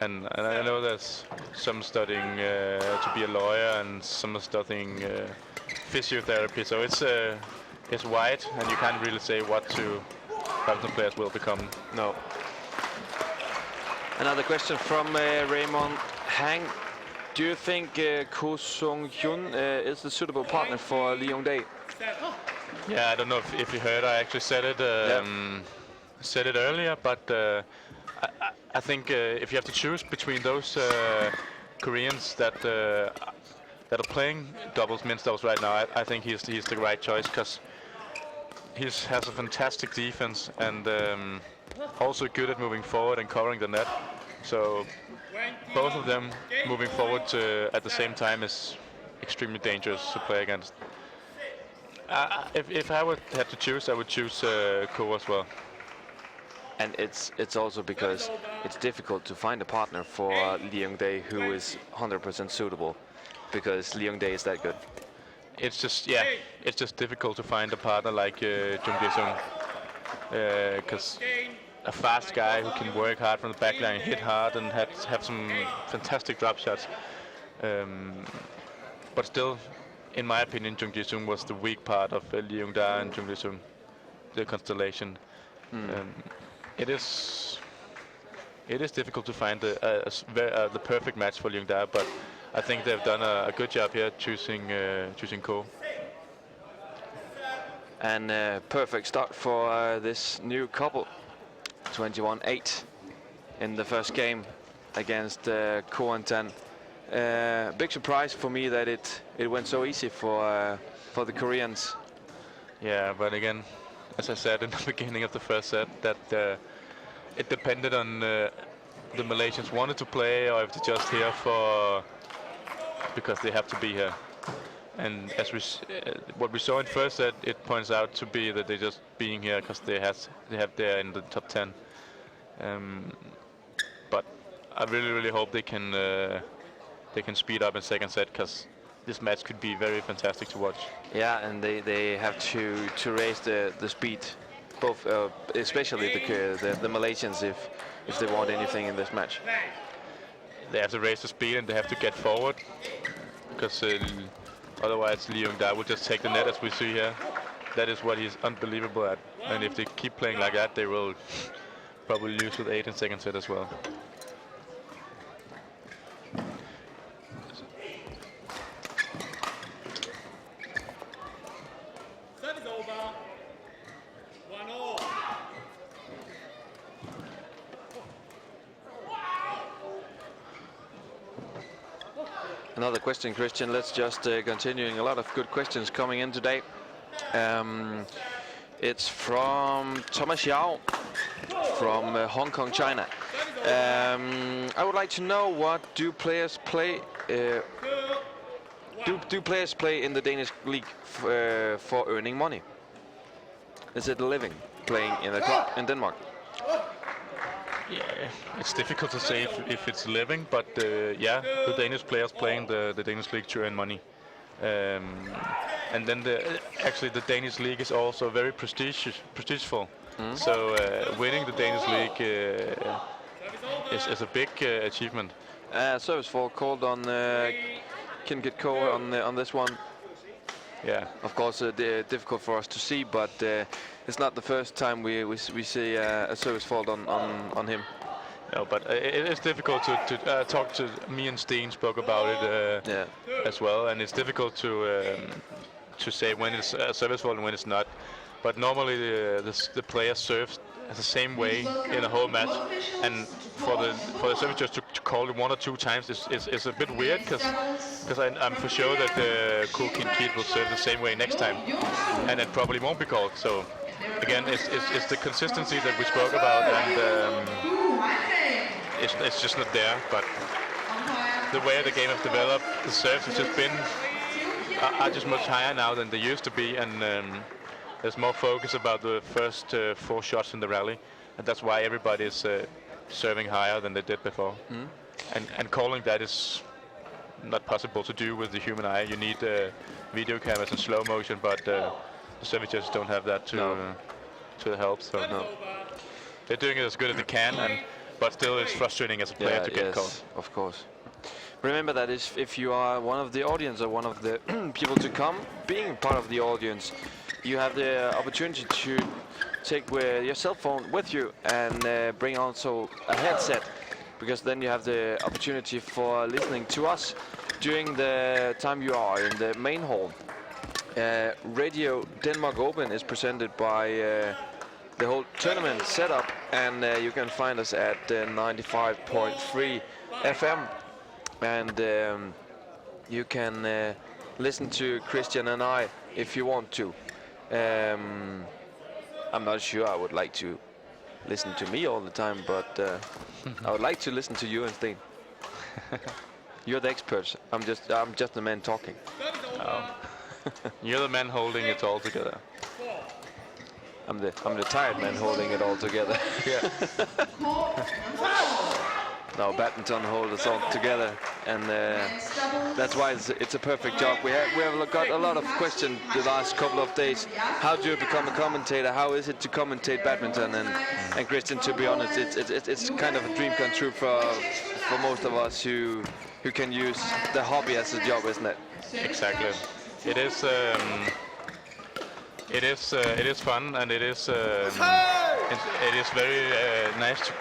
And I know there's some studying to be a lawyer, and some are studying physiotherapy. So it's wide, and you can't really say what badminton players will become. No. Another question from Raymond Hang. Do you think Ko Sung-hyun is the suitable partner for Lee Yong-dae? Yeah, I don't know if you heard. I actually said it earlier, but I think if you have to choose between those Koreans that are playing men's doubles right now, I think he's the right choice, because he has a fantastic defense, and also good at moving forward and covering the net. So both of them moving forward at the same time is extremely dangerous to play against. If I would have to choose, I would choose Ko as well. And it's also because it's difficult to find a partner for Lee Yong-dae who is 100% suitable, because Lee Yong-dae is that good. It's just difficult to find a partner like Jung Jae-sung, because a fast guy who can work hard from the back line, hit hard, and have some fantastic drop shots. But still, in my opinion, Jung Jae-sung was the weak part of Lee Yong-da and Jung Jae-sung, the constellation. It is difficult to find the perfect match for Lee Yong-da, but I think they've done a good job here choosing Ko. And perfect start for this new couple. 21-8 in the first game against Ko and Tan. Big surprise for me that it went so easy for the Koreans. Yeah, but again, as I said in the beginning of the first set, that it depended on the Malaysians wanted to play, or if they're just here for because they have to be here. And as what we saw in first set, it points out to be that they're just being here because they have there in the top 10. But I really hope they can speed up in second set, because this match could be very fantastic to watch. Yeah, and they have to raise the speed, both especially the Malaysians if they want anything in this match. They have to raise the speed and they have to get forward, because otherwise Lee Young-dae will just take the net, as we see here. That is what he's unbelievable at, and if they keep playing like that, they will probably lose with 8 in second set as well. Set is over. 1-all. Another question, Christian. Let's just continuing. A lot of good questions coming in today. It's from Thomas Yao from Hong Kong, China. I would like to know, what do players play? Do players play in the Danish league for earning money? Is it a living playing in a club in Denmark? Yeah, it's difficult to say if it's a living, but yeah, the Danish players playing the Danish league to earn money. And then actually the Danish league is also very prestigeful. So winning the Danish league is a big achievement. Service fall called on Kin Gitko on this one. Yeah, of course, difficult for us to see, but it's not the first time we see a service fault on him. No, but it is difficult to talk to. Me and Steen spoke about it as well, and it's difficult to say when it's a service fault and when it's not. But normally the player serves the same way in a whole match, and for the service just to call it 1 or 2 times is a bit weird, because I'm for sure that the Kool Kin Kid will serve the same way next time, and it probably won't be called. So again, it's the consistency that we spoke about, and it's just not there. But the way the game has developed, the serves has just been are just much higher now than they used to be, and there's more focus about the first 4 shots in the rally, and that's why everybody is serving higher than they did before. And calling that is not possible to do with the human eye. You need video cameras and slow motion, but the servitors don't have that to help. So they're doing it as good as they can, but still it's frustrating as a player to get called. Of course. Remember that if you are one of the audience or one of the people to come, being part of the audience, you have the opportunity to take your cell phone with you and bring also a headset, because then you have the opportunity for listening to us during the time you are in the main hall. Radio Denmark Open is presented by the whole tournament setup, and you can find us at 95.3 FM, and you can listen to Christian and I if you want to. I'm not sure I would like to listen to me all the time, but I would like to listen to you and Steen. You're the experts. I'm just the man talking. You're the man holding it all together. I'm the tired man holding it all together. Yeah. Now badminton hold us all together, and that's why it's a perfect job. We have got a lot of questions the last couple of days. How do you become a commentator? How is it to commentate badminton? And Christian, to be honest, it's kind of a dream come true for most of us who can use the hobby as a job, isn't it? Exactly. It is. It is fun, and it is very nice to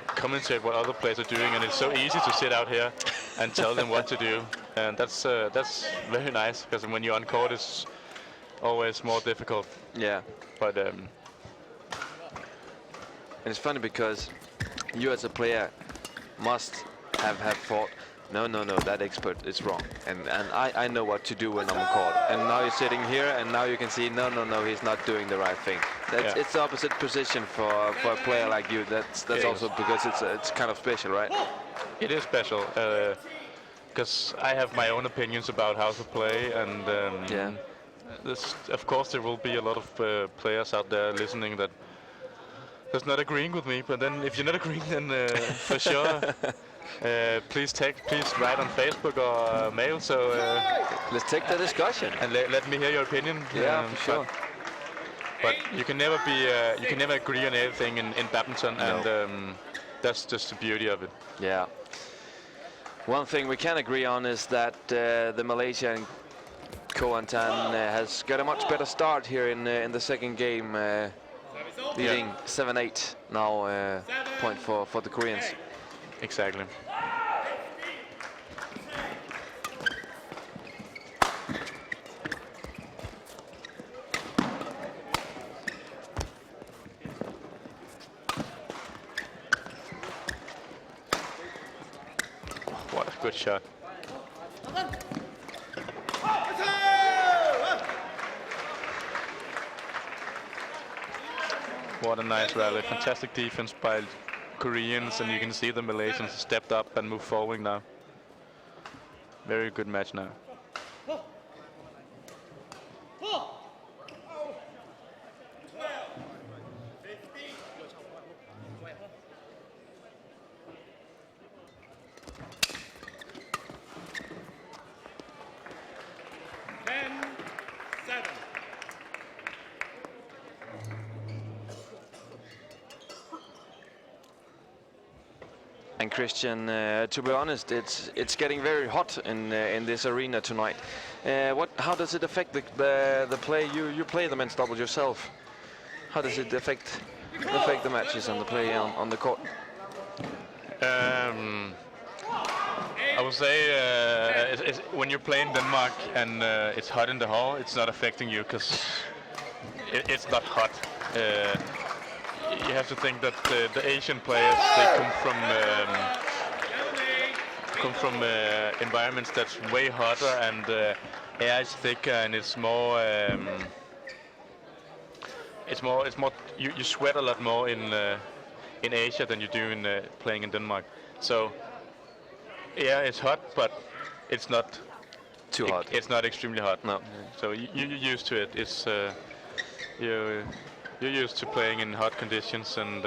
commentate what other players are doing, and it's so easy to sit out here and tell them what to do, and that's very nice, because when you're on court it's always more difficult. Yeah. But and it's funny because you as a player must have thought, no, that expert is wrong, and I know what to do when I'm on court, and now you're sitting here and now you can see no, he's not doing the right thing. It's the opposite position for a player like you. That's also because it's kind of special, right? It is special. because I have my own opinions about how to play, and of course there will be a lot of players out there listening that's not agreeing with me. But then if you're not agreeing, then for sure, please write on Facebook or mail. So let's take the discussion and let me hear your opinion. Yeah, for sure. But you can never agree on everything in badminton, and that's just the beauty of it. Yeah. One thing we can agree on is that the Malaysian Koantan has got a much better start here in the second game, leading 7-8 now, point for the Koreans. Exactly. What a good shot. What a nice rally. Fantastic defense by Koreans, and you can see the Malaysians stepped up and moved forward now. Very good match now. And Christian, to be honest, it's getting very hot in this arena tonight. How does it affect the play? You play the men's double yourself. How does it affect the matches and the play on the court? I would say when you play in Denmark and it's hot in the hall, it's not affecting you because it's not hot. You have to think that the Asian players, they come from environments that's way hotter, and air is thicker, and it's more. You sweat a lot more in Asia than you do in playing in Denmark. So yeah, it's hot, but it's not too hot. It's not extremely hot. No. So you're used to it. It's you're used to playing in hot conditions, and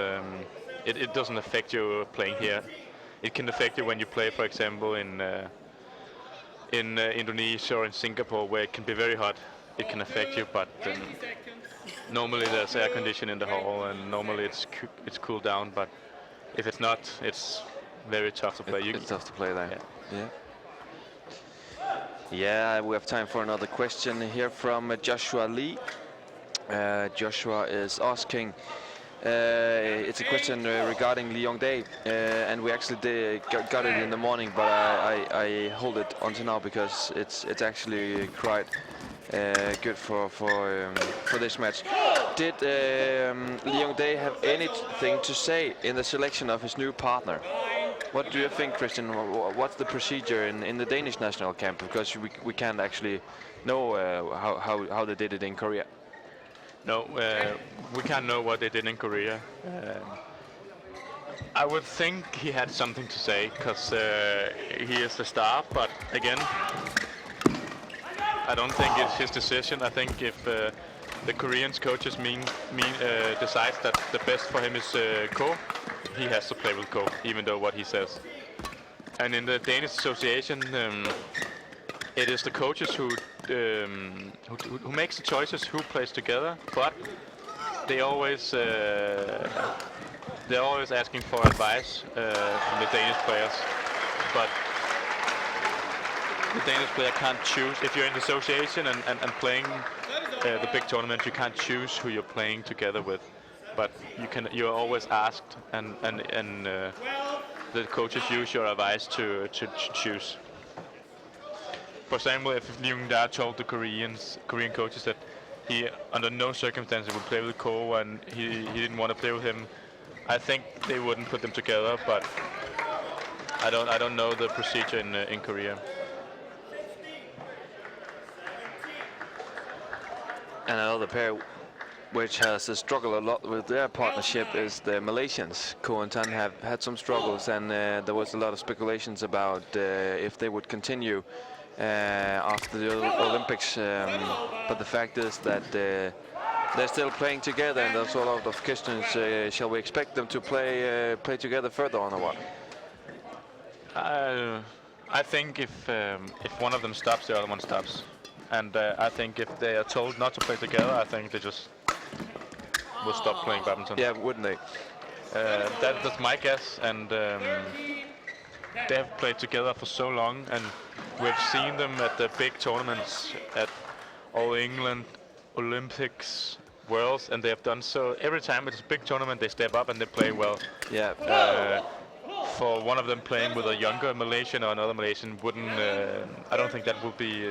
it doesn't affect you playing here. It can affect you when you play, for example, in Indonesia or in Singapore, where it can be very hot. It can affect you, but normally there's air conditioning in the hall, and normally it's cooled down. But if it's not, it's very tough to play. It's tough to play there. Yeah, we have time for another question here from Joshua Lee. Joshua is asking, it's a question regarding Gade, and we actually got it in the morning, but I hold it until now because it's actually quite good for this match. Did Gade have anything to say in the selection of his new partner? What do you think, Christian? What's the procedure in the Danish national camp? Because we can't actually know how they did it in Korea. No, we can't know what they did in Korea. I would think he had something to say because he is the star, but again, I don't think it's his decision. I think if the Korean coaches decides that the best for him is Ko, he has to play with Ko, even though what he says. And in the Danish association, it is the coaches who makes the choices who plays together, but they're always asking for advice from the Danish players. But the Danish player can't choose. If you're in the association and playing the big tournament, you can't choose who you're playing together with. But you're always asked, and the coaches use your advice to choose. For example, if Yonex told the Korean coaches that he under no circumstances would play with Ko and he didn't want to play with him, I think they wouldn't put them together. But I don't know the procedure in Korea. And another pair which has struggled a lot with their partnership is the Malaysians. Ko and Tan have had some struggles, and there was a lot of speculations about if they would continue after the Olympics. But the fact is that they're still playing together, and there's a lot of questions. Shall we expect them to play together further on, or what? I think if one of them stops, the other one stops. And I think if they are told not to play together, I think they just will stop playing badminton. Yeah, wouldn't they? That's my guess. And they have played together for so long, and we've seen them at the big tournaments, at All England, Olympics, Worlds, and they have done so. Every time it's a big tournament, they step up and they play well. Yeah. For one of them playing with a younger Malaysian or another Malaysian wouldn't. I don't think that would be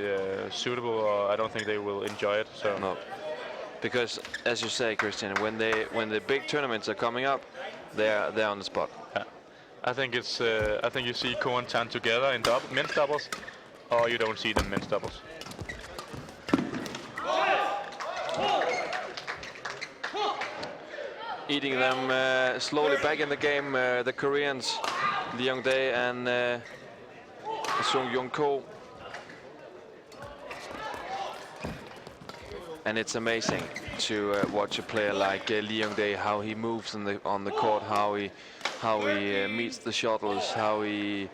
suitable, or I don't think they will enjoy it. So no, because as you say, Christian, when the big tournaments are coming up, they're on the spot. Yeah. I think it's. I think you see Ko and Tan together in men's doubles, or you don't see them in men's doubles. Eating them slowly back in the game, the Koreans, Gade and Sung Yong Ko. And it's amazing to watch a player like Gade, how he moves on the court, how he meets the shuttles, how he,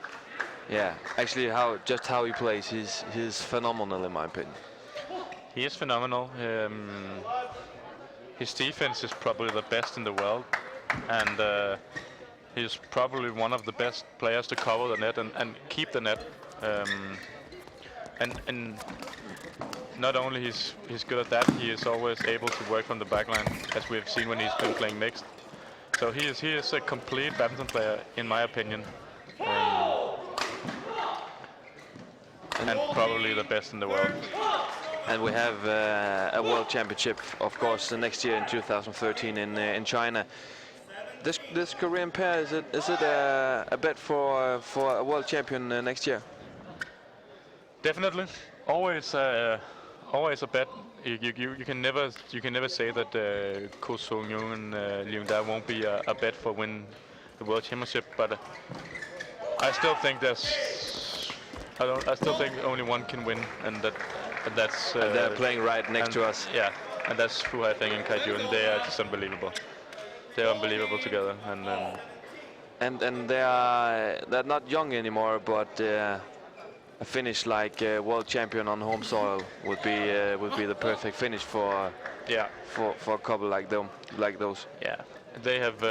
actually how he plays. He's phenomenal in my opinion. He is phenomenal. His defense is probably the best in the world, and he's probably one of the best players to cover the net and keep the net. And not only he's good at that, he is always able to work from the backline, as we've seen when he's been playing mixed. So he is a complete badminton player, in my opinion, and probably the best in the world. And we have a World Championship, of course, next year in 2013 in China. This Korean pair, is it a bet for a World Champion next year? Definitely, always a bet. You can never say that Ko Sung-yoon and Leung Da won't be a bet for win the World Championship, but I still think I still think only one can win, and that's. And they're playing right next to us. Yeah, and that's Fu Haifeng and Kai Jun. They are just unbelievable. They're unbelievable together, and they're not young anymore, but a finish like world champion on home soil would be the perfect finish for a couple like those. Yeah, they have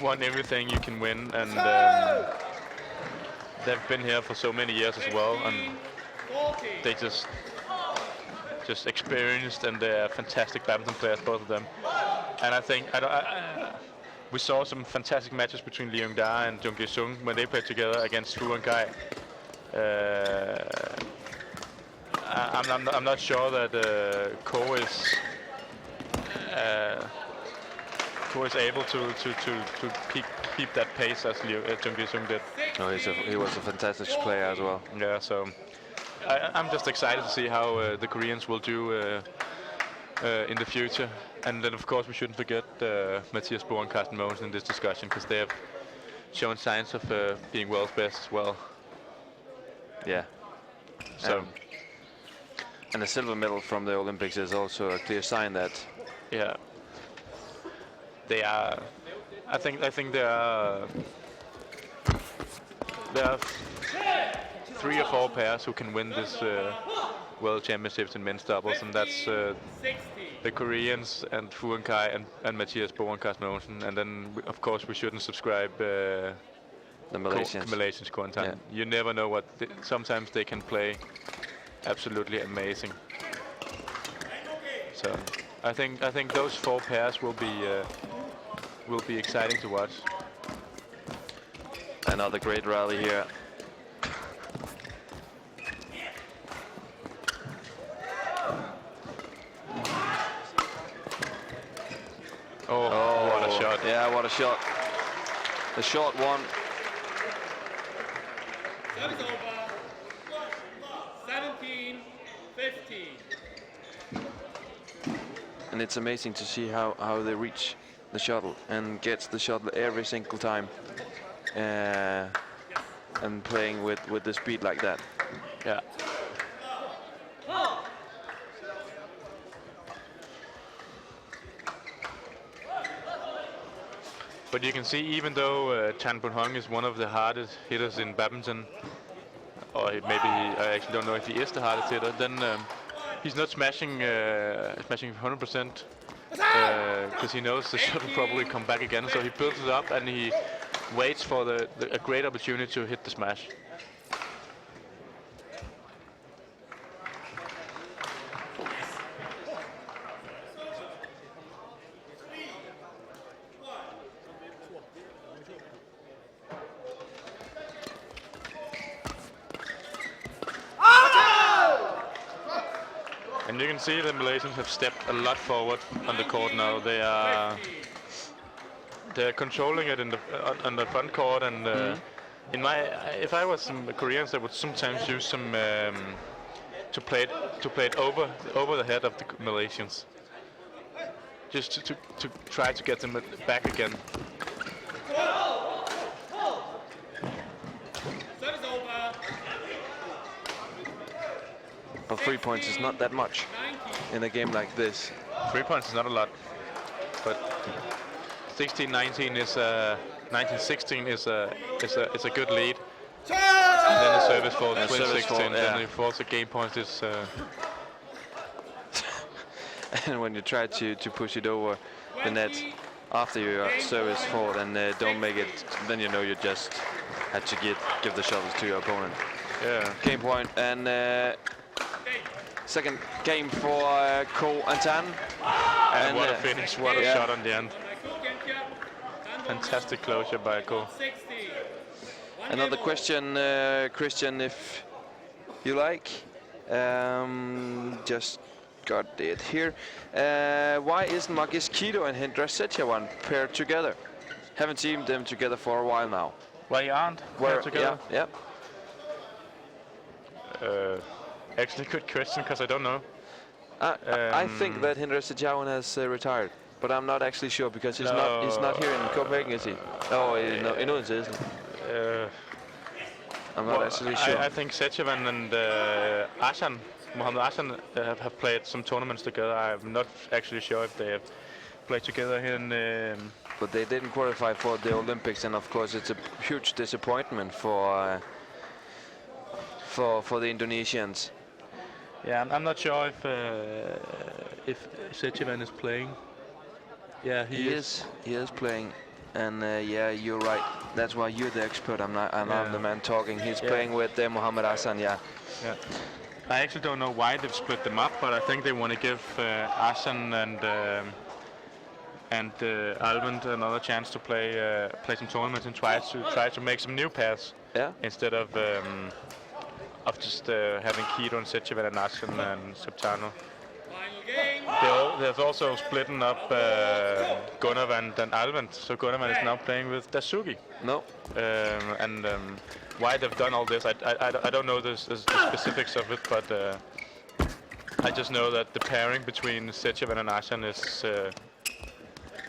won everything you can win, and they've been here for so many years as well, and they just experienced, and they're fantastic badminton players, both of them. And I think we saw some fantastic matches between Leung Da and Jung Gi-sung when they played together against Fu and Kai. I'm not sure that Ko is able to keep that pace as Jung Gi-sung did. No, he was a fantastic player as well. Yeah, so I'm just excited to see how the Koreans will do in the future. And then, of course, we shouldn't forget Mathias Bo and Carsten Mogensen in this discussion, because they have shown signs of being world's best as well. Yeah. So. And the silver medal from the Olympics is also a clear sign that. Yeah. They are. I think there are 3 or 4 pairs who can win this World Championships in men's doubles, and that's the Koreans and Fu and Kai and Mathias Bo and Carsten Mogensen. And then, of course, we shouldn't subscribe the Malaysians. Ko and Tan. Yeah. You never know what. Sometimes they can play absolutely amazing. So I think those 4 pairs will be exciting to watch. Another great rally here. Oh, what a shot. Yeah, what a shot. The short one. That is over. 17-15. and it's amazing to see how they reach the shuttle and gets the shuttle every single time, and playing with the speed like that. Yeah. But you can see, even though Chan Bun Hong is one of the hardest hitters in badminton, or I actually don't know if he is the hardest hitter, then he's not smashing 100%, because he knows the shot will probably come back again. So he builds it up and he waits for a great opportunity to hit the smash. And you can see the Malaysians have stepped a lot forward on the court now. They're controlling it on the front court, and if I was some Koreans, I would sometimes use some to play it over the head of the Malaysians, just to try to get them back again. But 3 points is not that much in a game like this. 3 points is not a lot, but 16-19 is 19-16 is a good lead. And then the service for 20-16, then if also game points is. And when you try to push it over the net after your service fault and don't make it, then you know you just had to give the shuttles to your opponent. Yeah. Game point, and second game for Ko and Tan. And what a finish, what a shot on the end. Fantastic closure by Ko. Another question, Christian, if you like. Just got it here. Why isn't Marcus Kido and Hendra Setjawan paired together? Haven't seen them together for a while now. Why you aren't paired together? Yeah. Actually, good question, because I don't know. I think that Hendra Setjawan has retired, but I'm not actually sure, because he's not here in Copenhagen, is he? Oh, in Odense, isn't he? I'm not actually sure. I think Setjawan and Mohamed Ashan have played some tournaments together. I'm not actually sure if they have played together here in. But they didn't qualify for the Olympics, and of course it's a huge disappointment for the Indonesians. Yeah, I'm not sure if Setjawan is playing. Yeah, he is. He is playing, and yeah, you're right. That's why you're the expert. I'm not the man talking. He's playing with Mohamed Ashan. Yeah. I actually don't know why they've split them up, but I think they want to give Ashan and Almond another chance to play some tournaments and try to make some new pairs. Yeah. Instead of just having Kido and Setjawan and Ashan and Septano. They've also split up Gunnavan and Almond, so Gunnavan is now playing with Dasugi. No. Why they've done all this, I don't know the specifics of it, but I just know that the pairing between Setjawan and Ashan is,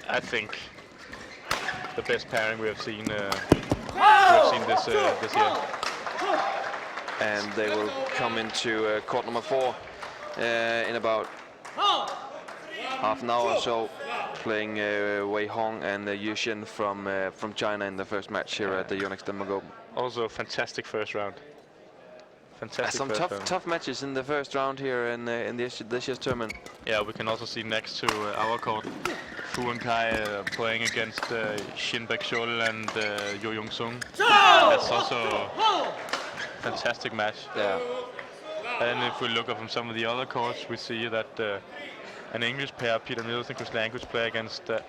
I think, the best pairing we have seen this year. And they will come into court number 4 in about half an hour or so, playing Wei Hong and Yushin from China in the first match here at the Yonex Denmark Open. Also a fantastic first round. Some tough matches in the first round here in this year's tournament. Yeah, we can also see next to our court Fu and Kai playing against Shin Baek-chul and Yo Young Sung. That's also a fantastic match. Yeah. And if we look up from some of the other courts, we see that an English pair, Peter Nielsen and Chris Language, play against a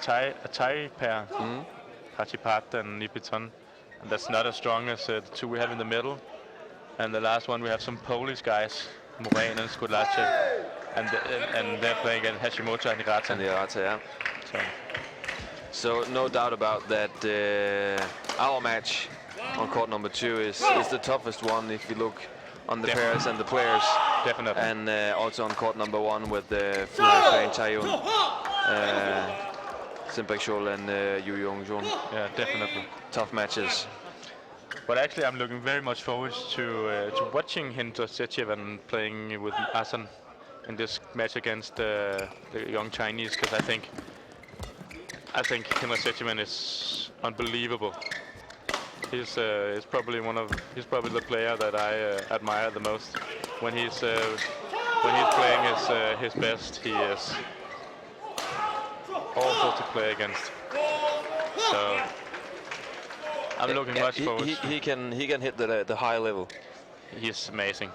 Thai pair, Hachipat and Nipiton. And that's not as strong as the two we have in the middle. And the last one, we have some Polish guys, Morain and Skulache, and they're playing against Hashimoto and Ratchanok. Yeah. So no doubt about that. Our match on court number 2 is the toughest one if you look on the pairs and the players. definitely. And also on court number 1 with the Fu Haifeng, Taiyun, Simpek Scholl and Yu Yong-jun. Yeah, definitely. Tough matches. But actually, I'm looking very much forward to watching Hinter Setyevan playing with Asan in this match against the young Chinese, because I think Hinter Setyevan is unbelievable. He's probably the player that I admire the most. When he's playing his best, he is awful to play against. So I'm looking much forward. He can hit the high level. He's amazing.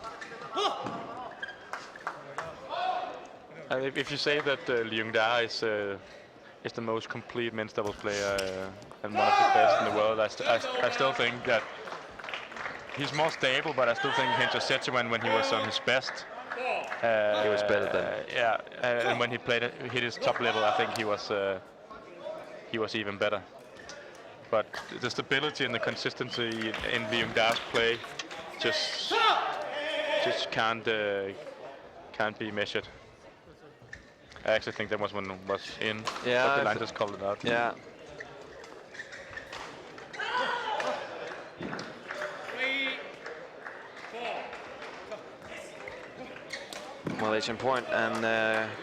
And if you say that Leung Da is the most complete men's doubles player and one of the best in the world, I still think that he's more stable. But I still think Hinter Setyevan, when he was on his best, he was better than. Yeah, and when he hit his top level, I think he was even better. But the stability and the consistency in Leung Da's play just can't be measured. I actually think that was one was in, but the line just called it out. Yeah. Malaysian point and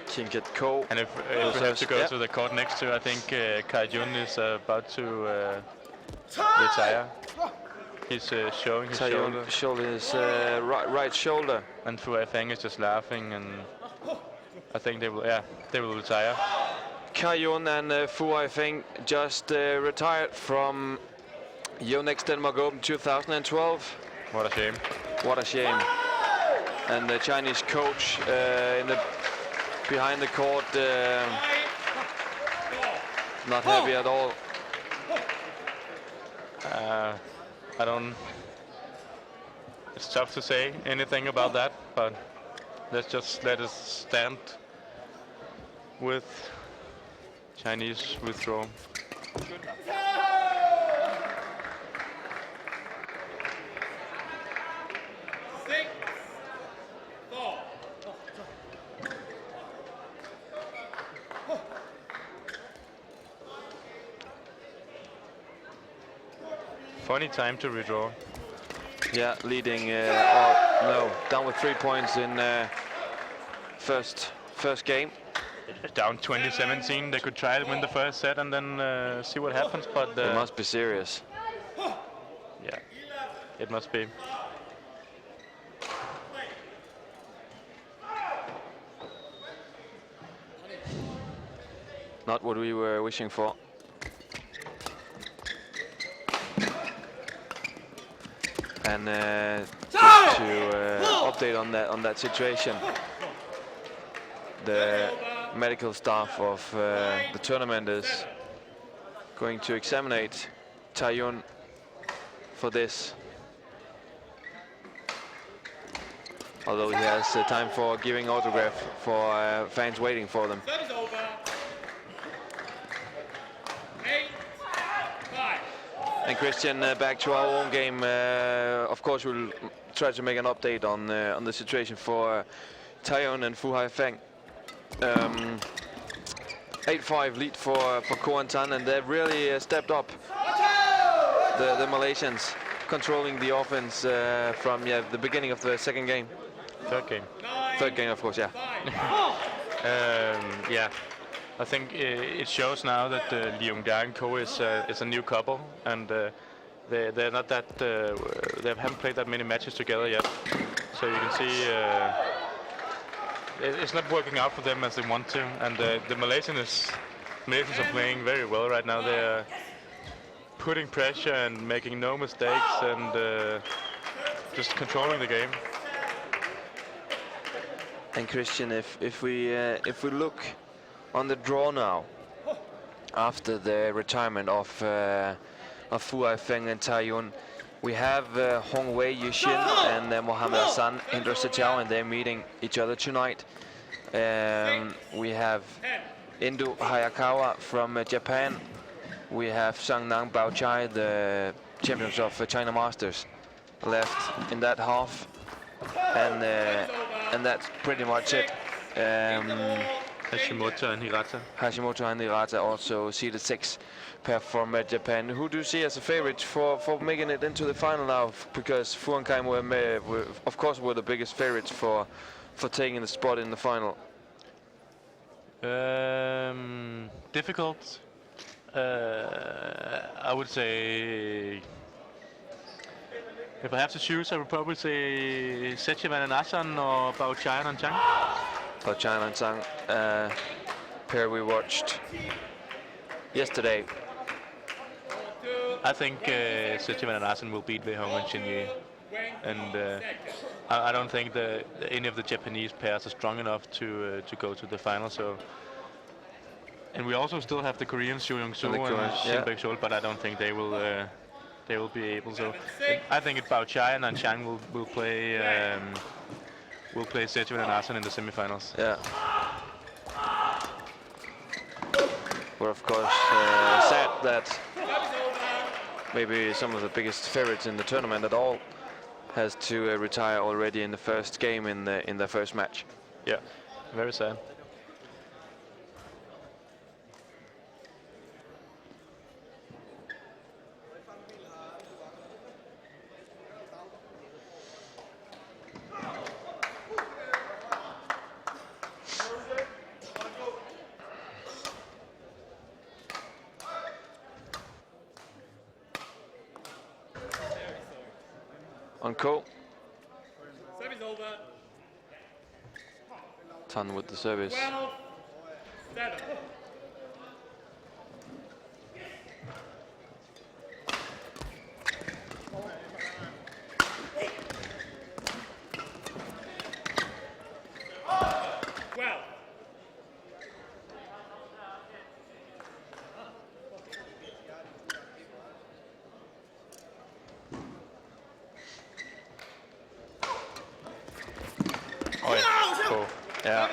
King Kit Ko. And if we have to go to the court next to, I think Kai Jun is about to retire. He's showing his shoulder. Showing his right shoulder. And Fu Haifeng is just laughing, and I think they will retire. Kai Jun and Fu Haifeng just retired from Yonex Denmark Open 2012. What a shame. What a shame. And the Chinese coach behind the court, not happy at all. It's tough to say anything about that, but let's just let us stand with Chinese withdrawal. Funny time to withdraw. Yeah, leading down with 3 points in first game. Down 20-17. They could try to win the first set and then see what happens, but it must be serious. Yeah, it must be. Not what we were wishing for. And just to update on that situation, the medical staff of the tournament is going to examine Taiyun for this. Although he has time for giving autograph for fans waiting for them. And Christian, back to our own game. Of course, we'll try to make an update on the situation for Taiyun and Fu Haifeng. 8-5 lead for Ko and Tan, and they've really stepped up. The Malaysians controlling the offense from the beginning of the second game. Third game. Third game, of course, yeah. Yeah. I think it shows now that Leung Da and Ko is a new couple, and they're not that they haven't played that many matches together yet. So you can see it's not working out for them as they want to, and the Malaysians are playing very well right now. They're putting pressure and making no mistakes and just controlling the game. And Christian, if we look on the draw now, after the retirement of Fu Haifeng and Taiyun, we have Chong Wei, Yushin and Mohamed Hassan Hinter Setyevan, and they're meeting each other tonight. We have Indu Hayakawa from Japan. We have Sang-Nang Baochai, the champions of China Masters, left in that half. And And that's pretty much it. Hashimoto and Hirata also seeded 6 pair from Japan. Who do you see as a favorite for making it into the final now? Because Fuankheim were of course the biggest favorites for taking the spot in the final. Difficult. I would say, if I have to choose, I would probably say Sechiman and Asan or Baochayan and Chang. Baochayan and Chang, pair we watched yesterday. I think Sechiman and Asan will beat Hayom and Xuerui. And I don't think any of the Japanese pairs are strong enough to go to the final. So, and we also still have the Koreans Soo Young-soo and Shin Baek-seol, but I don't think they will be able. So I think it's Baochayan and Chang will play Sechiman and Asan in the semifinals. Yeah. We're of course sad that maybe some of the biggest favorites in the tournament at all has to retire already in the first game in the first match. Yeah, very sad. On Ko. Service over. Tine with the service. 12-7. Yeah,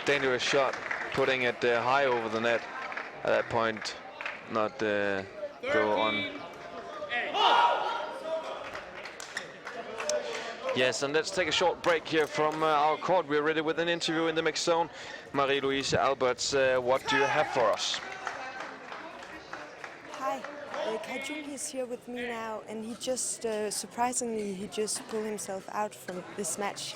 dangerous shot, putting it high over the net at that point, not go on. Yes, and let's take a short break here from our court. We're ready with an interview in the mixed zone. Marie-Louise Alberts, what do you have for us? Hi, Kajun is here with me now, and he just, surprisingly, he just pulled himself out from this match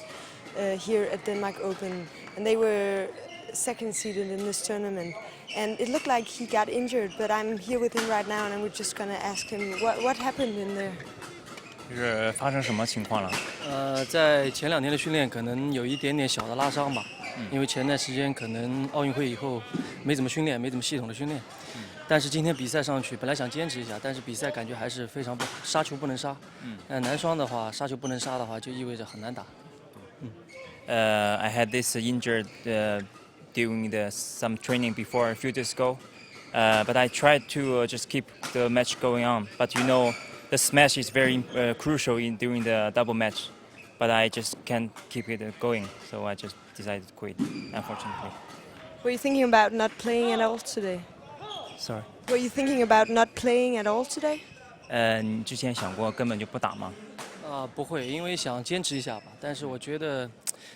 here at Denmark Open, and they were second seeded in this tournament. And it looked like he got injured, but I'm here with him right now, and we're just gonna ask him what happened in there. 是发生什么情况了？在前2天的训练可能有一点点小的拉伤吧，因为前段时间可能奥运会以后没怎么训练，没怎么系统的训练。但是今天比赛上去，本来想坚持一下，但是比赛感觉还是非常不好，杀球不能杀。男双的话，杀球不能杀的话，就意味着很难打。I had this injured doing some training before a few days ago, but I tried to just keep the match going on. But you know, the smash is very crucial during the double match, but I just can't keep it going, so I just decided to quit, unfortunately. Were you thinking about not playing at all today? Sorry. Were you thinking about not playing at all today? 你之前想过根本就不打吗？不会，因为想坚持一下吧。但是我觉得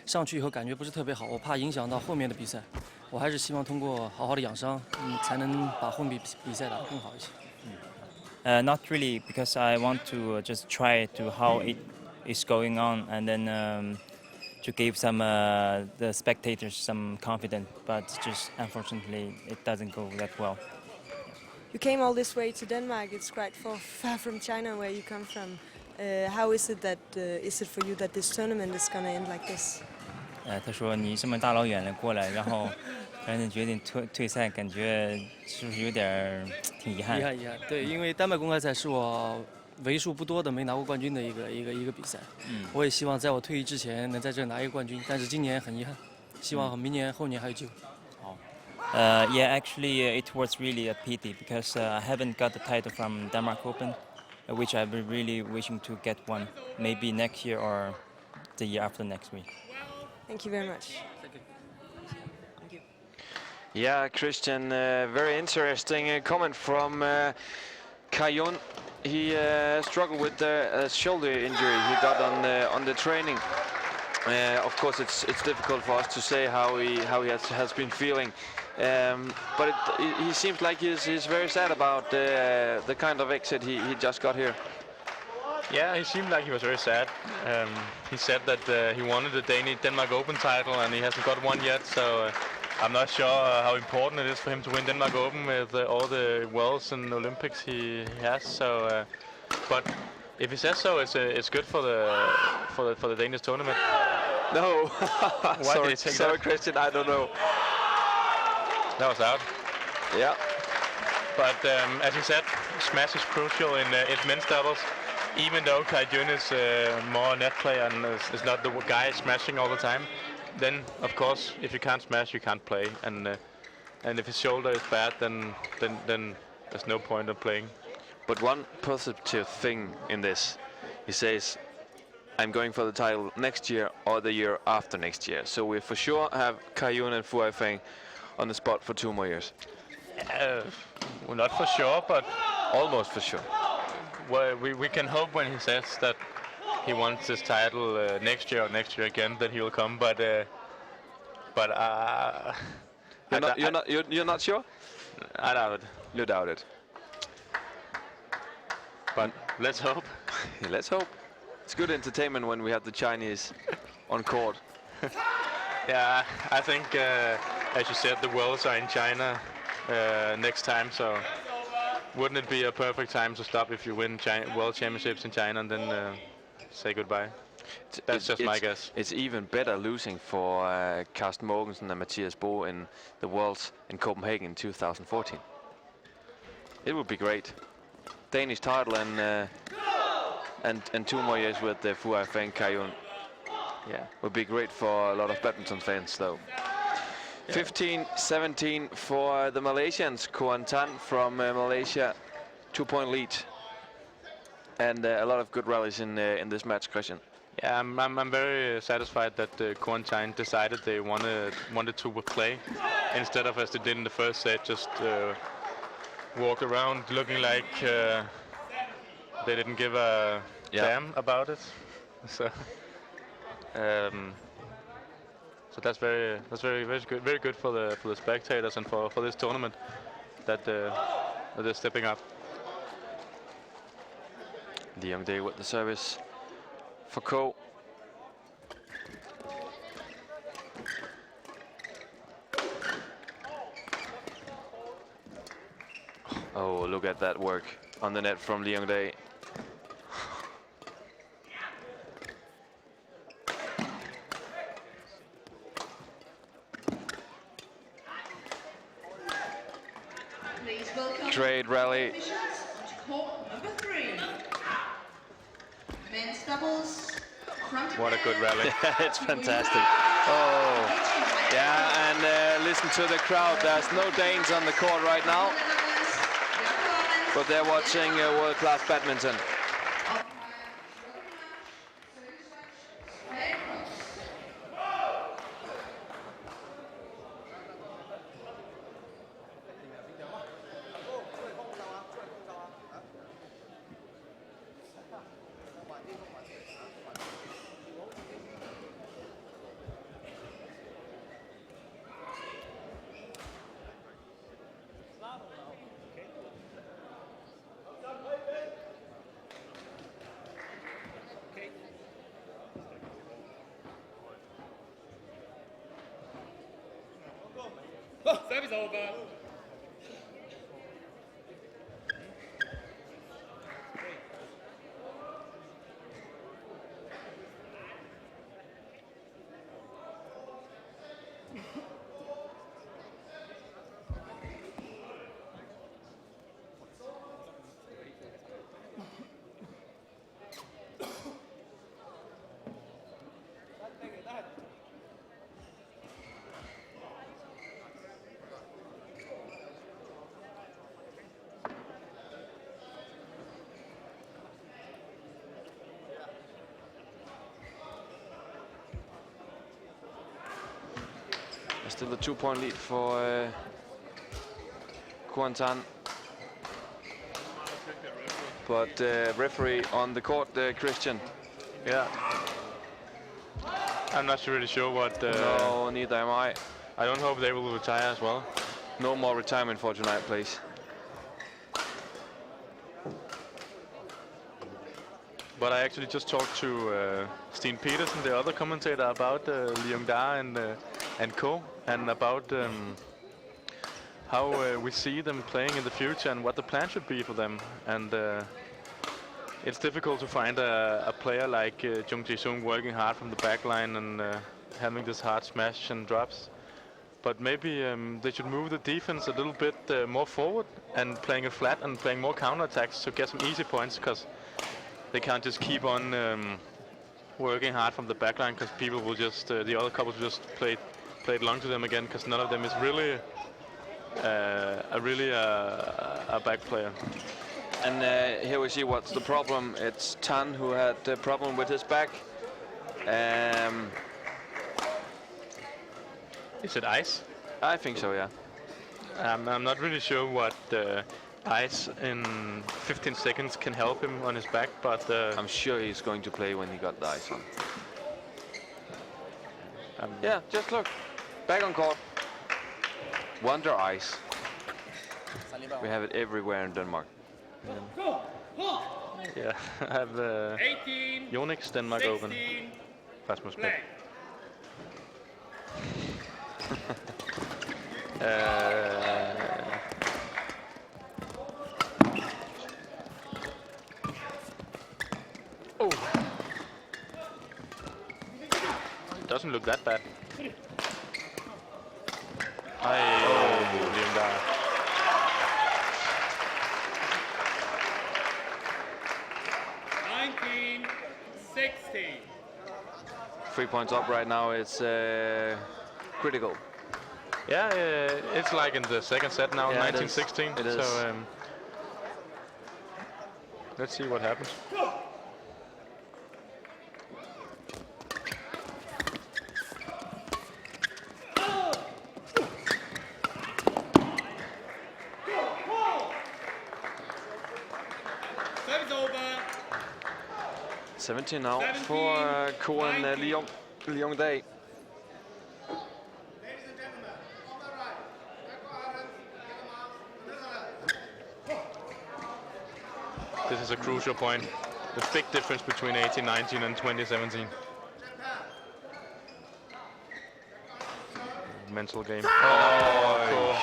上去以后感觉不是特别好，我怕影响到后面的比赛。我还是希望通过好好的养伤，才能把后面比赛打得更好一些。Not really, because I want to just try to how it is going on, and then to give some the spectators some confidence. But just unfortunately, it doesn't go that well. You came all this way to Denmark. It's quite far from China, where you come from. How is it for you that this tournament is gonna end like this? 他说你这么大老远的过来，然后让你决定退赛，感觉是不是有点挺遗憾？遗憾。对，因为丹麦公开赛是我为数不多的没拿过冠军的一个比赛。我也希望在我退役之前能在这拿一个冠军，但是今年很遗憾，希望明年后年还有机会。好。Yeah, actually, it was really a pity because I haven't got the title from Denmark Open, which I've been really wishing to get one, maybe next year or the year after next week. Thank you very much. Thank you. Yeah, Christian, very interesting comment from Hayom. He struggled with a shoulder injury he got on the training. Of course, it's difficult for us to say how he has been feeling, but he seems like he's very sad about the kind of exit he just got here. Yeah, he seemed like he was very sad. He said that he wanted the Denmark Open title and he hasn't got one yet, so I'm not sure how important it is for him to win Denmark Open with all the Worlds and Olympics he has. So, but if he says so, it's good for the Danish tournament. No, sorry, Christian, I don't know. That was out. Yeah. But as he said, smash is crucial in men's doubles. Even though Kajun is more net player and is not the guy smashing all the time, then of course if you can't smash, you can't play. And if his shoulder is bad, then there's no point of playing. But one positive thing in this, he says, I'm going for the title next year or the year after next year. So we for sure have Kajun and Fu Haifeng on the spot for 2 more years. Well, not for sure, but almost for sure. Well, we can hope when he says that he wants this title next year or next year again, that he will come. But you're not sure? I doubt it. You doubt it. But let's hope. Let's hope. It's good entertainment when we have the Chinese on court. Yeah, I think, as you said, the Worlds are in China next time, so wouldn't it be a perfect time to stop if you win World Championships in China and then say goodbye? That's just my guess. It's even better losing for Carsten Mogensen and Mathias Bo in the Worlds in Copenhagen in 2014. It would be great. Danish title and 2 more years with the Fu Haifeng Kajun. Yeah, would be great for a lot of badminton fans, though. 15-17 for the Malaysians. Kuantan from Malaysia, 2-point lead, and a lot of good rallies in this match, Christian. Yeah, I'm very satisfied that Kuantan decided they wanted to play instead of, as they did in the first set, just walk around looking like they didn't give a damn about it. So. So that's very good for the spectators and for this tournament that they're stepping up. The Young Day with the service for Ko. Oh, look at that work on the net from Young Day. Great rally. Court number 3. Men's doubles. What a good rally. It's fantastic. Oh, yeah, and listen to the crowd. There's no Danes on the court right now, but they're watching world-class badminton. Service over. Still a 2-point lead for Kuantan. But referee on the court, Christian. Yeah. I'm not really sure what... no, neither am I. I don't hope they will retire as well. No more retirement for tonight, please. But I actually just talked to Stine Pedersen, the other commentator, about Leung Da and Co. and about how we see them playing in the future and what the plan should be for them. And it's difficult to find a player like Jung Jae-sung working hard from the back line and having this hard smash and drops. But maybe they should move the defense a little bit more forward and playing it flat and playing more counterattacks to get some easy points, because they can't just keep on working hard from the back line, because people will just, the other couples will just play it long to them again, because none of them is really a back player. And here we see what's the problem. It's Tan who had the problem with his back. Is it ice? I think so, yeah. I'm not really sure what ice in 15 seconds can help him on his back, but I'm sure he's going to play when he got the ice on. Yeah, just look. Back on court. Wonder Ice. We have it everywhere in Denmark. Yeah, I have Yonex Denmark Open. Rasmus play. Oh, it doesn't look that bad. Leung Da. $19-16. 3 points up right now. It's critical. Yeah, it's like in the second set now, yeah, 19-16. It is. So let's see what happens. Service over. 17 now for Ko and Leung Da. This is a crucial point. The big difference between 18-19 and 20-17. Mental game. Oh,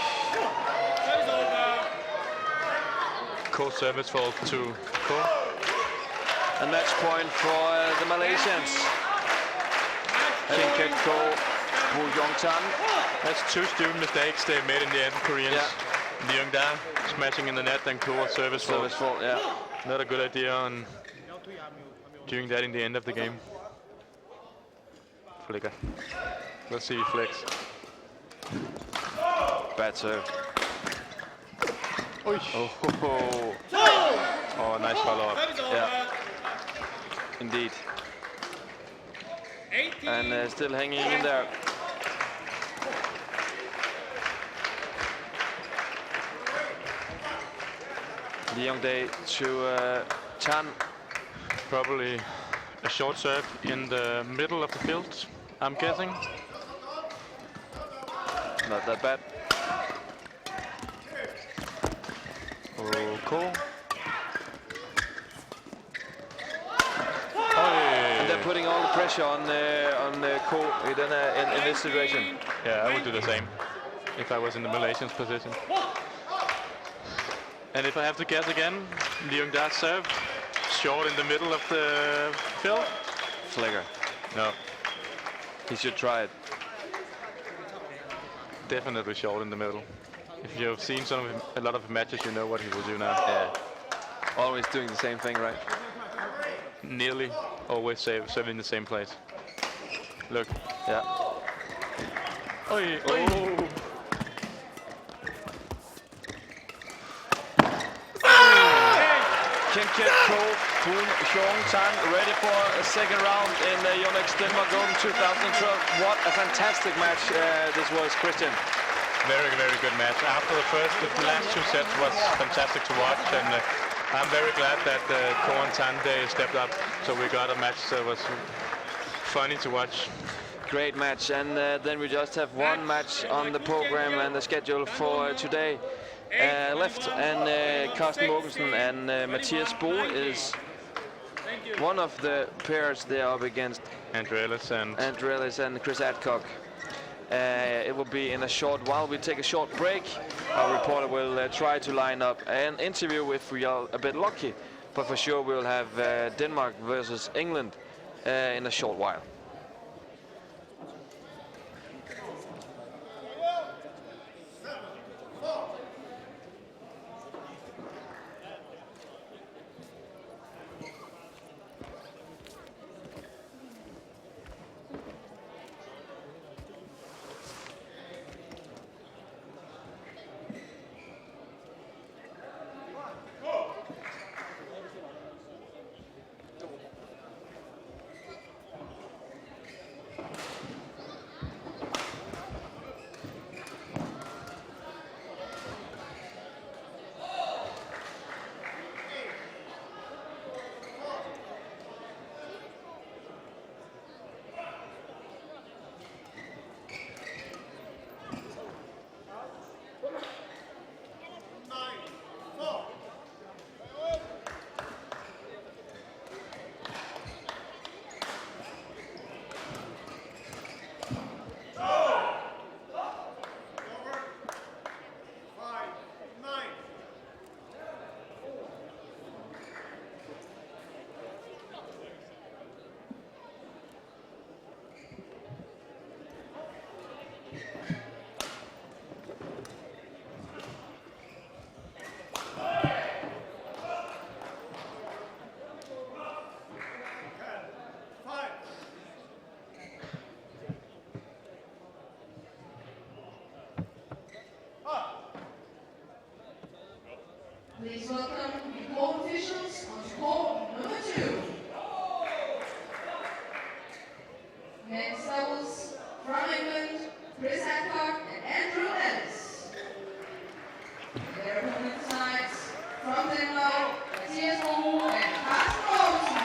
Ko service fault to Ko. A match point for the Malaysians. King Ko, Wu Yongtan. That's two stupid mistakes they made in the end, Koreans. Yeah. Leung Da smashing in the net and Ko service fault. Yeah. Not a good idea on doing that in the end of the game. Flicker. Let's see, flicks. Bad serve. Oh, nice follow-up. Yeah. Indeed. And still hanging in there. Leung Da to Tan. Probably a short serve in the middle of the field, I'm guessing. Not that bad. Oh, cool. And they're putting all the pressure on Ko in this situation. Yeah, I would do the same if I was in the Malaysians' position. And if I have to guess again, Leung Da serve short in the middle of the field. Flicker. No. He should try it. Definitely short in the middle. If you've seen a lot of matches, you know what he will do now. Yeah. Always doing the same thing, right? Nearly always serving the same place. Look. Yeah. Oi, oh. Kim Ko, Poon Hyong Tan ready for a second round in the Yonex Denmark Open 2012. What a fantastic match this was, Christian. Very, very good match. After the last two sets was fantastic to watch, and I'm very glad that Ko and Tan stepped up, so we got a match that was funny to watch. great match. And then we just have one match on the program and the schedule for today left. And Carsten Mogensen and Mathias Bo is one of the pairs they're up against. Andreas and Chris Adcock. It will be in a short while. We'll take a short break. Our reporter will try to line up an interview if we are a bit lucky. But for sure we'll have Denmark versus England in a short while. Please welcome the court officials on court number 2. Men's doubles from England, Chris Adcock and Andrew Ellis. Their opponent sides from Denmark, Mathias Bo and Carsten Mogensen.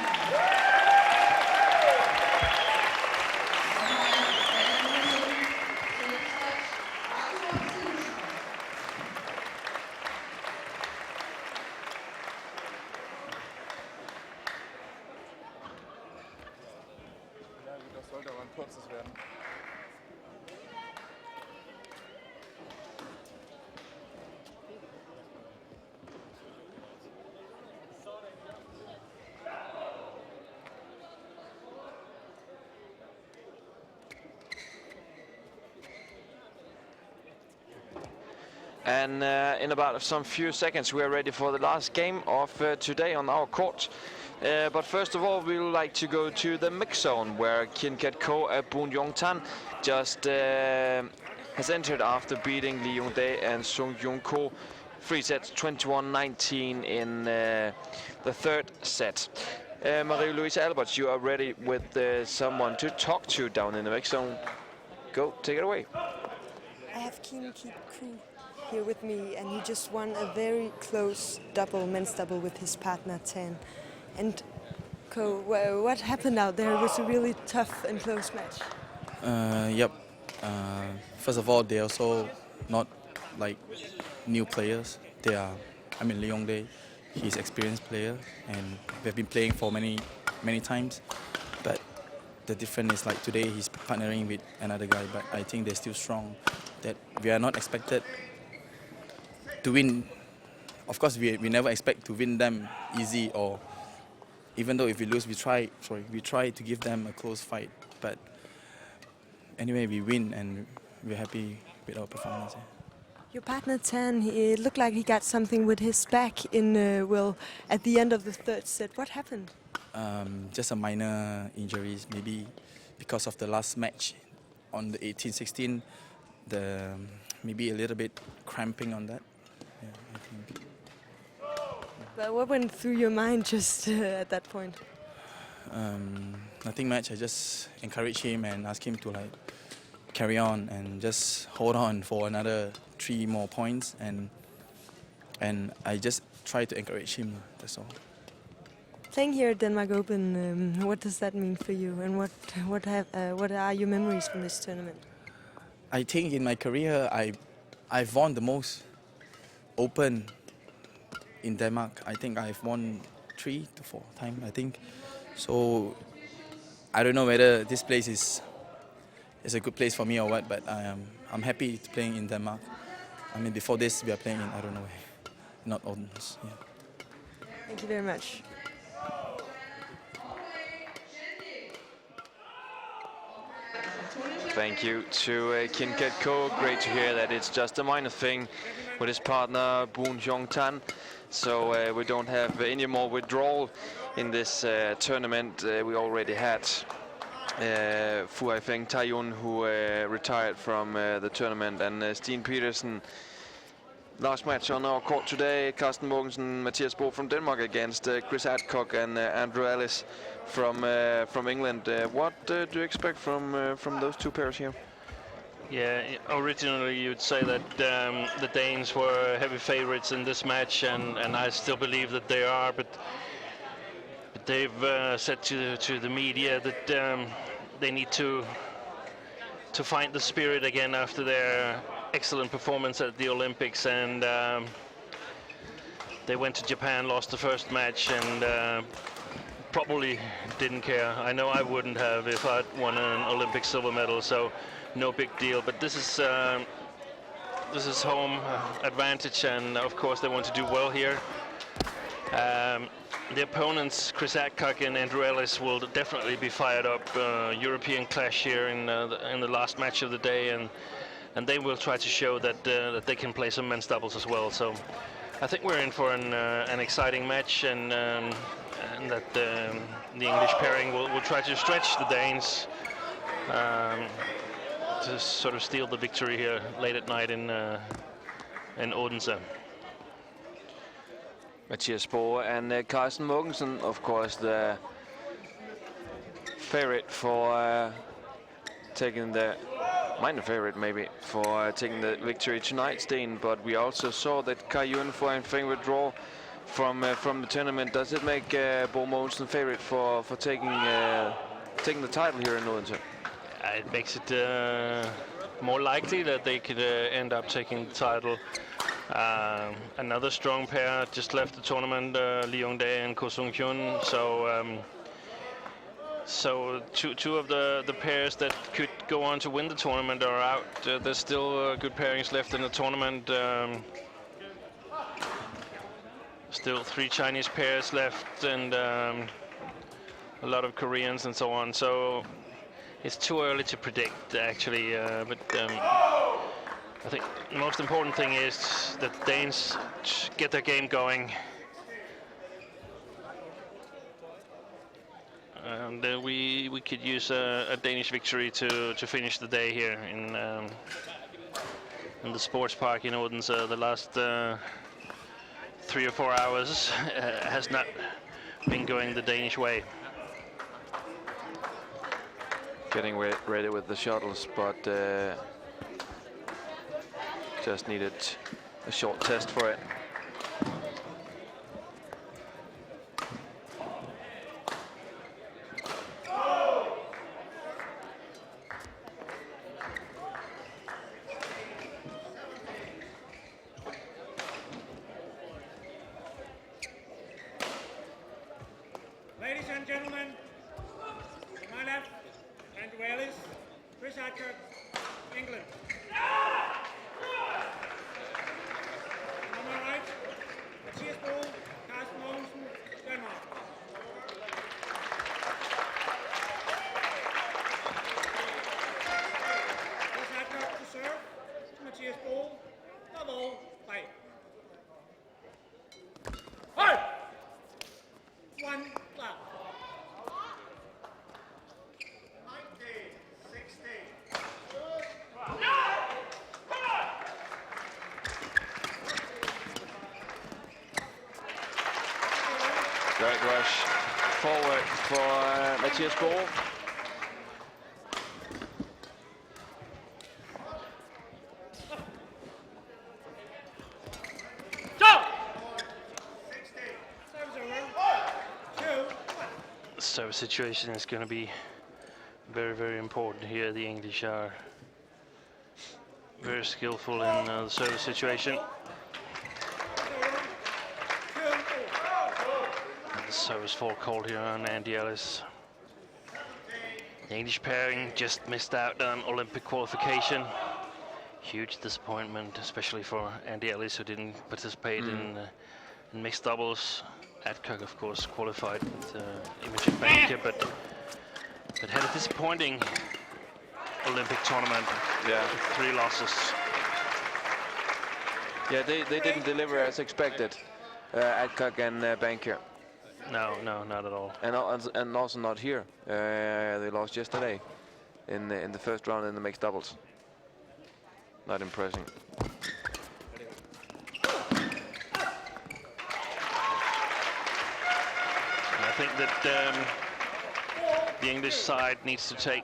And in about some few seconds we are ready for the last game of today on our court. But first of all we would like to go to the mix zone where Kin Kat Ko at Boon Yong Tan just has entered after beating Lee Yong Dae and Sung Jung Ko 3 sets 21-19 in the third set. Marie-Louise Albert, you are ready with someone to talk to down in the mix zone. Go, take it away. I have Kin Kat Ko here with me, and he just won a very close men's double with his partner Tine. And Ko, what happened out there? It was a really tough and close match. Yep. First of all, they're also not like new players. They are, Lee Yong Dae, he's an experienced player, and they've been playing for many times. But the difference is like today he's partnering with another guy, but I think they're still strong. That we are not expected to win. Of course, we never expect to win them easy, or even though if we lose, we try to give them a close fight. But anyway, we win and we're happy with our performance. Your partner Tine, it looked like he got something with his back in at the end of the third set. What happened? Just a minor injuries, maybe because of the last match on the 18-16. Maybe a little bit cramping on that. Yeah, I think. But what went through your mind just at that point? Nothing much. I just encouraged him and asked him to carry on and just hold on for another 3 more points, and I just tried to encourage him. That's all. Playing here at Denmark Open, what does that mean for you, and what are your memories from this tournament? I think in my career I've won the most Open in Denmark. I think I've won 3 to 4 times, I think. So I don't know whether this place is a good place for me or what, but I'm happy playing in Denmark. I mean, before this we are playing in, I don't know where, not Odense. Yeah. Thank you very much. Thank you to Kin Ket Ko. Great to hear that it's just a minor thing with his partner Boon Jong Tan. So we don't have any more withdrawal in this tournament. We already had Fu Haifeng Taiyun, who retired from the tournament, and Stine Pedersen. Last match on our court today, Carsten Mogensen, Mathias Bo from Denmark against Chris Adcock and Andrew Ellis from England. What do you expect from those two pairs here? Yeah, originally you'd say that the Danes were heavy favorites in this match, and I still believe that they are, but they've said to the media that they need to find the spirit again after their excellent performance at the Olympics, and they went to Japan, lost the first match, and probably didn't care. I know I wouldn't have if I'd won an Olympic silver medal, so no big deal. But this is home advantage, and of course they want to do well here. The opponents, Chris Adcock and Andrew Ellis, will definitely be fired up. European clash here in the last match of the day, and they will try to show that they can play some men's doubles as well. So I think we're in for an exciting match, and that the English pairing will try to stretch the Danes to sort of steal the victory here late at night in Odense. Mathias Bo and Carsten Mogensen, of course, the favorite for taking the minor favorite maybe for taking the victory tonight, Stine. But we also saw that Kajun for Haifeng withdraw from the tournament. Does it make Bo Mogensen favorite for taking the title here in Odense? It makes it more likely that they could end up taking the title. Another strong pair just left the tournament, Lee Yong-dae and Ko Sung-hyun. So two of the pairs that could go on to win the tournament are out. There's still good pairings left in the tournament. Still 3 Chinese pairs left, and a lot of Koreans and so on. So it's too early to predict, actually. But I think the most important thing is that Danes get their game going. And we could use a Danish victory to finish the day here in the sports park in Odense. The last 3 or 4 hours has not been going the Danish way. Getting ready with the shuttles, but just needed a short test for it. Ladies and gentlemen, to my left, Andrew Ellis, Chris Adcock, England. On my right, Mathias Bo, Carsten Mogensen, Denmark. Chris Adcock to serve, Mathias Bo, double, play. 1 love. 19-16. Great rush forward for Mathias Bo. Serves over. 2. service situation is going to be very, very important here. The English are very skillful in the service situation. The service fall called here on Andy Ellis. The English pairing just missed out on Olympic qualification. Huge disappointment, especially for Andy Ellis, who didn't participate in mixed doubles. Adcock, of course, qualified with Imogen Bankia, but had a disappointing Olympic tournament. Yeah. With 3 losses. Yeah, they didn't deliver as expected, Adcock and Bankia. No, not at all. And also not here. They lost yesterday in the first round in the mixed doubles. Not impressing. I think that the English side needs to try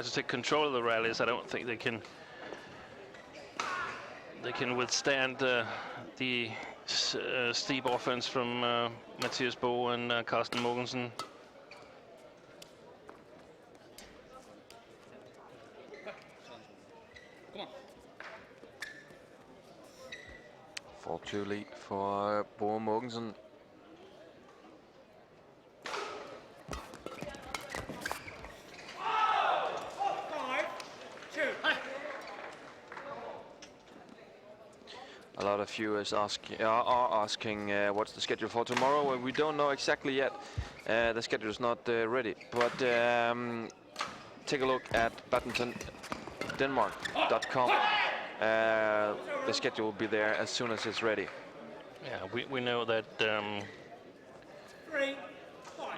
to take control of the rallies. I don't think they can withstand the steep offense from Mathias Bo and Carsten Mogensen. Come on. 4-2 lead for Bo Mogensen. A lot of viewers are asking what's the schedule for tomorrow. Well, we don't know exactly yet. The schedule is not ready. But take a look at badmintondenmark.com. The schedule will be there as soon as it's ready. Yeah, we know that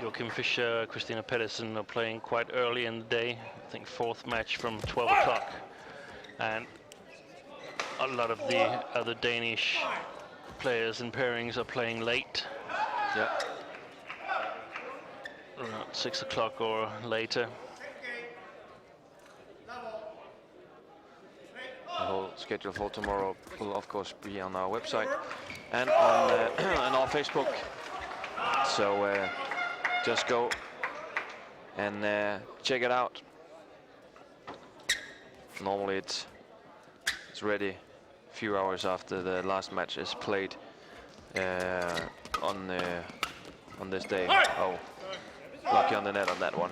Joachim Fischer, Christinna Pedersen are playing quite early in the day. I think 4th match from 12 o'clock. And a lot of the other Danish players and pairings are playing late. Yeah. Around 6 o'clock or later. The whole schedule for tomorrow will of course be on our website and on our Facebook. So just go and check it out. Normally it's ready a few hours after the last match is played on this day. Oh, lucky on the net on that one.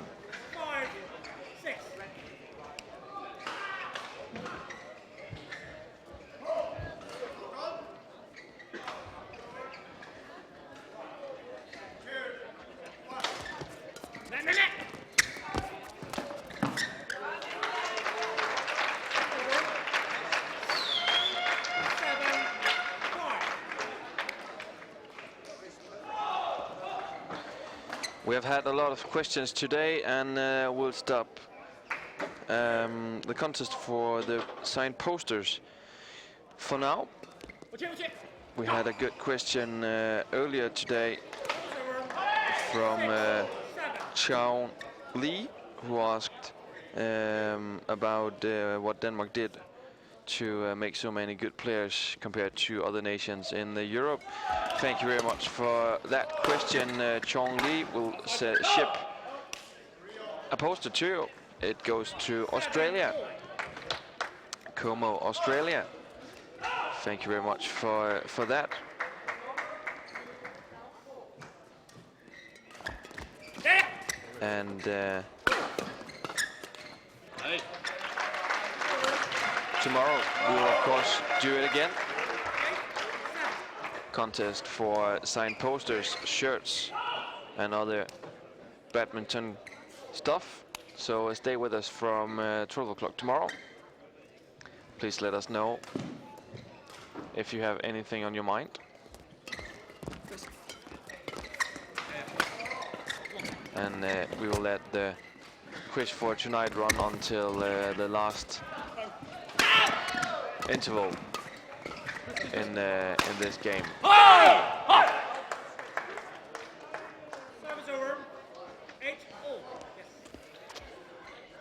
We have had a lot of questions today, and we'll stop the contest for the signed posters for now. We had a good question earlier today from Chong Wei, who asked about what Denmark did to make so many good players compared to other nations in Europe. Thank you very much for that question. Chong Wei will ship a poster to you. It goes to Australia, Como, Australia. Thank you very much for that. And tomorrow we will of course do it again. Contest for signed posters, shirts and other badminton stuff. So stay with us from 12 o'clock tomorrow. Please let us know if you have anything on your mind. And we will let the quiz for tonight run until the last interval in this game.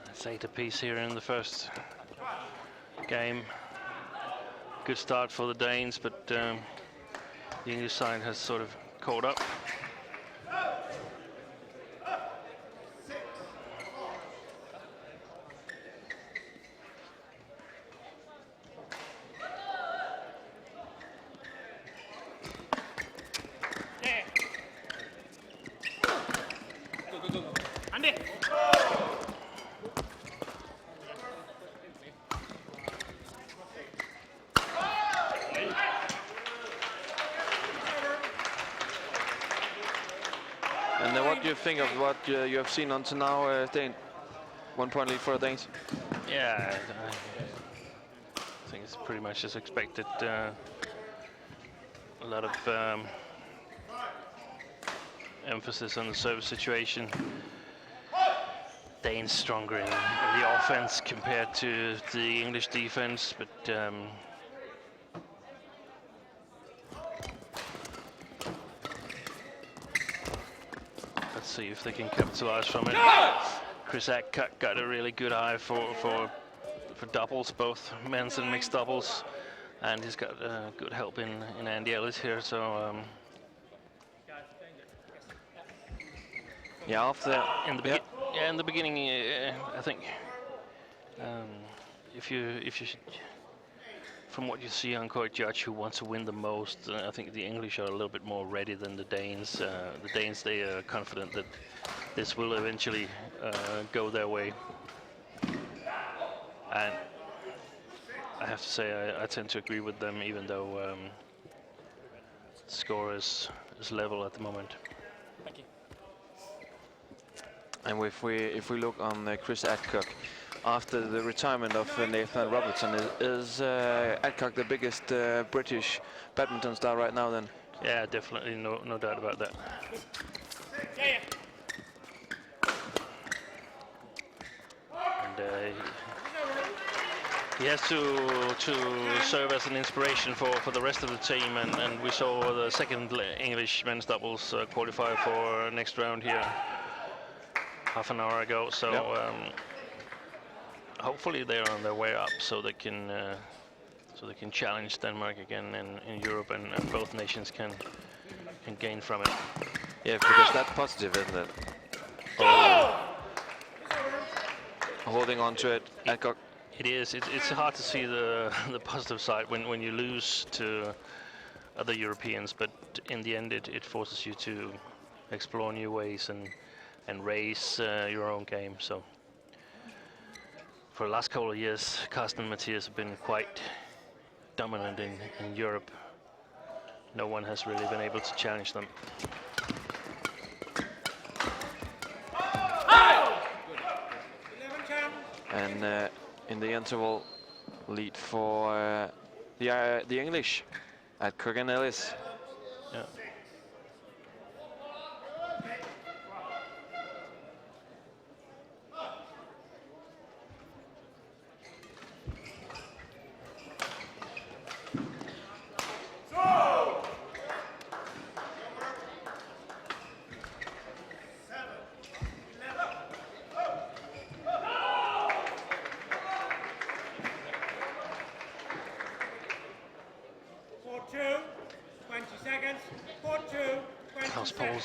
It's 8 apiece here in the first game. Good start for the Danes, but the English side has sort of caught up. what do you think of what you have seen until now, Dane? 1 point lead for the Danes. Yeah, I think it's pretty much as expected. A lot of emphasis on the service situation. Danes stronger in the offense compared to the English defense, but let's see if they can capitalize from it. Chris Axelsen got a really good eye for doubles, both men's and mixed doubles, and he's got good help in Andy Ellis here. So yeah, after in the beginning, I think if you should, from what you see on court, judge who wants to win the most, I think the English are a little bit more ready than the Danes. The Danes, they are confident that this will eventually go their way. And I have to say, I tend to agree with them, even though the score is level at the moment. Thank you. And if we look on Chris Axelsen, after the retirement of Nathan Robertson, is Axelsen the biggest British badminton star right now then? Yeah, definitely, no doubt about that. And he has to serve as an inspiration for the rest of the team, and we saw the second English men's doubles qualify for next round here half an hour ago. So hopefully they're on their way up, so they can challenge Denmark again in Europe, and both nations can gain from it. Yeah, because that's positive, isn't it? Oh. Holding on to it, Axelsen. It is. It's hard to see the positive side when you lose to other Europeans, but in the end, it forces you to explore new ways and raise your own game. So for the last couple of years, Carsten and Matthias have been quite dominant in Europe. No one has really been able to challenge them. And in the interval, lead for the English at Cook and Ellis. Yeah.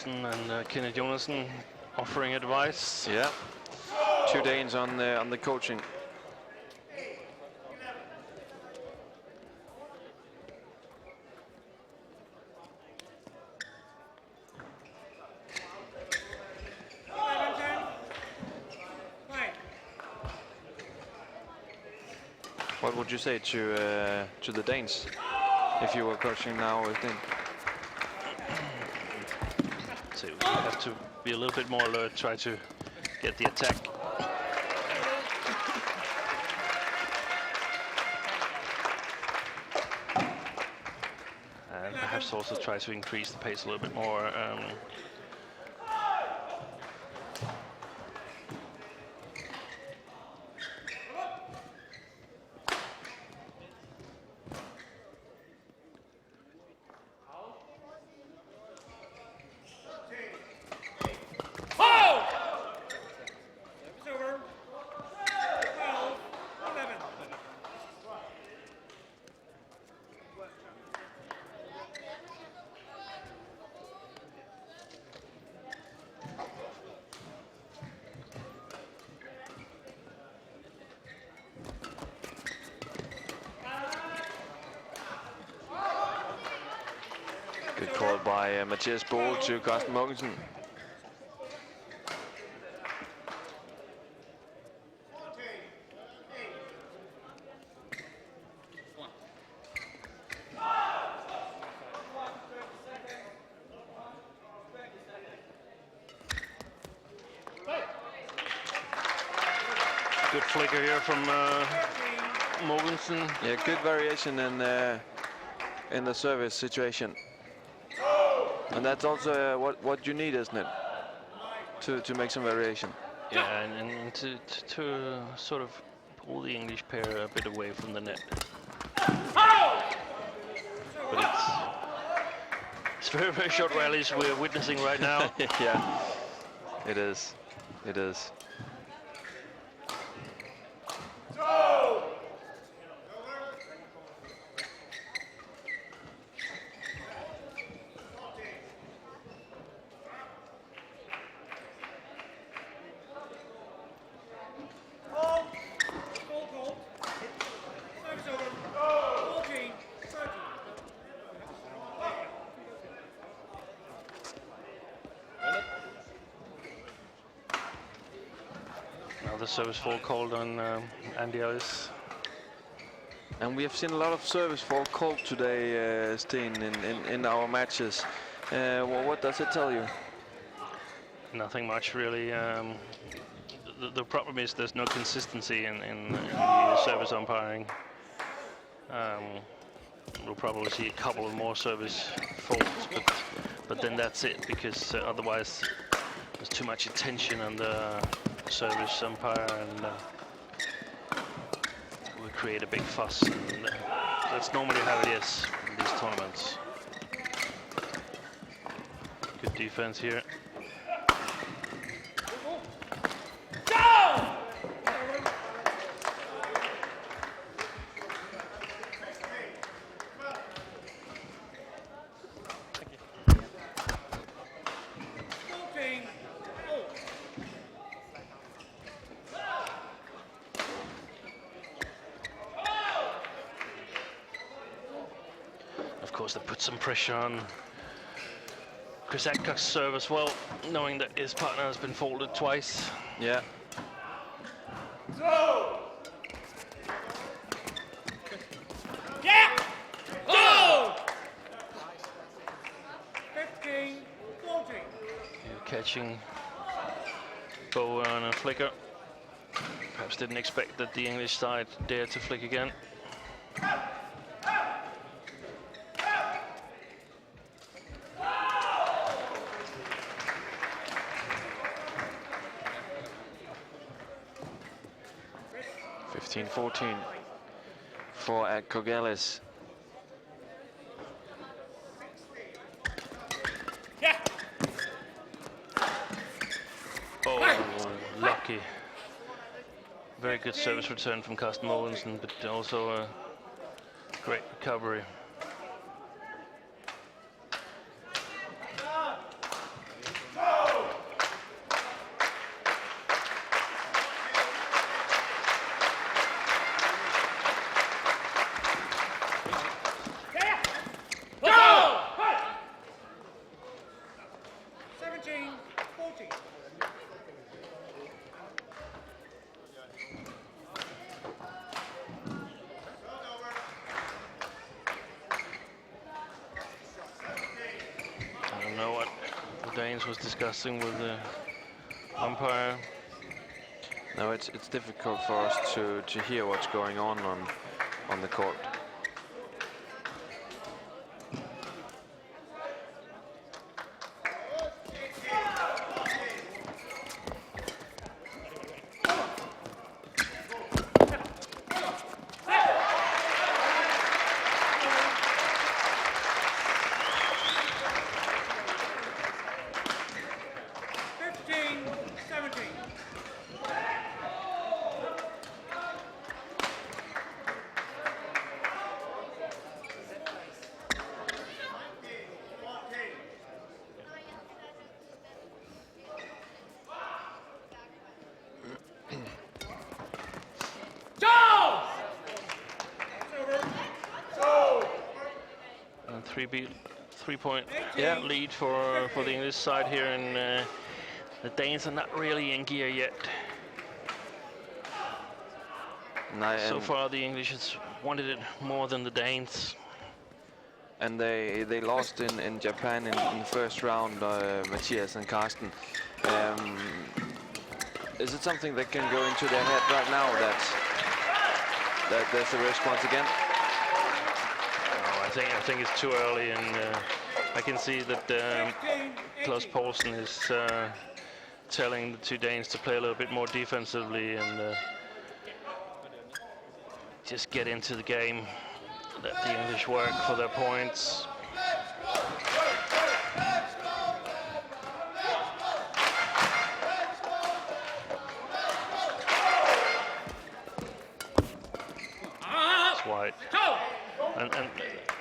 And Kenneth Jonas offering advice. Yeah, 2 Danes on the coaching. What would you say to the Danes if you were coaching now with them? So we have to be a little bit more alert, try to get the attack. And perhaps also try to increase the pace a little bit more. Good call by Mathias Bol to Carsten Mogensen. good flicker here from Mogensen. Yeah, good variation in the service situation. And that's also what you need, isn't it? To make some variation. Yeah, and to sort of pull the English pair a bit away from the net. But it's very, very short rallies we're witnessing right now. Yeah, it is. It is. Another service fall called on Andy Ellis. And we have seen a lot of service fall called today, Tine, in our matches. Well, what does it tell you? Nothing much, really. The problem is there's no consistency in the service umpiring. We'll probably see a couple of more service faults, but then that's it, because otherwise there's too much attention on the service umpire, and will create a big fuss. And that's normally how it is in these tournaments. Good defense here. Of course, they put some pressure on Chris Adcock's serve as well, knowing that his partner has been faulted twice. Yeah. Yeah! Go! 15, 14. Catching Baun on a flicker. Perhaps didn't expect that the English side dared to flick again. (15-14) for Adcock Ellis. Yeah. Oh, lucky. Very good service return from Carsten Mogensen, but also a great recovery. Was discussing with the umpire. No, it's difficult for us to hear what's going on the court. Three-point lead for the English side here, and the Danes are not really in gear yet. So far, the English has wanted it more than the Danes. And they lost in Japan in the first round, Matthias and Carsten. Is it something that can go into their head right now that there's a risk once again? No, I think it's too early, and I can see that Klaus Poulsen is telling the two Danes to play a little bit more defensively and just get into the game. Let the English work for their points. It's wide. And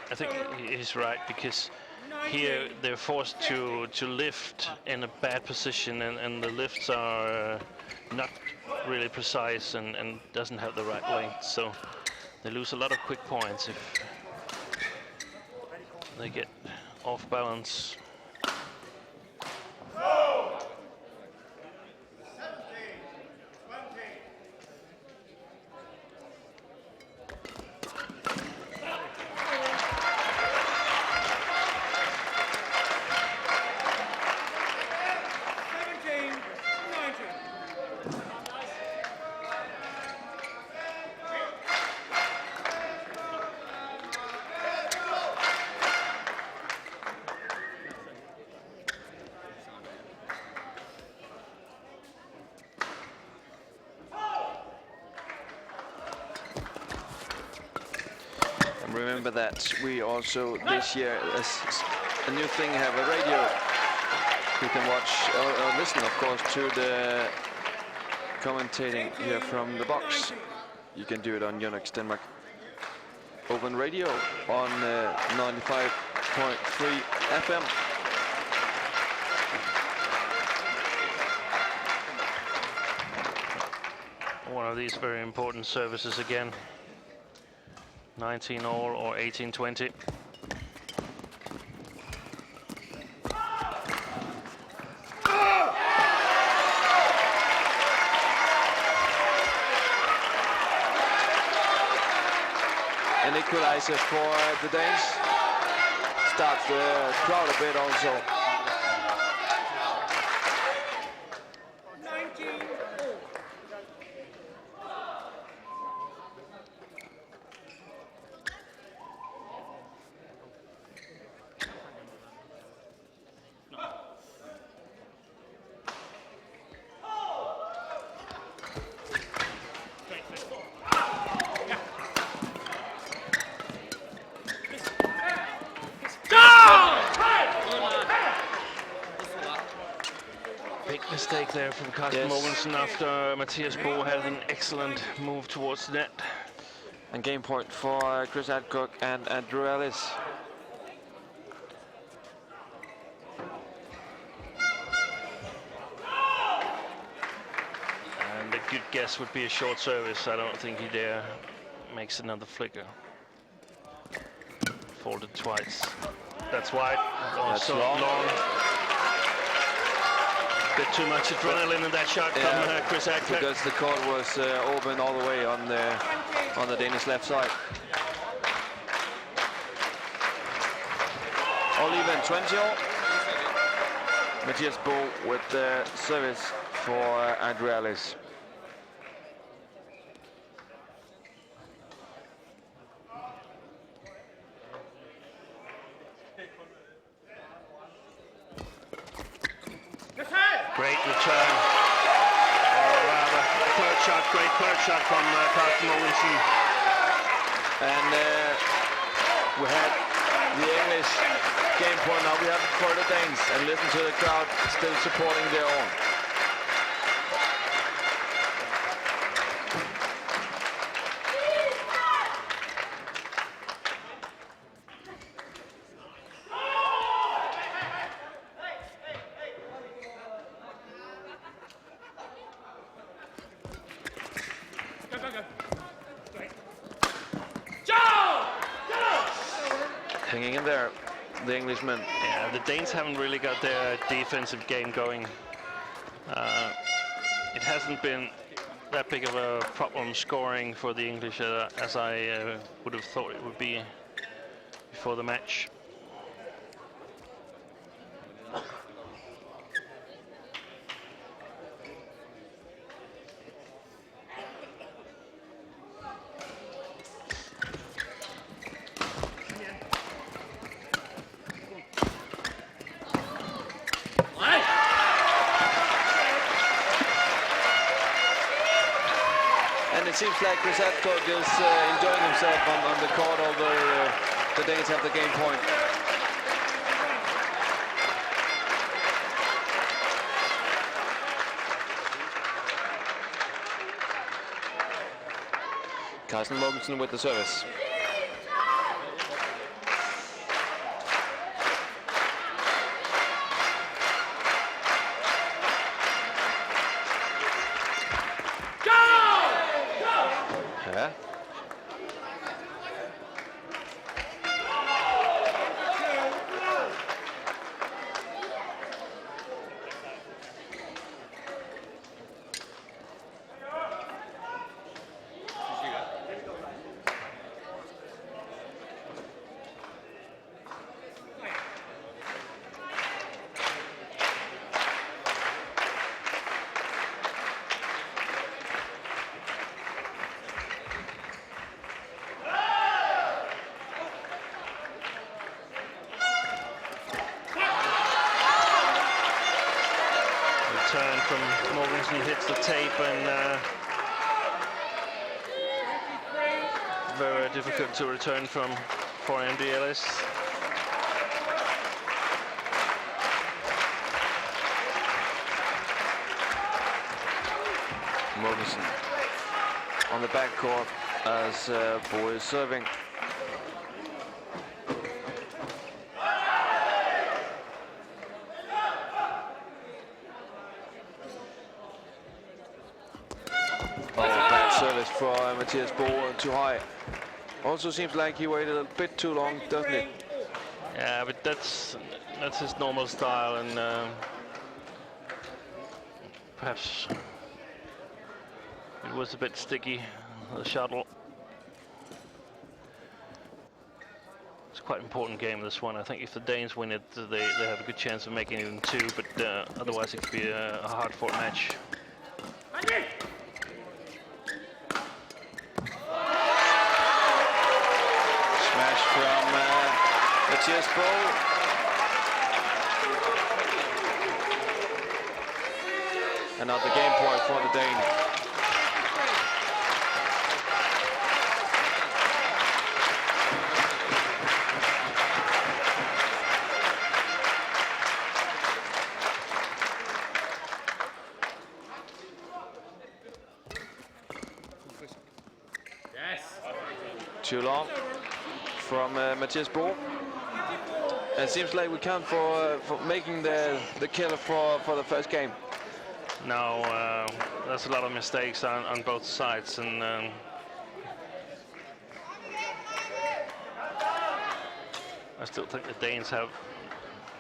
I think he's right, because here they're forced to lift in a bad position, and the lifts are not really precise and doesn't have the right length, so they lose a lot of quick points if they get off balance. Remember that we also this year, as a new thing, have a radio. You can watch or listen, of course, to the commentating here from the box. You can do it on Yonex Denmark Open Radio on 95.3 FM. One of these very important services again. 19 all or 18-20. An equalizer for the Danes. Starts the crowd a bit also. Mistake there from Carsten Mogensen after Mathias Bo had an excellent move towards the net. And game point for Chris Adcock and Andrew Ellis. And a good guess would be a short service. I don't think he dare makes another flicker. Folded twice. That's wide. That's so long. Bit too much adrenaline in that shot from Chris Adcock. Because the court was open all the way on the Danish left side. All even, 20 all. Mathias Bo with the service for Andrew Ellis. Great return. Or rather, third shot, great third shot from Carsten Mogensen. And we had the English game point, now we have it for the Danes. And listen to the crowd still supporting their own. Hanging in there, the Englishmen. Yeah, the Danes haven't really got their defensive game going. It hasn't been that big of a problem scoring for the English as I would have thought it would be before the match. seems like Ratchanok is enjoying himself on the court, although the Danes have the game point. Carsten Mogensen with the service. Yeah. Turn from Mogensen hits the tape, and very difficult to return from for Andy Ellis. Mogensen on the backcourt as Bo is serving. Service for Mathias Bo, too high. Also seems like he waited a bit too long, doesn't it? Yeah, but that's his normal style, and perhaps it was a bit sticky, the shuttle. It's quite an important game, this one. I think if the Danes win it, they have a good chance of making it even two, but otherwise it could be a hard-fought match. From Mathias Bo. Another game point for the Dane. Too long from Mathias Bo. It seems like we count for making the killer for the first game. No, there's a lot of mistakes on both sides, and I still think the Danes have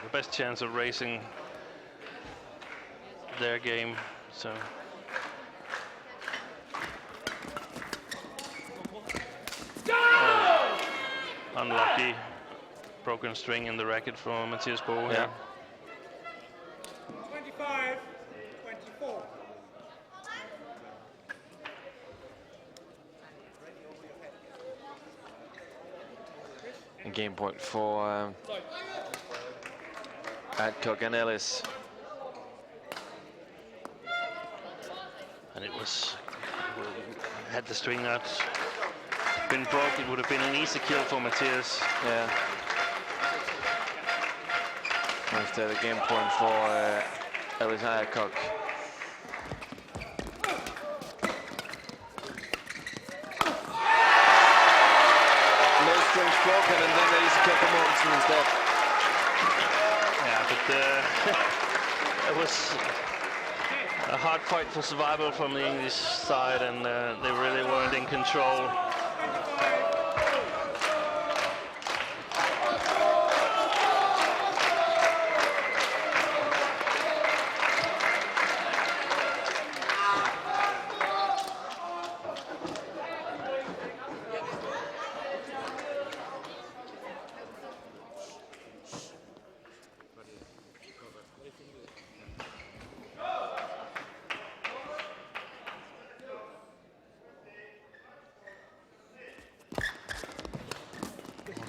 the best chance of racing their game. So. Unlucky broken string in the racket for Mathias Bo. Yeah. 25-24. A game point for Adcock and Ellis. And it was, had the string not been broke, it would have been an easy kill for Mathias. Yeah. Instead, a game point for Ellis Adcock. No strings broken, and then there is a kill for Mogensen instead. Yeah, but it was a hard fight for survival from the English side, and they really weren't in control.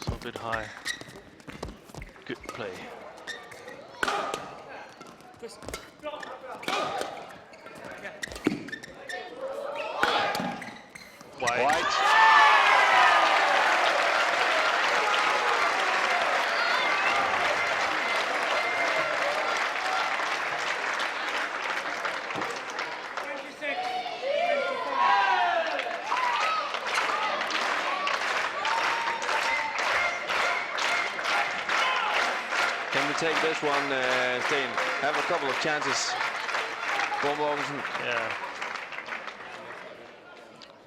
A bit high. Good play. White. Can we take this one, Tine? Have a couple of chances. Yeah.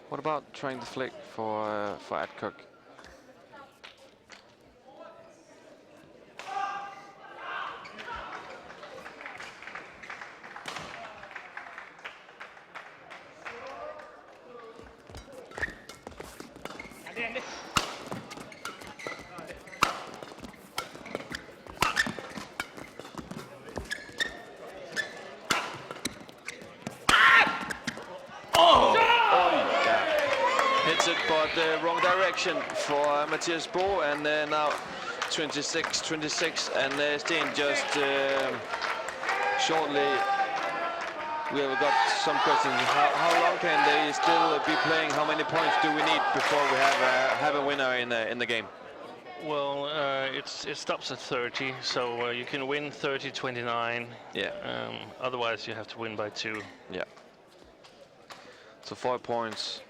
What about trying the flick for Adcock? Wrong direction for Mathias Bo, and now 26-26, and Tine just shortly. We have got some questions. How long can they still be playing? How many points do we need before we have a winner in the game? Well, it stops at 30, so you can win 30-29. Yeah. Otherwise, you have to win by 2. Yeah. So 4 points.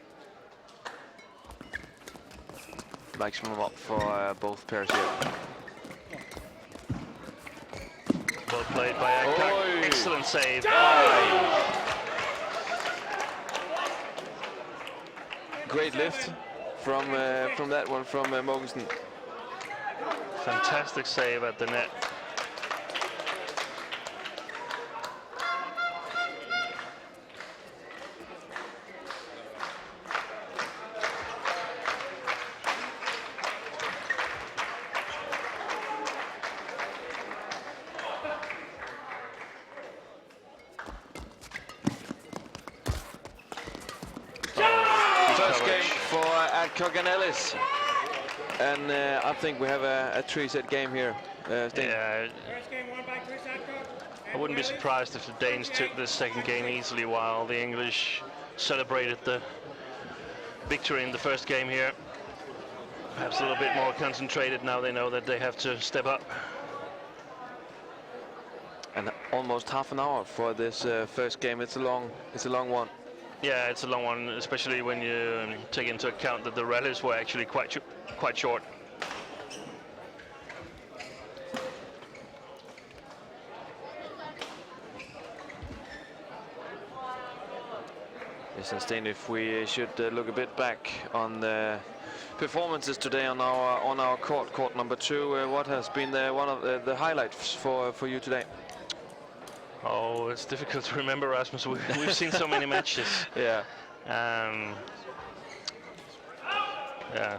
Maximum up for both pairs here. Well played by Adcock. Excellent save. Great lift from that one from Mogensen. Fantastic save at the net. Ellis, and I think we have a 3-set game here. Yeah, I wouldn't be surprised if the Danes took this second game easily, while the English celebrated the victory in the first game here. Perhaps a little bit more concentrated now they know that they have to step up. And almost half an hour for this first game. It's a long one. Yeah, it's a long one, especially when you take into account that the rallies were actually quite short. Yes, and Tine, if we should look a bit back on the performances today on our court number 2, what has been one of the highlights for you today? Oh, it's difficult to remember, Rasmus. We've seen so many matches. Yeah. Yeah,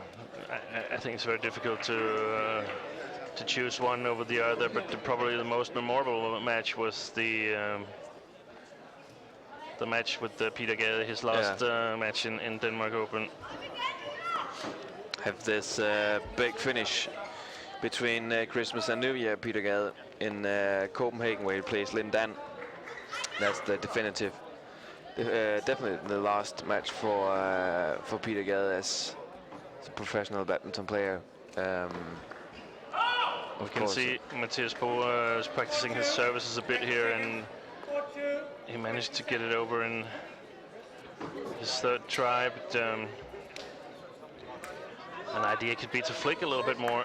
I think it's very difficult to choose one over the other, but probably the most memorable match was the match with Peter Gade, his last match in Denmark Open. Have this big finish between Christmas and New Year, Peter Gade, in Copenhagen, where he plays Lindan. That's the definitive, definitely the last match for Peter Gade as a professional badminton player. We can see Mathias Bo is practicing his services a bit here, and he managed to get it over in his third try, but an idea could be to flick a little bit more.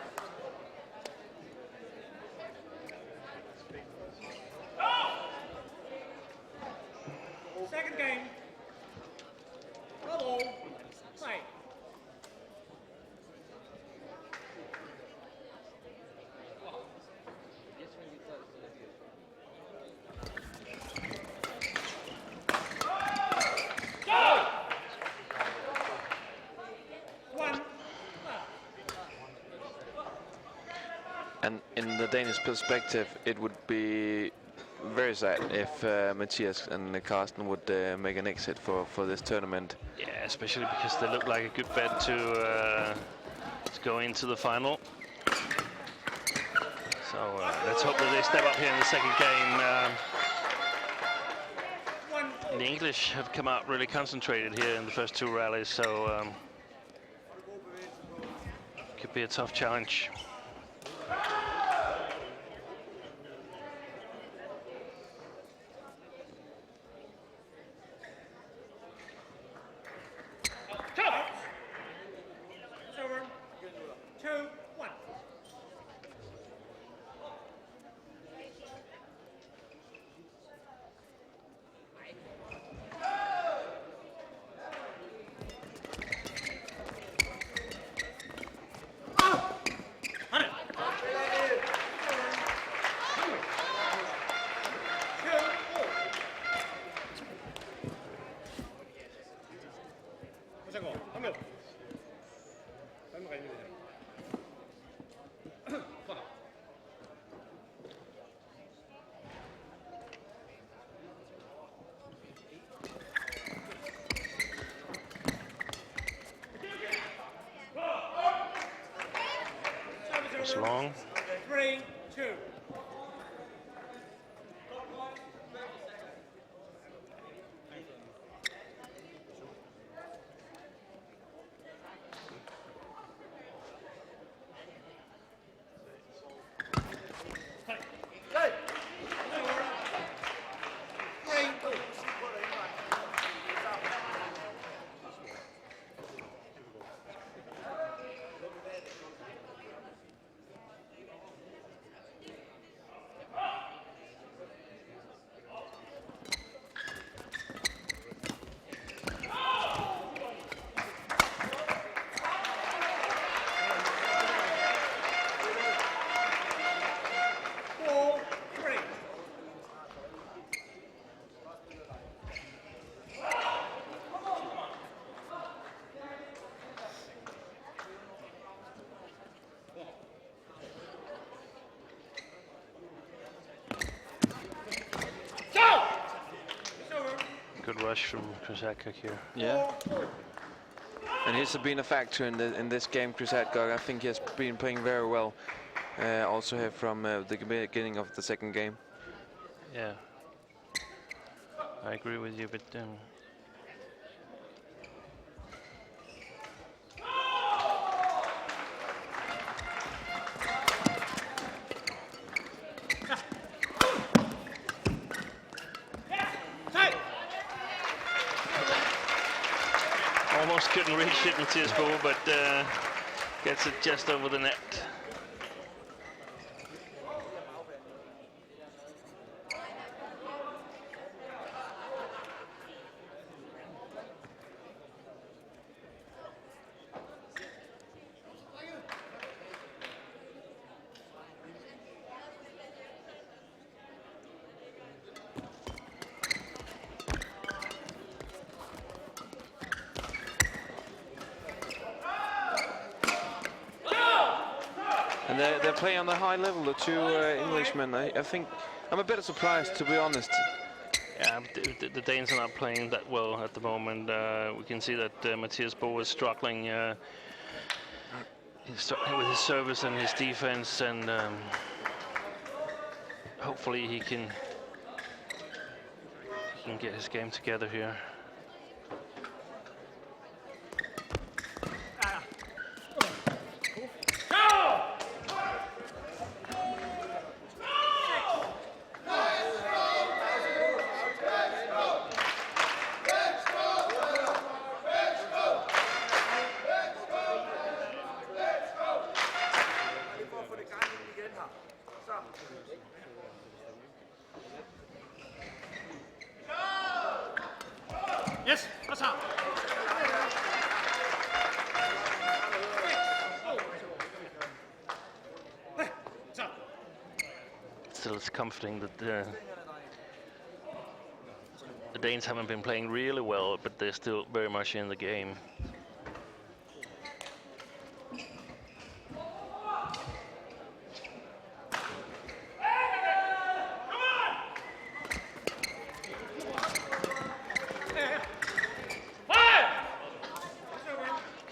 Second game. Hello. Play. And in the Danish perspective, it would be very sad if Mathias and Carsten would make an exit for this tournament. Yeah, especially because they look like a good bet to go into the final. So let's hope that they step up here in the second game. the English have come out really concentrated here in the first two rallies, so could be a tough challenge. It's long. 3-2. Good rush from Ratchanok here. Yeah. And he's been a factor in this game, Ratchanok. I think he has been playing very well. Also here from the beginning of the second game. Yeah. I agree with you, but almost couldn't reach it in Mathias Bo, but gets it just over the net. And they play on the high level, the two Englishmen. I think I'm a bit surprised, to be honest. Yeah, the Danes are not playing that well at the moment. We can see that Mathias Bo is struggling. He's struggling with his service and his defense, and hopefully he can get his game together here. Yes, what's up? Still, it's comforting that the Danes haven't been playing really well, but they're still very much in the game.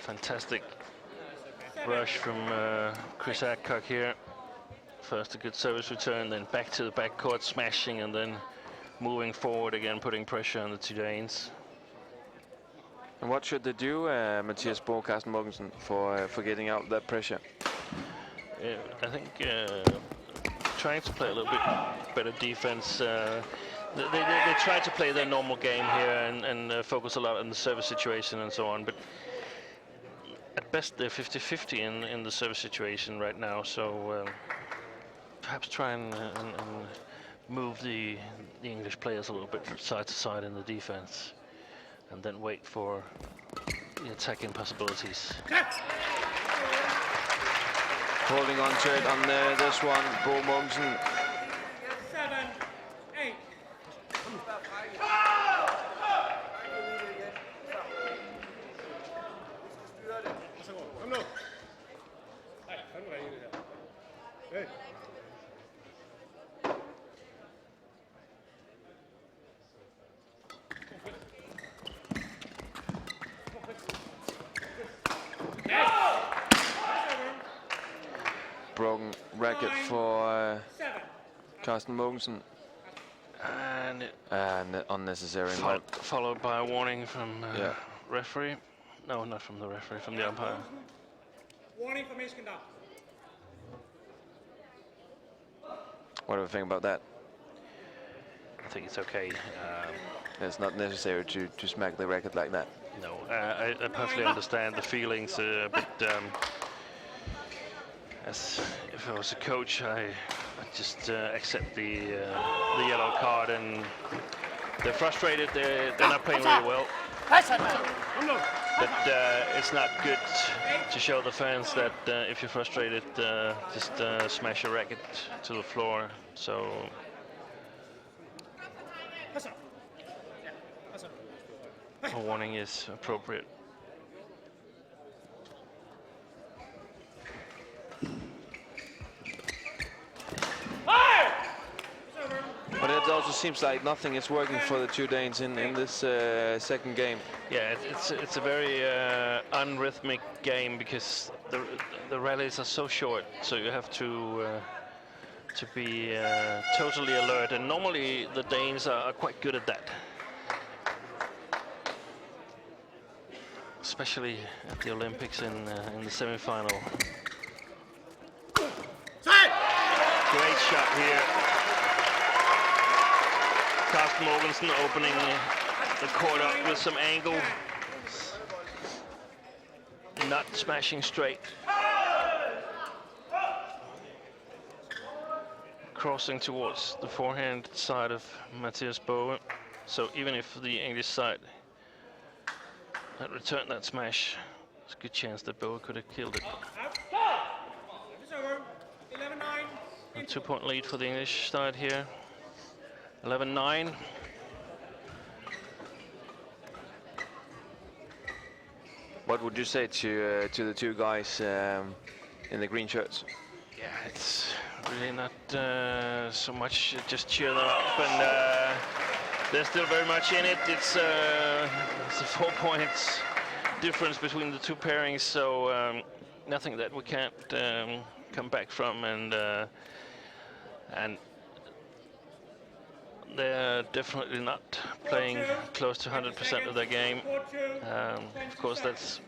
Fantastic rush from Ratchanok here. First a good service return, then back to the backcourt smashing, and then moving forward again, putting pressure on the two Danes. And what should they do, Mathias Bo, Carsten Mogensen, for getting out that pressure? I think trying to play a little bit better defense. They try to play their normal game here and focus a lot on the service situation and so on, but at best they're 50-50 in the service situation right now, so perhaps try and move the English players a little bit from side to side in the defense, and then wait for the attacking possibilities. Holding on to it on this one, Bo Mogensen. 7-8. Kom nu. Nej, fandme der i det her. Hey. Broken racket for Carsten Mogensen. And unnecessary. Followed by a warning from referee. No, not from the referee, from the umpire. Warning for misconduct. What do you think about that? I think it's okay. It's not necessary to smack the racket like that. No, I perfectly understand the feelings, but as if I was a coach, I just accept the yellow card, and they're frustrated. They're not playing really well. But it's not good to show the fans that if you're frustrated, just smash your racket to the floor. So. A warning is appropriate. But it also seems like nothing is working for the two Danes in this second game. Yeah, it's a very unrhythmic game because the rallies are so short, so you have to be totally alert. And normally the Danes are quite good at that, especially at the Olympics in the semi-final. Great shot here. Carsten Mogensen opening the court up with some angle. Not smashing straight. Crossing towards the forehand side of Mathias Bo. So even if the English side had returned that smash, there's a good chance that Bo could have killed it. A 2-point lead for the English side here. 11-9. What would you say to the two guys in the green shirts? Yeah, it's really not so much just cheer them up, and they're still very much in it. It's a 4 points difference between the two pairings, so nothing that we can't come back from, and they're definitely not playing close to 100% of their game. Of course, that's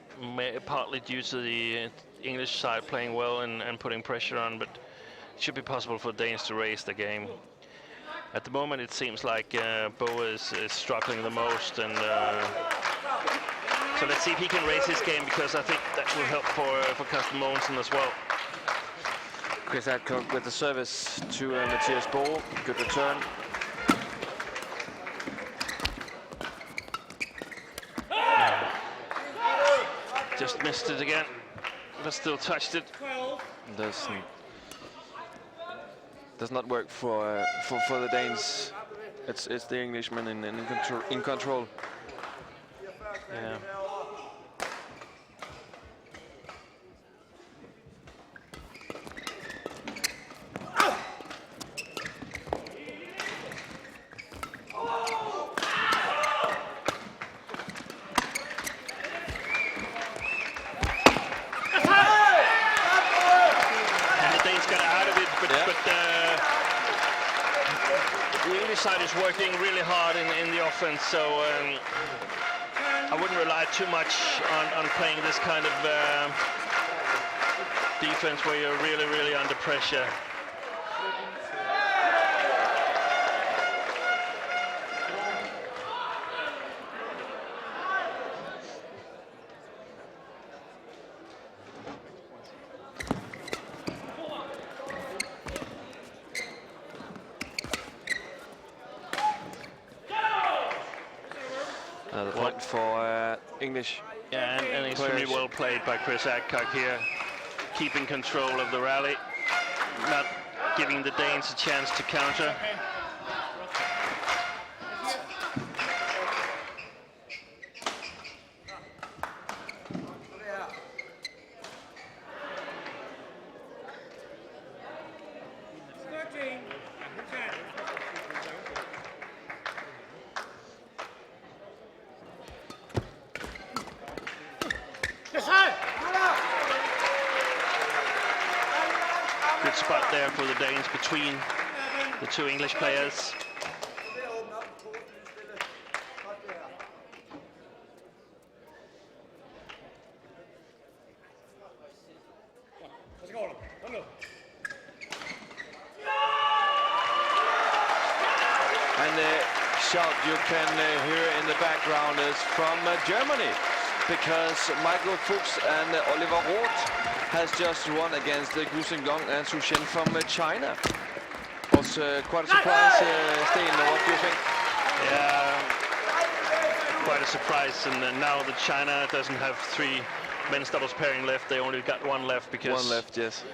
partly due to the English side playing well and putting pressure on, but it should be possible for Danes to raise the game. At the moment, it seems like Bo is struggling the most, and so let's see if he can raise his game, because I think that will help for Carsten Mogensen as well. Chris Adcock with the service to Mathias Bo. Good return. Just missed it again, but still touched it. Does not work for the Danes. It's the Englishman in control. Yeah. side is working really hard in the offense, so I wouldn't rely too much on playing this kind of defense where you're really, really under pressure. Another point for English. Yeah, and extremely well played by Chris Adcock here, keeping control of the rally, not giving the Danes a chance to counter. Good spot there for the Danes between the two English players. And the shout you can hear in the background is from Germany, because Michael Fuchs and Oliver Roth has just won against Gu Xinglong and Su Shen from China. Was quite a surprise, Sten. What do you think? Yeah, quite a surprise. And now that China doesn't have 3 men's doubles pairing left, they only got 1 left because one left, yes.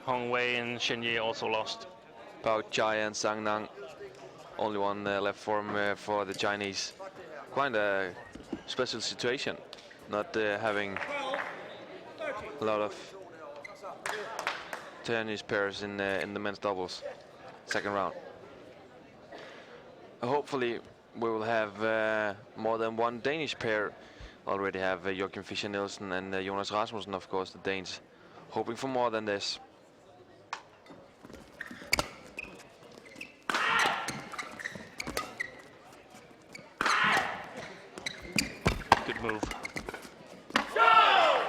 Chong Wei and Shen Ye also lost. Bao Chai and Zhang Nang, only 1 left for the Chinese. Quite a special situation, not having a lot of tennis pairs in the men's doubles second round. Hopefully we will have more than 1 Danish pair. Already have Joachim Fischer Nielsen and Jonas Rasmussen, of course, the Danes, hoping for more than this. Good move.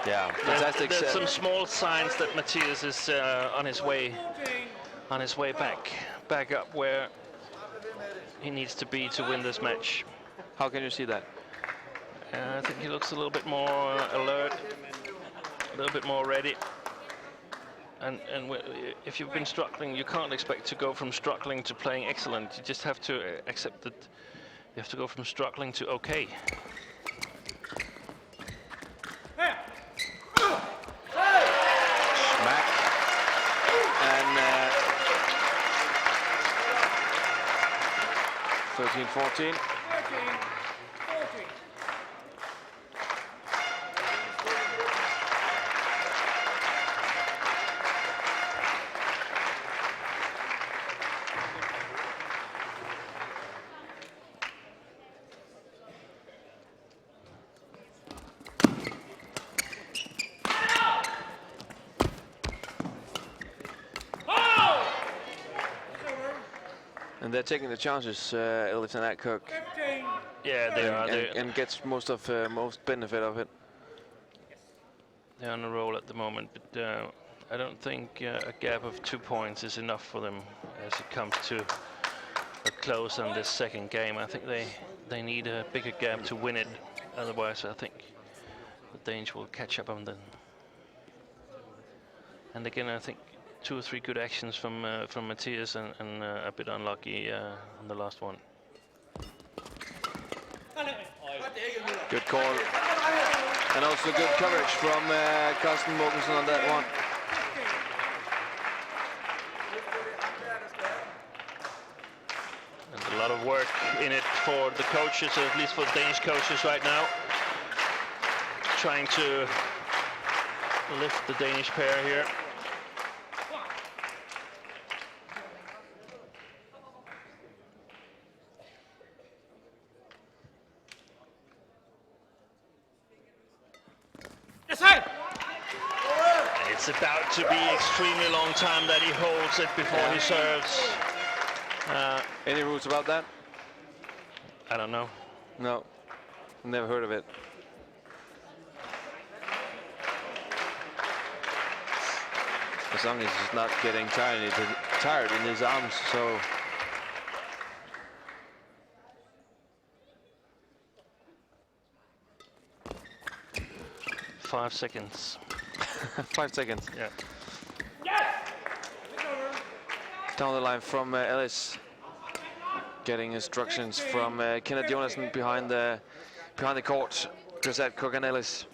Yeah, fantastic. There's some small signs that Matthias is on his way back up where he needs to be to win this match. How can you see that? I think he looks a little bit more alert, a little bit more ready. And if you've been struggling, you can't expect to go from struggling to playing excellent. You just have to accept that you have to go from struggling to okay. Smack. And 13-14. And they're taking the chances, Elvis and Adcock. Yeah, they are. And gets most benefit of it. They're on a roll at the moment, but I don't think a gap of 2 points is enough for them as it comes to a close on this second game. I think they need a bigger gap to win it. Otherwise, I think the Danes will catch up on them. And again, I think 2 or 3 good actions from Matthias and a bit unlucky on the last one. Good call. And also good coverage from Carsten Mogensen on that one. There's a lot of work in it for the coaches, or at least for the Danish coaches right now. Trying to lift the Danish pair here. It's about to be extremely long time that he holds it before he serves. Any rules about that? I don't know. No, never heard of it. As long as he's not getting tired in his arms, so. 5 seconds. 5 seconds. Yeah. Down the line from Ellis, getting instructions from Kenneth Jonas behind the court. Ratchanok and Ellis.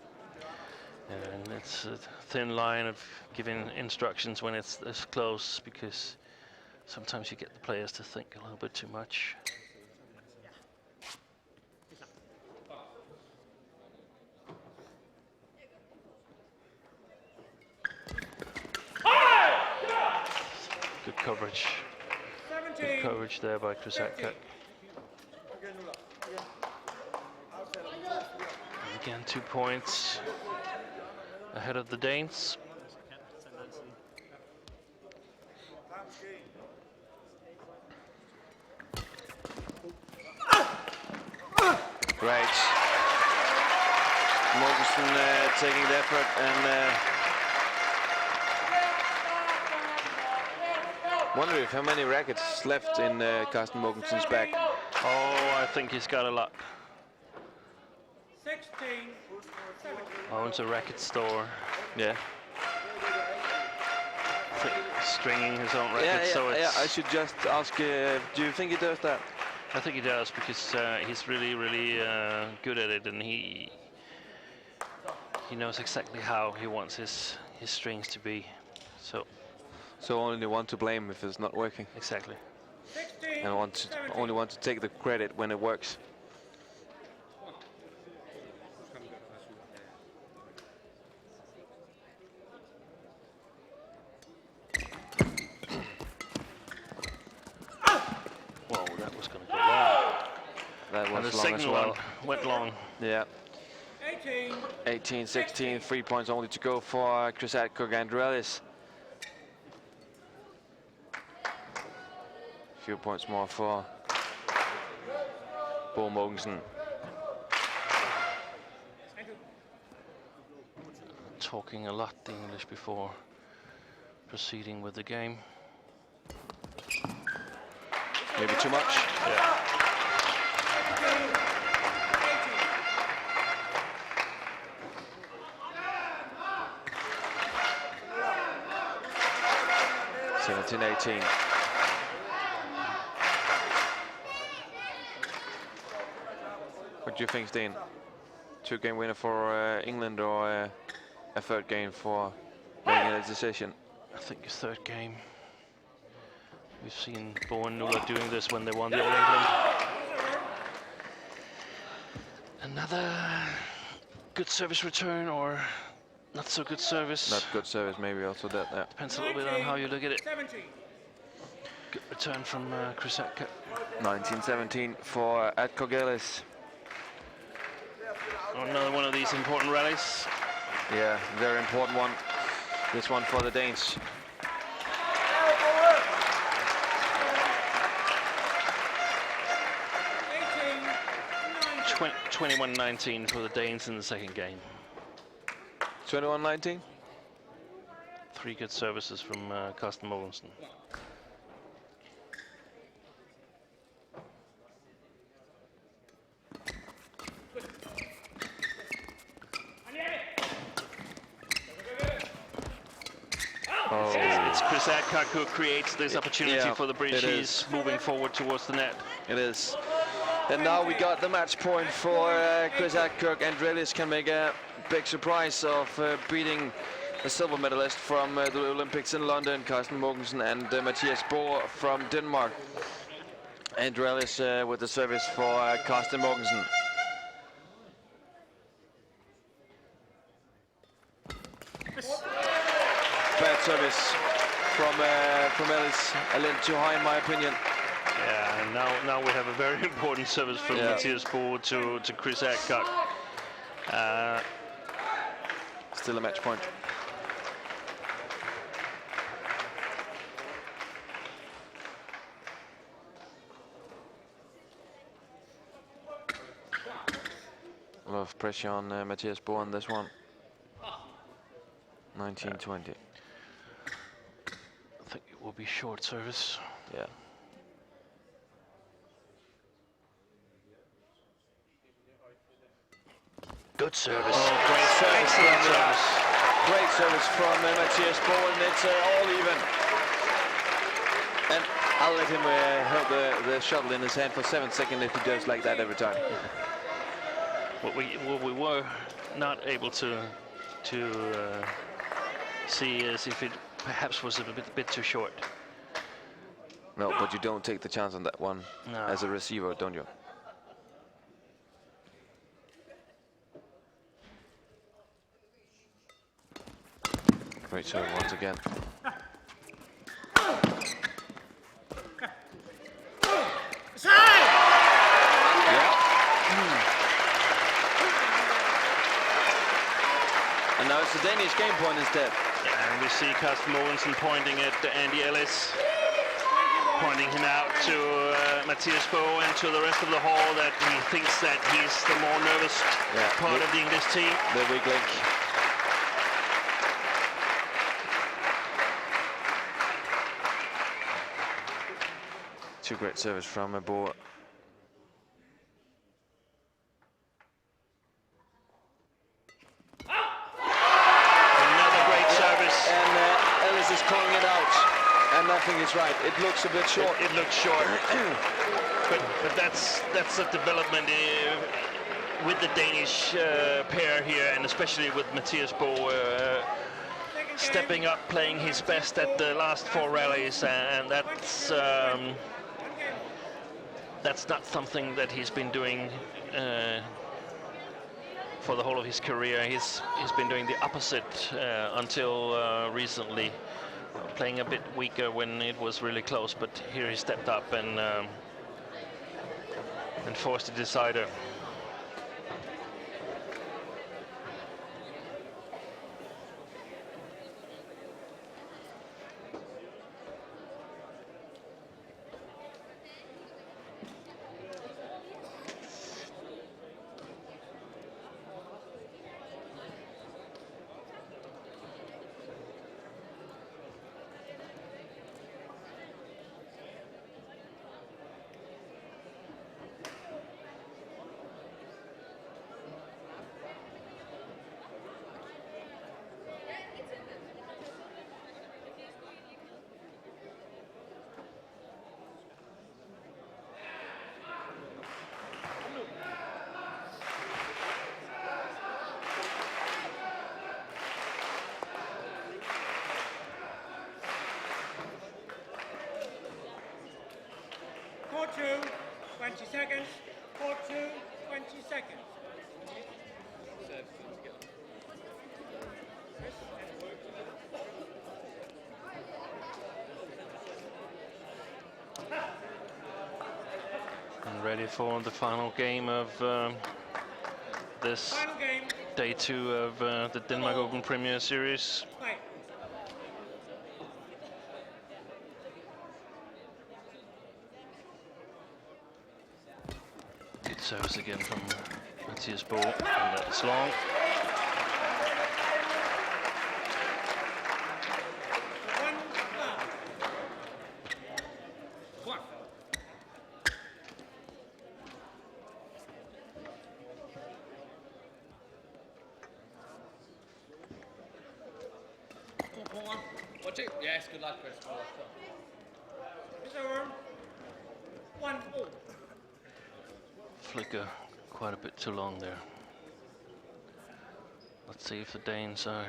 And it's a thin line of giving instructions when it's this close, because sometimes you get the players to think a little bit too much. Good coverage. Good coverage there by Ratchanok. Again, 2 points ahead of the Danes. Great. Mogensen taking the effort and wonder if how many rackets left in Carsten Mogensen's bag. Oh, I think he's got a lot. 16. Owns a racket store. Yeah. Stringing his own rackets. Yeah, so it's I should just ask, do you think he does that? I think he does, because he's really good at it, and he knows exactly how he wants his strings to be. So only one to blame if it's not working. Exactly. 16, And only want to take the credit when it works. Whoa, that was going to go long. That was and the long second as well. one went long. Yeah. 18. 18-16, 3 points only to go for Ratchanok and Ellis. Few points more for Bo Mogensen. Talking a lot the English before proceeding with the game. Maybe too much. Yeah. – 17-18. What do you think, Steen? 2-game winner for England, or a third game for making a decision? I think a third game. We've seen Bo and Nuala doing this when they won the All England. Another good service return, or not so good service. Not good service, maybe also that. Yeah. Depends a little bit on how you look at it. Good return from Ratchanok. 19-17 for Ratchanok. Another one of these important rallies. Yeah, very important one. This one for the Danes. 21-19 for the Danes in the second game. 21-19? 3 good services from Carsten Mogensen. It's Ratchanok who creates this opportunity for the British. He's moving forward towards the net. It is. And now we got the match point for Ratchanok, and Ellis can make a big surprise of beating the silver medalist from the Olympics in London, Carsten Mogensen, and Mathias Bo from Denmark. And Ellis with the service for Carsten Mogensen. Bad service from Ellis, a little too high in my opinion. Yeah, and now we have a very important service from Mathias Bo to Ratchanok. Still a match point. A lot of pressure on Mathias Baun on this one. 19-20. I think it will be short service. Yeah. Good service. Oh, great service. Great service from Mathias Baun. It's all even. And I'll let him hold the shuttle in his hand for 7 seconds if he does like that every time. What we were not able to see is if it perhaps was a bit too short. No, but you don't take the chance on that one as a receiver, don't you? Great serve once again. And now it's the Danish game point instead. And we see Carsten Mogensen pointing at Andy Ellis, pointing him out to Mathias Baun and to the rest of the hall that he thinks that he's the more nervous part of the English team. The weak link. Two great service from Baun. Another great service. And Ellis is calling it out. And I think he's right. It looks a bit short. It looks short. but that's a development with the Danish pair here, and especially with Mathias Baun stepping up, playing his best at the last 4 rallies, and that's not something that he's been doing for the whole of his career. He's been doing the opposite until recently, playing a bit weaker when it was really close. But here he stepped up and forced the decider. Court 2, 20 seconds. Court 2, 20 seconds. And ready for the final game of this day 2 of the Denmark Open Premier Series. Good service again from Mathias Baun, and that's long. Yes, good luck, Chris. It's over. 1-4. Flicker quite a bit too long there. Let's see if the Danes are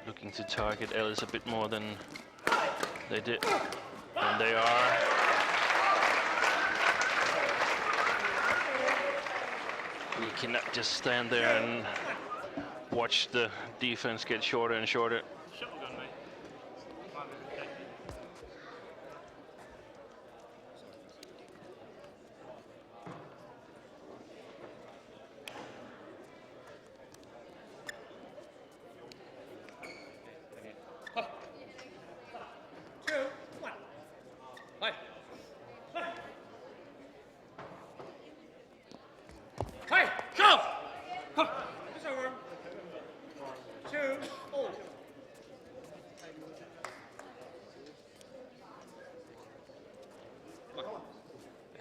looking to target Ellis a bit more than they did. And they are. You cannot just stand there and watch the defense get shorter and shorter.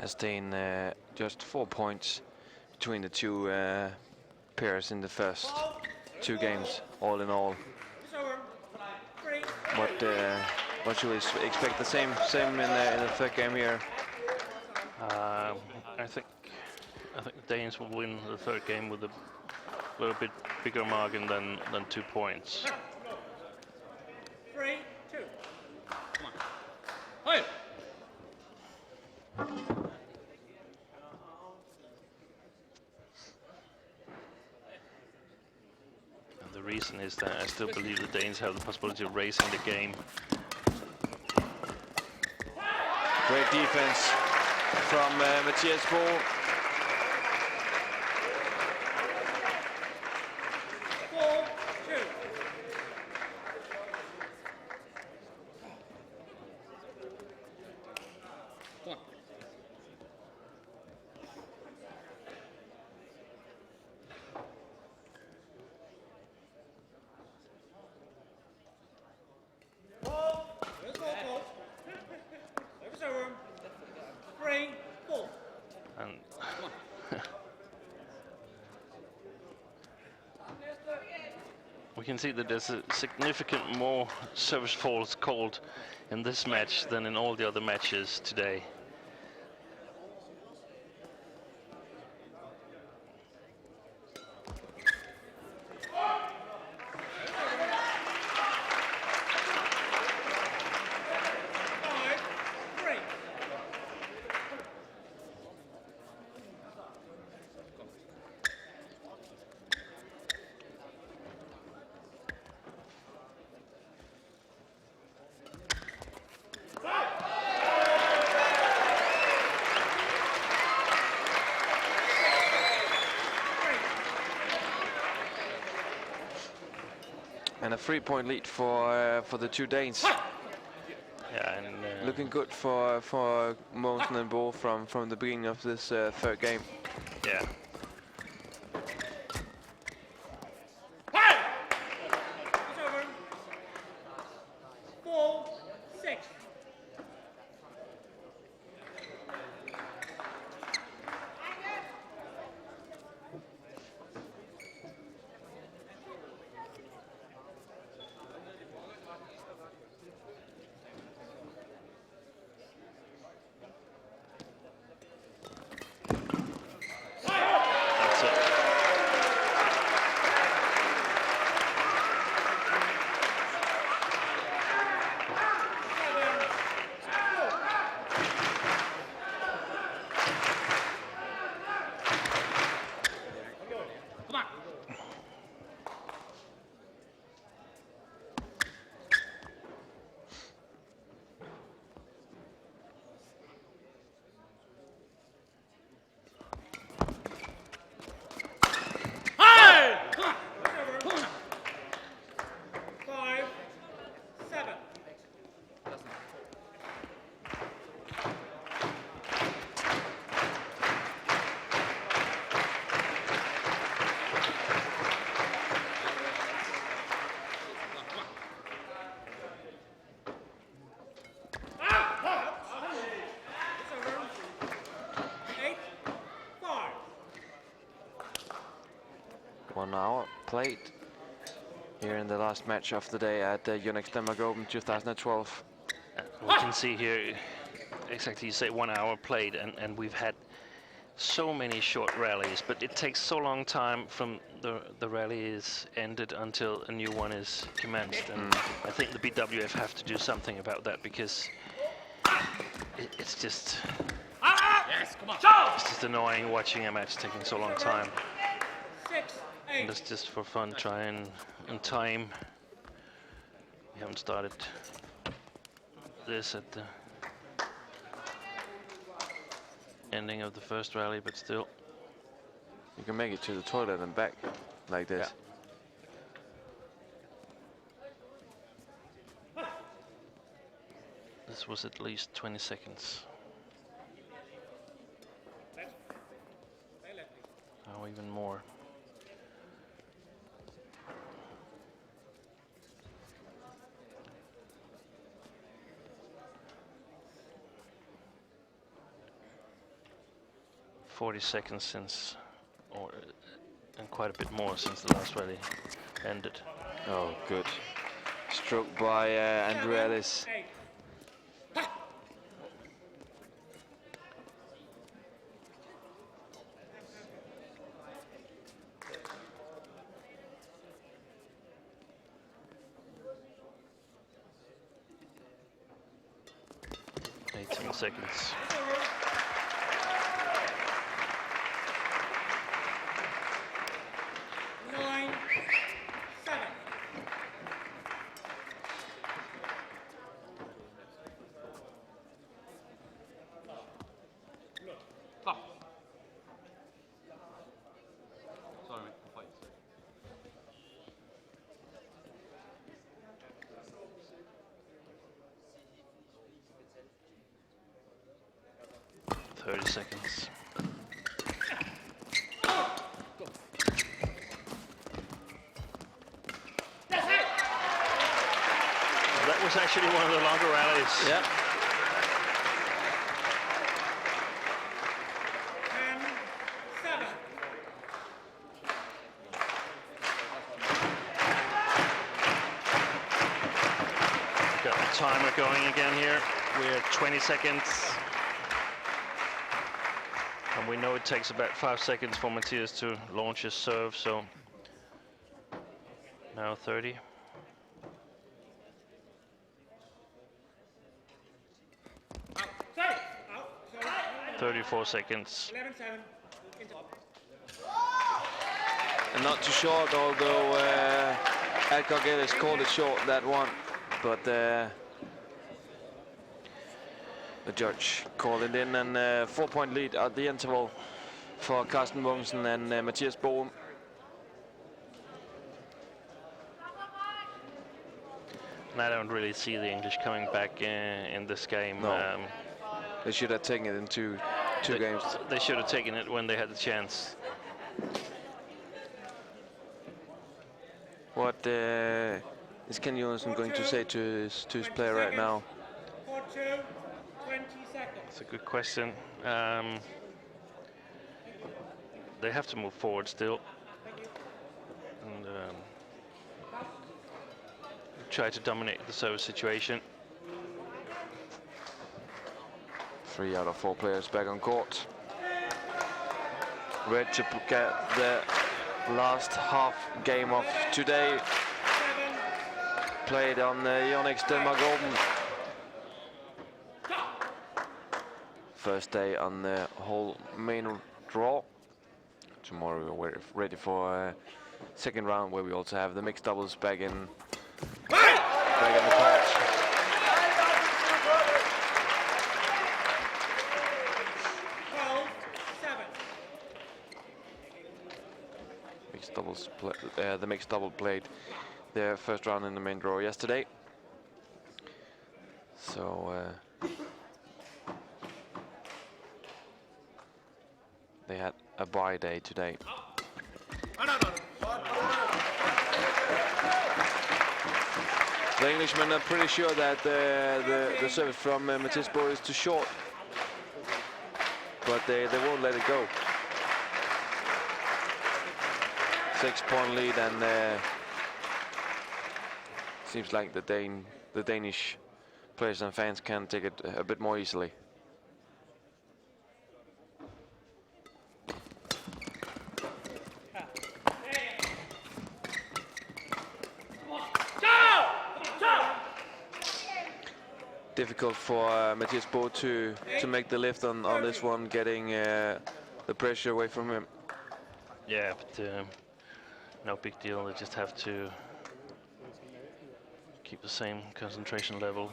has been just 4 points between the two pairs in the first 2 games, all in all. What should we expect? The same in the third game here. I think the Danes will win the third game with a little bit bigger margin than 2 points. 3, 2. Come on. Hey. And the reason is that I still believe the Danes have the possibility of raising the game. Great defense from Mathias Bo. We can see that there's a significant more service faults called in this match than in all the other matches today. And a 3-point lead for the two Danes. Yeah, and looking good for Mogensen and Bo from the beginning of this third game. Yeah. It's over. 4, 6. Played here in the last match of the day at the Yonex Denmark Open 2012. We can see here exactly, you say 1 hour played, and we've had so many short rallies, but it takes so long time from the rally is ended until a new one is commenced. And I think the BWF have to do something about that, because it's just it's just annoying watching a match taking so long time. 6, 8. And that's just for fun, try and time. We haven't started this at the ending of the first rally, but still. You can make it to the toilet and back like this. Yeah. This was at least 20 seconds. Or even more. 40 seconds since, and quite a bit more since the last rally ended. Oh, good. Stroke by Andrealis. 18 seconds. Seconds. That was actually one of the longer rallies. Yeah. Got the timer going again here. We're at 20 seconds. And we know it takes about 5 seconds for Matthias to launch his serve, so now 30. Out. 34 seconds. 11-7. And not too short, although Adcock Ellis called it short, that one. But the judge called it in, and 4-point lead at the interval for Carsten Mogensen and Mathias Baun. And I don't really see the English coming back in this game. No. They should have taken it in two games. They should have taken it when they had the chance. What is Ken Jonas going to say to his player right now? 4-2, 20 seconds. That's a good question. They have to move forward still. And try to dominate the service situation. 3 out of 4 players back on court. Ready to get the last half game of today. Played on the Yonex Denmark Open. First day on the whole main draw. Tomorrow we're ready for second round, where we also have the mixed doubles back in the court. The mixed double played their first round in the main draw yesterday. So they had a bye day today. The Englishmen are pretty sure that the service from Mathias Baun is too short, but they won't let it go. 6-point lead, and seems like the Danish players and fans can take it a bit more easily. Difficult for Mathias Baun to make the lift on this one, getting the pressure away from him. Yeah, but no big deal. They just have to keep the same concentration level.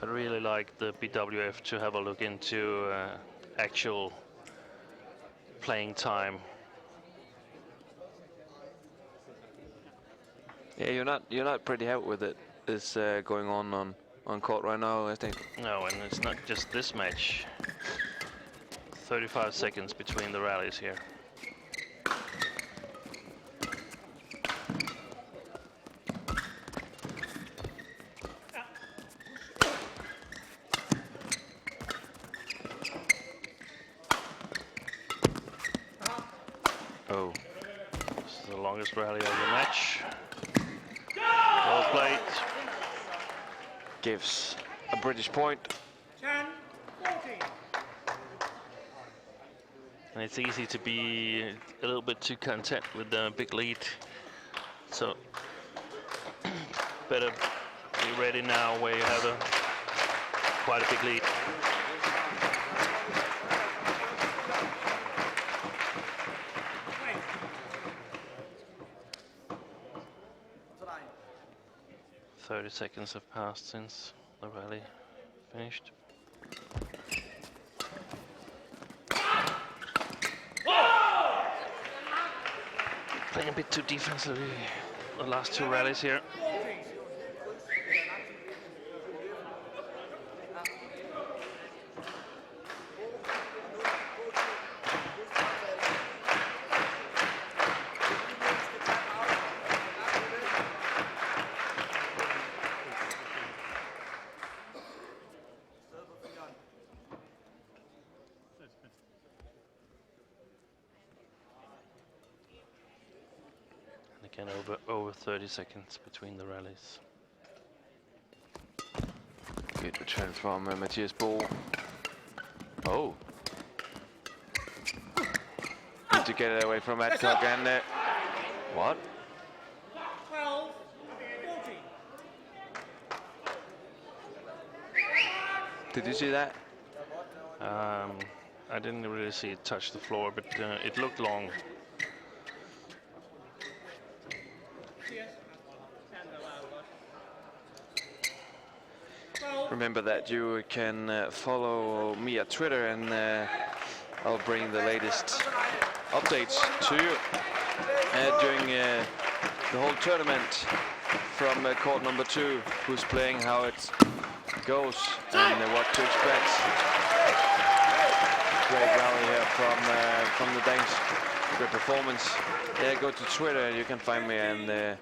I'd really like the BWF to have a look into actual playing time. Yeah, you're not pretty happy with it. Is going on court right now, I think. No, and it's not just this match. 35 seconds between the rallies here. Oh, this is the longest rally of the match. Well played. Gives a British point. 10-14. And it's easy to be a little bit too content with the big lead. So better be ready now where you have quite a big lead. .30 seconds have passed since the rally finished. Playing a bit too defensively the last two rallies here. Again, over 30 seconds between the rallies. Good return from Mathias Baun. Oh. Need to get it away from Ratchanok and what? 12-14. Did you see that? I didn't really see it touch the floor, but it looked long. Remember that you can follow me at Twitter, and I'll bring the latest updates to you during the whole tournament from court number 2, who's playing, how it goes, and what to expect. Great rally here from the Danes. Great performance. Yeah, go to Twitter, you can find me, and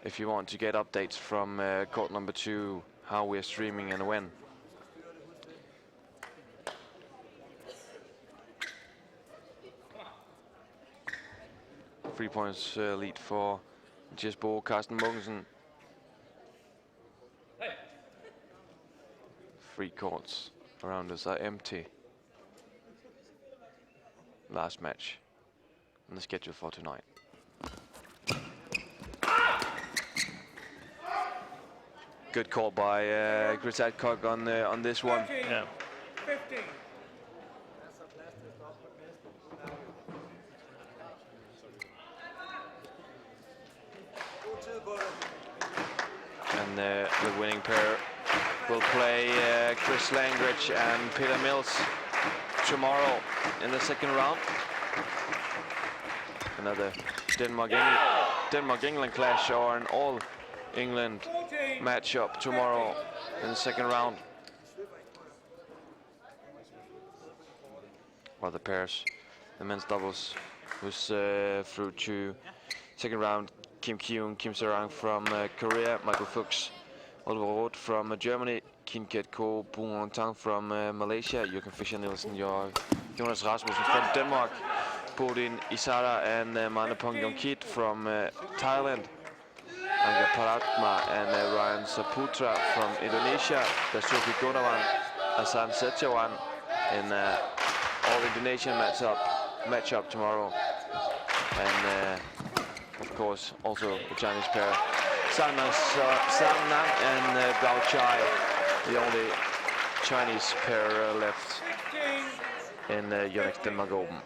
if you want to get updates from court number 2, how we're streaming and when. Three points lead for Mathias Baun, Carsten Mogensen. Three courts around us are empty. Last match on the schedule for tonight. Good call by Ratchanok on this one. Yeah. 15. And the winning pair will play Chris Langridge and Peter Mills tomorrow in the second round. Another Denmark-England clash, or an all-England matchup tomorrow in the second round. While the pairs, the men's doubles, was through to second round. Kim Kyung, Kim Sarang from Korea, Michael Fuchs, Oliver Roth from Germany, Kim Kiet Ko, Boon Tang from Malaysia, Joachim Fischer, Nielsen, Jonas Rasmussen from Denmark, Bodin Isara and Manapong Yongkit from Thailand, Angga Paratma and Ryan Saputra from Indonesia, Dasuki Gunawan, Asan Setjawan in all Indonesian matchup tomorrow, and of course also the Chinese pair Sang Nam and Bao Chai, the only Chinese pair left in Yonex Denmark Open.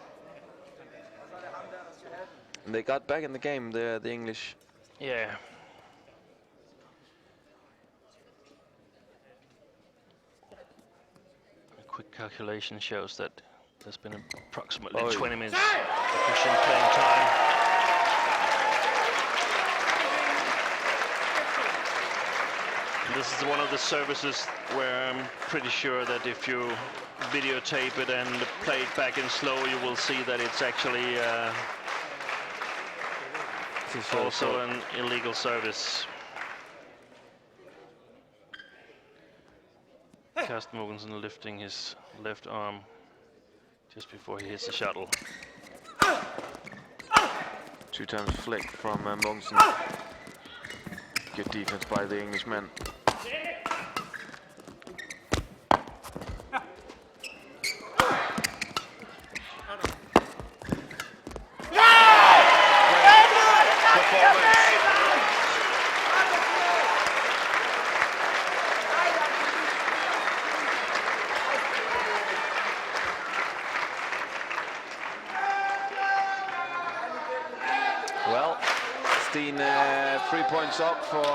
And they got back in the game, the English. Yeah. quick calculation shows that there's been approximately 20 minutes efficient playing time. This is one of the services where I'm pretty sure that if you videotape it and play it back in slow, you will see that it's actually also an illegal service. Carsten Mogensen lifting his left arm just before he hits the shuttle. 2 times flick from Mogensen. Good defense by the Englishman. Tine 3 points up for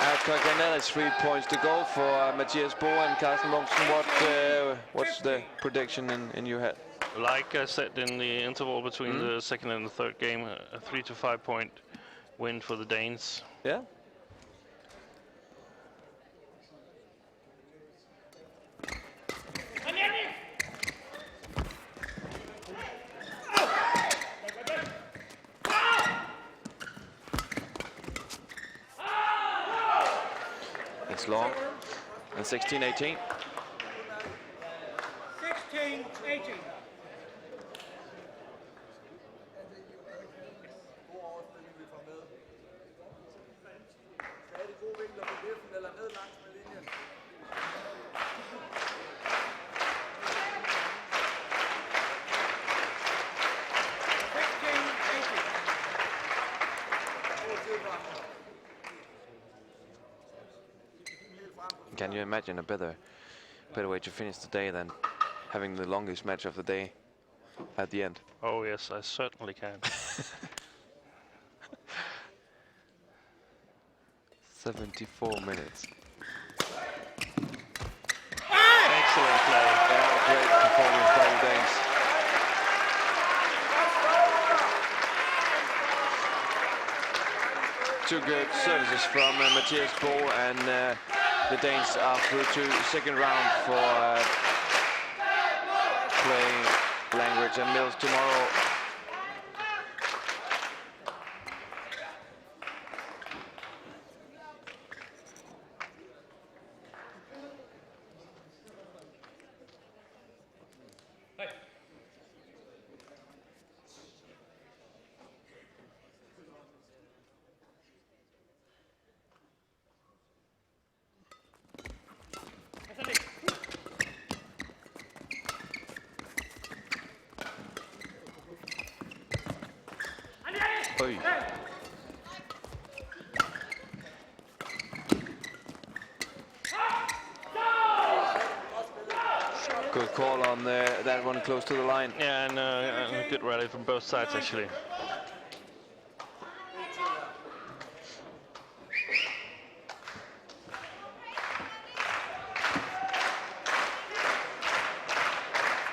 Axelsen. It's 3 points to go for Mathias Bo and Carsten Mogensen. What's the prediction in your head? Like I said in the interval between the second and the third game, a 3 to 5 point win for the Danes. Yeah. It's long. And 16-18. 16-18. Can you imagine a better way to finish the day than having the longest match of the day at the end? Oh yes, I certainly can. 74 minutes. Excellent play. Yeah, great performance by the Danes. Two good services from Mathias Bo, and the Danes are through to second round for playing Langridge and Mills tomorrow. Good call on that one close to the line. Yeah, and a good rally from both sides actually.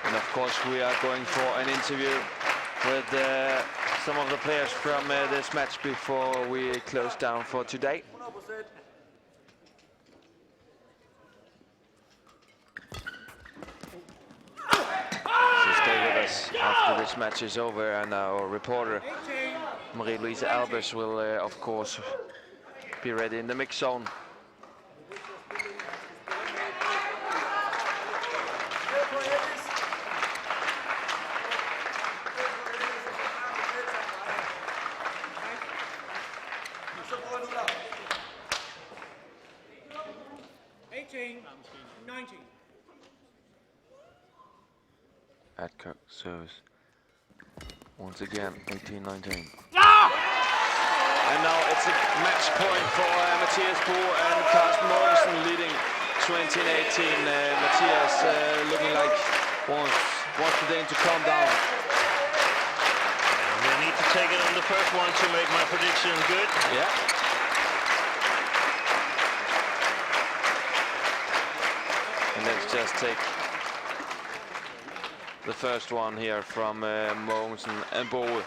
And of course we are going for an interview with some of the players from this match before we close down for today. After this match is over, and our reporter Marie-Louise Albers will of course be ready in the mix zone. Adcock serves once again, 18-19. And now it's a match point for Mathias Bo and Carsten Mogensen leading 20-18. Mathias looking like wants the Dane to calm down. I need to take it on the first one to make my prediction good. Yeah. And let's just take the first one here from Mogensen and Bonde.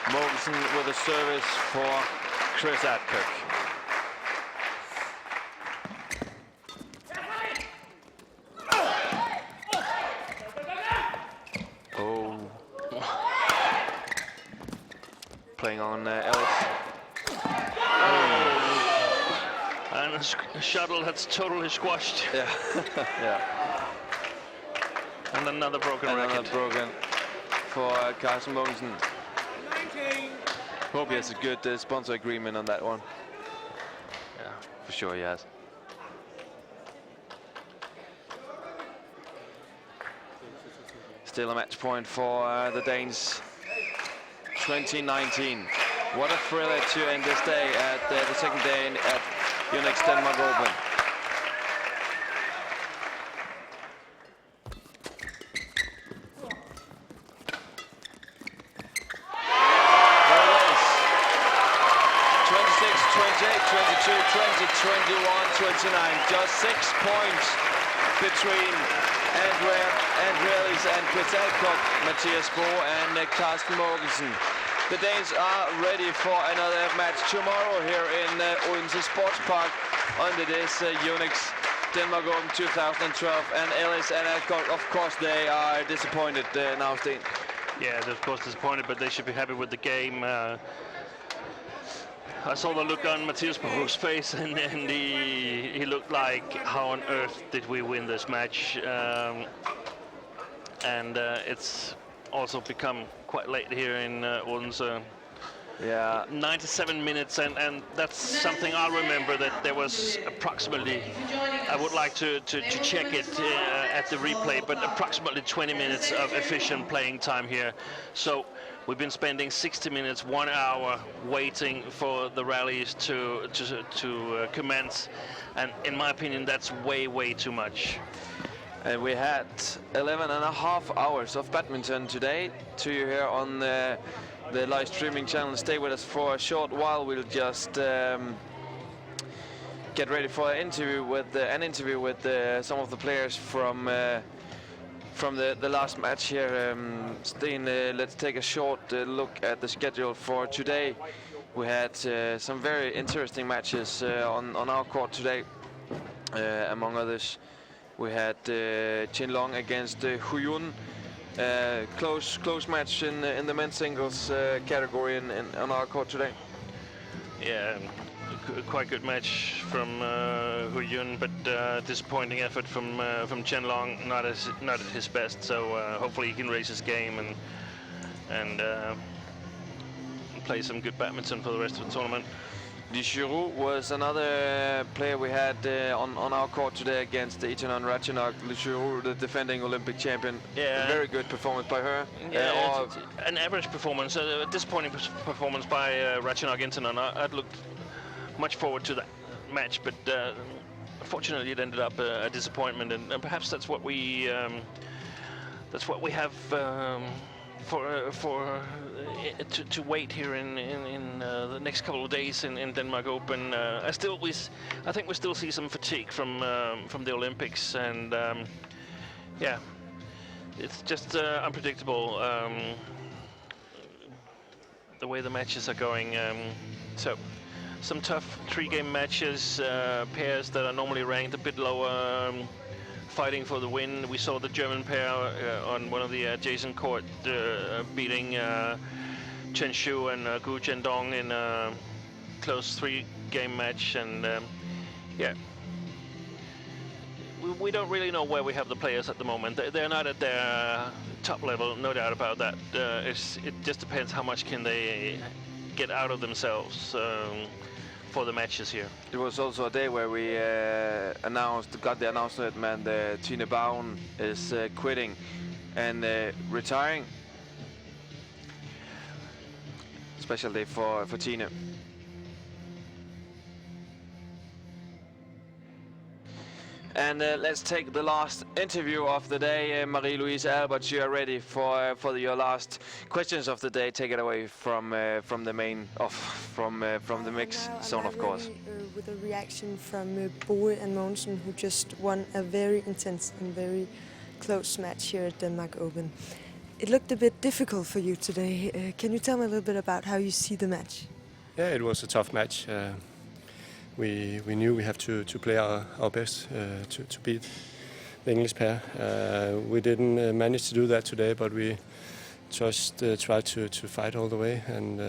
Mogensen with a service for Chris Adcock. Oh. Playing on Ellis. Oh. And a shuttle that's totally squashed. Yeah. Yeah. And another broken racket. Another broken for Carsten Mogensen. Hope he has a good sponsor agreement on that one. Yeah, for sure he has. Still a match point for the Danes. 2019. What a thriller to end this day at the second day at Yonex Denmark Open. Just 6 points between Andreas and Chris Adcock, Mathias Bo and Carsten Mogensen. The Danes are ready for another match tomorrow here in Odense Sports Park under this Yonex Denmark Open 2012. And Ellis and Adcock, of course, they are disappointed now, Sten. Yeah, they're of course disappointed, but they should be happy with the game. I saw the look on Mathias Bo's face, and he looked like, how on earth did we win this match? It's also become quite late here in Odense. Yeah. 97 minutes, and that's something I'll remember, that there was approximately, I would like to check it at the replay, but approximately 20 minutes of efficient playing time here. So we've been spending 60 minutes, 1 hour, waiting for the rallies to commence, and in my opinion, that's way too much. And we had 11.5 hours of badminton today to you here on the live streaming channel. Stay with us for a short while. We'll just get ready for an interview with some of the players from the last match here. Sten, let's take a short look at the schedule for today. We had some very interesting matches on our court today. Among others, we had Chin Long against Huyun. Close match in the men's singles category on our court today. Yeah, quite good match from Huyun, but disappointing effort from Chen Long, not at his best. So hopefully he can raise his game and play some good badminton for the rest of the tournament. Xuerui was another player we had on our court today against Intanon Ratchanok. Xuerui, the defending Olympic champion. Yeah. A very good performance by her. Yeah, an average performance, a disappointing performance by Ratchanok Intanon. I'd looked much forward to that match, but unfortunately it ended up a disappointment, and perhaps that's what we have to wait here in the next couple of days in Denmark Open. I think we still see some fatigue from the Olympics, and yeah, it's just unpredictable the way the matches are going. So some tough 3-game matches, pairs that are normally ranked a bit lower, fighting for the win. We saw the German pair on one of the adjacent court beating Chen Shu and Gu Zhendong in a close 3-game match, and yeah, we don't really know where we have the players at the moment. They're not at their top level, no doubt about that. It just depends how much can they get out of themselves for the matches here. It was also a day where we got the announcement, man, the Tine Baun is quitting and retiring. Special day for Tine. And let's take the last interview of the day. Marie-Louise Albert, you are ready for your last questions of the day. Take it away from the main from the mix zone, of course. With a reaction from Boe and Mogensen, who just won a very intense and very close match here at Denmark Open. It looked a bit difficult for you today. Can you tell me a little bit about how you see the match? Yeah, it was a tough match. We knew we have to play our best to beat the English pair. We didn't manage to do that today, but we just tried to fight all the way, and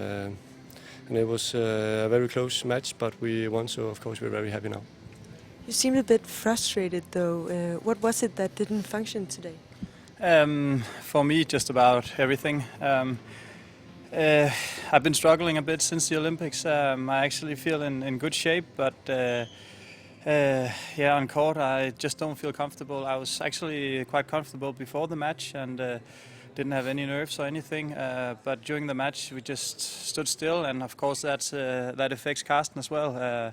it was a very close match, but we won, so of course we're very happy now. You seemed a bit frustrated though. What was it that didn't function today? For me, just about everything. I've been struggling a bit since the Olympics. I actually feel in good shape, but yeah, on court I just don't feel comfortable. I was actually quite comfortable before the match and didn't have any nerves or anything. But during the match we just stood still, and of course that affects Carsten as well.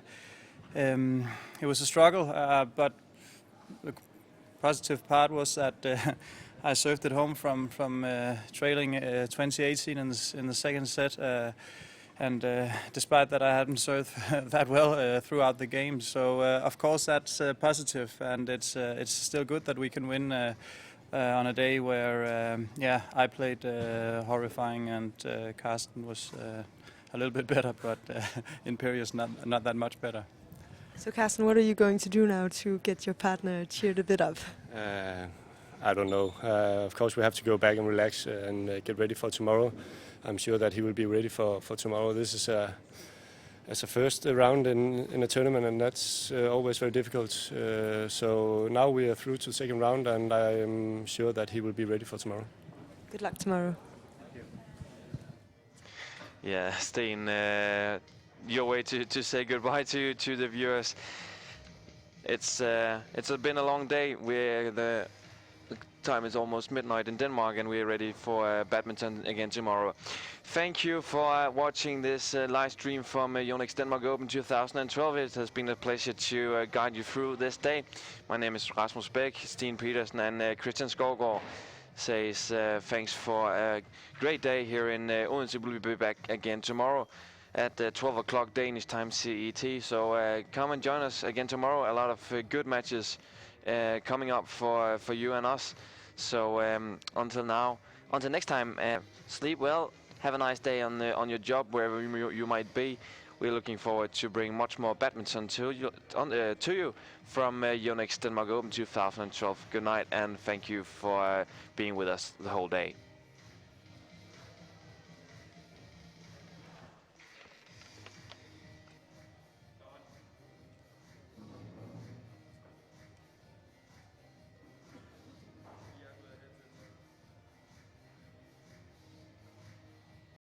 It was a struggle, but the positive part was that I served it home from trailing 20-18 in the second set, and despite that I hadn't served that well throughout the game. So of course that's positive, and it's still good that we can win on a day where yeah, I played horrifying and Carsten was a little bit better, but in periods not that much better. So Carsten, what are you going to do now to get your partner cheered a bit up? I don't know. Of course, we have to go back and relax and get ready for tomorrow. I'm sure that he will be ready for tomorrow. This is as a first round in a tournament, and that's always very difficult. So now we are through to the second round, and I am sure that he will be ready for tomorrow. Good luck tomorrow. Yeah, Tine, your way to say goodbye to the viewers. It's been a long day. The time is almost midnight in Denmark, and we're ready for badminton again tomorrow. Thank you for watching this live stream from Yonex Denmark Open 2012. It has been a pleasure to guide you through this day. My name is Rasmus Bæk, Stine Pedersen, and Christian Skovgaard says thanks for a great day here in Odense. We'll be back again tomorrow at 12 o'clock Danish time CET. So come and join us again tomorrow. A lot of good matches coming up for you and us. So until next time, sleep well, have a nice day on your job, wherever you might be. We're looking forward to bring much more badminton to you from Yonex Denmark Open 2012. Good night, and thank you for being with us the whole day.